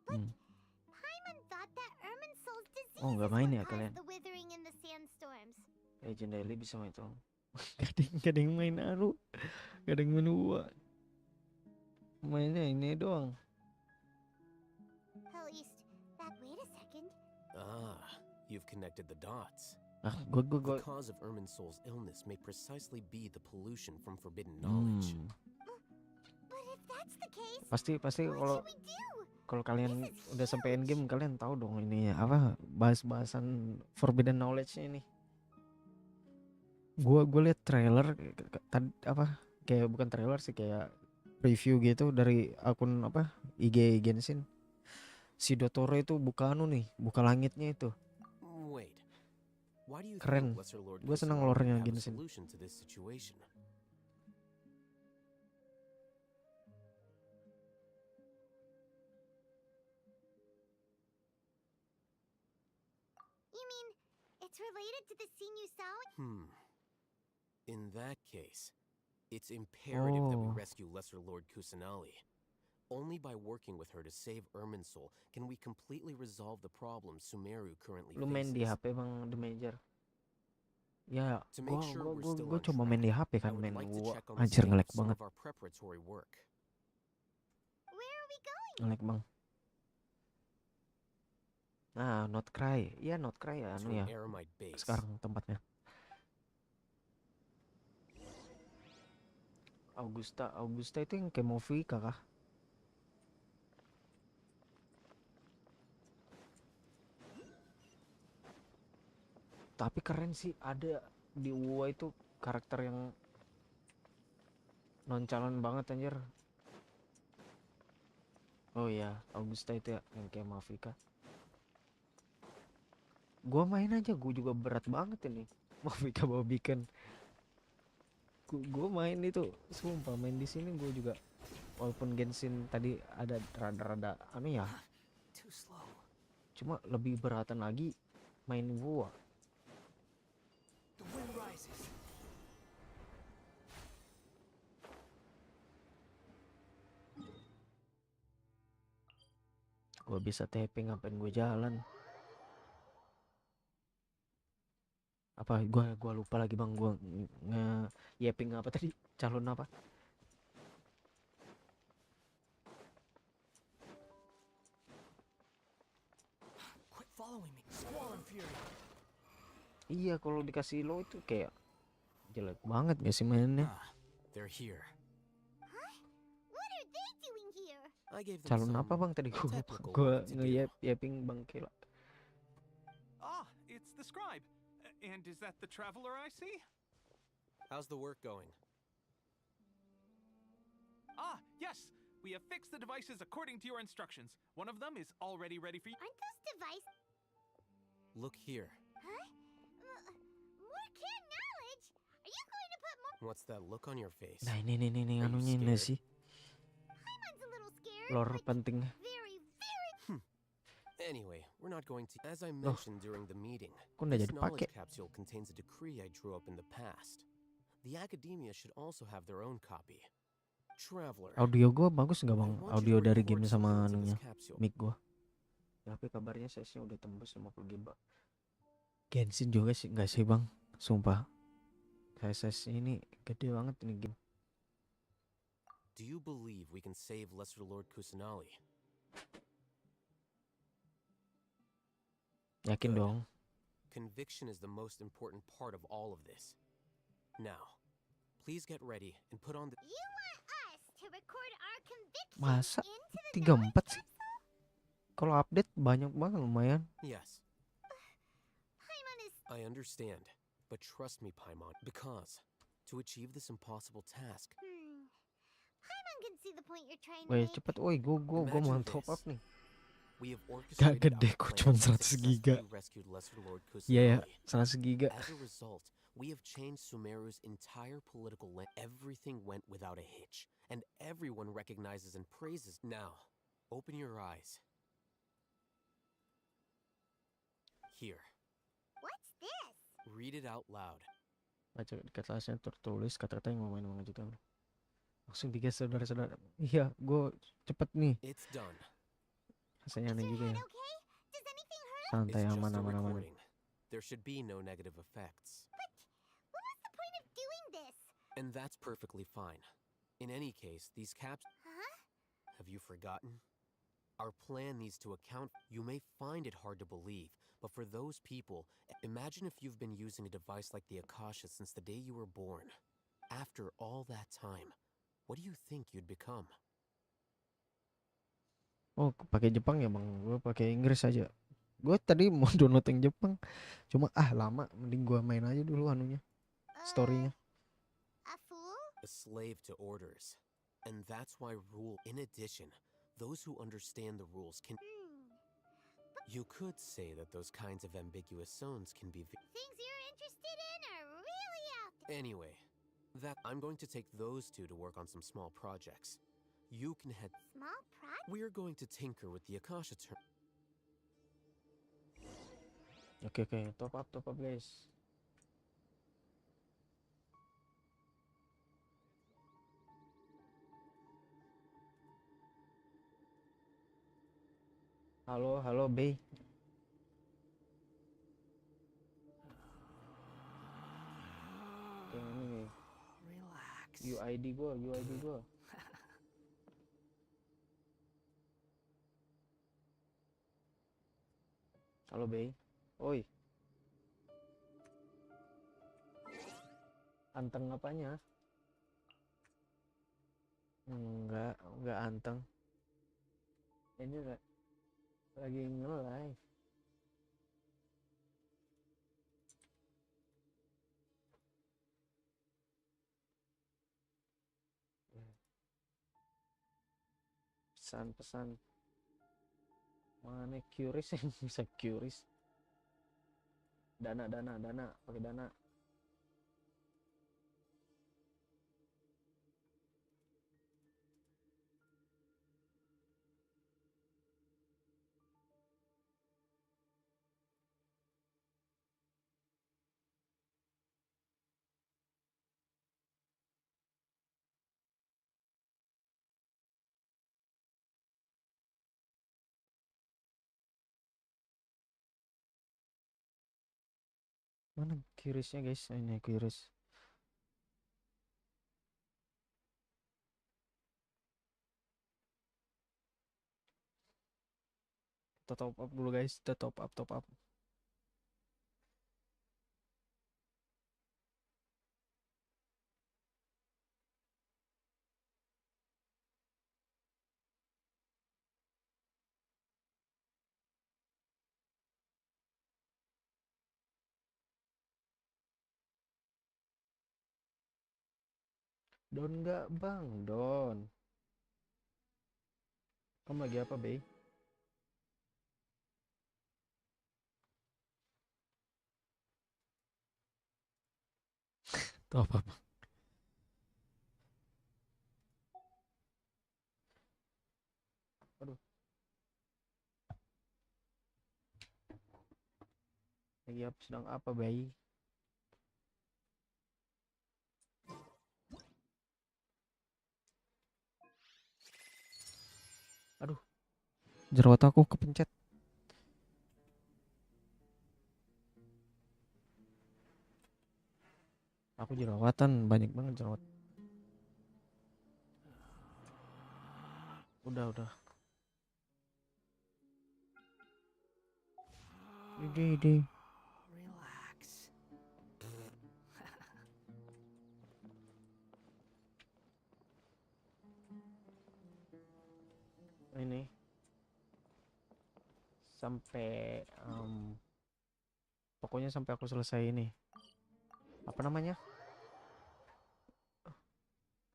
Paimon thought that Irminsul's disease Oh, nggak is main what ya caused kalian? the withering in the sandstorms. Legend Daily bisa main itu. Gak ada yang main Naru. Gak ada yang main Uwa. Mainnya ini doang. At least, wait a second. Ah, you've connected the dots. Gua. The cause of Irminsul's illness may precisely be the pollution from forbidden knowledge. But if that's the case, Pasti kalau kalian udah sampai end game kalian tahu dong ini apa bahas-bahasan forbidden knowledge-nya ini. Gue liat trailer tadi apa kayak bukan trailer sih kayak preview gitu dari akun apa IG Genshin. Si Dotoro itu buka buka langitnya itu. Wait. Why do you Keren. think Lesser Lord Gue seneng Kusanagi lore-nya would have a Genshin. solution to this situation? You mean it's related to the scene you saw? In that case, it's imperative that we Oh. rescue Lesser Lord Kusanali. Only by working with her to save Irminsul can we completely resolve the problems Sumeru currently Lu main di faces. HP bang The Major? Ya, To make sure we're still on coba track, main di HP I kan would main. like to Wah, check on the anjir state ngelag of some banget. of our preparatory work. Where are we going? Ngelag bang. Nah, Not Cry. Iya, Not Cry ya To ya. an Aramite base. Sekarang tempatnya. Augusta itu yang kayak Movika kah? Tapi keren sih ada di UA itu karakter yang nonchalant banget anjir. Oh iya, Augusta itu ya yang kayak Mafika. Gua main aja, gua juga berat banget ini. Mafika bawa beacon. Gua main itu, sumpah main di sini gua juga walaupun Genshin tadi ada rada-rada ya. Too slow. Cuma lebih beratan lagi main gua. The wind rises. Gua bisa tapping ngapain gua jalan. Apa gua lupa lagi bang, gua nge-yapping apa tadi, calon apa. Quit following me. Squall and fury. Iya, kalau dikasih lo itu kayak jelek banget gak sih mainnya. They're here. What are they doing here? I gave them Calon some apa bang tadi gua technical gua work to do. nge-yapping bang Kila. Ah, it's the scribe. And is that the traveler I see? How's the work going? Ah, yes. We have fixed the devices according to your instructions. One of them is already ready for you. Aren't those devices? Look here. Huh? More kid knowledge? Are you going to put more? What's that look on your face? Nah ini Are you anunya ini scared? sih. Paimon's a little scared. Lore penting. Very. Anyway, we're not going to. As I mentioned during the meeting, kok nggak this jadi knowledge pakai? capsule contains a decree I drew up in the past. The academia should also have their own copy. Traveler. Audio gua bagus nggak bang? I want you Audio to dari record game sama something into this anunya, capsule. mic gua. Ya, tapi kabarnya size-nya udah tembus 50 GB. Genshin juga sih nggak sih bang? Sumpah. Size ini gede banget ini game. Do you believe we can save Lesser Lord Kusanali? Yakin dong. Conviction is the most important part of all of this. Now, please get ready and put on the. You want us to record our conviction Masa into the 34 sih? Kalau update banyak banget lumayan. Yes, Paimon is. I understand, but trust me, Paimon, because to achieve this impossible task, Paimon can see the point you're trying to Woi make. cepet, woi gua mau Imagine top up this. nih. we have Gak orchestrated gede our kok, plan cuma to 100 giga. successfully rescue Lesser Lord Iya ya, Kusanali. 100 giga. As a result, we have changed Sumeru's entire political land. Everything went without a hitch, and everyone recognizes and praises. Now, open your eyes. Here, What's this? read it out loud. Baca di atasnya tertulis kata-kata yang mau main mengejutkan. Langsung digas saudara-saudara. Iya, gue cepet nih. It's done. Rasanya aneh juga ya. Okay? Does anything hurt? Santai, It's just aman, a aman, aman. recording. There should be no negative effects. What was the point of doing this? And that's perfectly fine. In any case, these caps. Huh? Have you forgotten? Our plan needs to account. You may find it hard to believe, but for those people, imagine if you've been using a device like the Akasha since the day you were born. After all that time, what do you think you'd become? Oh, pakai Jepang ya bang? Gue pakai Inggris aja. Gue tadi mau download yang Jepang, cuma lama. Mending gue main aja dulu anunya, storynya. A fool? A slave to orders. And that's why rule. In addition, those who understand the rules can. You could say that those kinds of ambiguous zones can be. Things you're interested in are really out there. Anyway, that I'm going to take those two to work on some small projects. You can head. Small project? We're going to tinker with the Akasha term. Oke, top up guys. Halo, Bey. Oke, ini Relax. UID gua. Halo, Bey. Oi. Anteng apanya? Enggak anteng. Ini lagi nge-live. Pesan. Mana curious yang bisa curious? Dana, pakai dana. Mana curiousnya guys? Ini curious. Kita top up dulu guys. Kita top up. Don nggak bang, Don. Kamu lagi apa, Bey? Top up. Aduh. Lagi sedang apa, Bey? Aduh. Jerawat aku kepencet. Aku jerawatan, banyak banget jerawat. Udah. Ide. Relax. Ini sampai pokoknya sampai aku selesai ini. Apa namanya?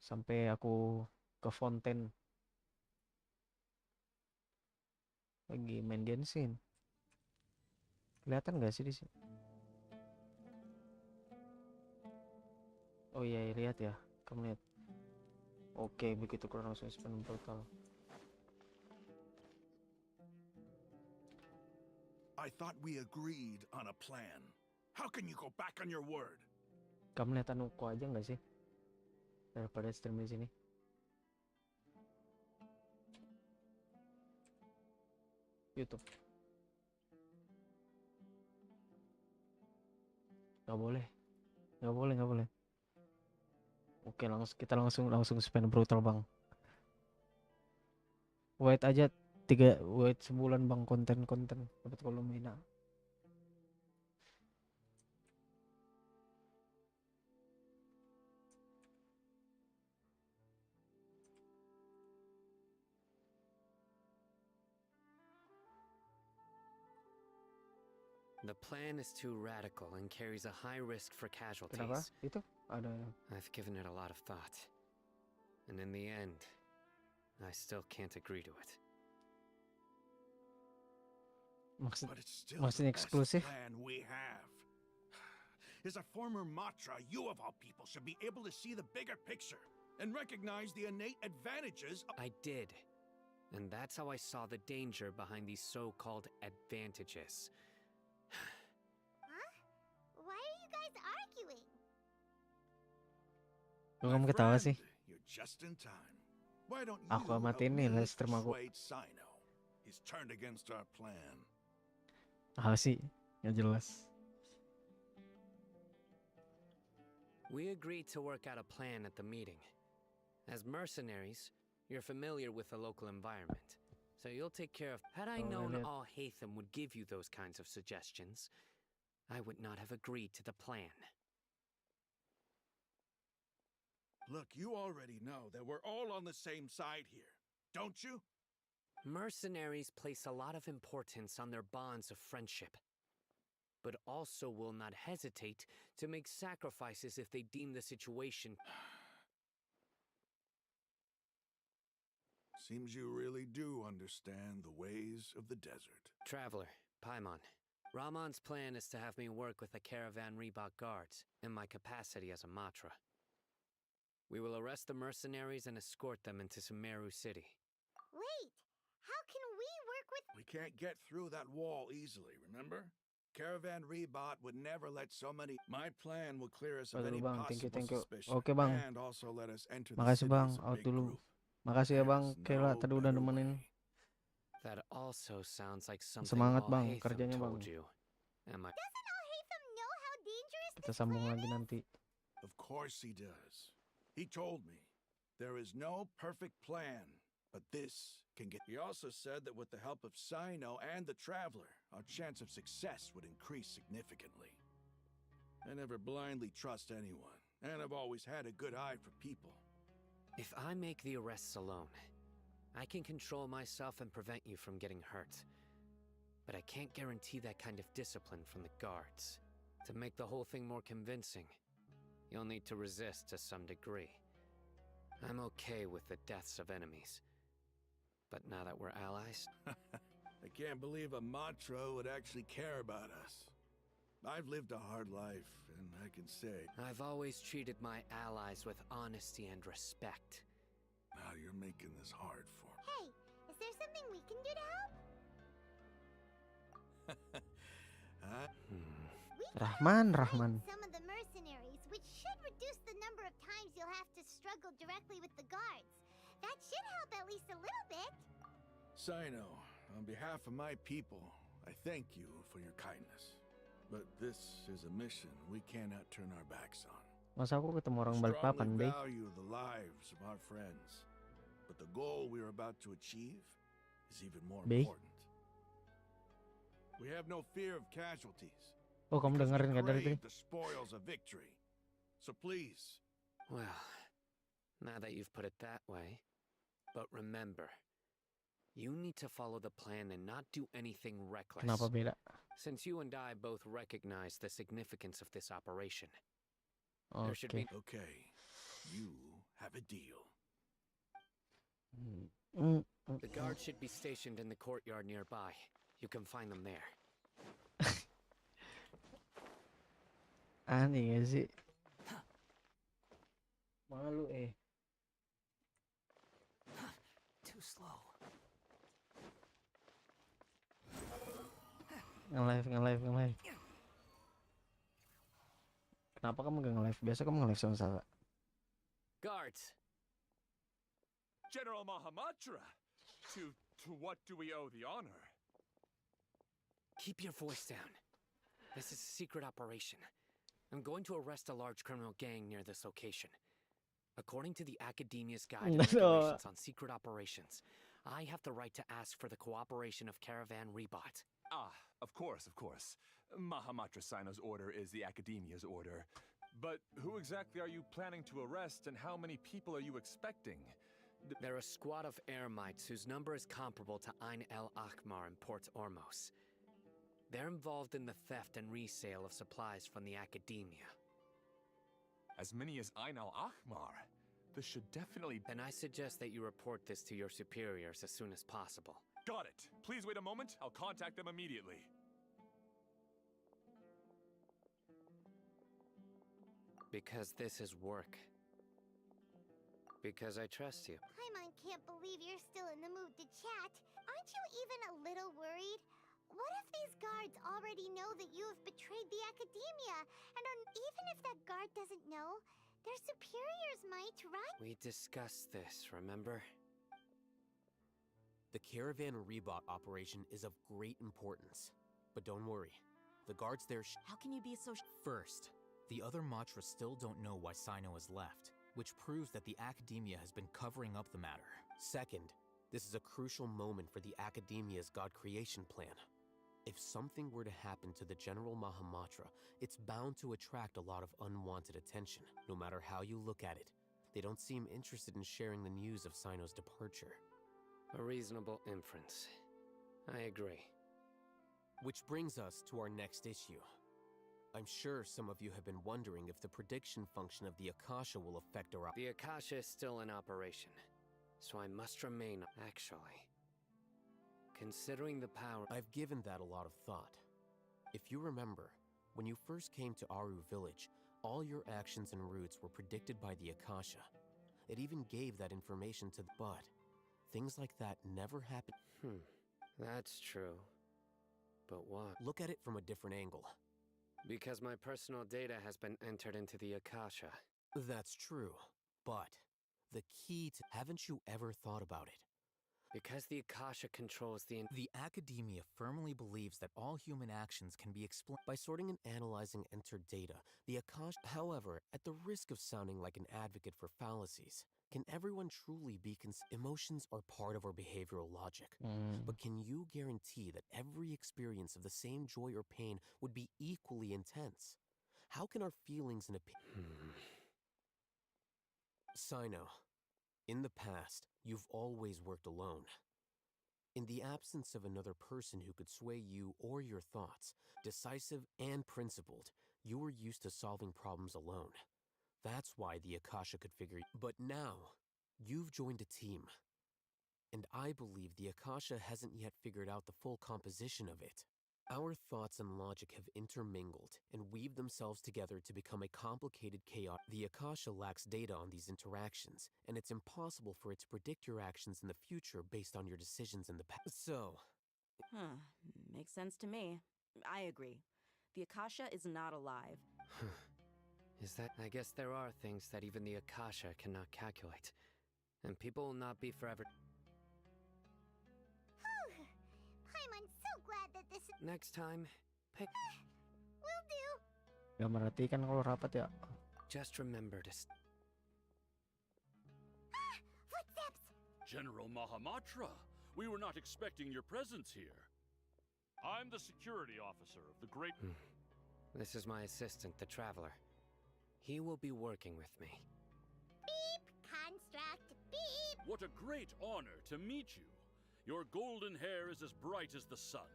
Sampai aku ke fonten. Lagi main Genshin. Kelihatan nggak sih di sini? Oh iya, lihat ya. Kamu lihat. Oke, begitu kurang langsung spin brutal. I thought we agreed on a plan. How can you go back on your word? Kamu lihat anuku aja nggak sih? Daripada stream di sini. YouTube. Nggak boleh. Oke, kita langsung spin brutal bang. Wait aja wait sebulan bang, konten dapat kolomina. The plan is too radical and carries a high risk for Kenapa? casualties. Itu ada. I've given it a lot of thought. And in the end, I still can't agree to it. But it's still maksudnya the best eksklusif? plan we have. As a former Matra, you of all people should be able to see the bigger picture and recognize the innate advantages of— I did. And that's how I saw the danger behind these so-called advantages. Huh? Why are you guys arguing? Kok kamu ketawa sih? You're just in time. Why don't you Aku help amatin me nih live stream aku. persuade Sino? He's turned against our plan. Apa sih? Nggak jelas. We agreed to work out a plan at the meeting. As mercenaries, you're familiar with the local environment, so you'll take care of— Had I known all Hatham would give you those kinds of suggestions, I would not have agreed to the plan. Look, you already know that we're all on the same side here, don't you? Mercenaries place a lot of importance on their bonds of friendship, but also will not hesitate to make sacrifices if they deem the situation— Seems you really do understand the ways of the desert. Traveler, Paimon, Ramon's plan is to have me work with the Caravan Reebok guards in my capacity as a Matra. We will arrest the mercenaries and escort them into Sumeru City. Wait, how can we work with— We can't get through that wall easily, remember? Caravan Rebot would never let so many— My plan will clear us of Waduh any bang, thank possible you. suspicion. Oke bang. And also let us enter the Makasih city bang, as a out big dulu. group. Makasih ya bang, There's Kayla no tadi udah better nemenin. That also sounds like something Semangat all bang, Hatham kerjanya bang. told you. Am I— Doesn't all Hatham know how dangerous Kita sambung lagi nanti. Of course he does. He told me there is no perfect plan, but this can get— He also said that with the help of Sino and the Traveler, our chance of success would increase significantly. I never blindly trust anyone, and I've always had a good eye for people. If I make the arrests alone, I can control myself and prevent you from getting hurt. But I can't guarantee that kind of discipline from the guards. To make the whole thing more convincing, you'll need to resist to some degree. I'm okay with the deaths of enemies. But now that we're allies— I can't believe a Matra would actually care about us. I've lived a hard life, and I can say— I've always treated my allies with honesty and respect. Now you're making this hard for me. Hey, is there something we can do to help? Rahman. Some of the mercenaries, which should reduce the number of times you'll have to struggle directly with the guards. That should help at least a little bit. Sino, on behalf of my people, I thank you for your kindness. But this is a mission we cannot turn our backs on. Masa aku ketemu orang Balikpapan, Strongly Bey? value the lives of our friends, but the goal we are about to achieve is even more Bey? important. We have no fear of casualties. Oh, kamu because dengerin we nggak dari crave tadi? the spoils of victory. So please, Well, now that you've put it that way. But remember, you need to follow the plan and not do anything reckless. Kenapa beda? Since you and I both recognize the significance of this operation. There should Oke. be— okay, you have a deal. The guards should be stationed in the courtyard nearby. You can find them there. Aneh gak sih? Malu Too slow. Nge-live. Kenapa kamu gak nge-live? Biasa kamu nge-live sama Sala. Guards! General Mahamatra! To what do we owe the honor? Keep your voice down. This is a secret operation. I'm going to arrest a large criminal gang near this location. According to the Academia's Guide to Regulations on Secret Operations, I have the right to ask for the cooperation of Caravan Rebot. Ah, of course. Mahamatra Sino's order is the Academia's order. But who exactly are you planning to arrest, and how many people are you expecting? They're a squad of Eremites whose number is comparable to Ain el Akmar in Port Ormos. They're involved in the theft and resale of supplies from the academia. As many as Einal Ahmar. This should definitely... And I suggest that you report this to your superiors as soon as possible. Got it. Please wait a moment. I'll contact them immediately. Because this is work. Because I trust you. Paimon can't believe you're still in the mood to chat. Aren't you even a little worried? What if these guards already know that you have betrayed the academia? And even if that guard doesn't know, their superiors might, right? We discussed this, remember? The caravan rebot operation is of great importance. But don't worry. The guards there How can you be so First, the other Matra still don't know why Sino has left, which proves that the Academia has been covering up the matter. Second, this is a crucial moment for the Academia's God creation plan. If something were to happen to the General Mahamatra, it's bound to attract a lot of unwanted attention, no matter how you look at it. They don't seem interested in sharing the news of Sino's departure. A reasonable inference. I agree. Which brings us to our next issue. I'm sure some of you have been wondering if the prediction function of the Akasha will affect our... The Akasha is still in operation, so I must remain, actually. Considering the power... I've given that a lot of thought. If you remember, when you first came to Aru Village, all your actions and routes were predicted by the Akasha. It even gave that information to... But things like that never happen. That's true. But what? Look at it from a different angle. Because my personal data has been entered into the Akasha. That's true, but the key to... Haven't you ever thought about it? Because the Akasha controls the... The Academia firmly believes that all human actions can be explained by sorting and analyzing entered data. The Akasha... However, at the risk of sounding like an advocate for fallacies, can everyone truly be... Emotions are part of our behavioral logic. But can you guarantee that every experience of the same joy or pain would be equally intense? How can our feelings and opinions... Sino, in the past, you've always worked alone. In the absence of another person who could sway you or your thoughts, decisive and principled, you were used to solving problems alone. That's why the Akasha could figure... But now, you've joined a team. And I believe the Akasha hasn't yet figured out the full composition of it. Our thoughts and logic have intermingled and weaved themselves together to become a complicated chaos. The Akasha lacks data on these interactions, and it's impossible for it to predict your actions in the future based on your decisions in the past. So... Makes sense to me. I agree. The Akasha is not alive. Is that... I guess there are things that even the Akasha cannot calculate. And people will not be forever... I'm so glad that this is... Next time, pick... Will do. Gak merhatikan kalau rapat ya. Just remember to... Footsteps! General Mahamatra, we were not expecting your presence here. I'm the security officer of the great... This is my assistant, the Traveler. He will be working with me. Beep! Construct! Beep! What a great honor to meet you. Your golden hair is as bright as the sun.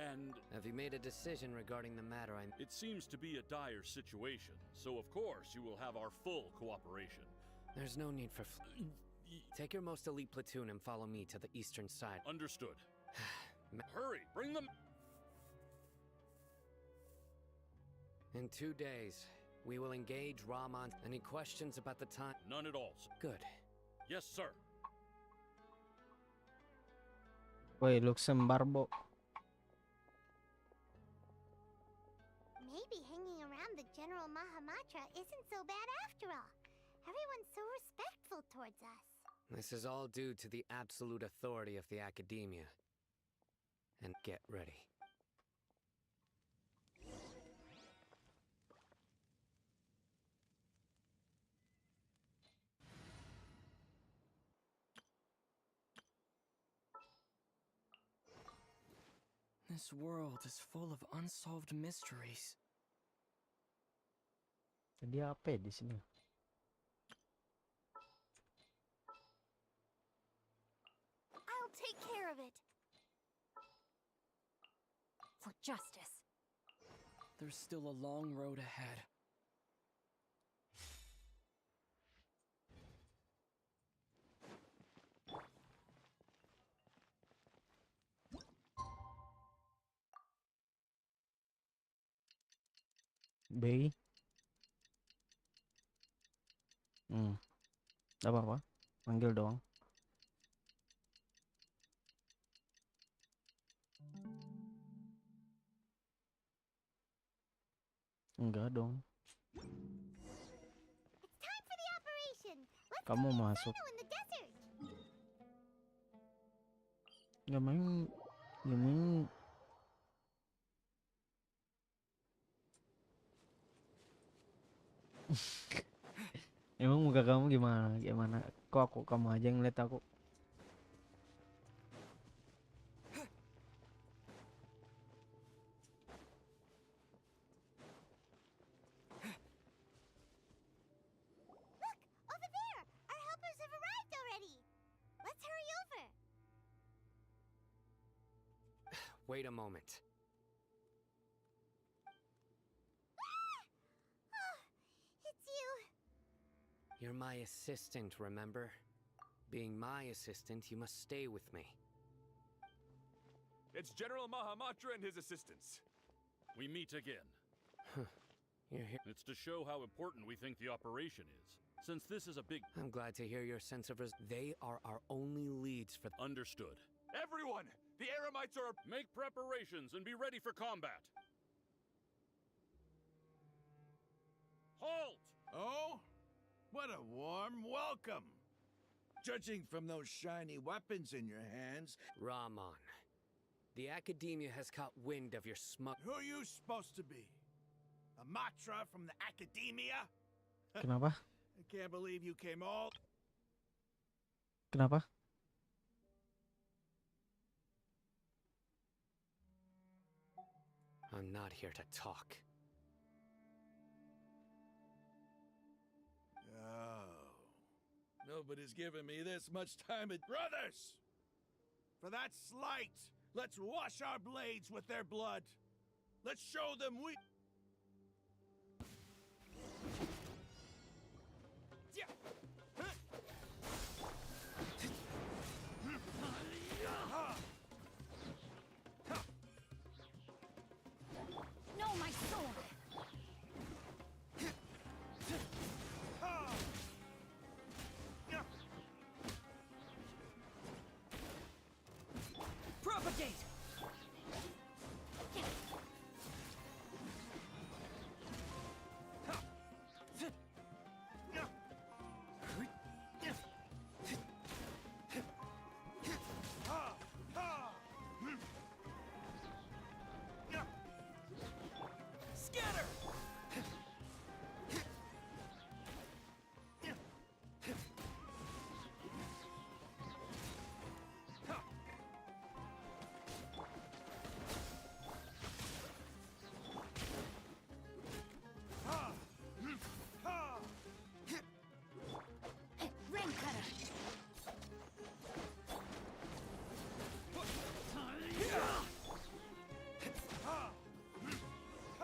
And... Have you made a decision regarding the matter I'm... It seems to be a dire situation, so of course you will have our full cooperation. There's no need for... Take your most elite platoon and follow me to the eastern side. Understood. Hurry, bring them... In 2 days, we will engage Rahman. Any questions about the time? None at all, sir. Good. Yes, sir. Woi, Luxembarbo. Maybe hanging around the General Mahamatra isn't so bad after all. Everyone's so respectful towards us. This is all due to the absolute authority of the Academia. And get ready. This world is full of unsolved mysteries. Jadi apa ya di sini? I'll take care of it. For justice. There's still a long road ahead. B. Gak apa-apa. Panggil doang. Enggak dong. It's time for the operation. Let's Kamu go meet masuk. Sino in the desert. Gak main. Gak main. Emang muka kamu gimana? Gimana? Kok kamu aja yang ngeliat aku? Look, over there. Our helpers have arrived already. Let's hurry over. Wait a moment. Oh, it's you. You're my assistant, remember? Being my assistant, you must stay with me. It's General Mahamatra and his assistants. We meet again. You're here. It's to show how important we think the operation is. Since this is a big... I'm glad to hear your sense of They are our only leads for... Understood. Everyone! The Eremites are... Make preparations and be ready for combat. Halt! Oh? What a warm welcome! Judging from those shiny weapons in your hands... Rahman, the Academia has caught wind of your smug... Who are you supposed to be? A Matra from the Academia? Kenapa? I can't believe you came all... Kenapa? I'm not here to talk. Oh. Nobody's given me this much time. Brothers! For that slight, let's wash our blades with their blood. Let's show them we... No, my sword! Propagate! Scatter! Rain cutter!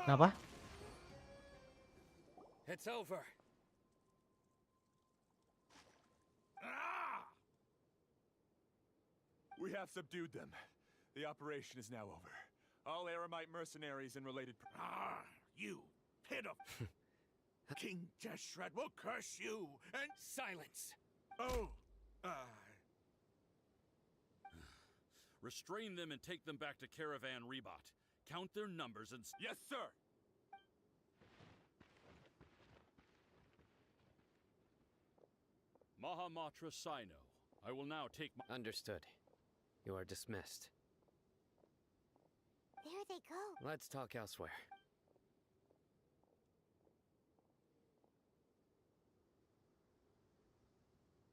Kenapa? It's over. We have subdued them. The operation is now over. All Eremite mercenaries and related... You pitiful... King Deshret will curse you and... Silence! Oh, Restrain them and take them back to Caravan Rebot. Count their numbers and... Yes, sir! Mahamatra Sino. I will now take my... Understood. You are dismissed. There they go. Let's talk elsewhere.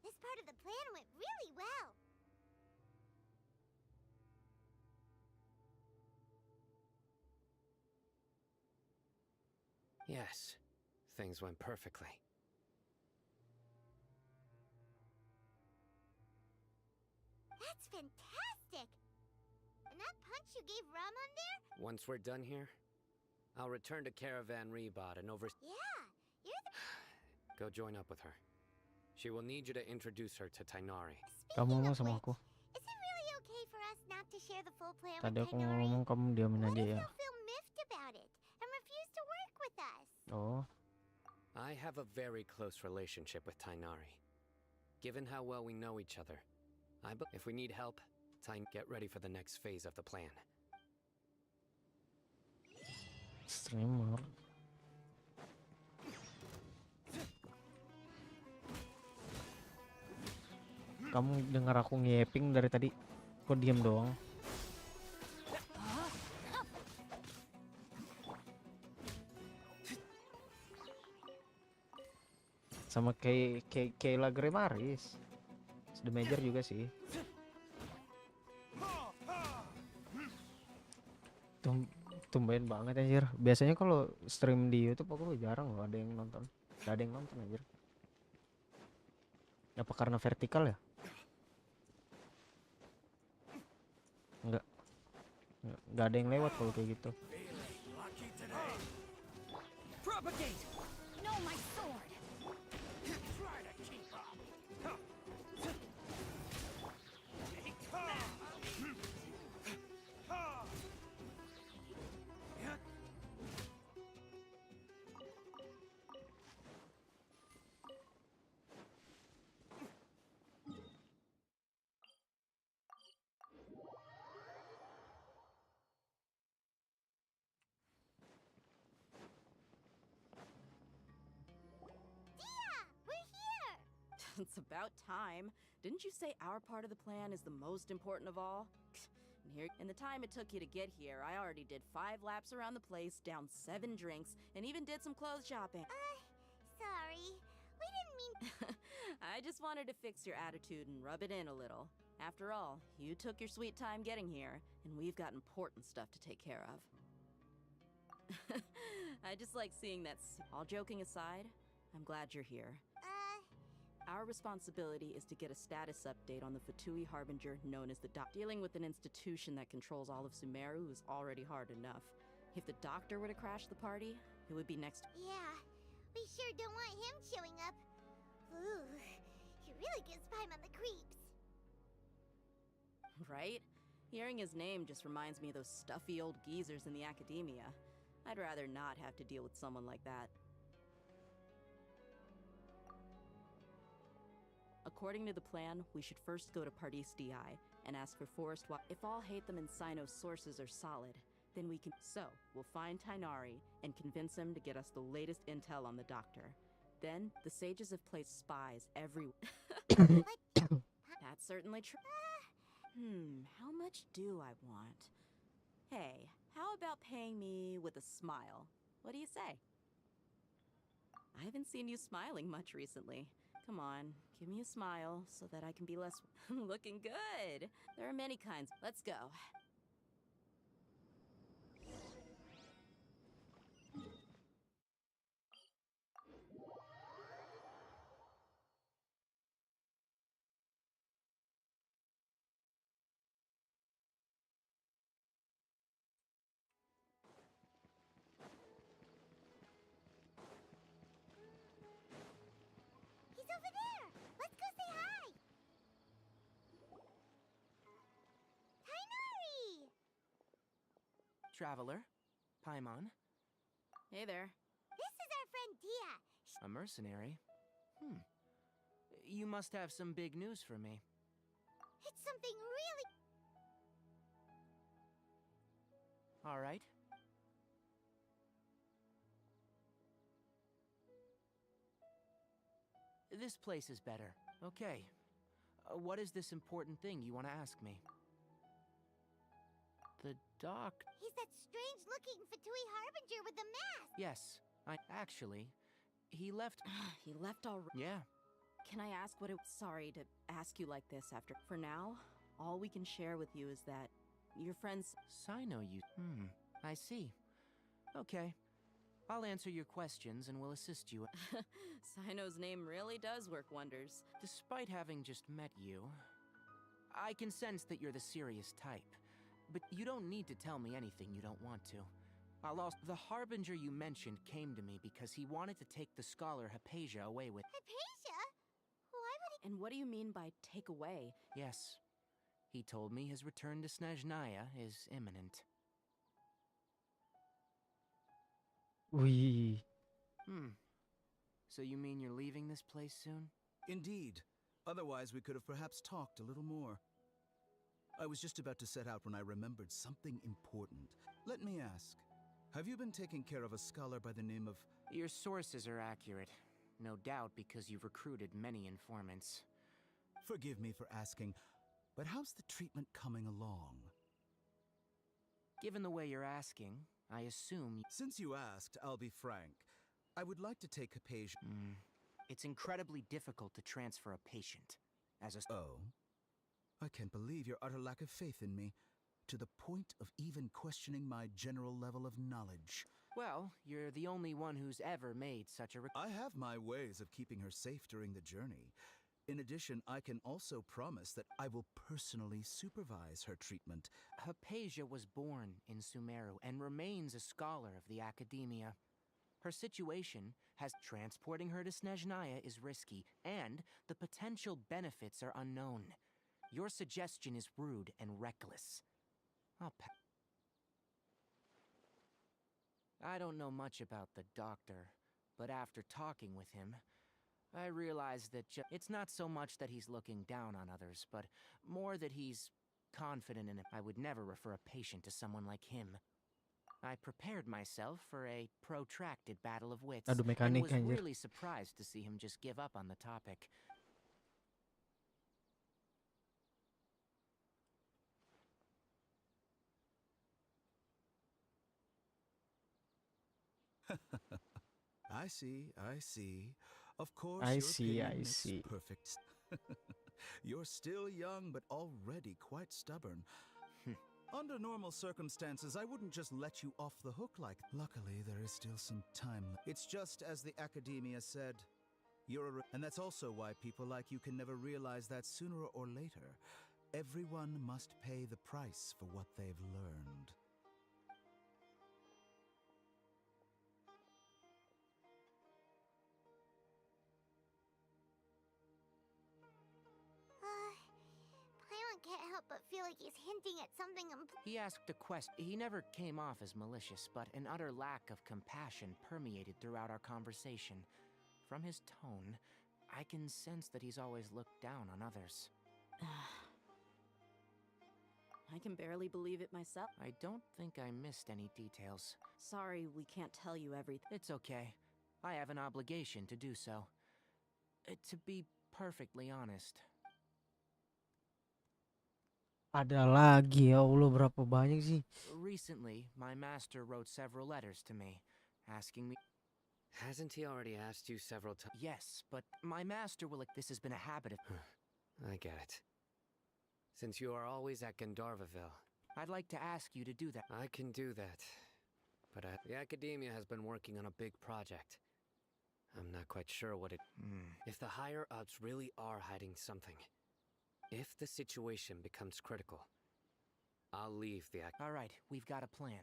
This part of the plan went really well. Yes, things went perfectly. That's fantastic! And that punch you gave Ramon there? Once we're done here, I'll return to Caravan Rebot and Yeah, you're the... Go join up with her. She will need you to introduce her to Tainari. Kamu ngomong sama aku. Is it really okay for us not to share the full plan Tadi with aku Tainari? ngomong kamu diamin What aja if ya. he'll feel miffed about it and refuse to work with us? Oh. I have a very close relationship with Tainari. Given how well we know each other, if we need help, get ready for the next phase of the plan. Streamer. Kamu dengar aku ngeping dari tadi? Kok diem doang? Sama kayak Gremaris. The Major juga sih. Tumben banget anjir. Biasanya kalau stream di YouTube aku jarang loh ada yang nonton. Gak ada yang nonton anjir. Apa karena vertikal ya? Nggak ada yang lewat kalau kayak gitu. Propagate! No, my sword! Try to keep up! It's about time. Didn't you say our part of the plan is the most important of all? And here, in the time it took you to get here, I already did 5 laps around the place, downed 7 drinks, and even did some clothes shopping. Sorry. We didn't mean... I just wanted to fix your attitude and rub it in a little. After all, you took your sweet time getting here, and we've got important stuff to take care of. I just like seeing that. All joking aside, I'm glad you're here. Our responsibility is to get a status update on the Fatui Harbinger known as the Dealing with an institution that controls all of Sumeru is already hard enough. If the Doctor were to crash the party, it would be next. Yeah, we sure don't want him showing up. Ooh, he really gives Paimon the creeps. Right? Hearing his name just reminds me of those stuffy old geezers in the academia. I'd rather not have to deal with someone like that. According to the plan, we should first go to Pardis DI and ask for Forest If all Hatham and Sino's sources are solid, then we can. So, we'll find Tainari and convince him to get us the latest intel on the Doctor. Then, the sages have placed spies everywhere. That's certainly true. How much do I want? Hey, how about paying me with a smile? What do you say? I haven't seen you smiling much recently. Come on, give me a smile so that I can be less looking good. There are many kinds. Let's go. He's over there! Let's go say hi! Tainari! Traveler, Paimon. Hey there. This is our friend Dia. A mercenary? You must have some big news for me. It's something really... All right. This place is better. Okay. What is this important thing you want to ask me? The doc... He's that strange-looking Fatui Harbinger with the mask! Yes, he left... He left already? Yeah. Can I ask what it... Sorry to ask you like this after... For now, all we can share with you is that your friends... Sino you... I see. Okay. I'll answer your questions and will assist you. Sino's name really does work wonders. Despite having just met you, I can sense that you're the serious type. But you don't need to tell me anything you don't want to. I'll also— The Harbinger you mentioned came to me because he wanted to take the scholar Hypatia away with— Hypatia? Why would he— And what do you mean by take away? Yes. He told me his return to Snezhnaya is imminent. Wih. So you mean you're leaving this place soon? Indeed. Otherwise, we could have perhaps talked a little more. I was just about to set out when I remembered something important. Let me ask, have you been taking care of a scholar by the name of— Your sources are accurate. No doubt because you've recruited many informants. Forgive me for asking, but how's the treatment coming along? Given the way you're asking, I assume— Since you asked, I'll be frank. I would like to take Hypatia— It's incredibly difficult to transfer a patient. As a— Oh? I can't believe your utter lack of faith in me, to the point of even questioning my general level of knowledge. Well, you're the only one who's ever made such a— I have my ways of keeping her safe during the journey. In addition, I can also promise that I will personally supervise her treatment. Hypatia was born in Sumeru and remains a scholar of the Academia. Her situation has— Transporting her to Snezhnaya is risky, and the potential benefits are unknown. Your suggestion is rude and reckless. I don't know much about the doctor, but after talking with him, I realized that it's not so much that he's looking down on others, but more that he's confident in it. I would never refer a patient to someone like him. I prepared myself for a protracted battle of wits, Adu and mekanik was anjir. really surprised to see him just give up on the topic. I see. Of course, I your see, opinion I makes see. perfect. You're still young, but already quite stubborn. Under normal circumstances, I wouldn't just let you off the hook like— Luckily, there is still some time. It's just as the Academia said. And that's also why people like you can never realize that sooner or later, everyone must pay the price for what they've learned. Paimon can't help but feel like he's hinting at something He asked a question. He never came off as malicious, but an utter lack of compassion permeated throughout our conversation. From his tone, I can sense that he's always looked down on others. I can barely believe it myself. I don't think I missed any details. Sorry, we can't tell you everything. It's okay. I have an obligation to do so. To be perfectly honest. Ada lagi, ya Allah, berapa banyak sih? Recently, my master wrote several letters to me, asking me— Hasn't he already asked you several times? Yes, but my master will— This has been a habit of— I get it. Since you are always at Gandharvaville, I'd like to ask you to do that. I can do that. But the Academia has been working on a big project. I'm not quite sure what it— If the higher-ups really are hiding something, if the situation becomes critical, I'll leave the All right, we've got a plan.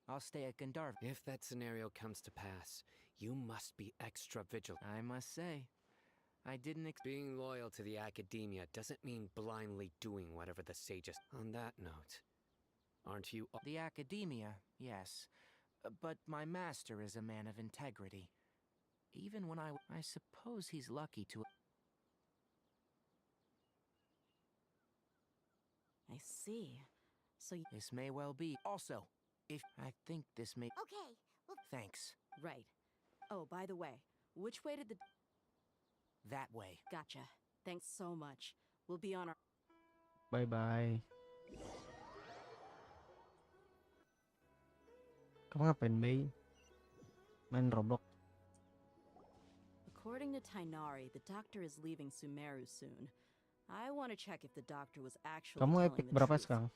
I'll stay at Gandharv. If that scenario comes to pass, you must be extra vigilant. I must say, I didn't Being loyal to the Academia doesn't mean blindly doing whatever the sages— On that note, aren't you— The Academia, yes. But my master is a man of integrity. Even when I suppose he's lucky to— I see. So This may well be. Also, if I think this may— Okay, well— Thanks. Right. Oh, by the way, which way did the— That way. Gotcha. Thanks so much. We'll be on our— Bye-bye. Kamu ngapain, Bay? Main Roblox. According to Tainari, the doctor is leaving Sumeru soon. I want to check if the doctor was actually Kamu telling epic the berapa truth. sekarang?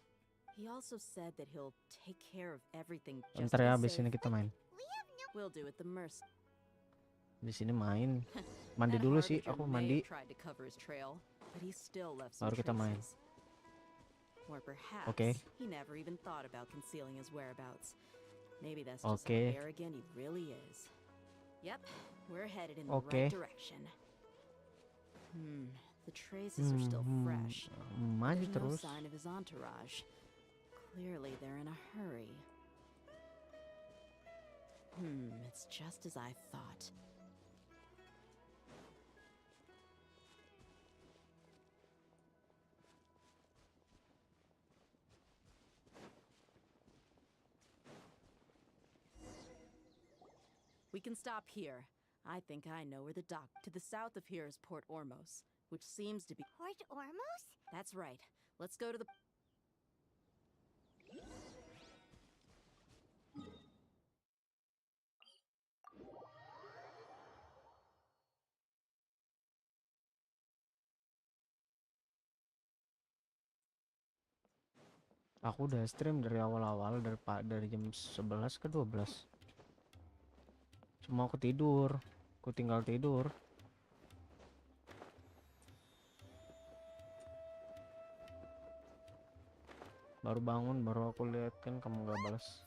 He also said that he'll take care of everything just Ntar ya, to be abis ini safe. kita main. We'll do it the mercy. Di sini main. Mandi dulu sih, aku mandi. Tried to cover his trail, but he still left some Baru kita main. traces. Or perhaps Okay. he never even thought about concealing his whereabouts. Maybe that's just Okay. how arrogant he really is. Yep, we're headed in the Okay. right direction. The traces are still fresh. Maju There's no terus. sign of his entourage. Clearly they're in a hurry. It's just as I thought. We can stop here. I think I know where the dock. To the south of here is Port Ormos, which seems to be. Port Ormos? That's right. Let's go to the. Aku udah stream dari awal-awal dari jam 11 ke 12. Cuma aku tidur. Aku tinggal tidur. Baru bangun, baru aku lihat kan kamu gak balas.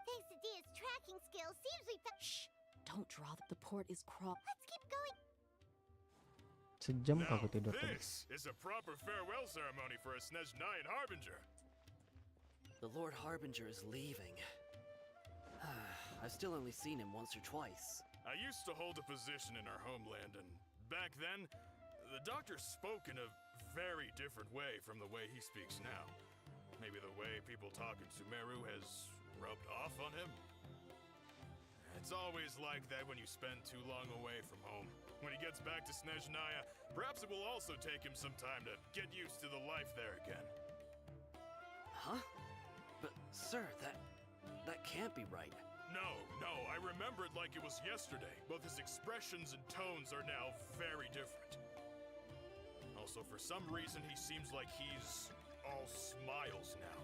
Thanks to Dia's tracking skills, seems we found. Shh! Don't draw the port is crawl. Let's keep going. Sejam aku tidur tadi. This is a proper farewell ceremony for a Snezhnayan Harbinger. The Lord Harbinger is leaving. I've still only seen him once or twice. I used to hold a position in our homeland, and back then, the doctor spoke in a very different way from the way he speaks now. Maybe the way people talk in Sumeru has rubbed off on him? It's always like that when you spend too long away from home. When he gets back to Snezhnaya, perhaps it will also take him some time to get used to the life there again. Huh? But, sir, that can't be right. No, I remember it like it was yesterday. Both his expressions and tones are now very different. Also, for some reason, he seems like he's all smiles now.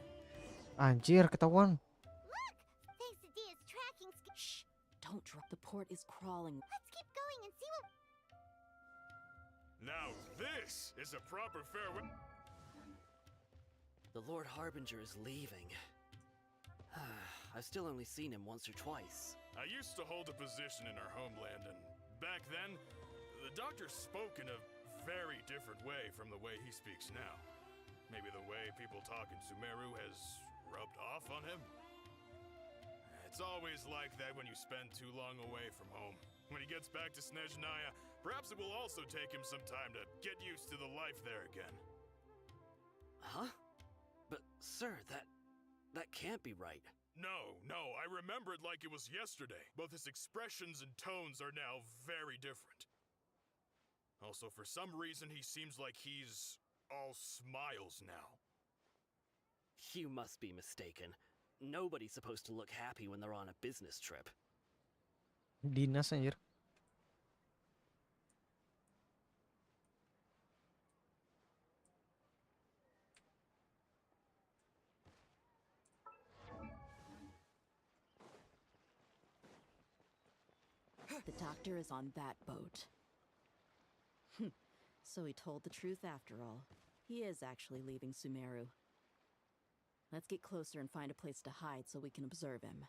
Anjir, ketahuan. Look! Thanks to Dia's tracking skills. Shh! Don't drop. The port is crawling. Let's keep going and see what. Now this is a proper farewell. The Lord Harbinger is leaving. I've still only seen him once or twice. I used to hold a position in our homeland, and back then, the doctor spoke in a very different way from the way he speaks now. Maybe the way people talk in Sumeru has rubbed off on him? It's always like that when you spend too long away from home. When he gets back to Snezhnaya, perhaps it will also take him some time to get used to the life there again. Huh? But, sir, that can't be right. No, I remember it like it was yesterday. Both his expressions and tones are now very different. Also, for some reason, he seems like he's all smiles now. You must be mistaken. Nobody's supposed to look happy when they're on a business trip. Dinas anjir. The doctor is on that boat. So he told the truth after all. He is actually leaving Sumeru. Let's get closer and find a place to hide so we can observe him.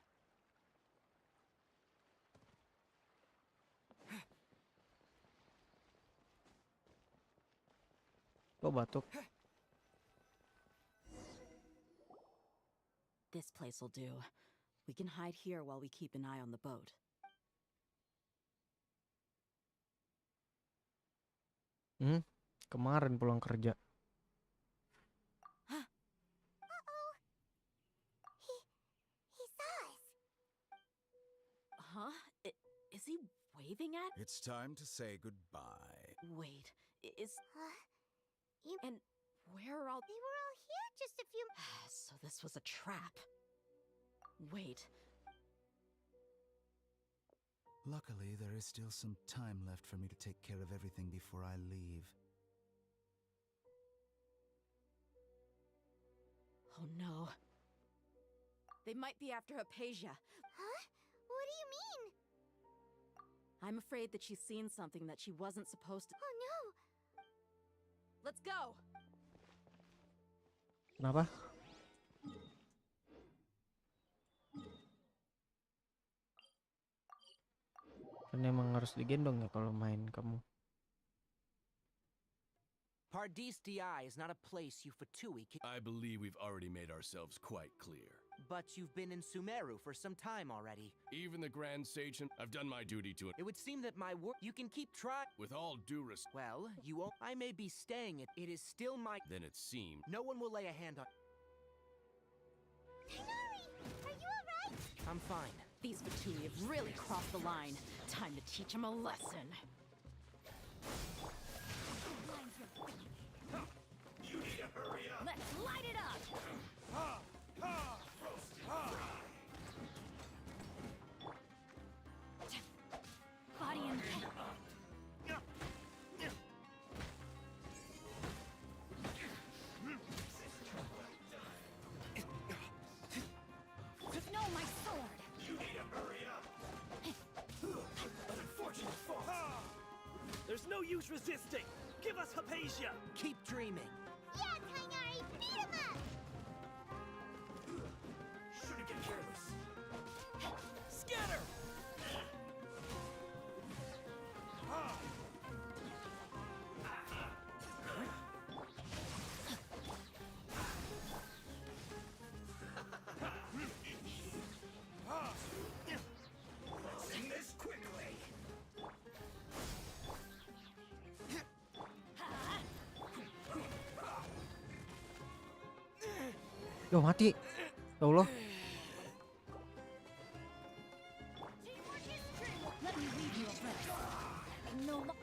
Oh, batuk. This place will do. We can hide here while we keep an eye on the boat. Kemarin pulang kerja. Uh-oh. He saw us. Huh? Is he waving at? It's time to say goodbye. Wait, is... You... And where are all... They were all here just a few... So this was a trap. Wait. Luckily, there is still some time left for me to take care of everything before I leave. Oh no. They might be after Apakah. Huh? What do you mean? I'm afraid that she's seen something that she wasn't supposed to. Oh no! Let's go! Kenapa? Kan emang harus digendong ya kalau main kamu. Pardis Di is not a place you Fatui can... I believe we've already made ourselves quite clear. But you've been in Sumeru for some time already. Even the Grand Sage, I've done my duty to it. It would seem that my work... You can keep trying... With all due respect... Well, you won't... I may be staying it. It is still my... Then it seemed... No one will lay a hand on... Tigari, are you alright? I'm fine. These Fatui have really crossed the line. Time to teach them a lesson. You need to hurry up. Let's light it up! Body and No, my sword. You need to hurry up. Unfortunate fault. There's no use resisting. Give us Hypatia. Keep dreaming. Yeah, Tigari, beat him up. Shouldn't get careless. Scatter. Let's end this quickly. Yo, mati. Ya Allah. let me read you a verse. No lo-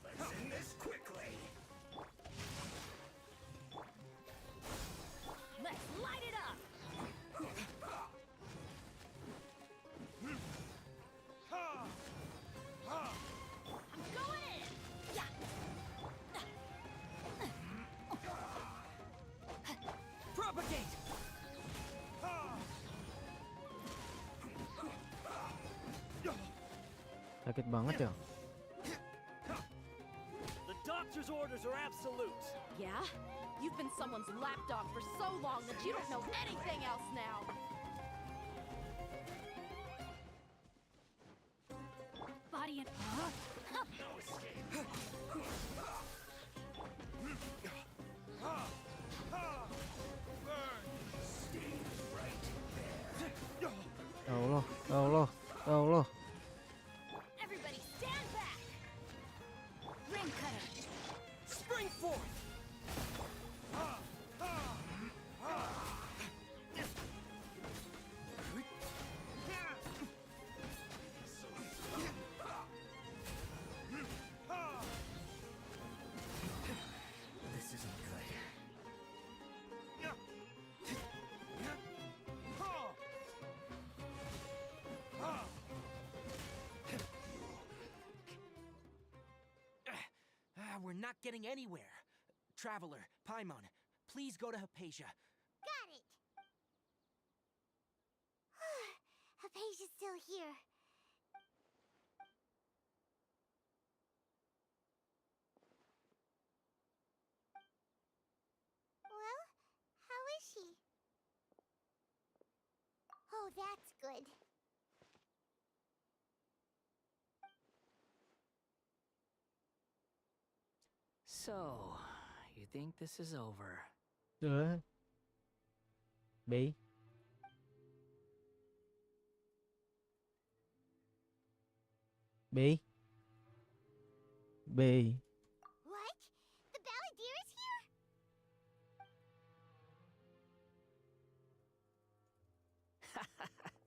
Let's end this quickly. Let's light it up. I'm going in. Yeah. Propagate. Sakit banget ya. The doctor's orders are absolute. Yeah? You've been someone's lapdog for so long that you don't know anything else now. Body and No escape. Stay right there. Ya Allah, ya Allah, ya Allah. everybody stand back. Ring cutter. Spring forth. This isn't good. We're not getting anywhere. Traveler, Paimon, please go to Hypatia. Got it. Hypatia's still here. Well, how is she? Oh, that's good. So, you think this is over? B. B. B. What? The Balladeer is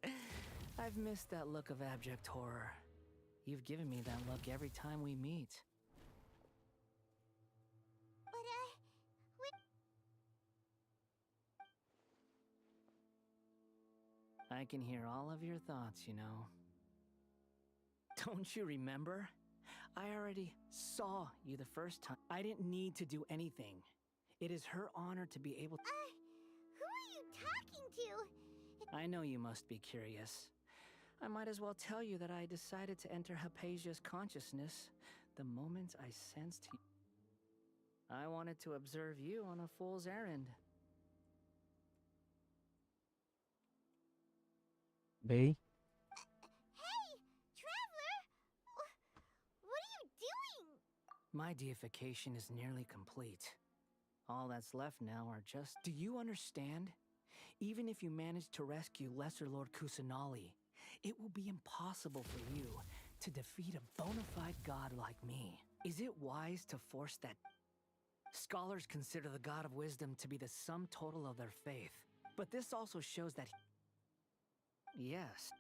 here? I've missed that look of abject horror. You've given me that look every time we meet. But, I can hear all of your thoughts, you know. Don't you remember? I already saw you the first time. I didn't need to do anything. It is her honor to be able to... I know you must be curious. I might as well tell you that I decided to enter Hypatia's consciousness the moment I sensed you. I wanted to observe you on a fool's errand. B. Hey, traveler! What are you doing? My deification is nearly complete. All that's left now are just... Do you understand? Even if you manage to rescue Lesser Lord Kusanali, it will be impossible for you to defeat a bona fide god like me. Is it wise to force that? Scholars consider the God of Wisdom to be the sum total of their faith. But this also shows that... Yes.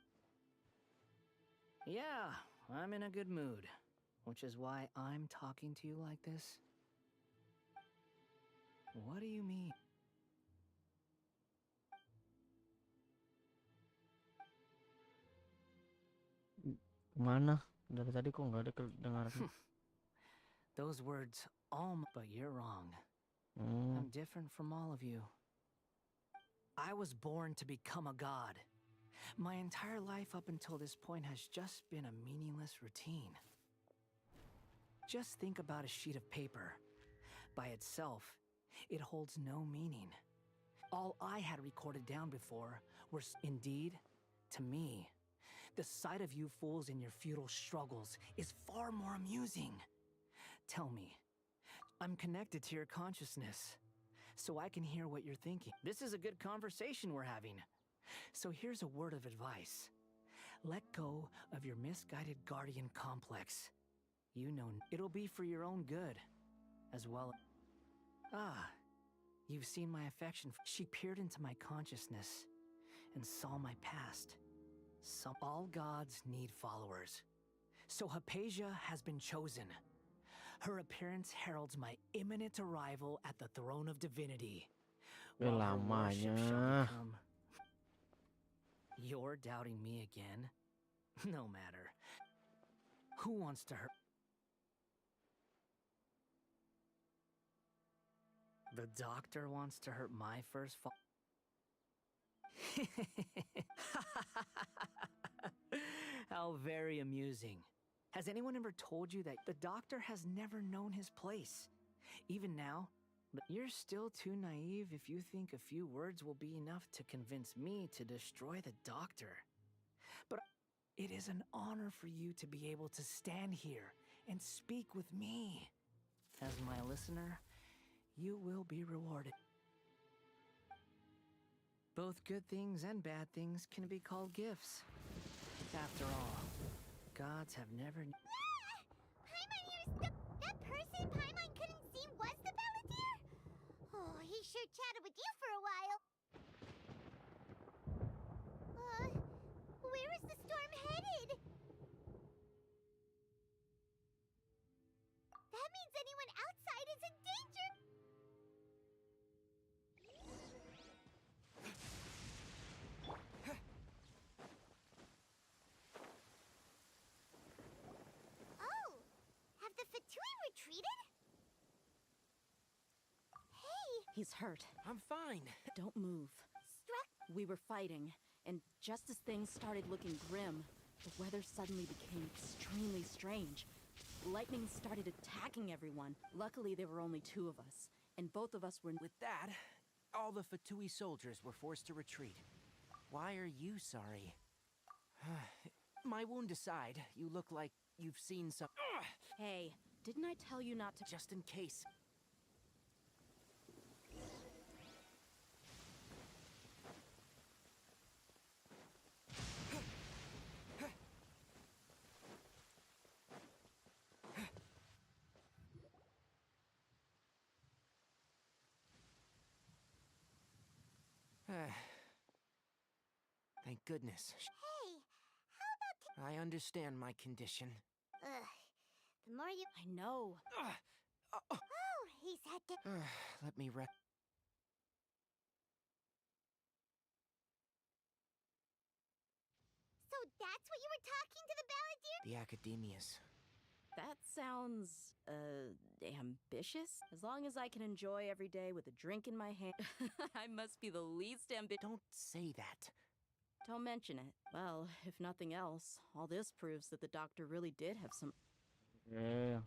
Yeah, I'm in a good mood. Which is why I'm talking to you like this. What do you mean? Mana? Dari tadi kok nggak ada kedengaran? Those words, but you're wrong. I'm different from all of you. I was born to become a god. My entire life up until this point has just been a meaningless routine. Just think about a sheet of paper. By itself, it holds no meaning. All I had recorded down before was, indeed, to me, the sight of you fools in your futile struggles is far more amusing. Tell me, I'm connected to your consciousness, so I can hear what you're thinking. This is a good conversation we're having. So here's a word of advice. Let go of your misguided guardian complex. You know, it'll be for your own good, as well. Ah, you've seen my affection. She peered into my consciousness and saw my past. All gods need followers. So Hypatia has been chosen. Her appearance heralds my imminent arrival at the throne of divinity. While her worship shall become... You're doubting me again? No matter. Who wants to hurt? The doctor wants to hurt my first How very amusing. Has anyone ever told you that the doctor has never known his place? Even now, but you're still too naive if you think a few words will be enough to convince me to destroy the doctor. But it is an honor for you to be able to stand here and speak with me. As my listener, you will be rewarded. Both good things and bad things can be called gifts. After all, gods have never... Paimon, that person Paimon couldn't see was the Balladeer? Oh, he sure chatted with you for a while. Where is the storm headed? That means anyone outside is in danger. Oh, have the Fatui retreated? Hey! He's hurt. I'm fine. Don't move. Struck? We were fighting, and just as things started looking grim, the weather suddenly became extremely strange. Lightning started attacking everyone. Luckily, there were only two of us, and both of us were... With that, all the Fatui soldiers were forced to retreat. Why are you sorry? My wound aside, you look like you've seen some... Hey, didn't I tell you not to... Just in case. Thank goodness. Hey, how about... I understand my condition. The more you... I know. Oh, he's had to... Let me rest. So that's what you were talking to the Balladeer? The Academias. That sounds, ambitious? As long as I can enjoy every day with a drink in my hand, I must be the least ambitious. Don't say that. Don't mention it. Well, if nothing else, all this proves that the doctor really did have some... Yeah.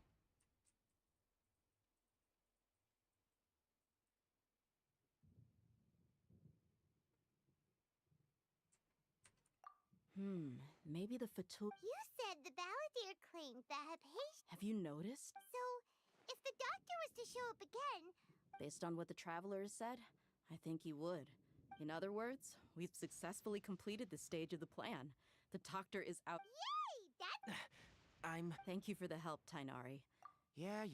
Maybe the Fatul... You said the balladeer claimed that Hypatia... Have you noticed? So, if the doctor was to show up again... Based on what the Traveler has said, I think he would. In other words, we've successfully completed this stage of the plan. The doctor is out... Yay! That's... Thank you for the help, Tainari. Yeah.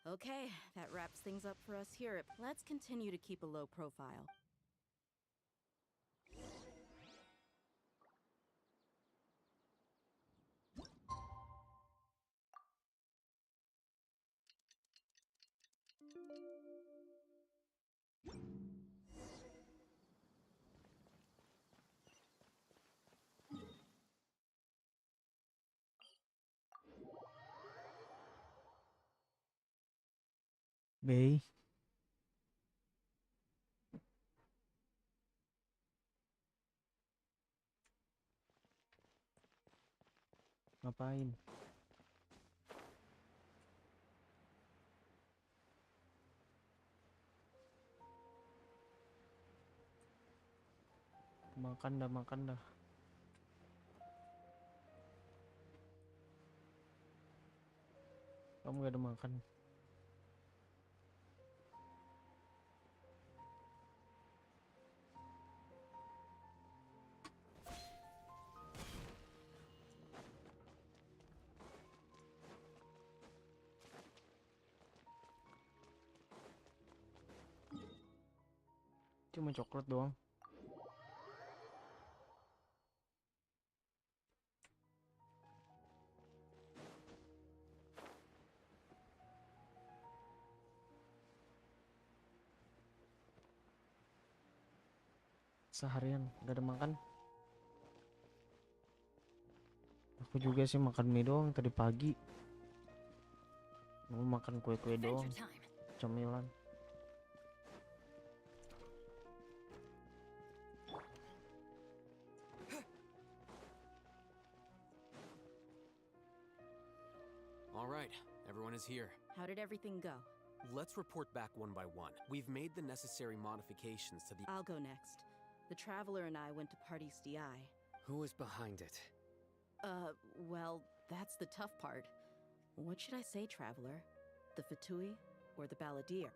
Okay, that wraps things up for us here. Let's continue to keep a low profile. Bay. Ngapain? Makan dah. Kamu gak ada makan. Cuma coklat doang. Seharian gak ada makan. Aku juga sih makan mie doang tadi pagi. Mau makan kue-kue doang. Cemilan. All right, everyone is here. How did everything go? Let's report back one by one. We've made the necessary modifications to the... I'll go next. The Traveler and I went to Party's DI. Who is behind it? Well, that's the tough part. What should I say, Traveler? The Fatui or the Balladeer?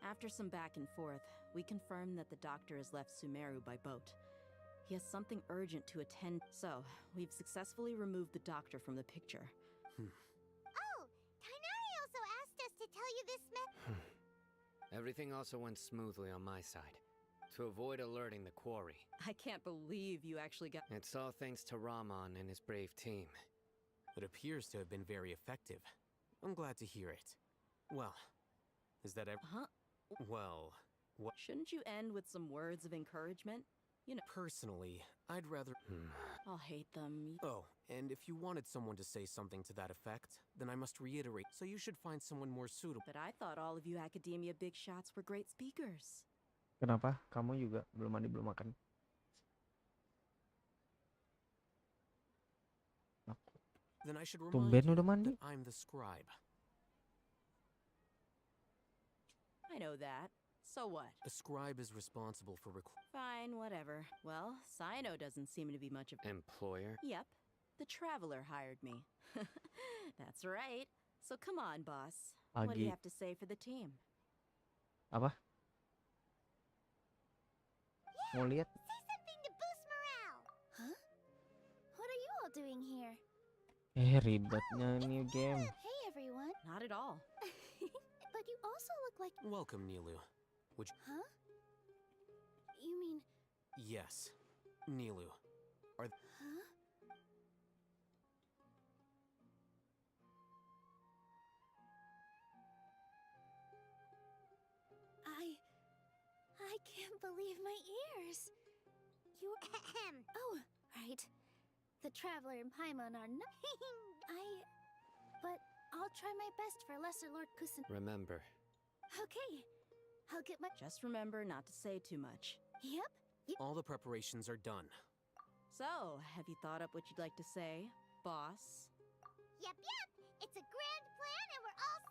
After some back and forth, we confirmed that the doctor has left Sumeru by boat. He has something urgent to attend, so we've successfully removed the doctor from the picture. Oh, Tainari also asked us to tell you this Everything also went smoothly on my side. To avoid alerting the quarry. I can't believe you actually got... It's all thanks to Rahman and his brave team. It appears to have been very effective. I'm glad to hear it. Well, is that Well, what... Shouldn't you end with some words of encouragement? You know... Personally, I'd rather... I'll hate them. Oh, and if you wanted someone to say something to that effect, then I must reiterate, so you should find someone more suitable. But I thought all of you Academia big shots were great speakers. Kenapa? Kamu juga belum mandi belum makan? Then I should Tumben remind you udah mandi. that I'm the scribe. I know that. So what? A scribe is responsible for Fine, whatever. Well, Sino doesn't seem to be much of... Employer? Yep. The Traveler hired me. That's right. So come on, boss. What do you have to say for the team? Apa? Mau lihat? Say something to boost morale. Huh? What are you all doing here? Ribetnya new game. Hey, everyone. Not at all. But you also look like... Welcome, Nilu. Huh? You mean... Yes. Nilu. Huh? I can't believe my ears. You... Oh, right. The Traveler and Paimon are not... But I'll try my best for Lesser Lord Kusan... Remember. Okay. I'll get my... Just remember not to say too much. Yep. All the preparations are done. So, have you thought up what you'd like to say, boss? Yep. It's a grand plan and we're all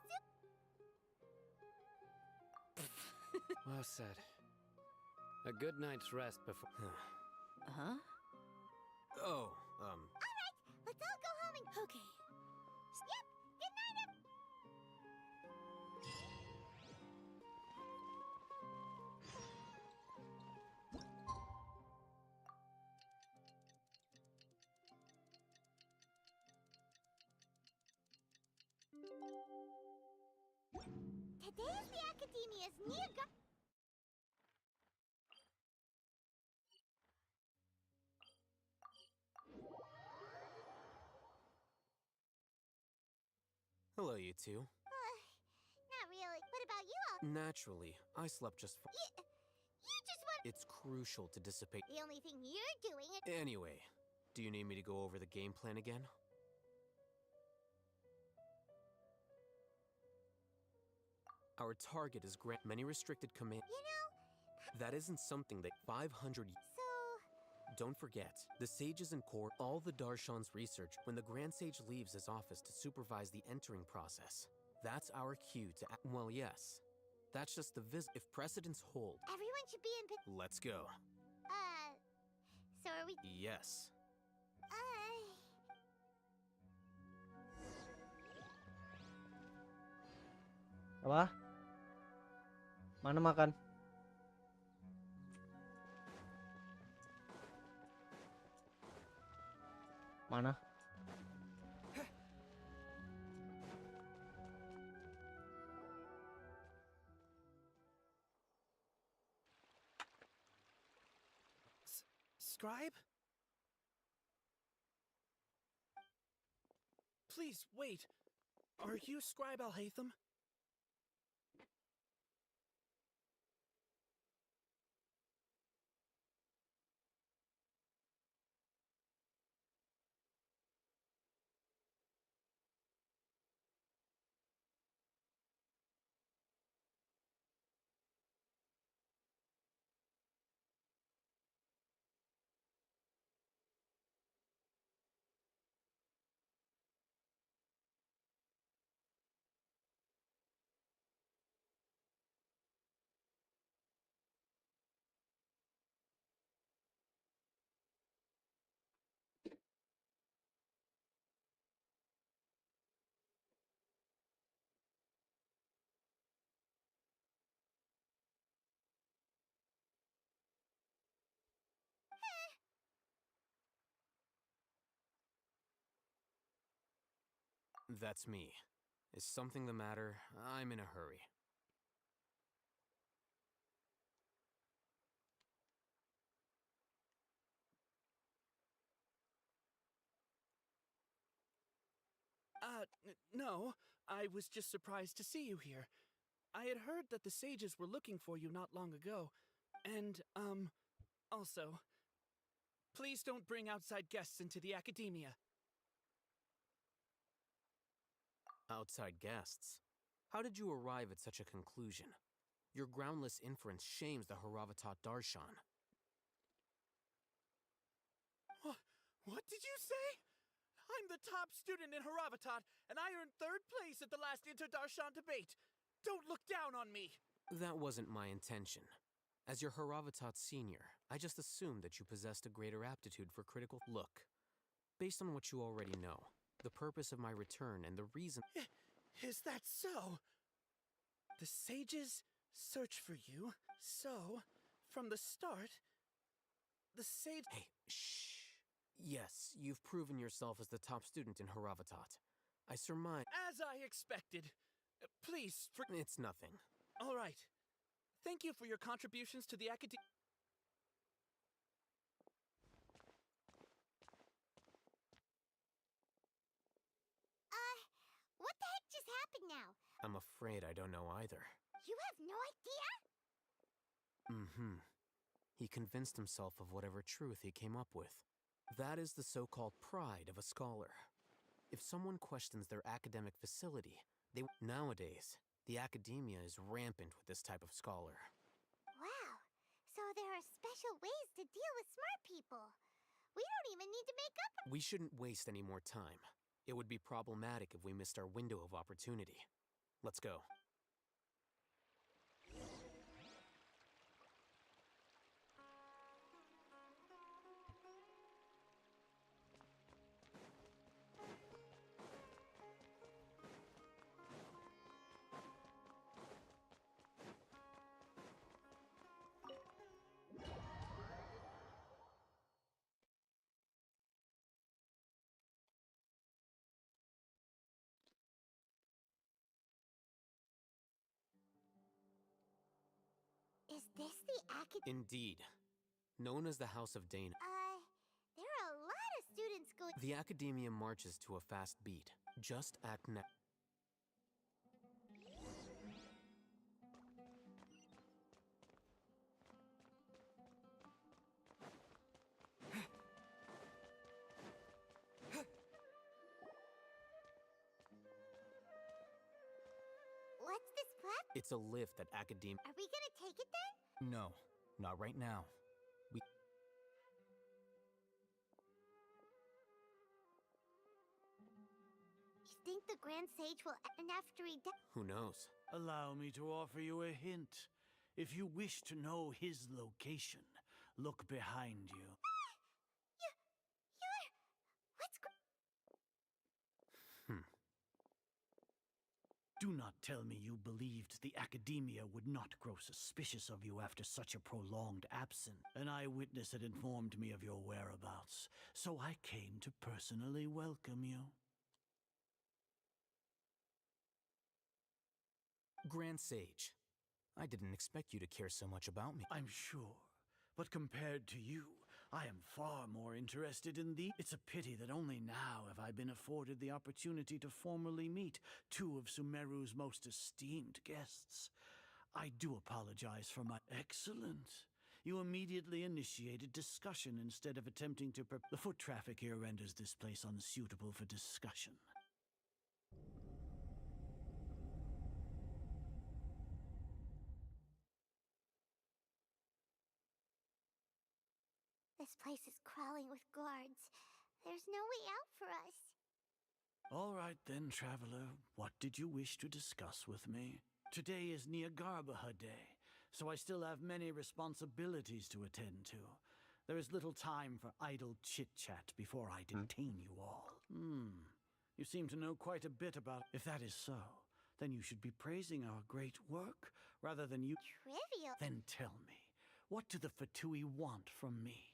Well said. A good night's rest before. Huh? Oh, Alright, let's all go home and... Okay. Yep, good night, Today is the Academia's new hello, you two. Not really. What about you all? Naturally, I slept just fine. You just want... It's crucial to dissipate. The only thing you're doing is... Anyway, do you need me to go over the game plan again? Our target is grant many restricted command. You know... That isn't something that 500... So... Don't forget, the sages in court, all the Darshan's research when the Grand Sage leaves his office to supervise the entering process. That's our cue to well, yes. That's just the if precedents hold. Everyone should be in... Let's go. So are we... Yes. Apa? Mana makan? Mana? Scribe? Please, wait. Are you Scribe Alhaitham? That's me. Is something the matter? I'm in a hurry. No. I was just surprised to see you here. I had heard that the sages were looking for you not long ago. And, also, please don't bring outside guests into the academia. Outside guests? How did you arrive at such a conclusion? Your groundless inference shames the Haravatat Darshan. What did you say? I'm the top student in Haravatat, and I earned 3rd place at the last Inter-Darshan debate. Don't look down on me! That wasn't my intention. As your Haravatat senior, I just assumed that you possessed a greater aptitude for critical... Look, based on what you already know, the purpose of my return and the reason... Is that so? The sages search for you, so, from the start, the sage... Hey, shh. Yes, you've proven yourself as the top student in Haravatat. I surmise... As I expected. Please, It's nothing. All right. Thank you for your contributions to the academy... What the heck just happened now? I'm afraid I don't know either. You have no idea? Mm-hmm. He convinced himself of whatever truth he came up with. That is the so-called pride of a scholar. If someone questions their academic facility, nowadays, the academia is rampant with this type of scholar. Wow. So there are special ways to deal with smart people. We don't even need to make up. We shouldn't waste any more time. It would be problematic if we missed our window of opportunity. Let's go. Is this the Indeed. Known as the House of Dana, there are a lot of students going. the Academia marches to a fast beat. Just act next. What's this platform? It's a lift at Academia. Are we gonna take it then? No, not right now. You think the Grand Sage will and after he Who knows? Allow me to offer you a hint. If you wish to know his location, look behind you. What's Do not tell me you believed the Academia would not grow suspicious of you after such a prolonged absence. An eyewitness had informed me of your whereabouts, so I came to personally welcome you. Grand Sage, I didn't expect you to care so much about me. I'm sure, but compared to you, I am far more interested in thee. It's a pity that only now have I been afforded the opportunity to formally meet two of Sumeru's most esteemed guests. I do apologize for my... Excellent. You immediately initiated discussion instead of attempting to The foot traffic here renders this place unsuitable for discussion. This place is crawling with guards. There's no way out for us. All right then, traveler. What did you wish to discuss with me? Today is Ngejar Day, so I still have many responsibilities to attend to. There is little time for idle chit-chat before I detain you all. You seem to know quite a bit about... If that is so, then you should be praising our great work, rather than you... Trivial. Then tell me, what do the Fatui want from me?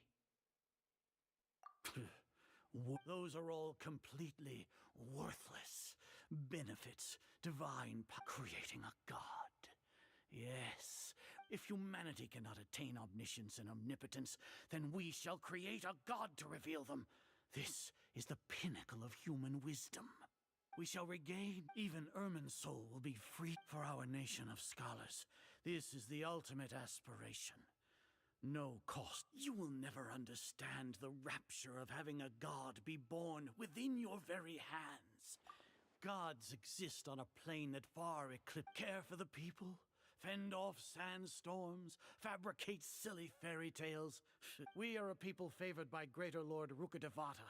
Those are all completely worthless. Benefits, divine creating a god. Yes, if humanity cannot attain omniscience and omnipotence, then we shall create a god to reveal them. This is the pinnacle of human wisdom. We shall regain, even Ermin's soul will be free for our nation of scholars. This is the ultimate aspiration. No cost. You will never understand the rapture of having a god be born within your very hands. Gods exist on a plane that far eclipses care for the people, fend off sandstorms, fabricate silly fairy tales. We are a people favored by Greater Lord Rukadevata.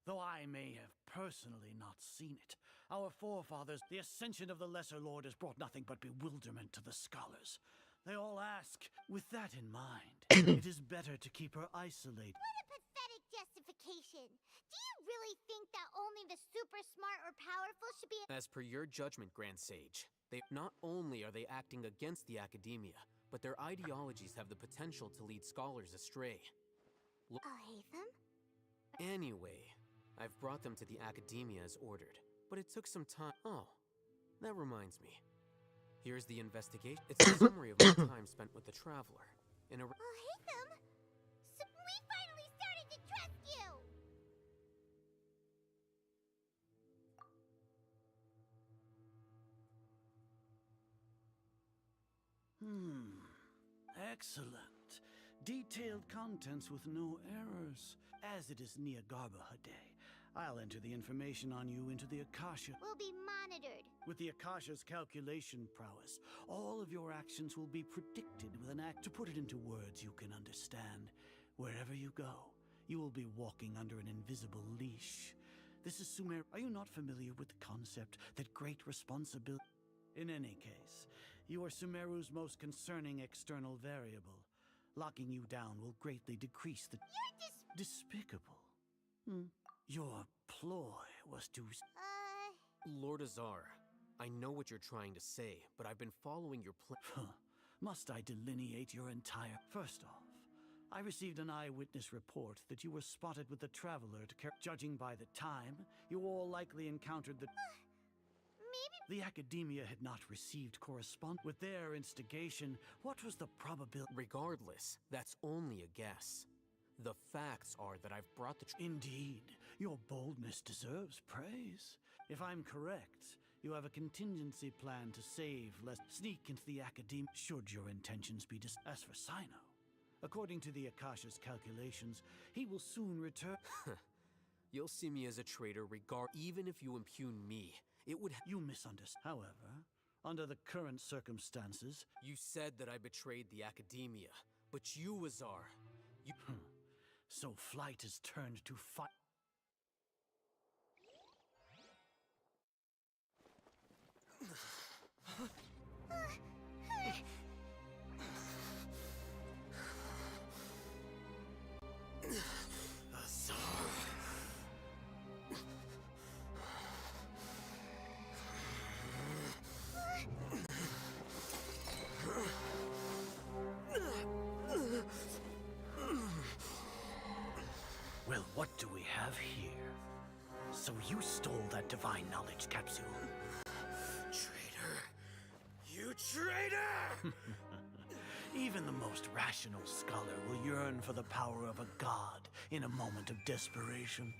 Though I may have personally not seen it, our forefathers, the ascension of the Lesser Lord has brought nothing but bewilderment to the scholars. They all ask, with that in mind, it is better to keep her isolated. What a pathetic justification. Do you really think that only the super smart or powerful should be... As per your judgment, Grand Sage, not only are they acting against the Academia, but their ideologies have the potential to lead scholars astray. I'll hate them? Anyway, I've brought them to the Academia as ordered, but it took some time. Oh, that reminds me. Here's the investigation. It's a summary of my time spent with the Traveler. In a... I'll hate them? So we finally started to trust you! Excellent. Detailed contents with no errors. As it is Ngejar Day, I'll enter the information on you into the Akasha. We'll be monitored. With the Akasha's calculation prowess, all of your actions will be predicted with an act. To put it into words you can understand, wherever you go, You will be walking under an invisible leash. This is Sumer. Are you not familiar with the concept that great responsibility? In any case, you are Sumeru's most concerning external variable. Locking you down will greatly decrease the— You're despicable. Your ploy was to— Lord Azar, I know what you're trying to say, but I've been following your plan. Must I delineate your entire— First off, I received an eyewitness report that you were spotted with the Traveler to care— Judging by the time, you all likely encountered the— Maybe— The Academia had not received correspondence. With their instigation, what was the probability— Regardless, that's only a guess. The facts are that I've brought the— Indeed, your boldness deserves praise. If I'm correct, you have a contingency plan to save less— Sneak into the Academia should your intentions be As for Sino, according to the Akasha's calculations, he will soon return— You'll see me as a traitor even if you impugn me. It would— You misunderstand. However, under the current circumstances— You said that I betrayed the Academia, but you, Azar, you— So flight has turned to fight. Well, what do we have here? So you stole that divine knowledge capsule. Traitor! You traitor! Even the most rational scholar will yearn for the power of a god in a moment of desperation.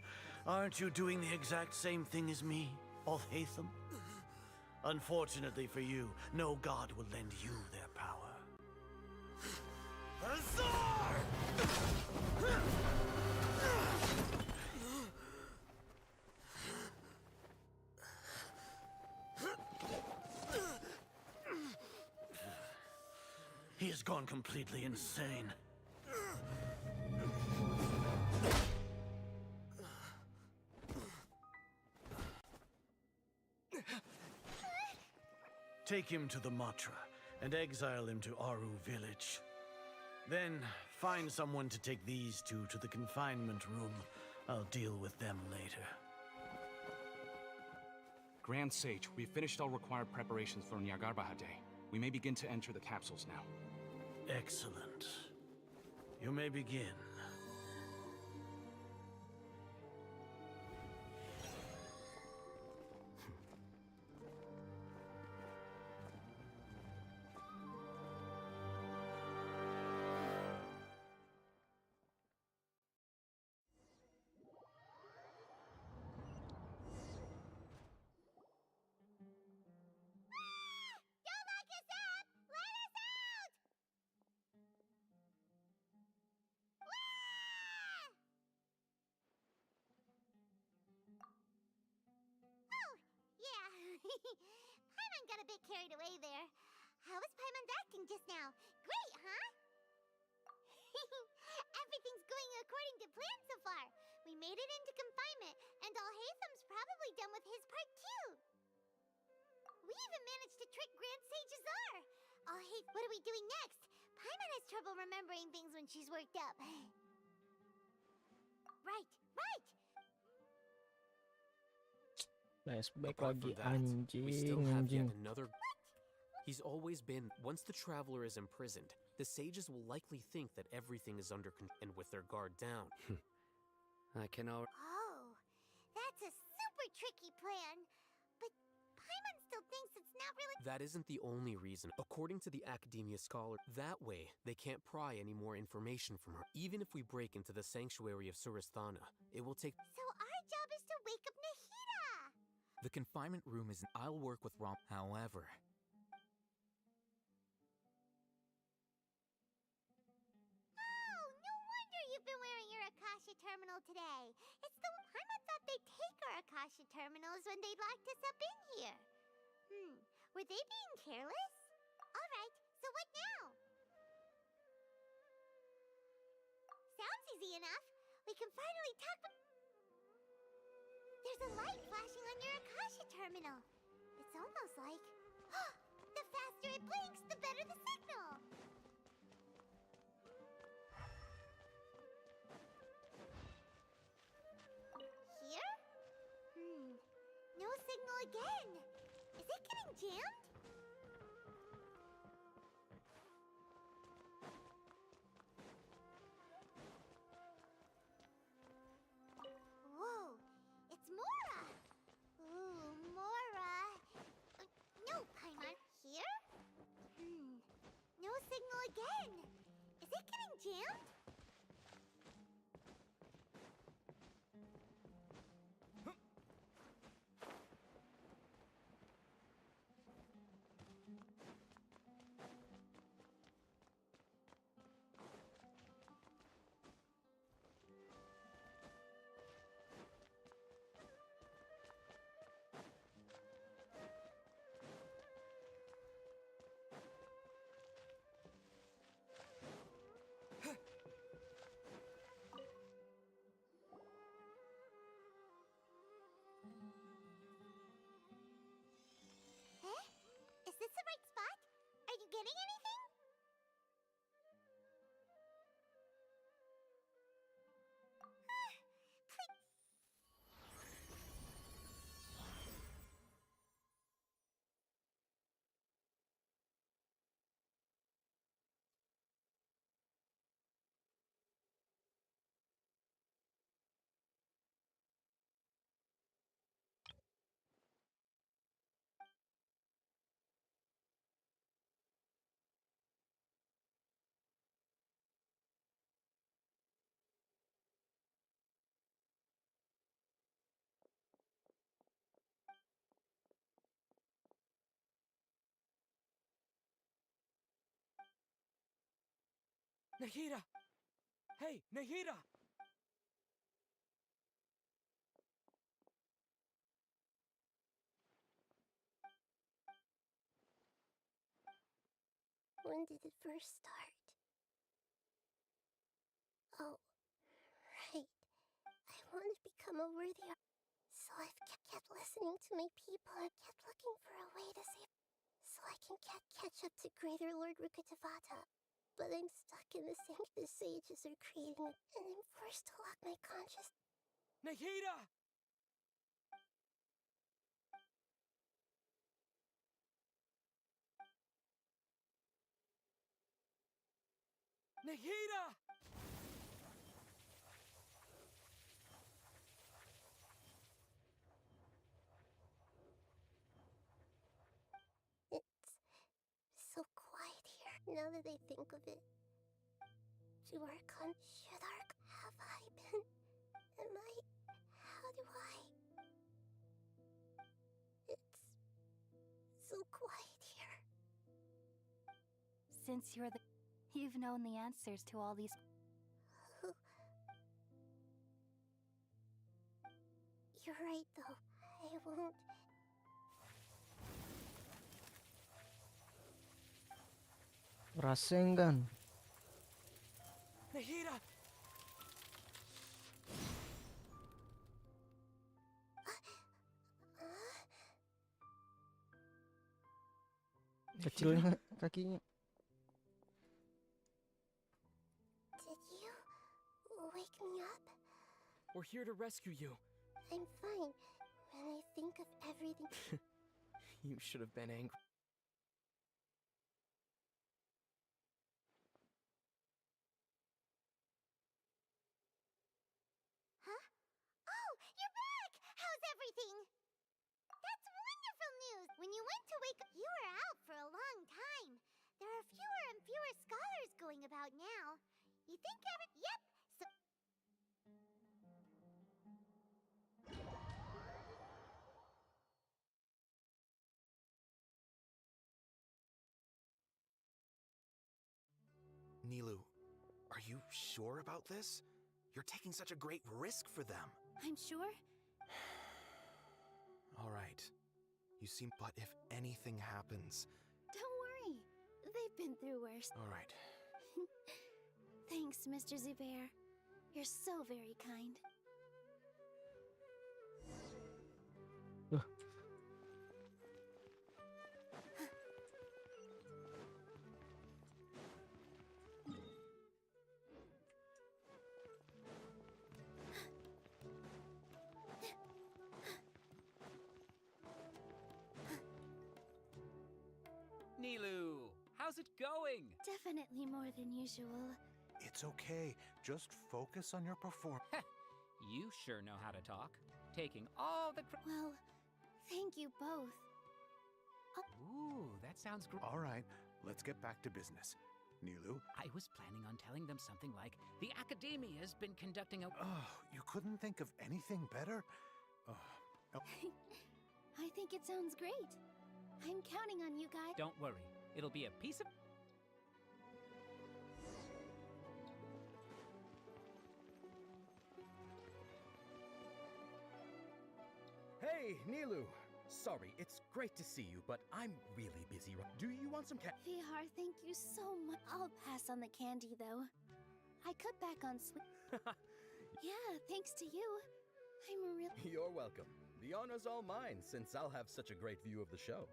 Aren't you doing the exact same thing as me, Alhaitham? Unfortunately for you, no god will lend you their power. Azar! He has gone completely insane. Take him to the Matra and exile him to Aru village. Then find someone to take these two to the confinement room. I'll deal with them later. Grand Sage, we've finished all required preparations for Nyagarbahade. We may begin to enter the capsules now. Excellent. You may begin. Paimon got a bit carried away there. How was Paimon's acting just now? Great, huh? Everything's going according to plan so far. We made it into confinement, and Alhaitham's probably done with his part too. We even managed to trick Grand Sage Azar. What are we doing next? Paimon has trouble remembering things when she's worked up. Right. Flashback Apart lagi from that, we still have yet anjing. another. He's always been. Once the Traveler is imprisoned, the sages will likely think that everything is under control, and with their guard down. I can already. Oh, that's a super tricky plan. But Paimon still thinks it's not really. That isn't the only reason. According to the Academia scholar, that way they can't pry any more information from her. Even if we break into the sanctuary of Suristhana, it will take. So our job is to wake up Nahida. The confinement room is. I'll work with Rom. However. Oh, no wonder you've been wearing your Akasha terminal today. It's the Paimon thought they'd take our Akasha terminals when they locked us up in here. Were they being careless? All right, so what now? Sounds easy enough. We can finally talk. There's a light flashing on your Akasha terminal. It's almost like... the faster it blinks, the better the signal! Here? No signal again! Is it getting jammed? Whoa! It's Mora! Ooh, Mora! No, Paimon. Here? No signal again! Is it getting jammed? Is this the right spot? Are you getting anything? Nahida! Hey, Nahida! When did it first start? Oh, right. I want to become a worthy so I've kept listening to my people and kept looking for a way to save so I can catch up to Greater Lord Rukkhadevata. But I'm stuck in the same the sages are creating and I'm forced to lock my conscious. Nahida! Nahida! It's so quiet here, now that I think of it. Should have I been? Am I? How do I? It's so quiet here. Since you've known the answers to all these... You're right, though. I won't... Rasengan. Nahida! Kecilnya kakinya. Did you wake me up? We're here to rescue you. I'm fine. When I think of everything... You should have been angry. Huh? Oh, you're back! How's everything? That's wonderful news! When you went to wake up, you were out for a long time. There are fewer and fewer scholars going about now. You think Yep, so... Nilu, are you sure about this? You're taking such a great risk for them. I'm sure. All right. You seem... But if anything happens... Don't worry. They've been through worse. All right. Thanks, Mr. Zubair. You're so very kind. Nilu, how's it going? Definitely more than usual. It's okay. Just focus on your performance. You sure know how to talk. Taking all the Well, thank you both. Ooh, that sounds great. All right, let's get back to business. Nilu? I was planning on telling them something like, the Academia's been conducting a... Oh, you couldn't think of anything better? I think it sounds great. I'm counting on you guys. Don't worry, it'll be a piece of... Hey, Nilu! Sorry, it's great to see you, but I'm really busy. Do you want some Vihar, thank you so much. I'll pass on the candy, though. I cut back on sweet. Yeah, thanks to you. I'm really... You're welcome. The honor's all mine, since I'll have such a great view of the show.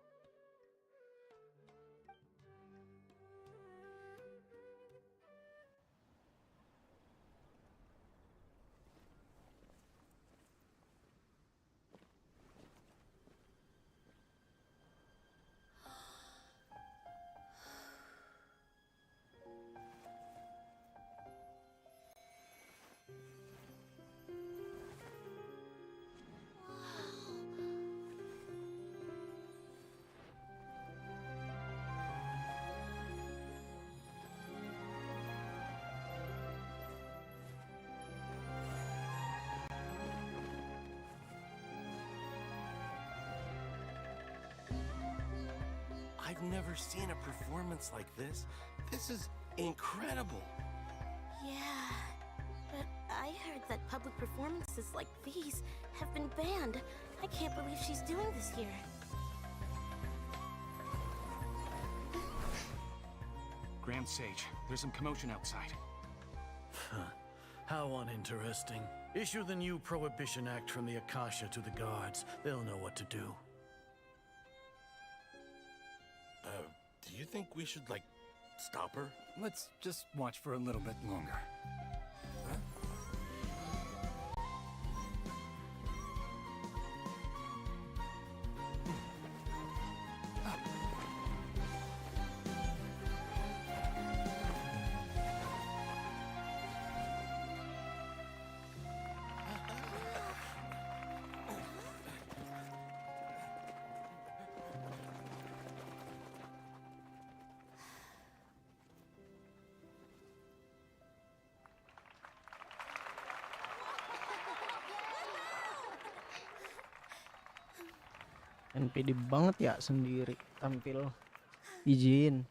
I've never seen a performance like this. This is incredible. Yeah, but I heard that public performances like these have been banned. I can't believe she's doing this here. Grand Sage, there's some commotion outside. How uninteresting. Issue the new Prohibition Act from the Akasha to the guards. They'll know what to do. Do you think we should, stop her? Let's just watch for a little bit longer. Kan pede banget ya sendiri tampil. Izin.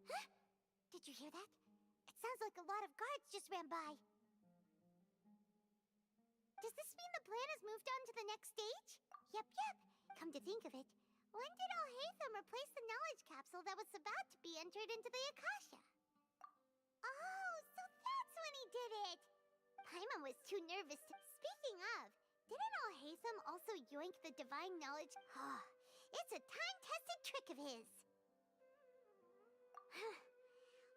Huh? Did you hear that? It sounds like a lot of guards just ran by. Does this mean the plan has moved on to the next stage? Yep. Come to think of it, when did Alhaitham replace the knowledge capsule that was about to be entered into the Akasha? Oh, so that's when he did it! Paimon was too nervous to... Speaking of, didn't Alhaitham also yoink the divine knowledge? It's a time-tested trick of his.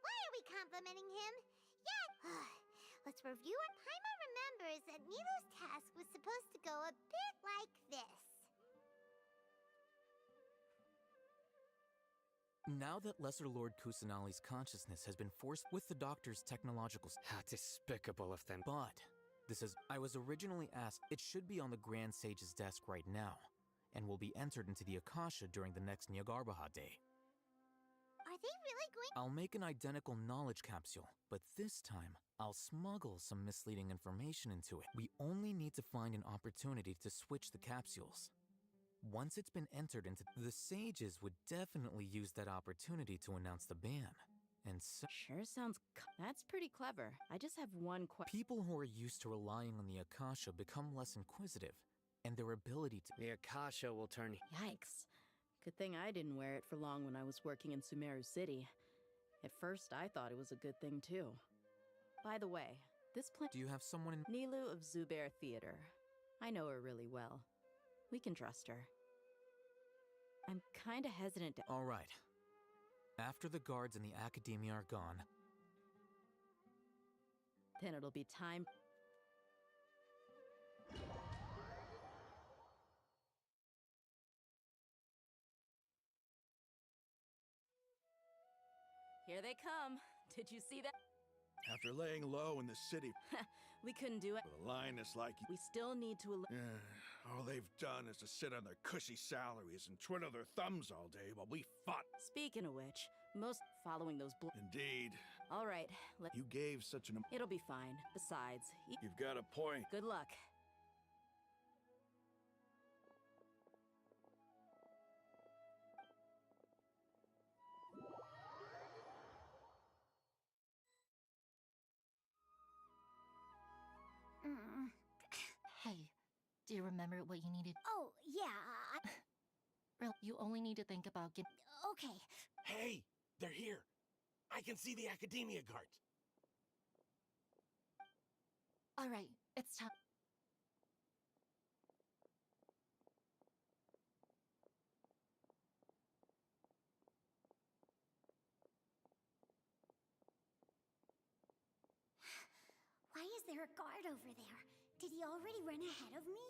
Why are we complimenting him? Yet, let's review what Paimon remembers that Nilu's task was supposed to go a bit like this. Now that Lesser Lord Kusanali's consciousness has been forced with the Doctor's technological... How despicable of them. But, I was originally asked, it should be on the Grand Sage's desk right now, and will be entered into the Akasha during the next Nyagarbaha day. Are they really going... I'll make an identical knowledge capsule, but this time, I'll smuggle some misleading information into it. We only need to find an opportunity to switch the capsules. Once it's been entered into, the sages would definitely use that opportunity to announce the ban. And so Sure sounds. That's pretty clever. I just have one question. people who are used to relying on the Akasha become less inquisitive, and their ability to. The Akasha will turn. Yikes. Good thing I didn't wear it for long when I was working in Sumeru City. At first, I thought it was a good thing too. By the way, this Do you have someone in? Nilu of Zubair Theater. I know her really well. We can trust her. I'm kinda hesitant to. All right. After the guards and the academia are gone, Then it'll be time. Here they come. Did you see that? After laying low in the city We couldn't do it. with a lioness like you, We still need to. all they've done is to sit on their cushy salaries and twiddle their thumbs all day while we fought. Speaking of which, most following those. Indeed. All right, You gave such an. It'll be fine. Besides, You've got a point. good luck. Hey, do you remember what you needed? Oh, yeah. Well, you only need to think about getting. Okay. Hey, they're here. I can see the academia guards. All right, it's time. Why is there a guard over there? Did he already run ahead of me?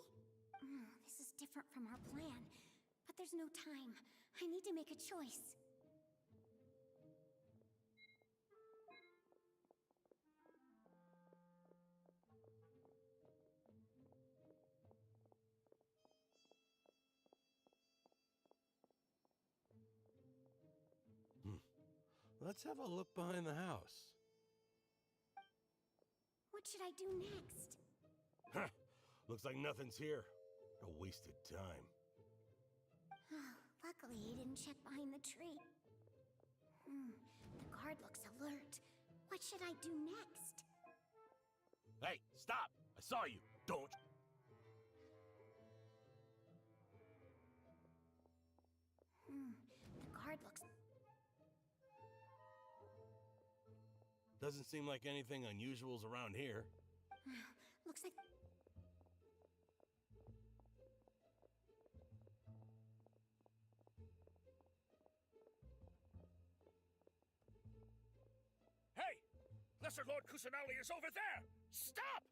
This is different from our plan. But there's no time. I need to make a choice. Let's have a look behind the house. What should I do next? Huh. Looks like nothing's here. A wasted time. Luckily, he didn't check behind the tree. The guard looks alert. What should I do next? Hey, stop! I saw you. Don't. The guard looks. Doesn't seem like anything unusual's around here. Looks like. Hey! Lesser Lord Kusanali is over there! Stop!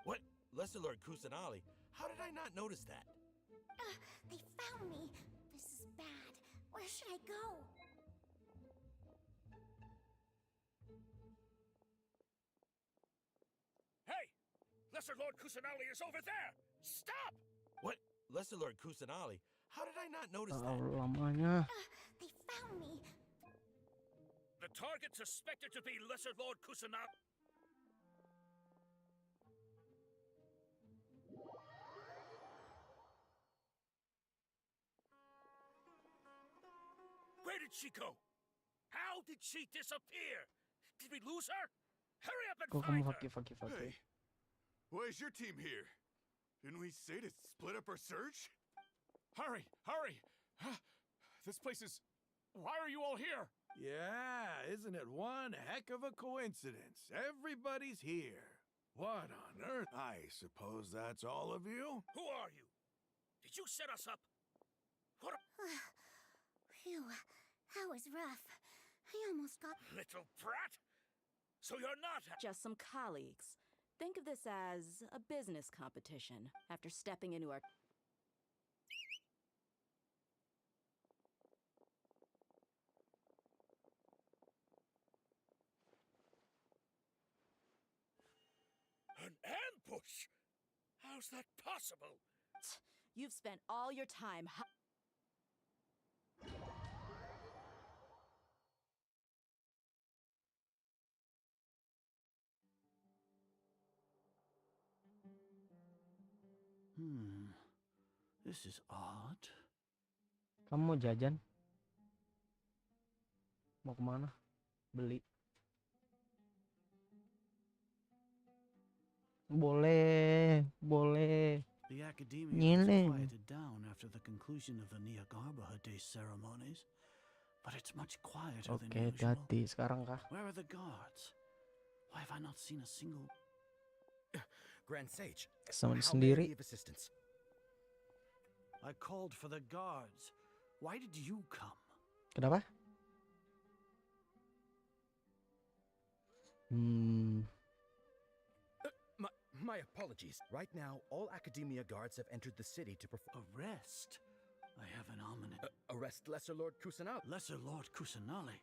What? Lesser Lord Kusanali? How did I not notice that? They found me. This is bad. Where should I go? Hey! Lesser Lord Kusanali is over there! Stop! What? Lesser Lord Kusanali? How did I not notice that? Lamanya. They found me. The target suspected to be Lesser Lord Kusanali. Where did she go? How did she disappear? Did we lose her? Hurry up and Kok find kamu her! fakir. Hey, why is your team here? Didn't we say to split up our search? Hurry! Hurry! This place is. Why are you all here? Yeah, isn't it one heck of a coincidence? Everybody's here. What on earth? I suppose that's all of you? Who are you? Did you set us up? What a Phew, that was rough. I almost got. little brat! So you're not. Just some colleagues. Think of this as a business competition. After stepping into our. An ambush? How's that possible? You've spent all your time. This is odd. Kamu mau jajan? Mau kemana? beli. Boleh, boleh. The academia has Nyileng. quieted down after the conclusion of the Niagarbaha Day ceremonies, but it's much quieter than Oke, usual. hati sekarang kah? Where are the guards? Why have I not seen a single... Grand Sage, Kesamaan how may I sendiri. be of assistance? I called for the guards. Why did you come? Kenapa? My apologies. Right now, all Academia guards have entered the city to perform... Arrest? I have an ominous... arrest Lesser Lord Kusanali. Lesser Lord Kusanali?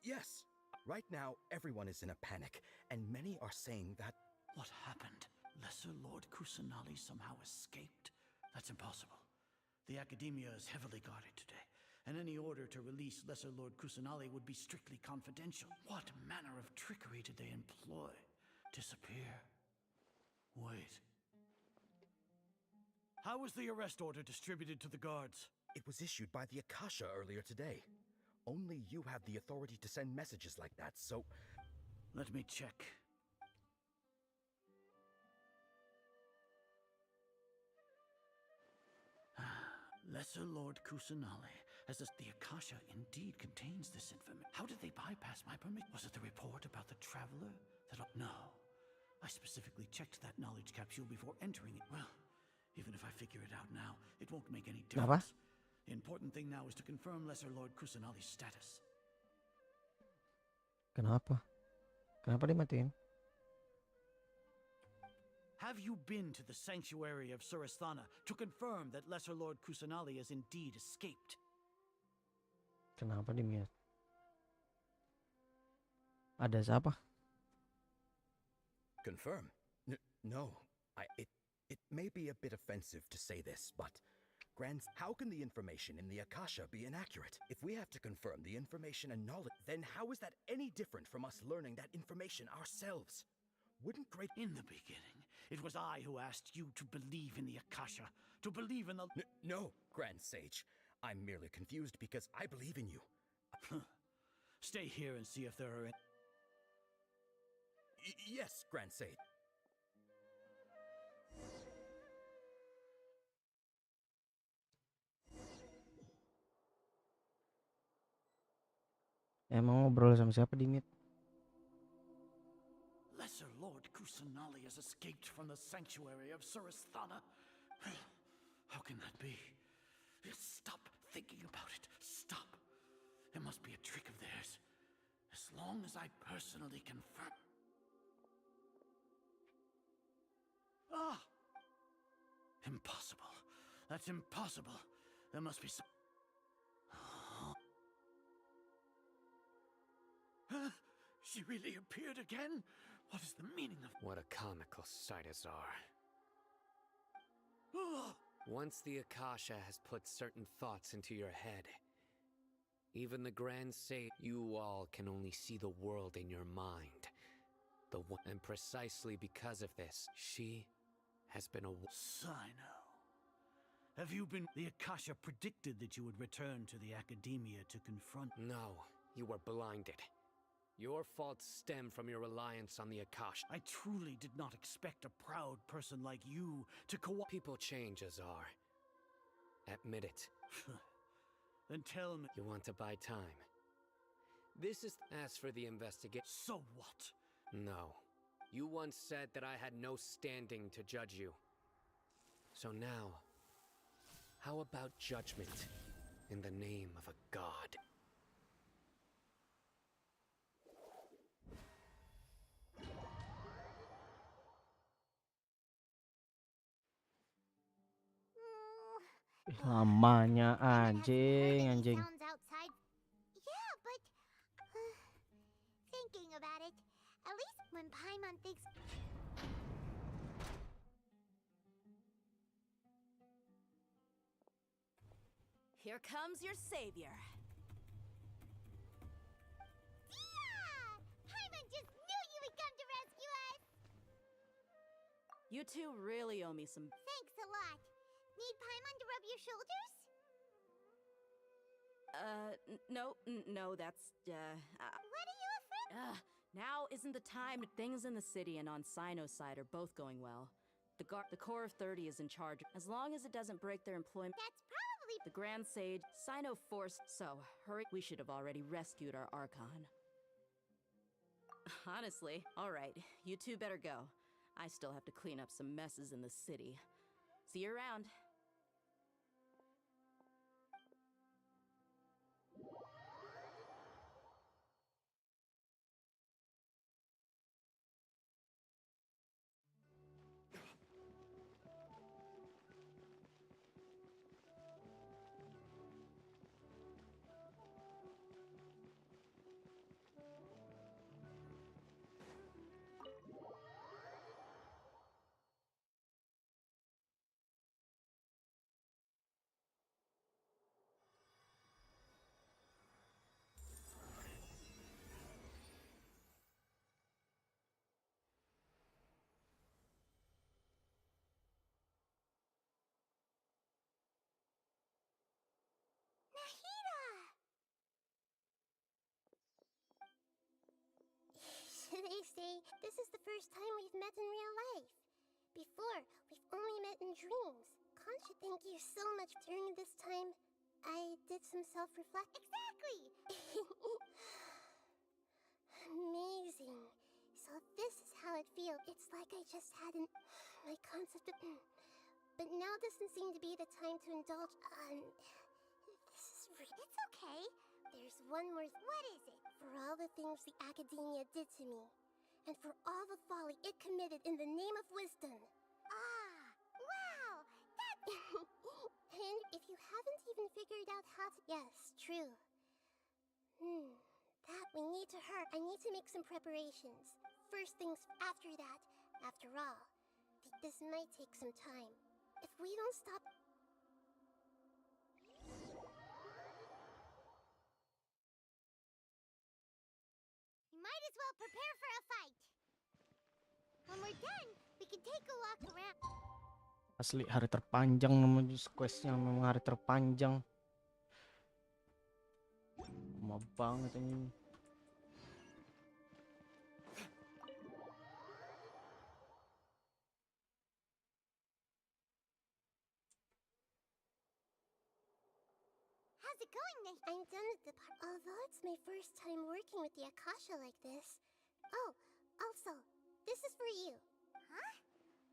Yes. Right now, everyone is in a panic, and many are saying that... What happened? Lesser Lord Kusanali somehow escaped? That's impossible. The Academia is heavily guarded today, and any order to release Lesser Lord Kusanali would be strictly confidential. What manner of trickery did they employ? Disappear? Wait. How was the arrest order distributed to the guards? It was issued by the Akasha earlier today. Only you have the authority to send messages like that, so... Let me check. Lesser Lord Kusanali has the Akasha indeed contains this information. How did they bypass my permission? Was it the report about the traveler? No. I specifically checked that knowledge capsule before entering it. Well, even if I figure it out now, it won't make any difference. The important thing now is to confirm Lesser Lord Kusanali's status. Kenapa? Kenapa dimatiin? Have you been to the sanctuary of Surasthana to confirm that Lesser Lord Kusanali has indeed escaped? Kenapa dimute? Ada siapa? Confirm? No. It may be a bit offensive to say this, but... how can the information in the Akasha be inaccurate? If we have to confirm the information and knowledge, then how is that any different from us learning that information ourselves? Wouldn't great... In the beginning, it was I who asked you to believe in the Akasha, to believe in the... No, Grand Sage. I'm merely confused because I believe in you. Stay here and see if there are... Yes, Grand Sage. Emang ngobrol sama siapa di mute? Lesser Lord Kusanali has escaped from the sanctuary of Surasthana. How can that be? Stop thinking about it. Stop. It must be a trick of theirs. As long as I personally confirm... Ah! Impossible. That's impossible. There must be some... She really appeared again? What is the meaning of... What a comical sight, Azar. Once the Akasha has put certain thoughts into your head, even the Grand Sage, you all can only see the world in your mind. And precisely because of this, she has been a... Sino. Have you been... The Akasha predicted that you would return to the Academia to confront... No, you were blinded. Your faults stem from your reliance on the Akasha. I truly did not expect a proud person like you to People change, Azar. Admit it. Then tell me... You want to buy time. This is... As for the investigation... So what? No. You once said that I had no standing to judge you. So now, how about judgment in the name of a god? Lamanya anjing. Sounds outside. Yeah, but thinking about it, at least when Paimon thinks... Here comes your savior. Yeah! Paimon just knew you would come to rescue us! You two really owe me some... Thanks a lot. Need Paimon to rub your shoulders? No, that's, What are you Now isn't the time. Things in the city and on Sino's side are both going well. The Core of 30 is in charge. As long as it doesn't break their employment. That's probably The Grand Sage, Sino forced. So, hurry. We should have already rescued our Archon. Honestly, alright. You two better go. I still have to clean up some messes in the city. See you around. They say this is the first time we've met in real life. Before, we've only met in dreams. Concha, thank you so much. During this time, I did some self-reflect. Exactly! Amazing. So this is how it feels. It's like I just had my concept of... But now doesn't seem to be the time to indulge. This is... It's okay. There's one more... What is it? For all the things the Academia did to me, and for all the folly it committed in the name of wisdom. Ah, wow! That... And if you haven't even figured out how to... Yes, true. That we need to hurry. I need to make some preparations. First things after that. After all, this might take some time. If we don't stop... You might as well prepare for a fight. When we're done, we can take a walk around. Asli hari terpanjang namanya questnya, memang hari terpanjang. Lama banget ini. How's it going, Nick? I'm done with the part. Although it's my first time working with the Akasha like this. Oh, also, this is for you. Huh?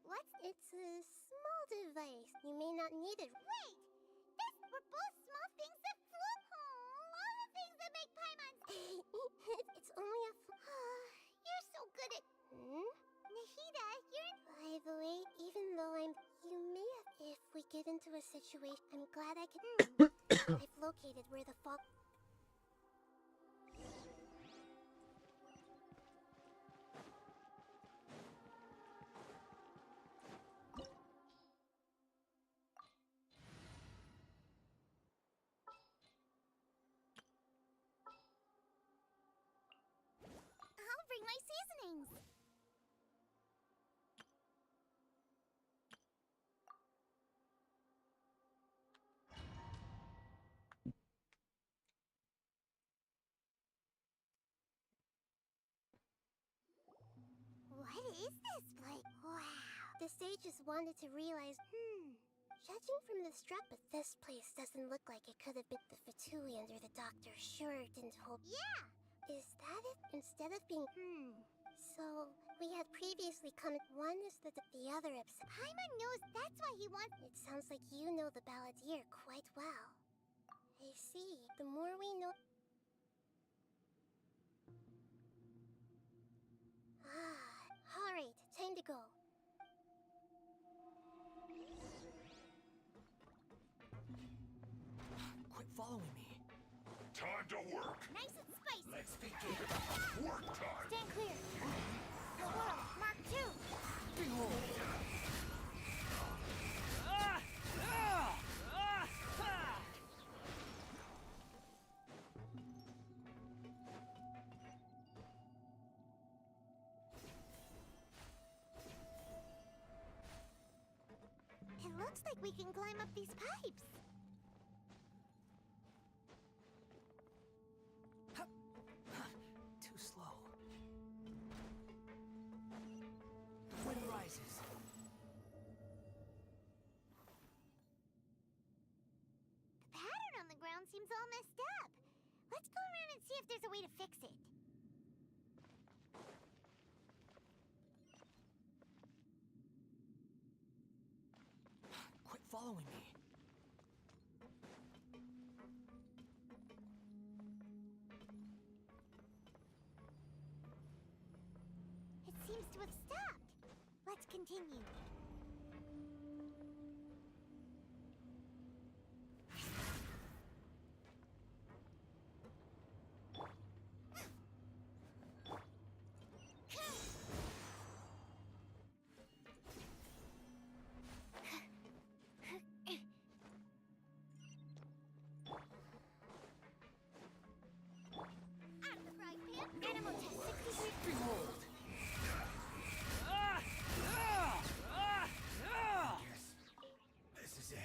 What's... It's a small device. You may not need it. Wait! This were both small things that flew. All the things that make Paimon... It's only a... You're so good at... Nahida, you're... By the way, even though I'm... You may have... If we get into a situation, I'm glad I can... I've located where the fog... I'll bring my seasonings. What is this place? Wow. The sages wanted to realize... Judging from the strap, but this place doesn't look like it could have been the Fatui under the doctor. Sure didn't hold... Yeah! Is that it? Instead of being... So, we had previously come... One is the other upset. Paimon knows that's why he wants... It sounds like you know the Balladeer quite well. I see. The more we know... Alright, time to go. Quit following me. Time to work. Nice and spicy. Let's begin. Work time. Stand clear. Squirrel, Mark 2. Behold. It looks like we can climb up these pipes. Too slow. rises. The pattern on the ground seems all messed up. Let's go around and see if there's a way to fix it. Quit following me. It seems to have stopped. Let's continue. Out of the frying pan, animal test 63. Behold! This is it.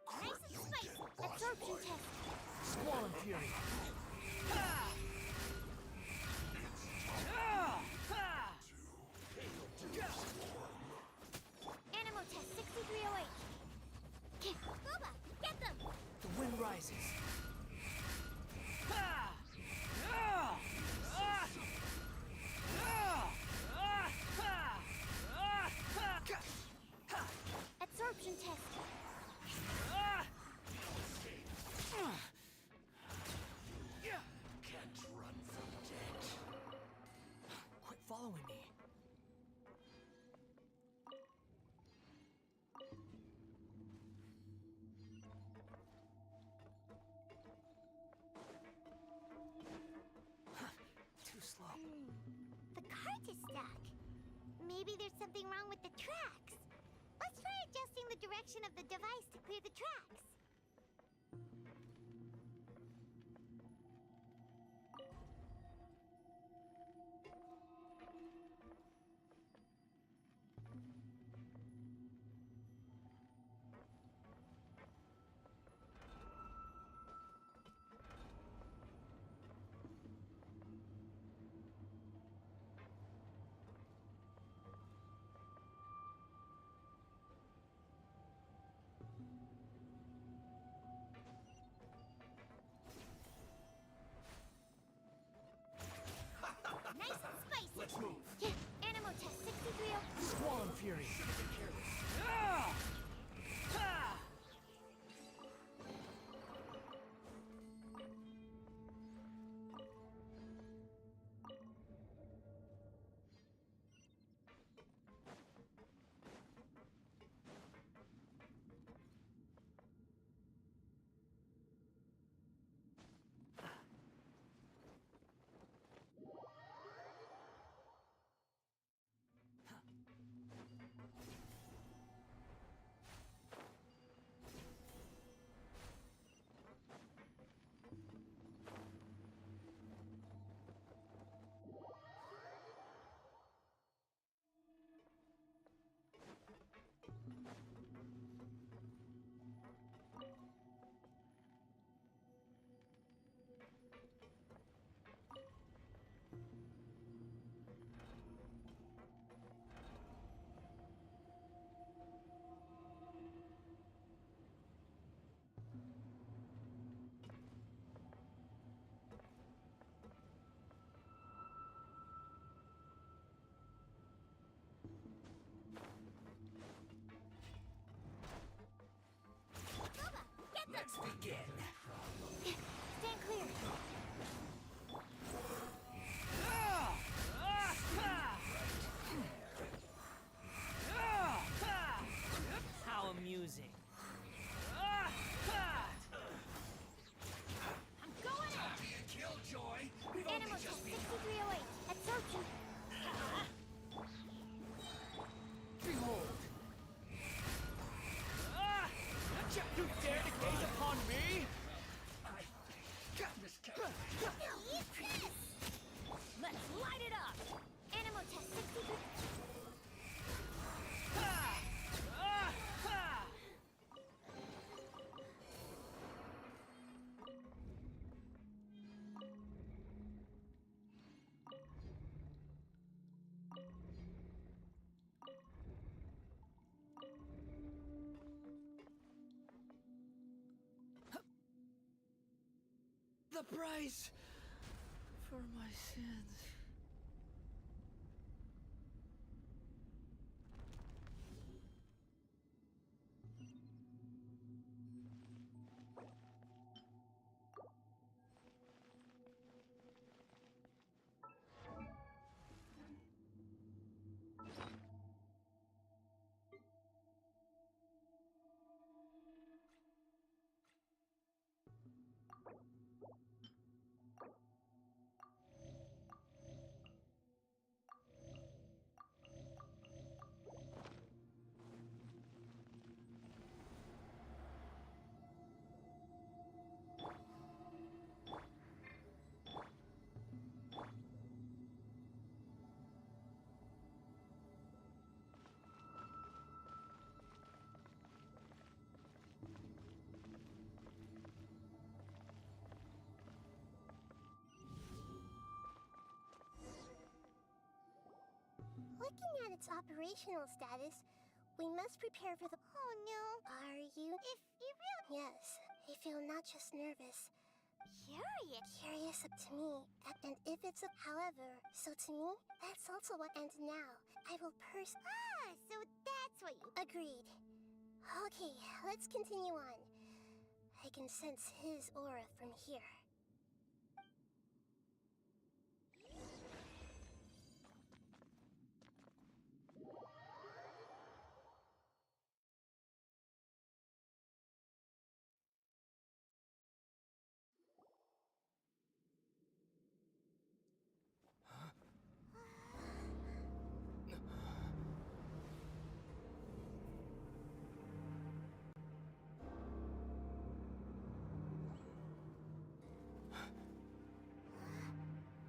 Nice and spicy. Absorption test. Squall and fury. Animal test 6308. Boba, get them! The wind rises. Absorption test. Can't run from death. Quit following me. Too slow. The cart is stuck. Maybe there's something wrong with the tracks. Let's try adjusting the direction of the device to clear the tracks. Nice and spicy. Let's move. Animal test 6308. Squall and fury. price for my sins. Looking at its operational status, we must prepare for the— Oh no. Are you? If you really— Yes, I feel not just nervous. Curious up to me, and if it's a— However, so to me, that's also what— And now, I will so that's what you— Agreed. Okay, let's continue on. I can sense his aura from here.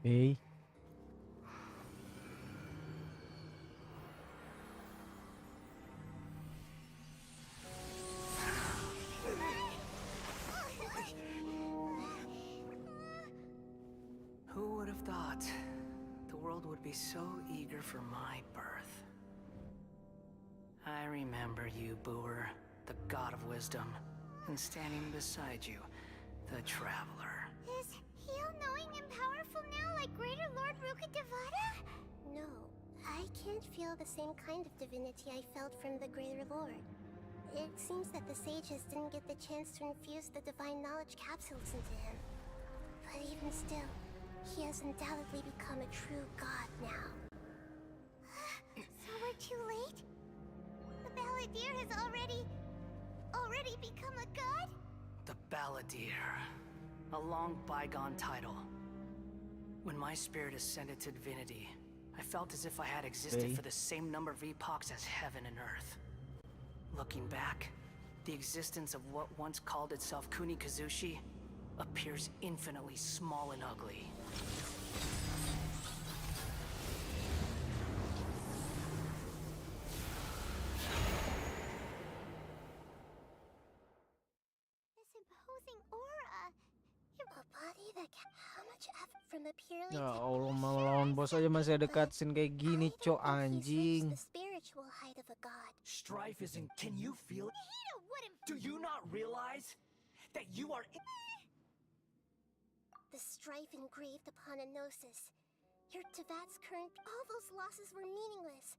Hey. Who would have thought the world would be so eager for my birth? I remember you, Booer, the god of wisdom, and standing beside you, the traveler. Is he all-knowing and powerful now, like Greater Lord Rukkhadevata? No, I can't feel the same kind of divinity I felt from the Greater Lord. It seems that the sages didn't get the chance to infuse the divine knowledge capsules into him. But even still, he has undoubtedly become a true god now. So we're too late? The Balladeer has already become a god? The Balladeer. A long bygone title. When my spirit ascended to divinity, I felt as if I had existed for the same number of epochs as heaven and earth. Looking back, the existence of what once called itself Kunikazushi appears infinitely small and ugly. This imposing aura. A body that can— How much effort from a purely— Ya Allah, mau lawan bos aja masih ada cutscene kayak gini, cok, anjing. The spiritual height of a god. Strife isn't— Can you feel it? Do you not realize that you are— The strife engraved upon a gnosis. Your Tevat's current— All those losses were meaningless.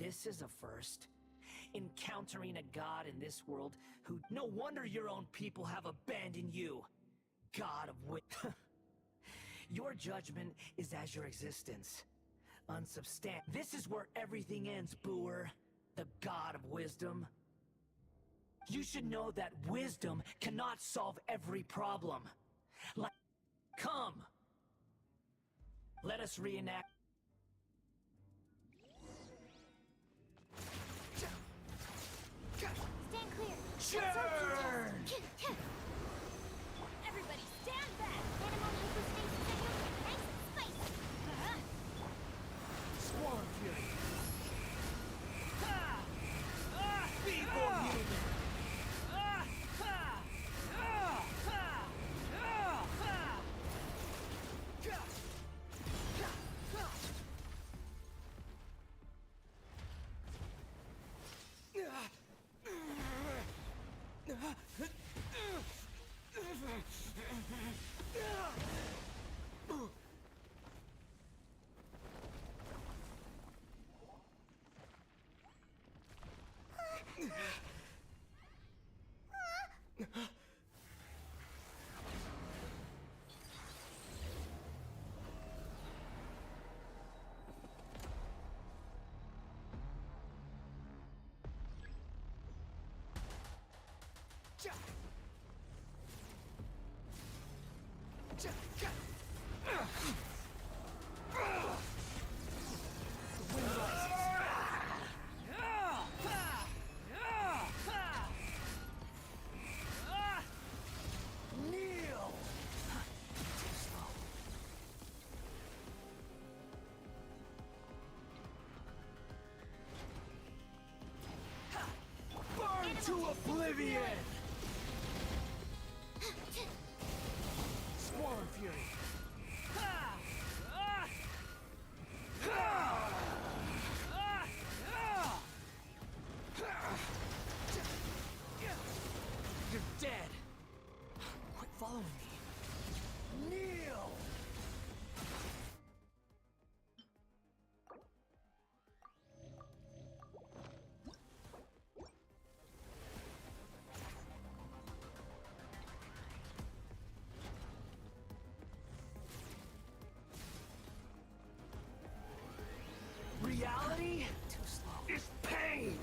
This is a first. Encountering a god in this world who— No wonder your own people have abandoned you. God of Your judgment is as your existence. Unsubstantiated. This is where everything ends, Booer. The god of wisdom. You should know that wisdom cannot solve every problem. Come! Let us reenact. Stand clear. Churn! Everybody stand back. Animal hypostasis at your— Nice and spicy. Swarm Fury! Feeble human! Oblivion! Swarm Fury! You're dead! Quit following me! Kneel! Reality too slow. Is pain.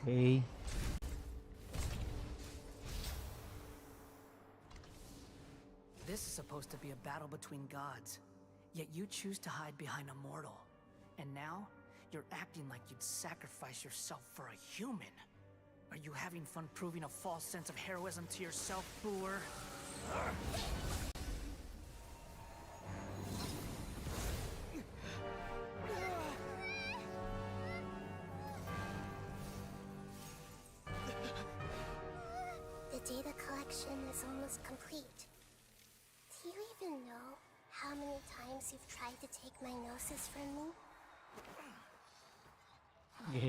Okay. This is supposed to be a battle between gods, yet you choose to hide behind a mortal. And now, you're acting like you'd sacrifice yourself for a human. Are you having fun proving a false sense of heroism to yourself, Booer? The data collection is almost complete. Do you even know how many times you've tried to take my gnosis from me?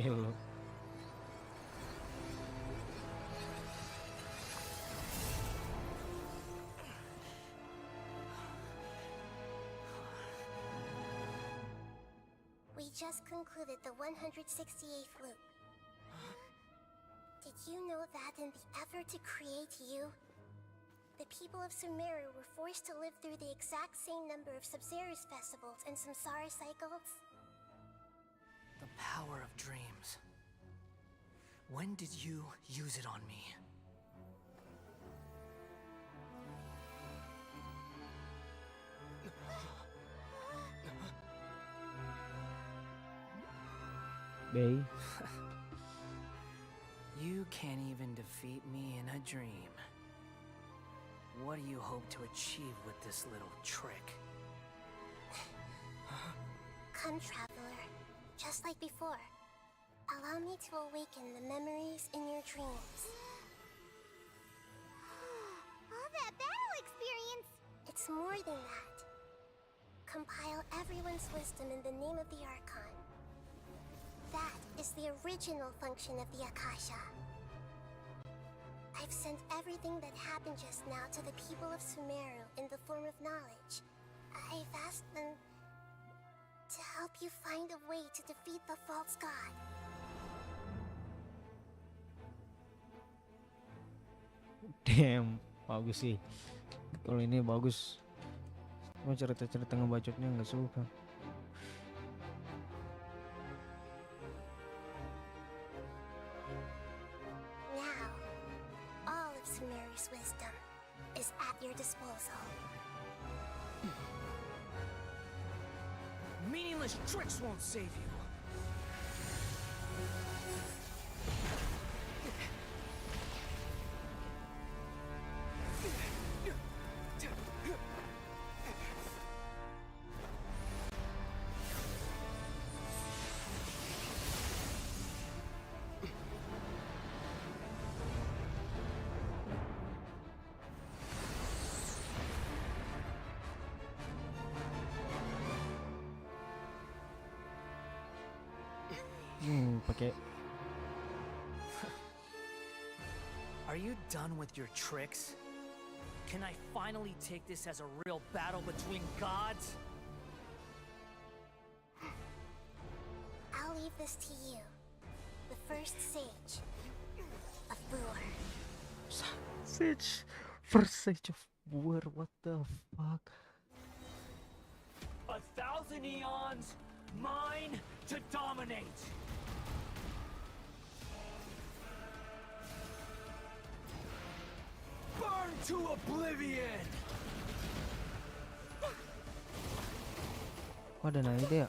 Gila. We just concluded the 168th loop. Did you know that in the effort to create you, the people of Sumeru were forced to live through the exact same number of Sabzerus festivals and Samsara cycles? The power of dreams. When did you use it on me? Bay. You can't even defeat me in a dream. What do you hope to achieve with this little trick? Come, traveler. Just like before. Allow me to awaken the memories in your dreams. All that battle experience! It's more than that. Compile everyone's wisdom in the name of the Archon. That is the original function of the Akasha. I've sent everything that happened just now to the people of Sumeru in the form of knowledge. I've asked them to help you find a way to defeat the false god. Damn, bagus sih. Kalau ini bagus. Cuma cerita-cerita ngebacotnya nggak suka. Now, all of Sumeru's wisdom is at your disposal. Meaningless tricks won't save you. Pakai. Are you done with your tricks? Can I finally take this as a real battle between gods? I'll leave this to you. The first sage of Boer. Sage. First Sage of War. What the fuck? 1,000 eons, mine to dominate. Burn to oblivion. Kok ada ide ya?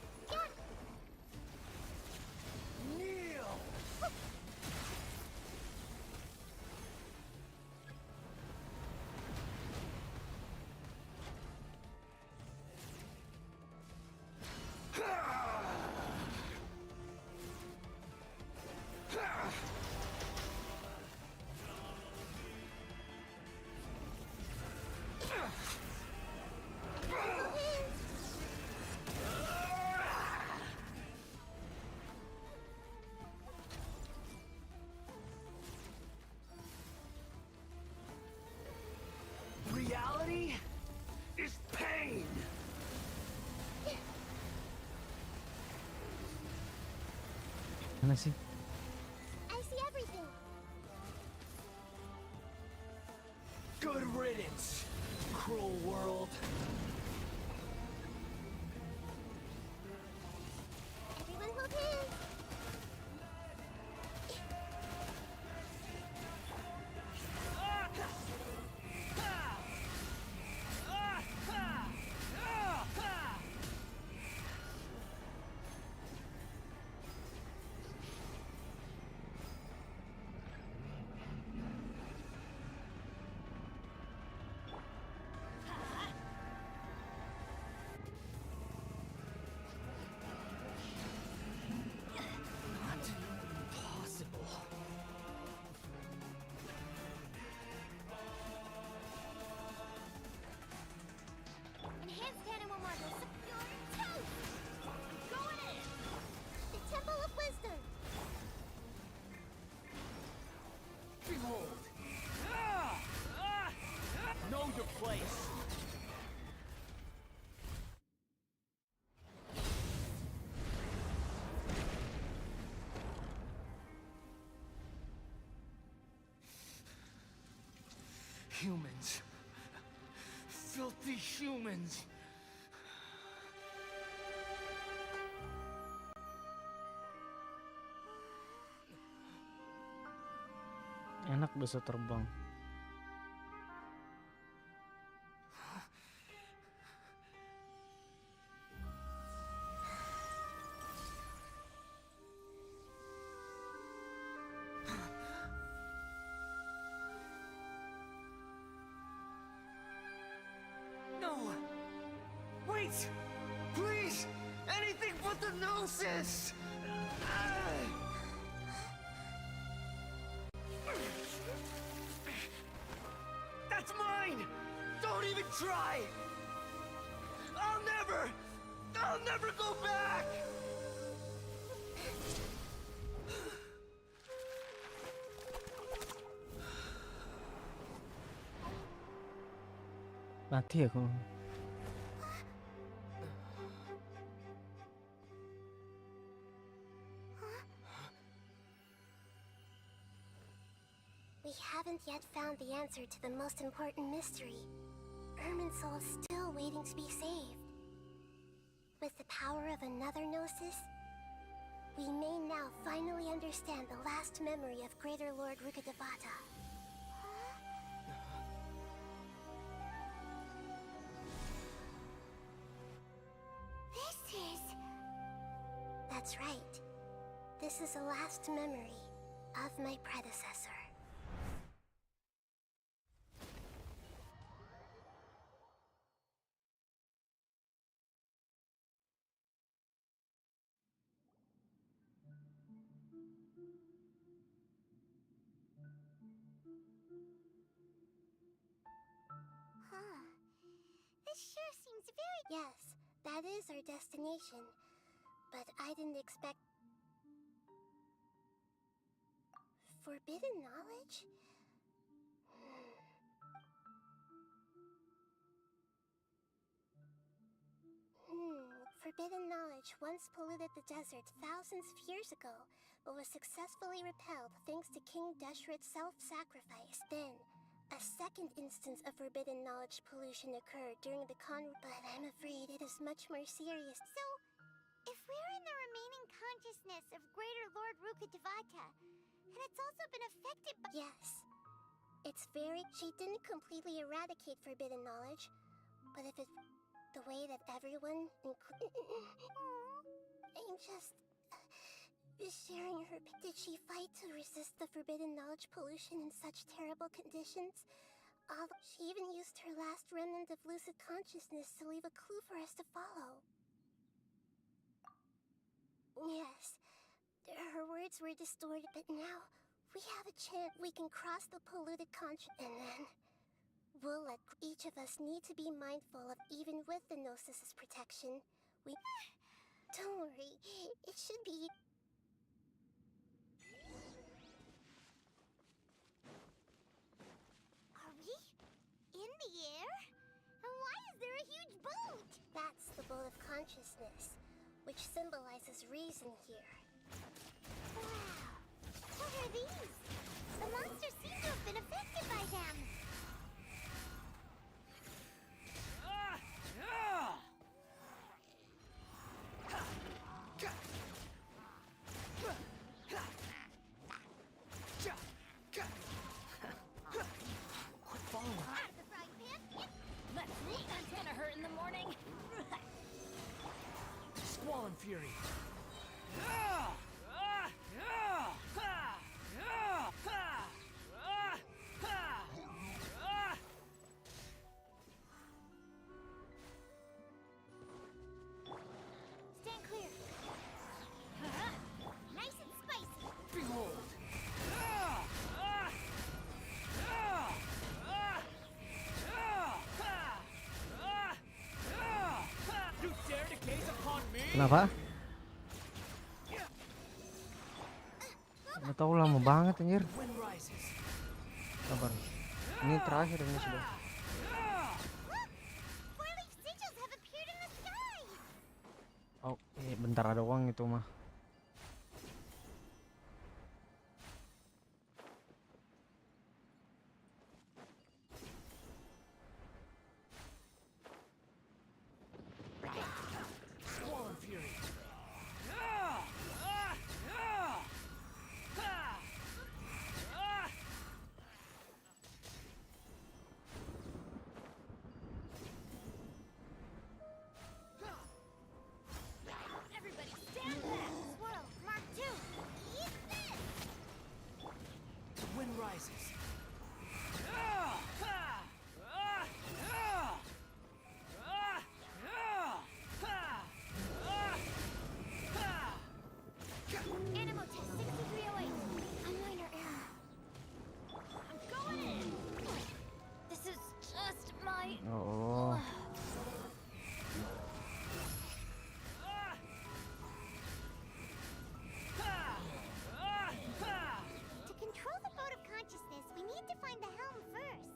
Kneel. Reality is pain. Mana sih? I see everything. Good riddance, cruel world. Everyone hold hands. Enhanced animal model secure toast. Going in. The Temple of Wisdom. Behold. Know your place. Humans. Filthy humans. Enak bisa terbang. No! Wait! Please! Anything but the gnosis! That's mine! Don't even try! I'll never go back! Mati aku. We haven't yet found the answer to the most important mystery. Irminsul is still waiting to be saved. With the power of another Gnosis, we may now finally understand the last memory of Greater Lord Rukkhadevata. This is... That's right. This is the last memory of my predecessor. Huh. This sure seems very... Yes, that is our destination. But I didn't expect... Forbidden knowledge? forbidden knowledge once polluted the desert thousands of years ago, but was successfully repelled thanks to King Deshret's self-sacrifice. Then, a second instance of forbidden knowledge pollution occurred during the but I'm afraid it is much more serious. So, if we're in the remaining consciousness of Greater Lord Rukkhadevata, and it's also been affected by— Yes. It's very— She didn't completely eradicate forbidden knowledge, but if it's the way that everyone, I'm just sharing her. Did she fight to resist the forbidden knowledge pollution in such terrible conditions? She even used her last remnant of lucid consciousness to leave a clue for us to follow. Yes, her words were distorted, but now we have a chance. We can cross the polluted conscience, and then we'll let each of us need to be mindful of, even with the Gnosis' protection. Don't worry, it should be. Are we in the air? And why is there a huge boat? That's the boat of consciousness, which symbolizes reason here. Wow! What are these? The monsters seem to have been affected by them. Quit following. Out of the frying pan. Let's see. That's gonna hurt in the morning. Squall and Fury. Stand clear. Nice and spicy. Behold. You dare to gaze upon me? Kenapa? Nggak tahu, lama banget anjir. Wind rises. Sabar. Ini terakhir ini sudah. Four-leaf sigils have appeared in the sky. Oh, bentar ada uang itu mah. Squall and Fury. Everybody stand back. Swirl, Mark 2. Eat this. The wind rises. Animal test 6308. A minor error. I'm going in. This is just my. Oh. To control the boat of consciousness, we need to find the helm first.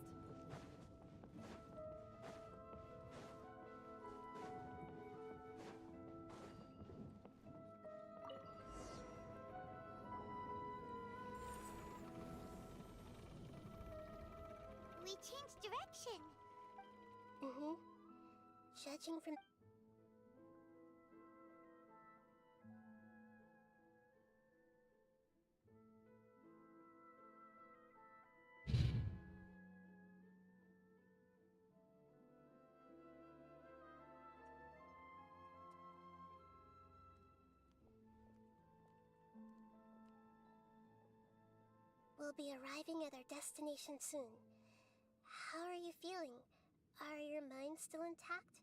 We changed direction. Judging from. We'll be arriving at our destination soon. How are you feeling? Are your minds still intact?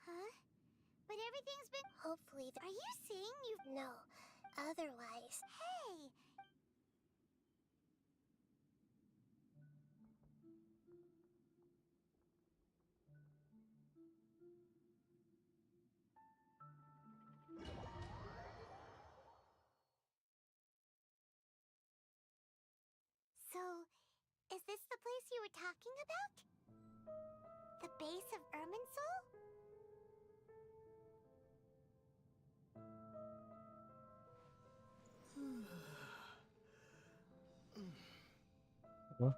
Huh? But everything's been— Hopefully. Are you saying you've— No. Otherwise. Hey! place you were talking about? The base of Irminsul? Apa?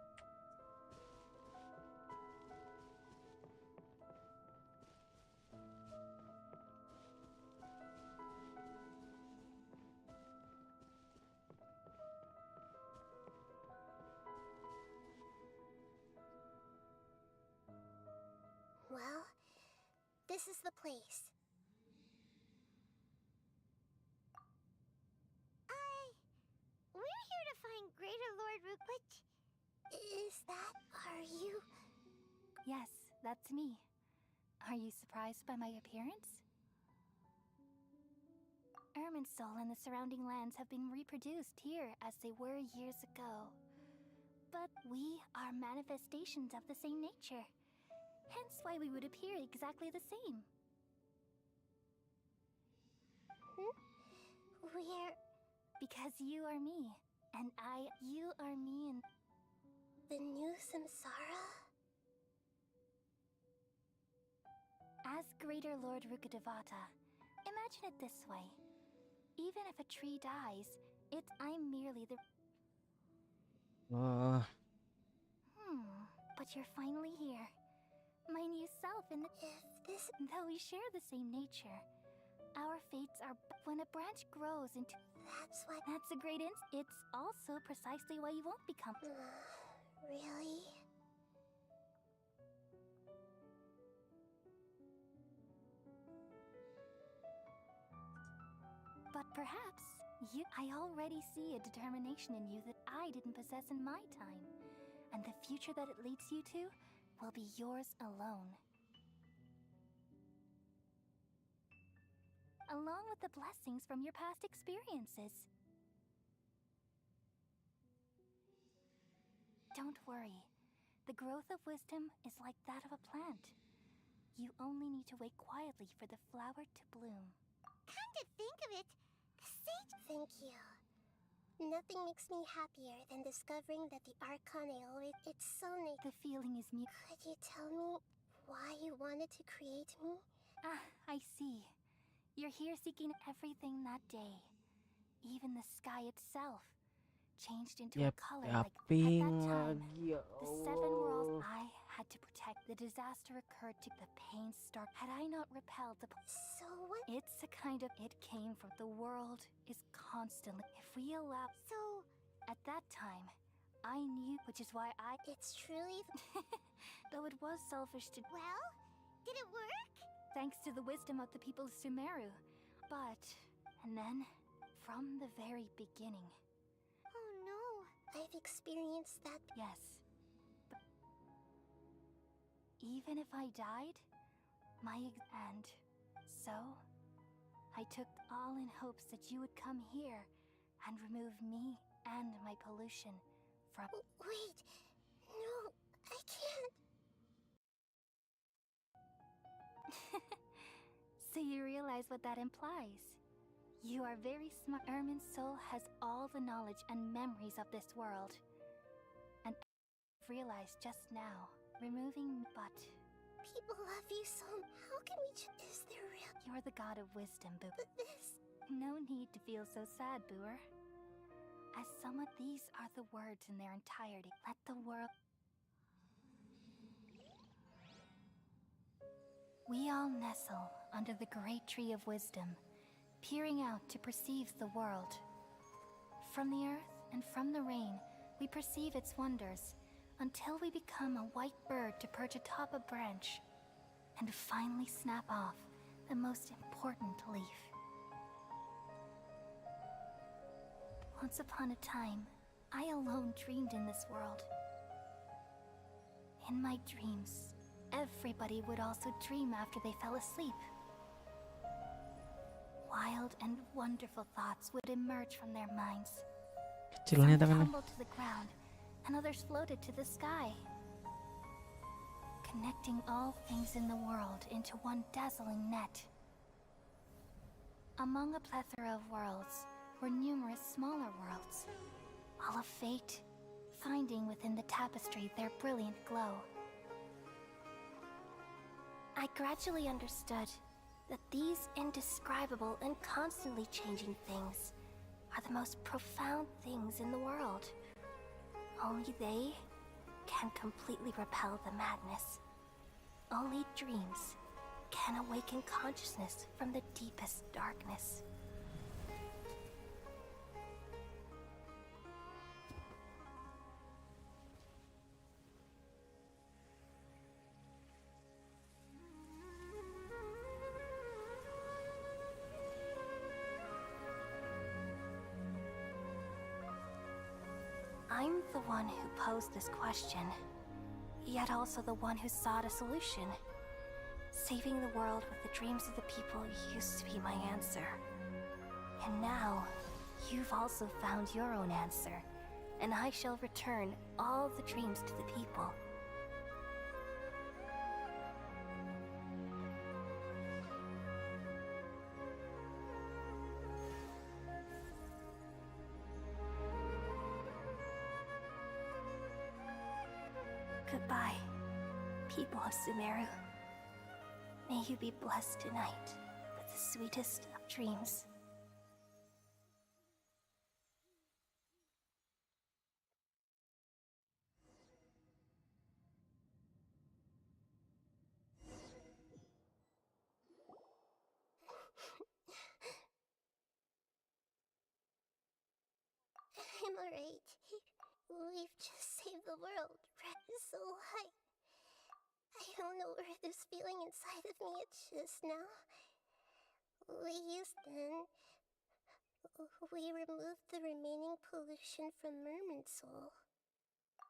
Well, this is the place. We're here to find Greater Lord Rukut. Is that... are you... Yes, that's me. Are you surprised by my appearance? Irminsul and the surrounding lands have been reproduced here as they were years ago. But we are manifestations of the same nature. Hence why we would appear exactly the same. We're... Because you are me, and you are me, and... the new Samsara? As Greater Lord Rukadevata, imagine it this way. Even if a tree dies, I'm merely the... But you're finally here. My new self in the... Though we share the same nature, our fates are... When a branch grows into... That's a great It's also precisely why you won't become... Really? But perhaps I already see a determination in you that I didn't possess in my time. And the future that it leads you to will be yours alone. Along with the blessings from your past experiences. Don't worry. The growth of wisdom is like that of a plant. You only need to wait quietly for the flower to bloom. Come to think of it, the sage... Thank you. Nothing makes me happier than discovering that the Arcane it's so neat. The feeling is me. Could you tell me why you wanted to create me? Ah, I see. You're here seeking everything that day. Even the sky itself changed into a color like... At that time, the 7 worlds I had to protect. The disaster occurred to the pain start. Had I not repelled the... So what? It's a kind of... It came from... The world is constantly... If we allow... So... At that time, I knew... Which is why I... It's truly... Though it was selfish to... Well, did it work? Thanks to the wisdom of the people of Sumeru. But... And then, from the very beginning... Oh no. I've experienced that. Yes. But even if I died, and so, I took all in hopes that you would come here and remove me and my pollution from... Wait, no, I can't. So you realize what that implies. You are very smart. Ermin's soul has all the knowledge and memories of this world. And I've realized just now, removing... But... People love you so... How can we Is there real... You're the god of wisdom, Boo. But this... No need to feel so sad, Booer. As someone... These are the words in their entirety. Let the world... We all nestle under the great tree of wisdom, peering out to perceive the world. From the earth and from the rain, we perceive its wonders, until we become a white bird to perch atop a branch, and finally snap off the most important leaf. Once upon a time, I alone dreamed in this world. In my dreams, everybody would also dream after they fell asleep. Wild and wonderful thoughts would emerge from their minds. Kecilnya Some tangannya. tumbled to the ground, and others floated to the sky, connecting all things in the world into one dazzling net. Among a plethora of worlds were numerous smaller worlds, all of fate, finding within the tapestry their brilliant glow. I gradually understood that these indescribable and constantly changing things are the most profound things in the world. Only they can completely repel the madness. Only dreams can awaken consciousness from the deepest darkness. I'm the one who posed this question, yet also the one who sought a solution. Saving the world with the dreams of the people used to be my answer. And now, you've also found your own answer, and I shall return all the dreams to the people. Goodbye, people of Sumeru. May you be blessed tonight with the sweetest of dreams. I'm alright. We've just saved the world. So I don't know where this feeling inside of me it's just now. We removed the remaining pollution from Merman Soul.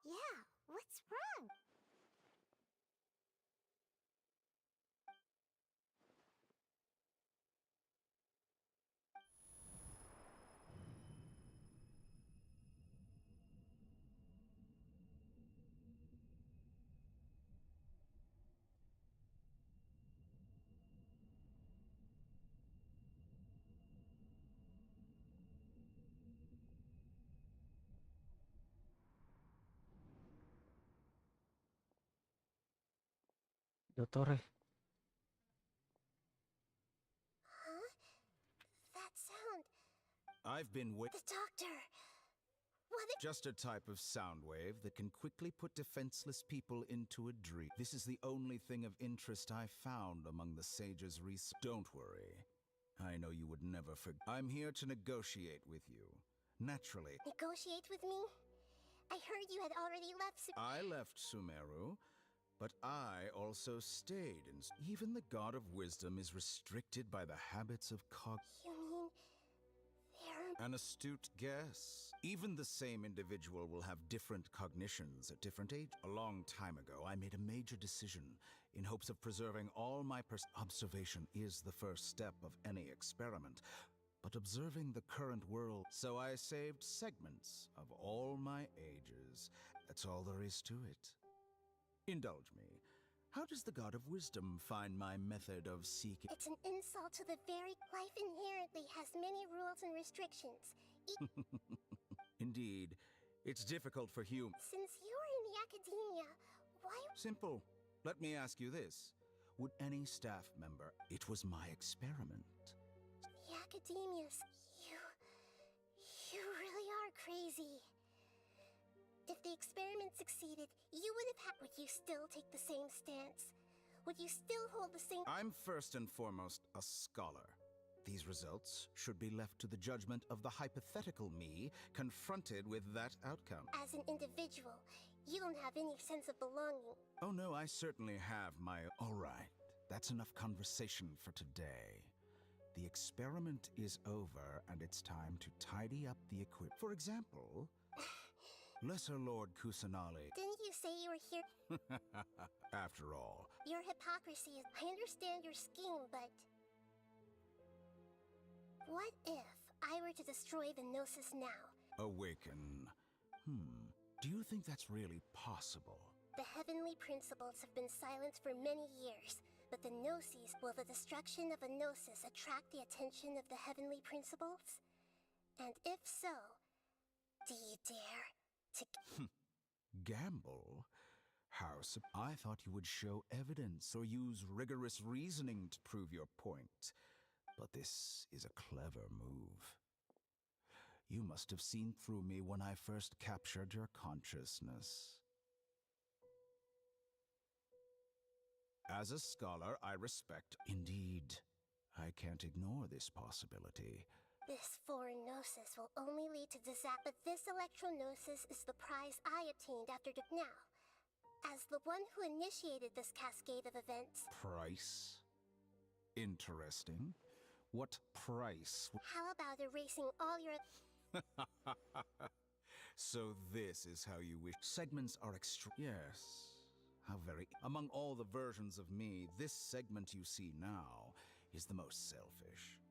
Yeah, what's wrong? Dottore. Huh? That sound. I've been The doctor. What Just a type of sound wave that can quickly put defenseless people into a dream. This is the only thing of interest I found among the sage's research. Don't worry. I know you would never forget. I'm here to negotiate with you. Naturally. Negotiate with me? I heard you had already left I left Sumeru, but I also stayed. Even the God of Wisdom is restricted by the habits of You mean they're... An astute guess. Even the same individual will have different cognitions at different ages. A long time ago, I made a major decision in hopes of preserving all my observation is the first step of any experiment. But observing the current world, so I saved segments of all my ages. That's all there is to it. Indulge me. How does the God of Wisdom find my method of seeking? It's an insult to the very... Life inherently has many rules and restrictions. Indeed. It's difficult for humans. Since you're in the academia, why... Simple. Let me ask you this. Would any staff member... It was my experiment. The academias... You really are crazy. If the experiment succeeded, you would have had... Would you still take the same stance? Would you still hold the same... I'm first and foremost a scholar. These results should be left to the judgment of the hypothetical me confronted with that outcome. As an individual, you don't have any sense of belonging. Oh no, I certainly have my... All right, that's enough conversation for today. The experiment is over, and it's time to tidy up the equipment. For example, Lesser Lord Kusanali. Didn't you say you were here? After all, Your hypocrisy is... I understand your scheme, but... What if I were to destroy the Gnosis now? awaken. Do you think that's really possible? The heavenly principles have been silent for many years, but the Gnosis... Will the destruction of a Gnosis attract the attention of the heavenly principles? And if so, do you dare to... Gamble? I thought you would show evidence or use rigorous reasoning to prove your point. But this is a clever move. You must have seen through me when I first captured your consciousness. As a scholar, I respect. Indeed, I can't ignore this possibility. This foreign gnosis will only lead to disaster, but this electro-gnosis is the prize I obtained after now. As the one who initiated this cascade of events... Price? Interesting. What price? How about erasing all your... So this is how you wish. Segments are Yes. How very... Among all the versions of me, this segment you see now is the most selfish.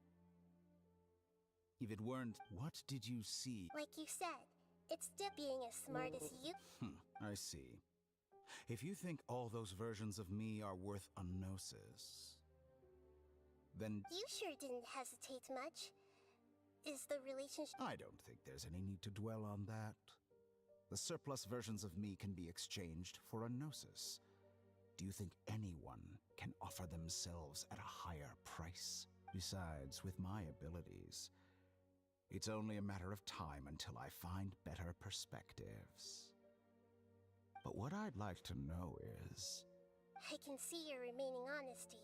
If it weren't, what did you see? Like you said, it's still being as smart as you... I see. If you think all those versions of me are worth a gnosis, then... You sure didn't hesitate much. Is the relationship... I don't think there's any need to dwell on that. The surplus versions of me can be exchanged for a gnosis. Do you think anyone can offer themselves at a higher price? Besides, with my abilities, it's only a matter of time until I find better perspectives. But what I'd like to know is... I can see your remaining honesty.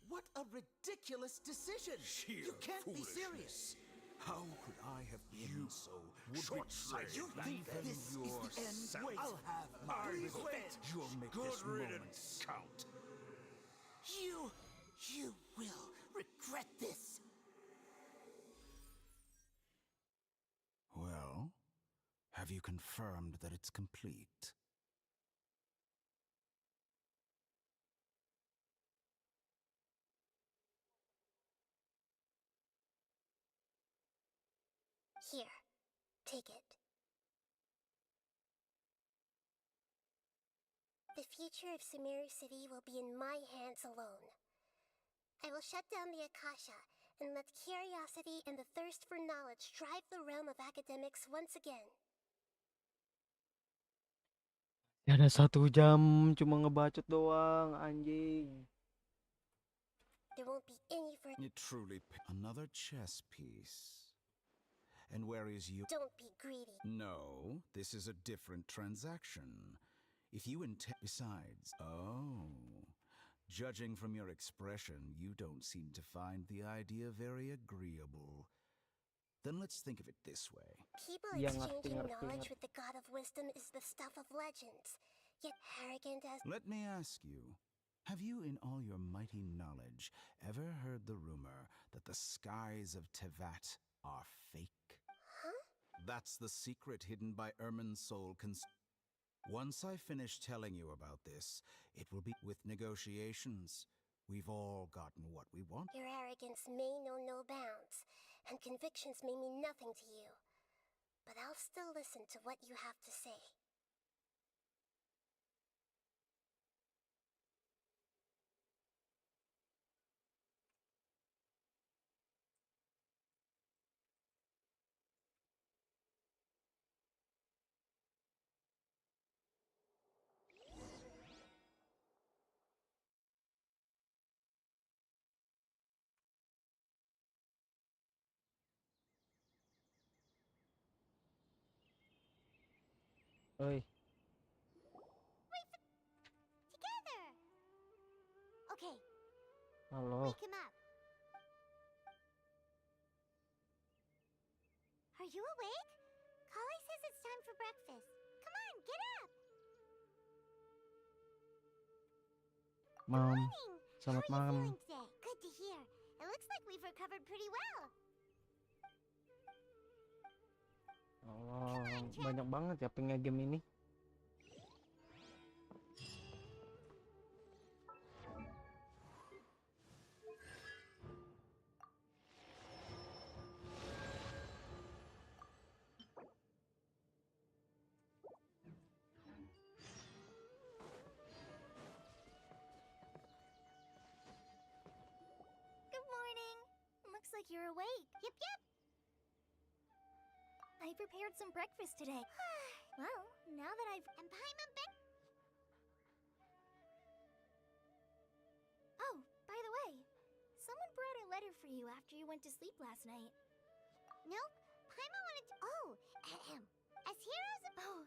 What a ridiculous decision! You can't be serious! How could I have been so short-sighted? You think this is the end? Wait, I'll have my revenge! You'll make this moment count. You will regret this! Well, have you confirmed that it's complete? Here, take it. The future of Sumeru City will be in my hands alone. I will shut down the Akasha and let curiosity and the thirst for knowledge drive the realm of academics once again. Ada 1 jam cuma ngebacot doang, anjing. There won't be any for... It truly... Another chess piece. And where is you? Don't be greedy. No, this is a different transaction. If you intend... Besides... Oh... Judging from your expression, you don't seem to find the idea very agreeable. Then let's think of it this way. People exchanging knowledge with the God of Wisdom is the stuff of legends. Yet arrogant as... Let me ask you, have you in all your mighty knowledge ever heard the rumor that the skies of Tevat are fake? Huh? That's the secret hidden by Irmin's soul. Once I finish telling you about this, it will be with negotiations. We've all gotten what we want. Your arrogance may know no bounds, and convictions may mean nothing to you. But I'll still listen to what you have to say. Oi. Together! Okay. Halo. Wake him up. Are you awake? Kali says it's time for breakfast. Come on, get up! Mam. Selamat How are you malam. feeling today? Good to hear. It looks like we've recovered pretty well. Allah, banyak banget ya pengen-game ini. Good morning. Looks like you're awake. Yep, yep. I prepared some breakfast today. Well, now that I've... And Paimon been... Oh, by the way, someone brought a letter for you after you went to sleep last night. Nope. Paimon wanted to... Oh, as heroes... Oh,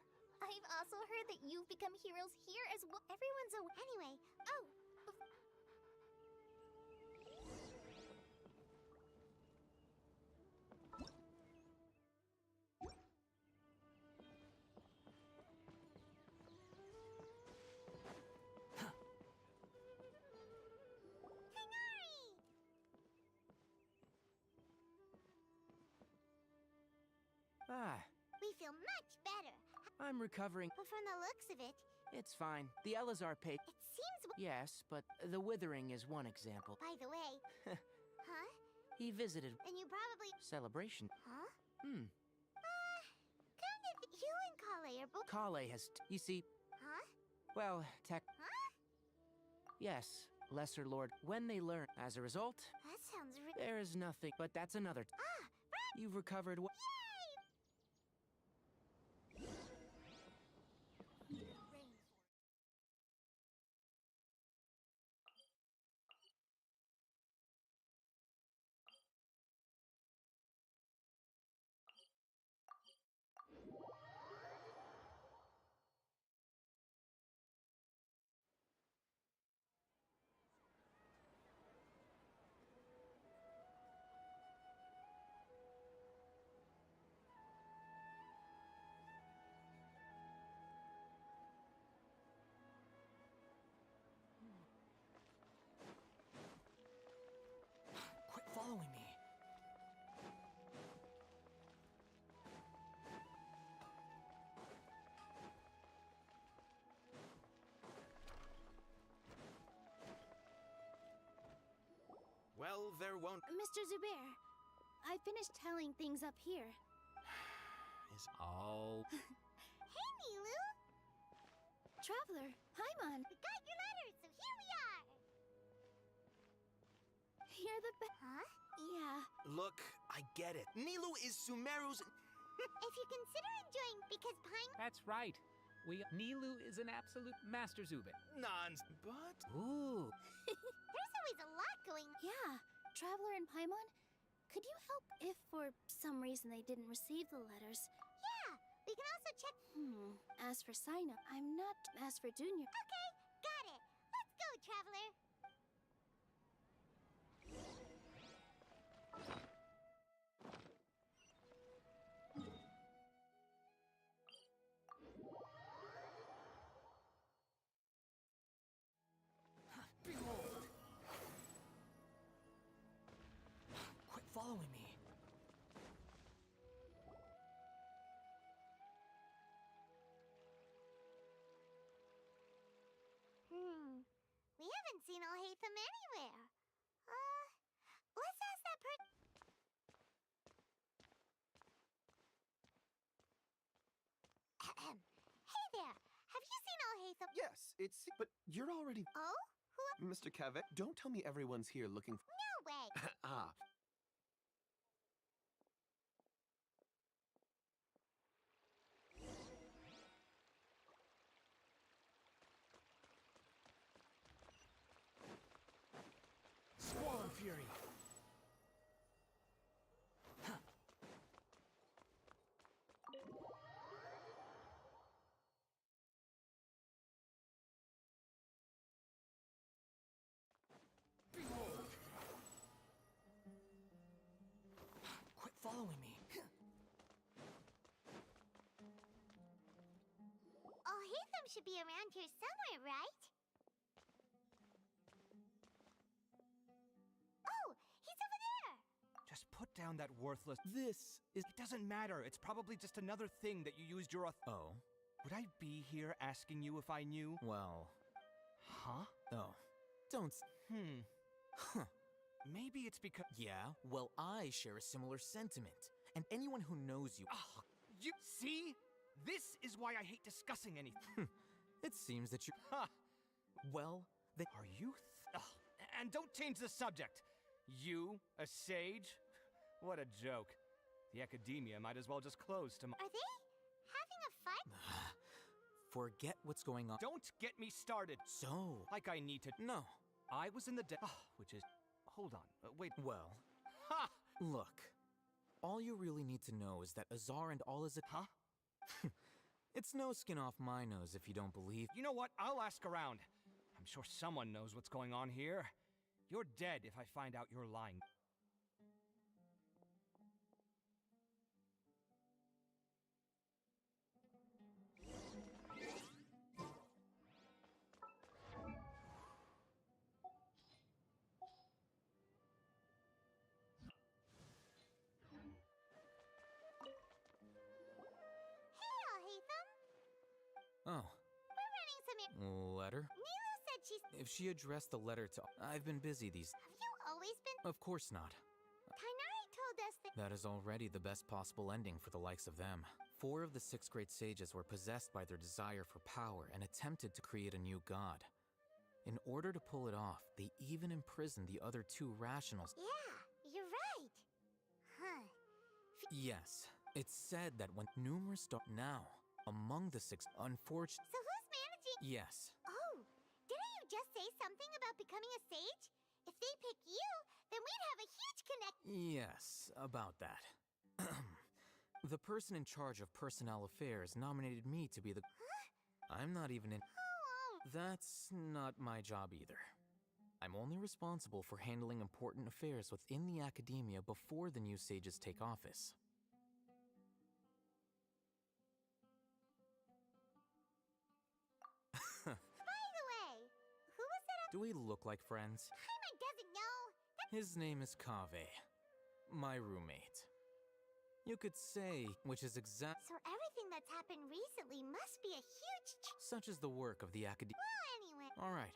I've also heard that you've become heroes here as well. Everyone's a... Anyway, oh... Ah, We feel much better. I'm recovering. But from the looks of it, It's fine. The Elazar pay. it seems... Yes, but the Withering is one example. By the way... Huh? He visited Then you probably... celebration. Huh? Hmm. Kind of... You and Kale are both... Kale has. You see, Huh? well, tech. Huh? Yes, Lesser Lord. When they learn, as a result, That sounds there is nothing. But that's another. You've recovered. Quit following me. Well, there won't... Mr. Zubair, I finished telling things up here. Is all... Hey, Nilu! Traveler, Paimon, We got your letter, so here we are! you're the best. Huh? Yeah. Look, I get it. Nilu is Sumeru's... If you consider enjoying... Because Paimon... That's right. Nilu is an absolute master Zubin. Nonsense. But... Ooh. There's always a lot going... Yeah. Traveler and Paimon, could you help if for some reason they didn't receive the letters? Yeah! We can also check... As for Sino, I'm not... As for Junior... Okay, got it. Let's go, Traveler. Behold! Quit following me. We haven't seen Alhaitham anywhere. Let's ask that Hey there! Have you seen Alhaitham? Yes, it's... But you're already... Oh? Who... Mr. Kavek, don't tell me everyone's here looking for... No way! Ah. Squall and Fury. Behold! Quit following me. Alhaitham should be around here somewhere, right? Oh! He's over there! Just put down that worthless... This is... It doesn't matter. It's probably just another thing that you used your... Oh? Would I be here asking you if I knew? Well... Huh? Oh. Don't... Huh. Maybe it's because... Yeah, well, I share a similar sentiment. And anyone who knows you... Ah, you... See? This is why I hate discussing anything. It seems that you... Ha! Well, they... Are you... And don't change the subject. You, a sage? What a joke. The academia might as well just close tomorrow. Are they having a fight? Forget what's going on. Don't get me started. So, Like I need to. no. I was in the which is. Hold on. Wait. Well, Ha! look. All you really need to know is that Azar and all his... Huh? It's no skin off my nose if you don't believe... You know what? I'll ask around. I'm sure someone knows what's going on here. You're dead if I find out you're lying. Hey, Alhaitham. Oh, We're running some letter? Nilu said she's... If she addressed the letter to... I've been busy these... Have you always been... Of course not. Tainari told us that... That is already the best possible ending for the likes of them. 4 of the 6th grade sages were possessed by their desire for power and attempted to create a new god. In order to pull it off, they even imprisoned the other 2 rationals. Yeah, you're right. Huh. Yes, it's said that when numerous now, among the 6, unfortunately... So who's managing... Yes. Oh, didn't you just say something about becoming a sage? If they pick you, then we'd have a huge connect... Yes, about that. The person in charge of personnel affairs nominated me to be the... Huh? I'm not even in... Oh, That's not my job either. I'm only responsible for handling important affairs within the academia before the new sages take office. By the way, who was it? Do we look like friends? Paimon doesn't know. His name is Kaveh, my roommate. You could say, which is exact... So everything that's happened recently must be a huge... Such is the work of the academia. Well, anyway. All right.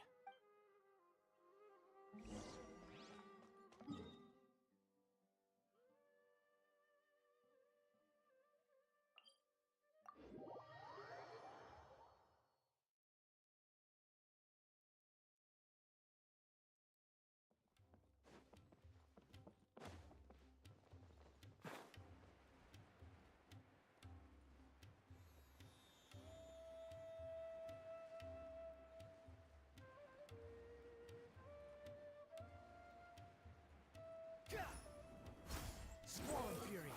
Squall and Fury.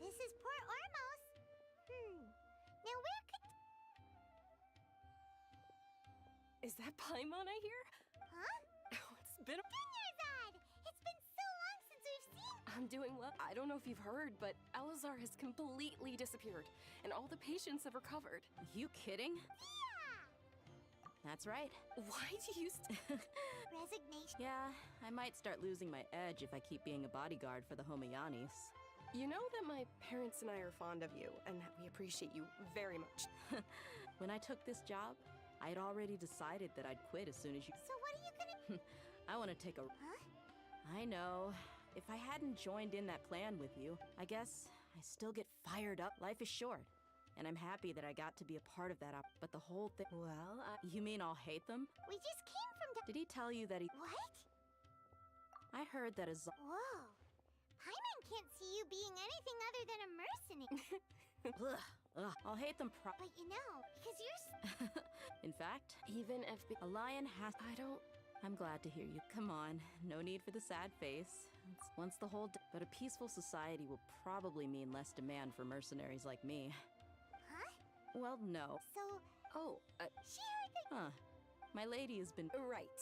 This is Port Ormos. Now where could... Is that Paimon I hear? Huh? Oh, it's been a... Dinyarzad! It's been so long since we've seen... I'm doing well. I don't know if you've heard, but Elazar has completely disappeared, and all the patients have recovered. You kidding? Yeah! That's right. Why do you Resignation. Yeah, I might start losing my edge if I keep being a bodyguard for the Homayanis. You know that my parents and I are fond of you, and that we appreciate you very much. When I took this job, I had already decided that I'd quit as soon as you... So what are you gonna... I want to take a... Huh? I know. If I hadn't joined in that plan with you, I guess I still get fired up. Life is short, and I'm happy that I got to be a part of that but the whole thing... Well, You mean I'll hate them? We just came from... Did he tell you that he... What? I heard that Whoa. Paimon can't see you being anything other than a mercenary. Ugh, I'll hate them But you know, because you're... In fact, even if... a lion has... I don't... I'm glad to hear you. Come on, no need for the sad face. Once the whole... But a peaceful society will probably mean less demand for mercenaries like me. Huh? Well, no. So... Oh, She heard that... Huh. My lady has been... Right.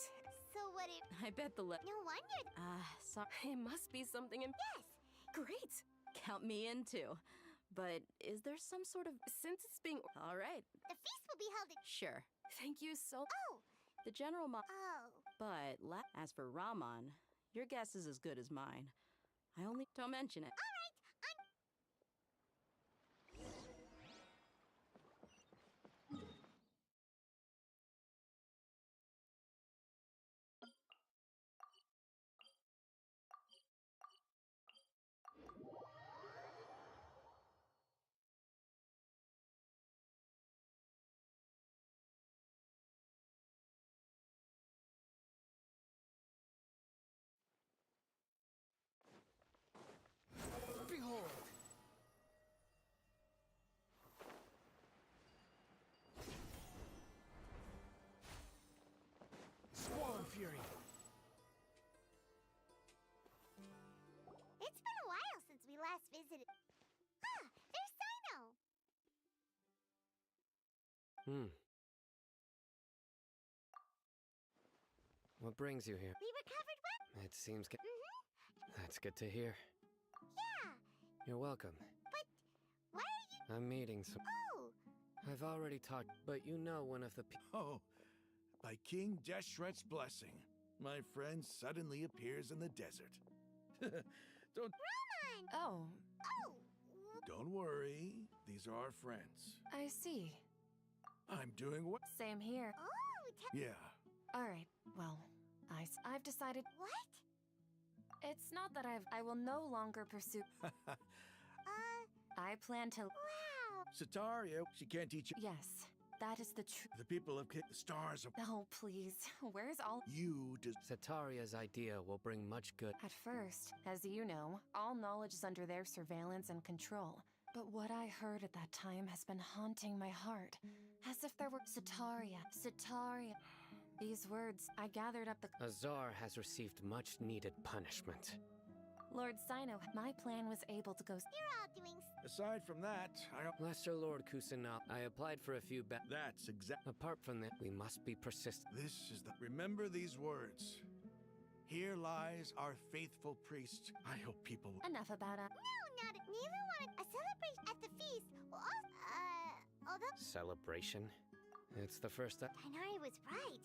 So what if... I bet the No wonder... sorry. It must be something in... Yes! Great! Count me in too. But is there some sort of... Since it's being... All right. The feast will be held at... Sure. Thank you so... Oh! The general Oh. But as for Raman, your guess is as good as mine. I only... Don't mention it. All right. What brings you here? We recovered what? It seems That's good to hear. Yeah. You're welcome. But why are you? I'm meeting some. Oh. I've already talked, but you know one of the Oh, by King Deshret's blessing, my friend suddenly appears in the desert. Don't. Roman! Oh. Oh. Don't worry. These are our friends. I see. I'm doing what? Same here. Oh, Yeah. Alright, well, I've decided. What? It's not that I will no longer pursue. I plan to. Wow. Sataria, she can't teach you. Yes, that is the truth. The people of the stars are. Oh, please. Where's all. You just. Sataria's idea will bring much good. At first, as you know, all knowledge is under their surveillance and control. But what I heard at that time has been haunting my heart. As if there were. Sataria. These words, I gathered up the. Azar has received much needed punishment. Lord Sino, my plan was able to go. You're all doing. Aside from that, Lesser Lord Kusanal, I applied for a few That's exact. Apart from that, we must be persistent. This is the. Remember these words. Here lies our faithful priest. I hope people will. Enough about it. No, not. Neither wanted a celebration at the feast. Well, although. Celebration? It's the first time. Tainari was right.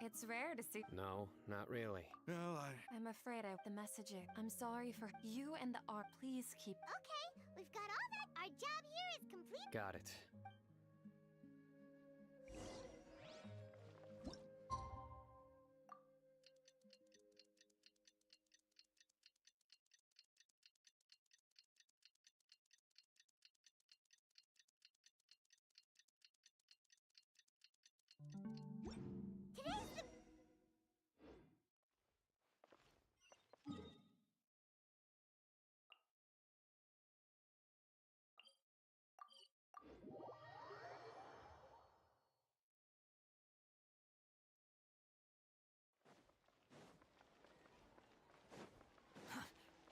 It's rare to see. No, not really. Well, I'm afraid the messaging. I'm sorry for you and the art. Please keep. Okay, we've got all that. Our job here is complete. Got it.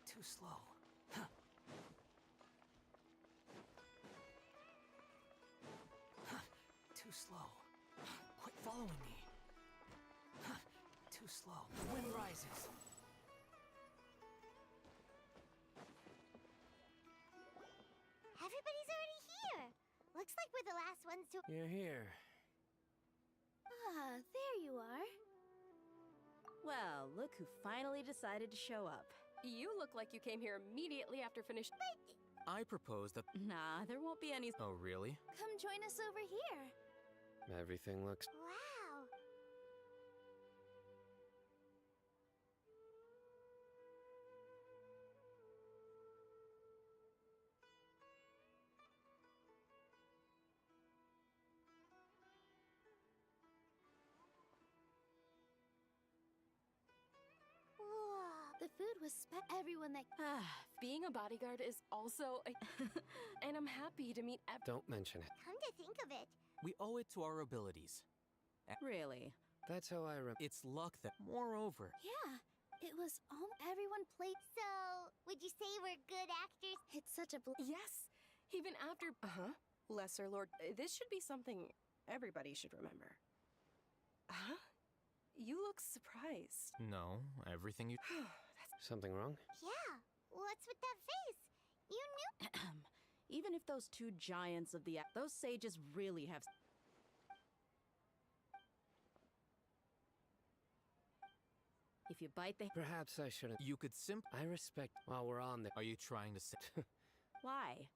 Too slow. Too slow. Quit following me. Too slow. The wind rises. Everybody's already here. Looks like we're the last ones to. You're here. Ah, there you are. Well, look who finally decided to show up. You look like you came here immediately after finishing. I propose that. Nah, there won't be any. Oh, really? Come join us over here. Everything looks. Wow. The food was everyone that. Being a bodyguard is also a. And I'm happy to meet. Don't mention it. Come to think of it. We owe it to our abilities. Really? That's how I It's luck that. Moreover. Yeah, it was all everyone played. So, would you say we're good actors? It's such a. Yes, even after. Lesser Lord, this should be something everybody should remember. Huh? You look surprised. No, everything you. Something wrong? Yeah. What's with that face? You knew. Even if those two giants of the those sages really have. If you bite the. Perhaps I shouldn't. You could I respect. While we're on the. Are you trying to say? Why?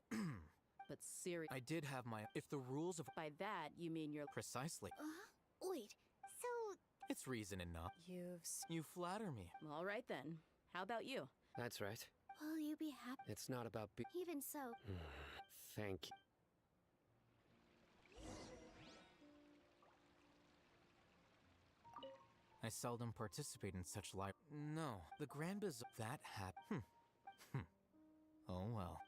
But seriously. I did have my. If the rules of. By that, you mean you're. Precisely. Wait. So. It's reason enough. You flatter me. All right then. How about you? That's right. Will you be happy? It's not about Even so. Thank you. I seldom participate in such life. No, the Grand Bazaar. That happened. Oh well.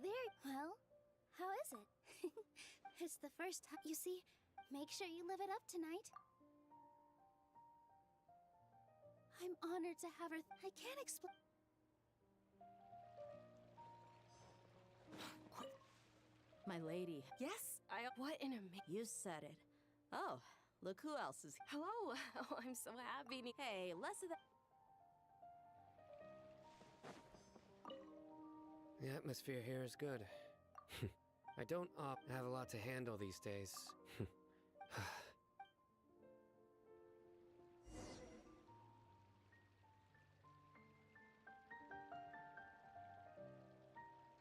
There. Well, how is it? It's the first time. You see, make sure you live it up tonight. I'm honored to have her. I can't explain. lady. Yes, What in a You said it. Oh, look who else is. Hello. Oh, I'm so happy. Hey, less of that. The atmosphere here is good. I don't have a lot to handle these days.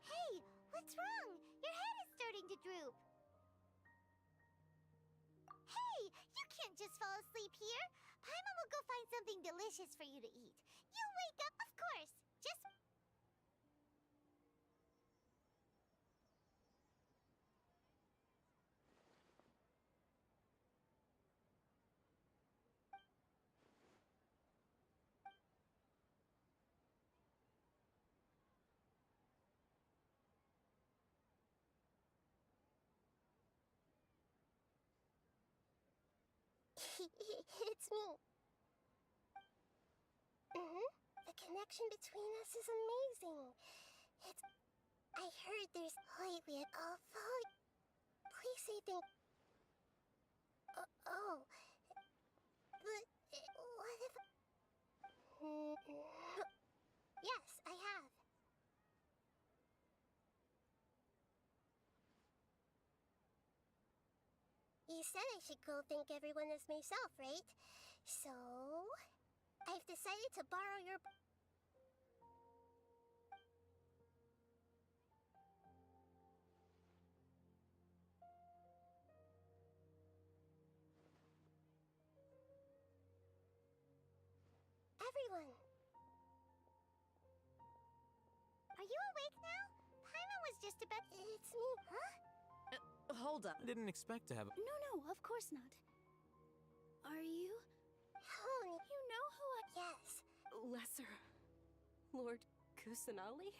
Hey, what's wrong? Your head is starting to droop. Hey, you can't just fall asleep here. Paimon will go find something delicious for you to eat. You wake up, of course. Just... It's me. The connection between us is amazing. I heard there's lately a please say thing. Oh. But what if... Yes, I have. You said I should go thank everyone as myself, right? So... I've decided to borrow your... Everyone! Are you awake now? Paimon was just about... It's me. Huh? Hold up. I didn't expect to have a... No, of course not. Are you? Honey. You know who I... Yes. Lesser Lord Kusanali?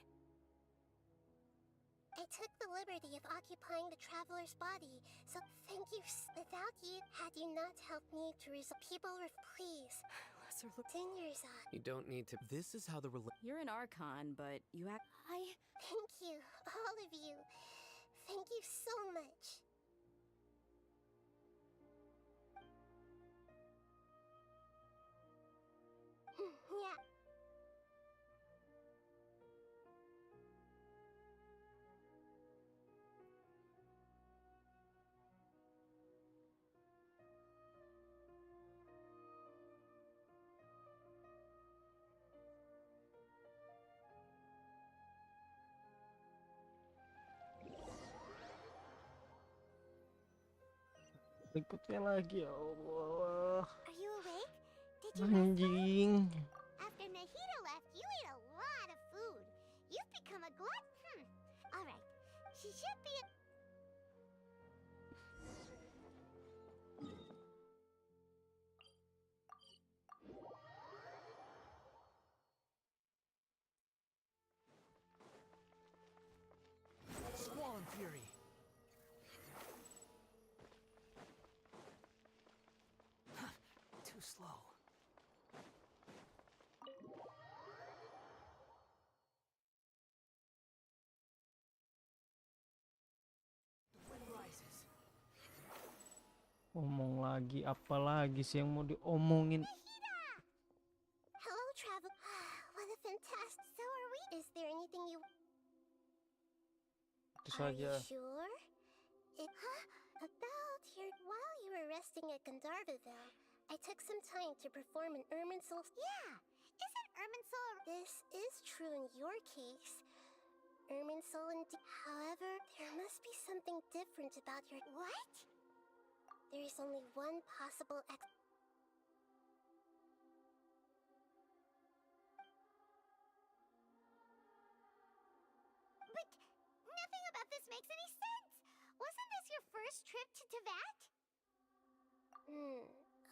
I took the liberty of occupying the traveler's body, so thank you. Without you, had you not helped me to resolve people please. Lesser Lord... Dinyerzad. You don't need to... This is how the You're an Archon, but you act... Thank you, all of you. Thank you so much. Yeah. Berikutnya lagi, ya Allah. Are you awake? Did you rest Anjing. After Nahida left, you ate a lot of food. You've become a glut. Alright. She should be a... Squall and Fury. Too slow. The wind rises. Ngomong lagi, apa lagi sih yang mau diomongin? Hello, travel. What a fantastic... So are we? Is there anything you... Itu Are you saja. sure? About here. While you were resting at Gandharvaville, I took some time to perform an Irminsul... Yeah! Isn't Irminsul... This is true in your case. Irminsul indeed. However, there must be something different about your... What? There is only one possible But nothing about this makes any sense. Wasn't this your first trip to Teyvat?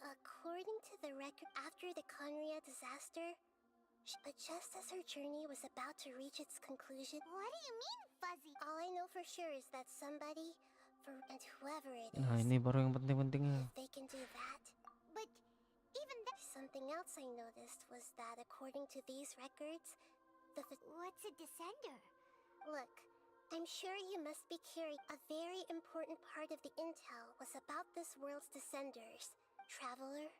According to the record, after the Conria disaster, but just as her journey was about to reach its conclusion... What do you mean, Fuzzy? All I know for sure is that somebody, and whoever it is... Nah, ini baru yang penting-pentingnya. If they can do that... But even that... Something else I noticed was that according to these records, What's a descender? Look, I'm sure you must be curious. A very important part of the intel was about this world's descenders. Traveler,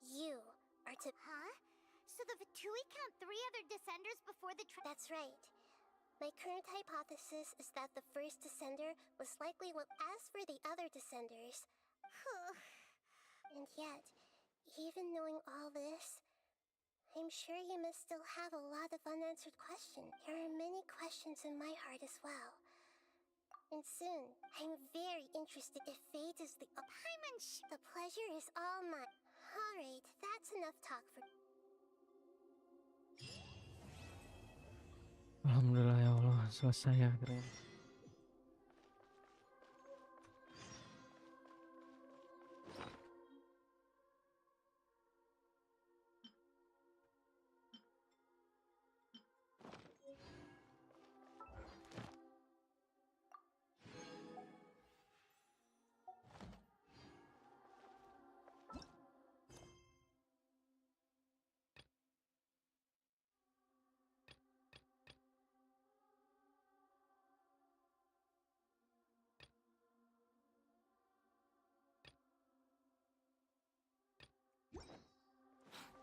you are to... Huh? So the Vatui count 3 other descenders before the That's right. My current hypothesis is that the first descender was likely what... As for the other descenders... And yet, even knowing all this, I'm sure you must still have a lot of unanswered questions. There are many questions in my heart as well. And soon, I'm very interested if fate is the... The pleasure is all mine. Alright, that's enough talk for... Alhamdulillah ya Allah, selesai akhirnya.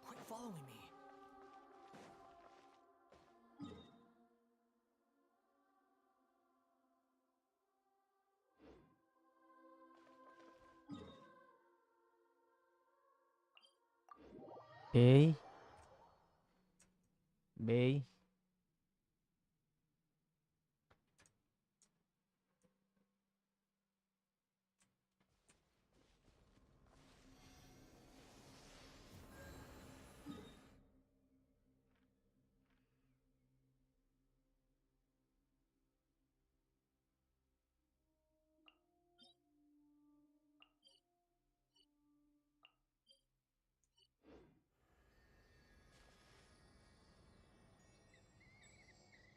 Quit following me. Bay.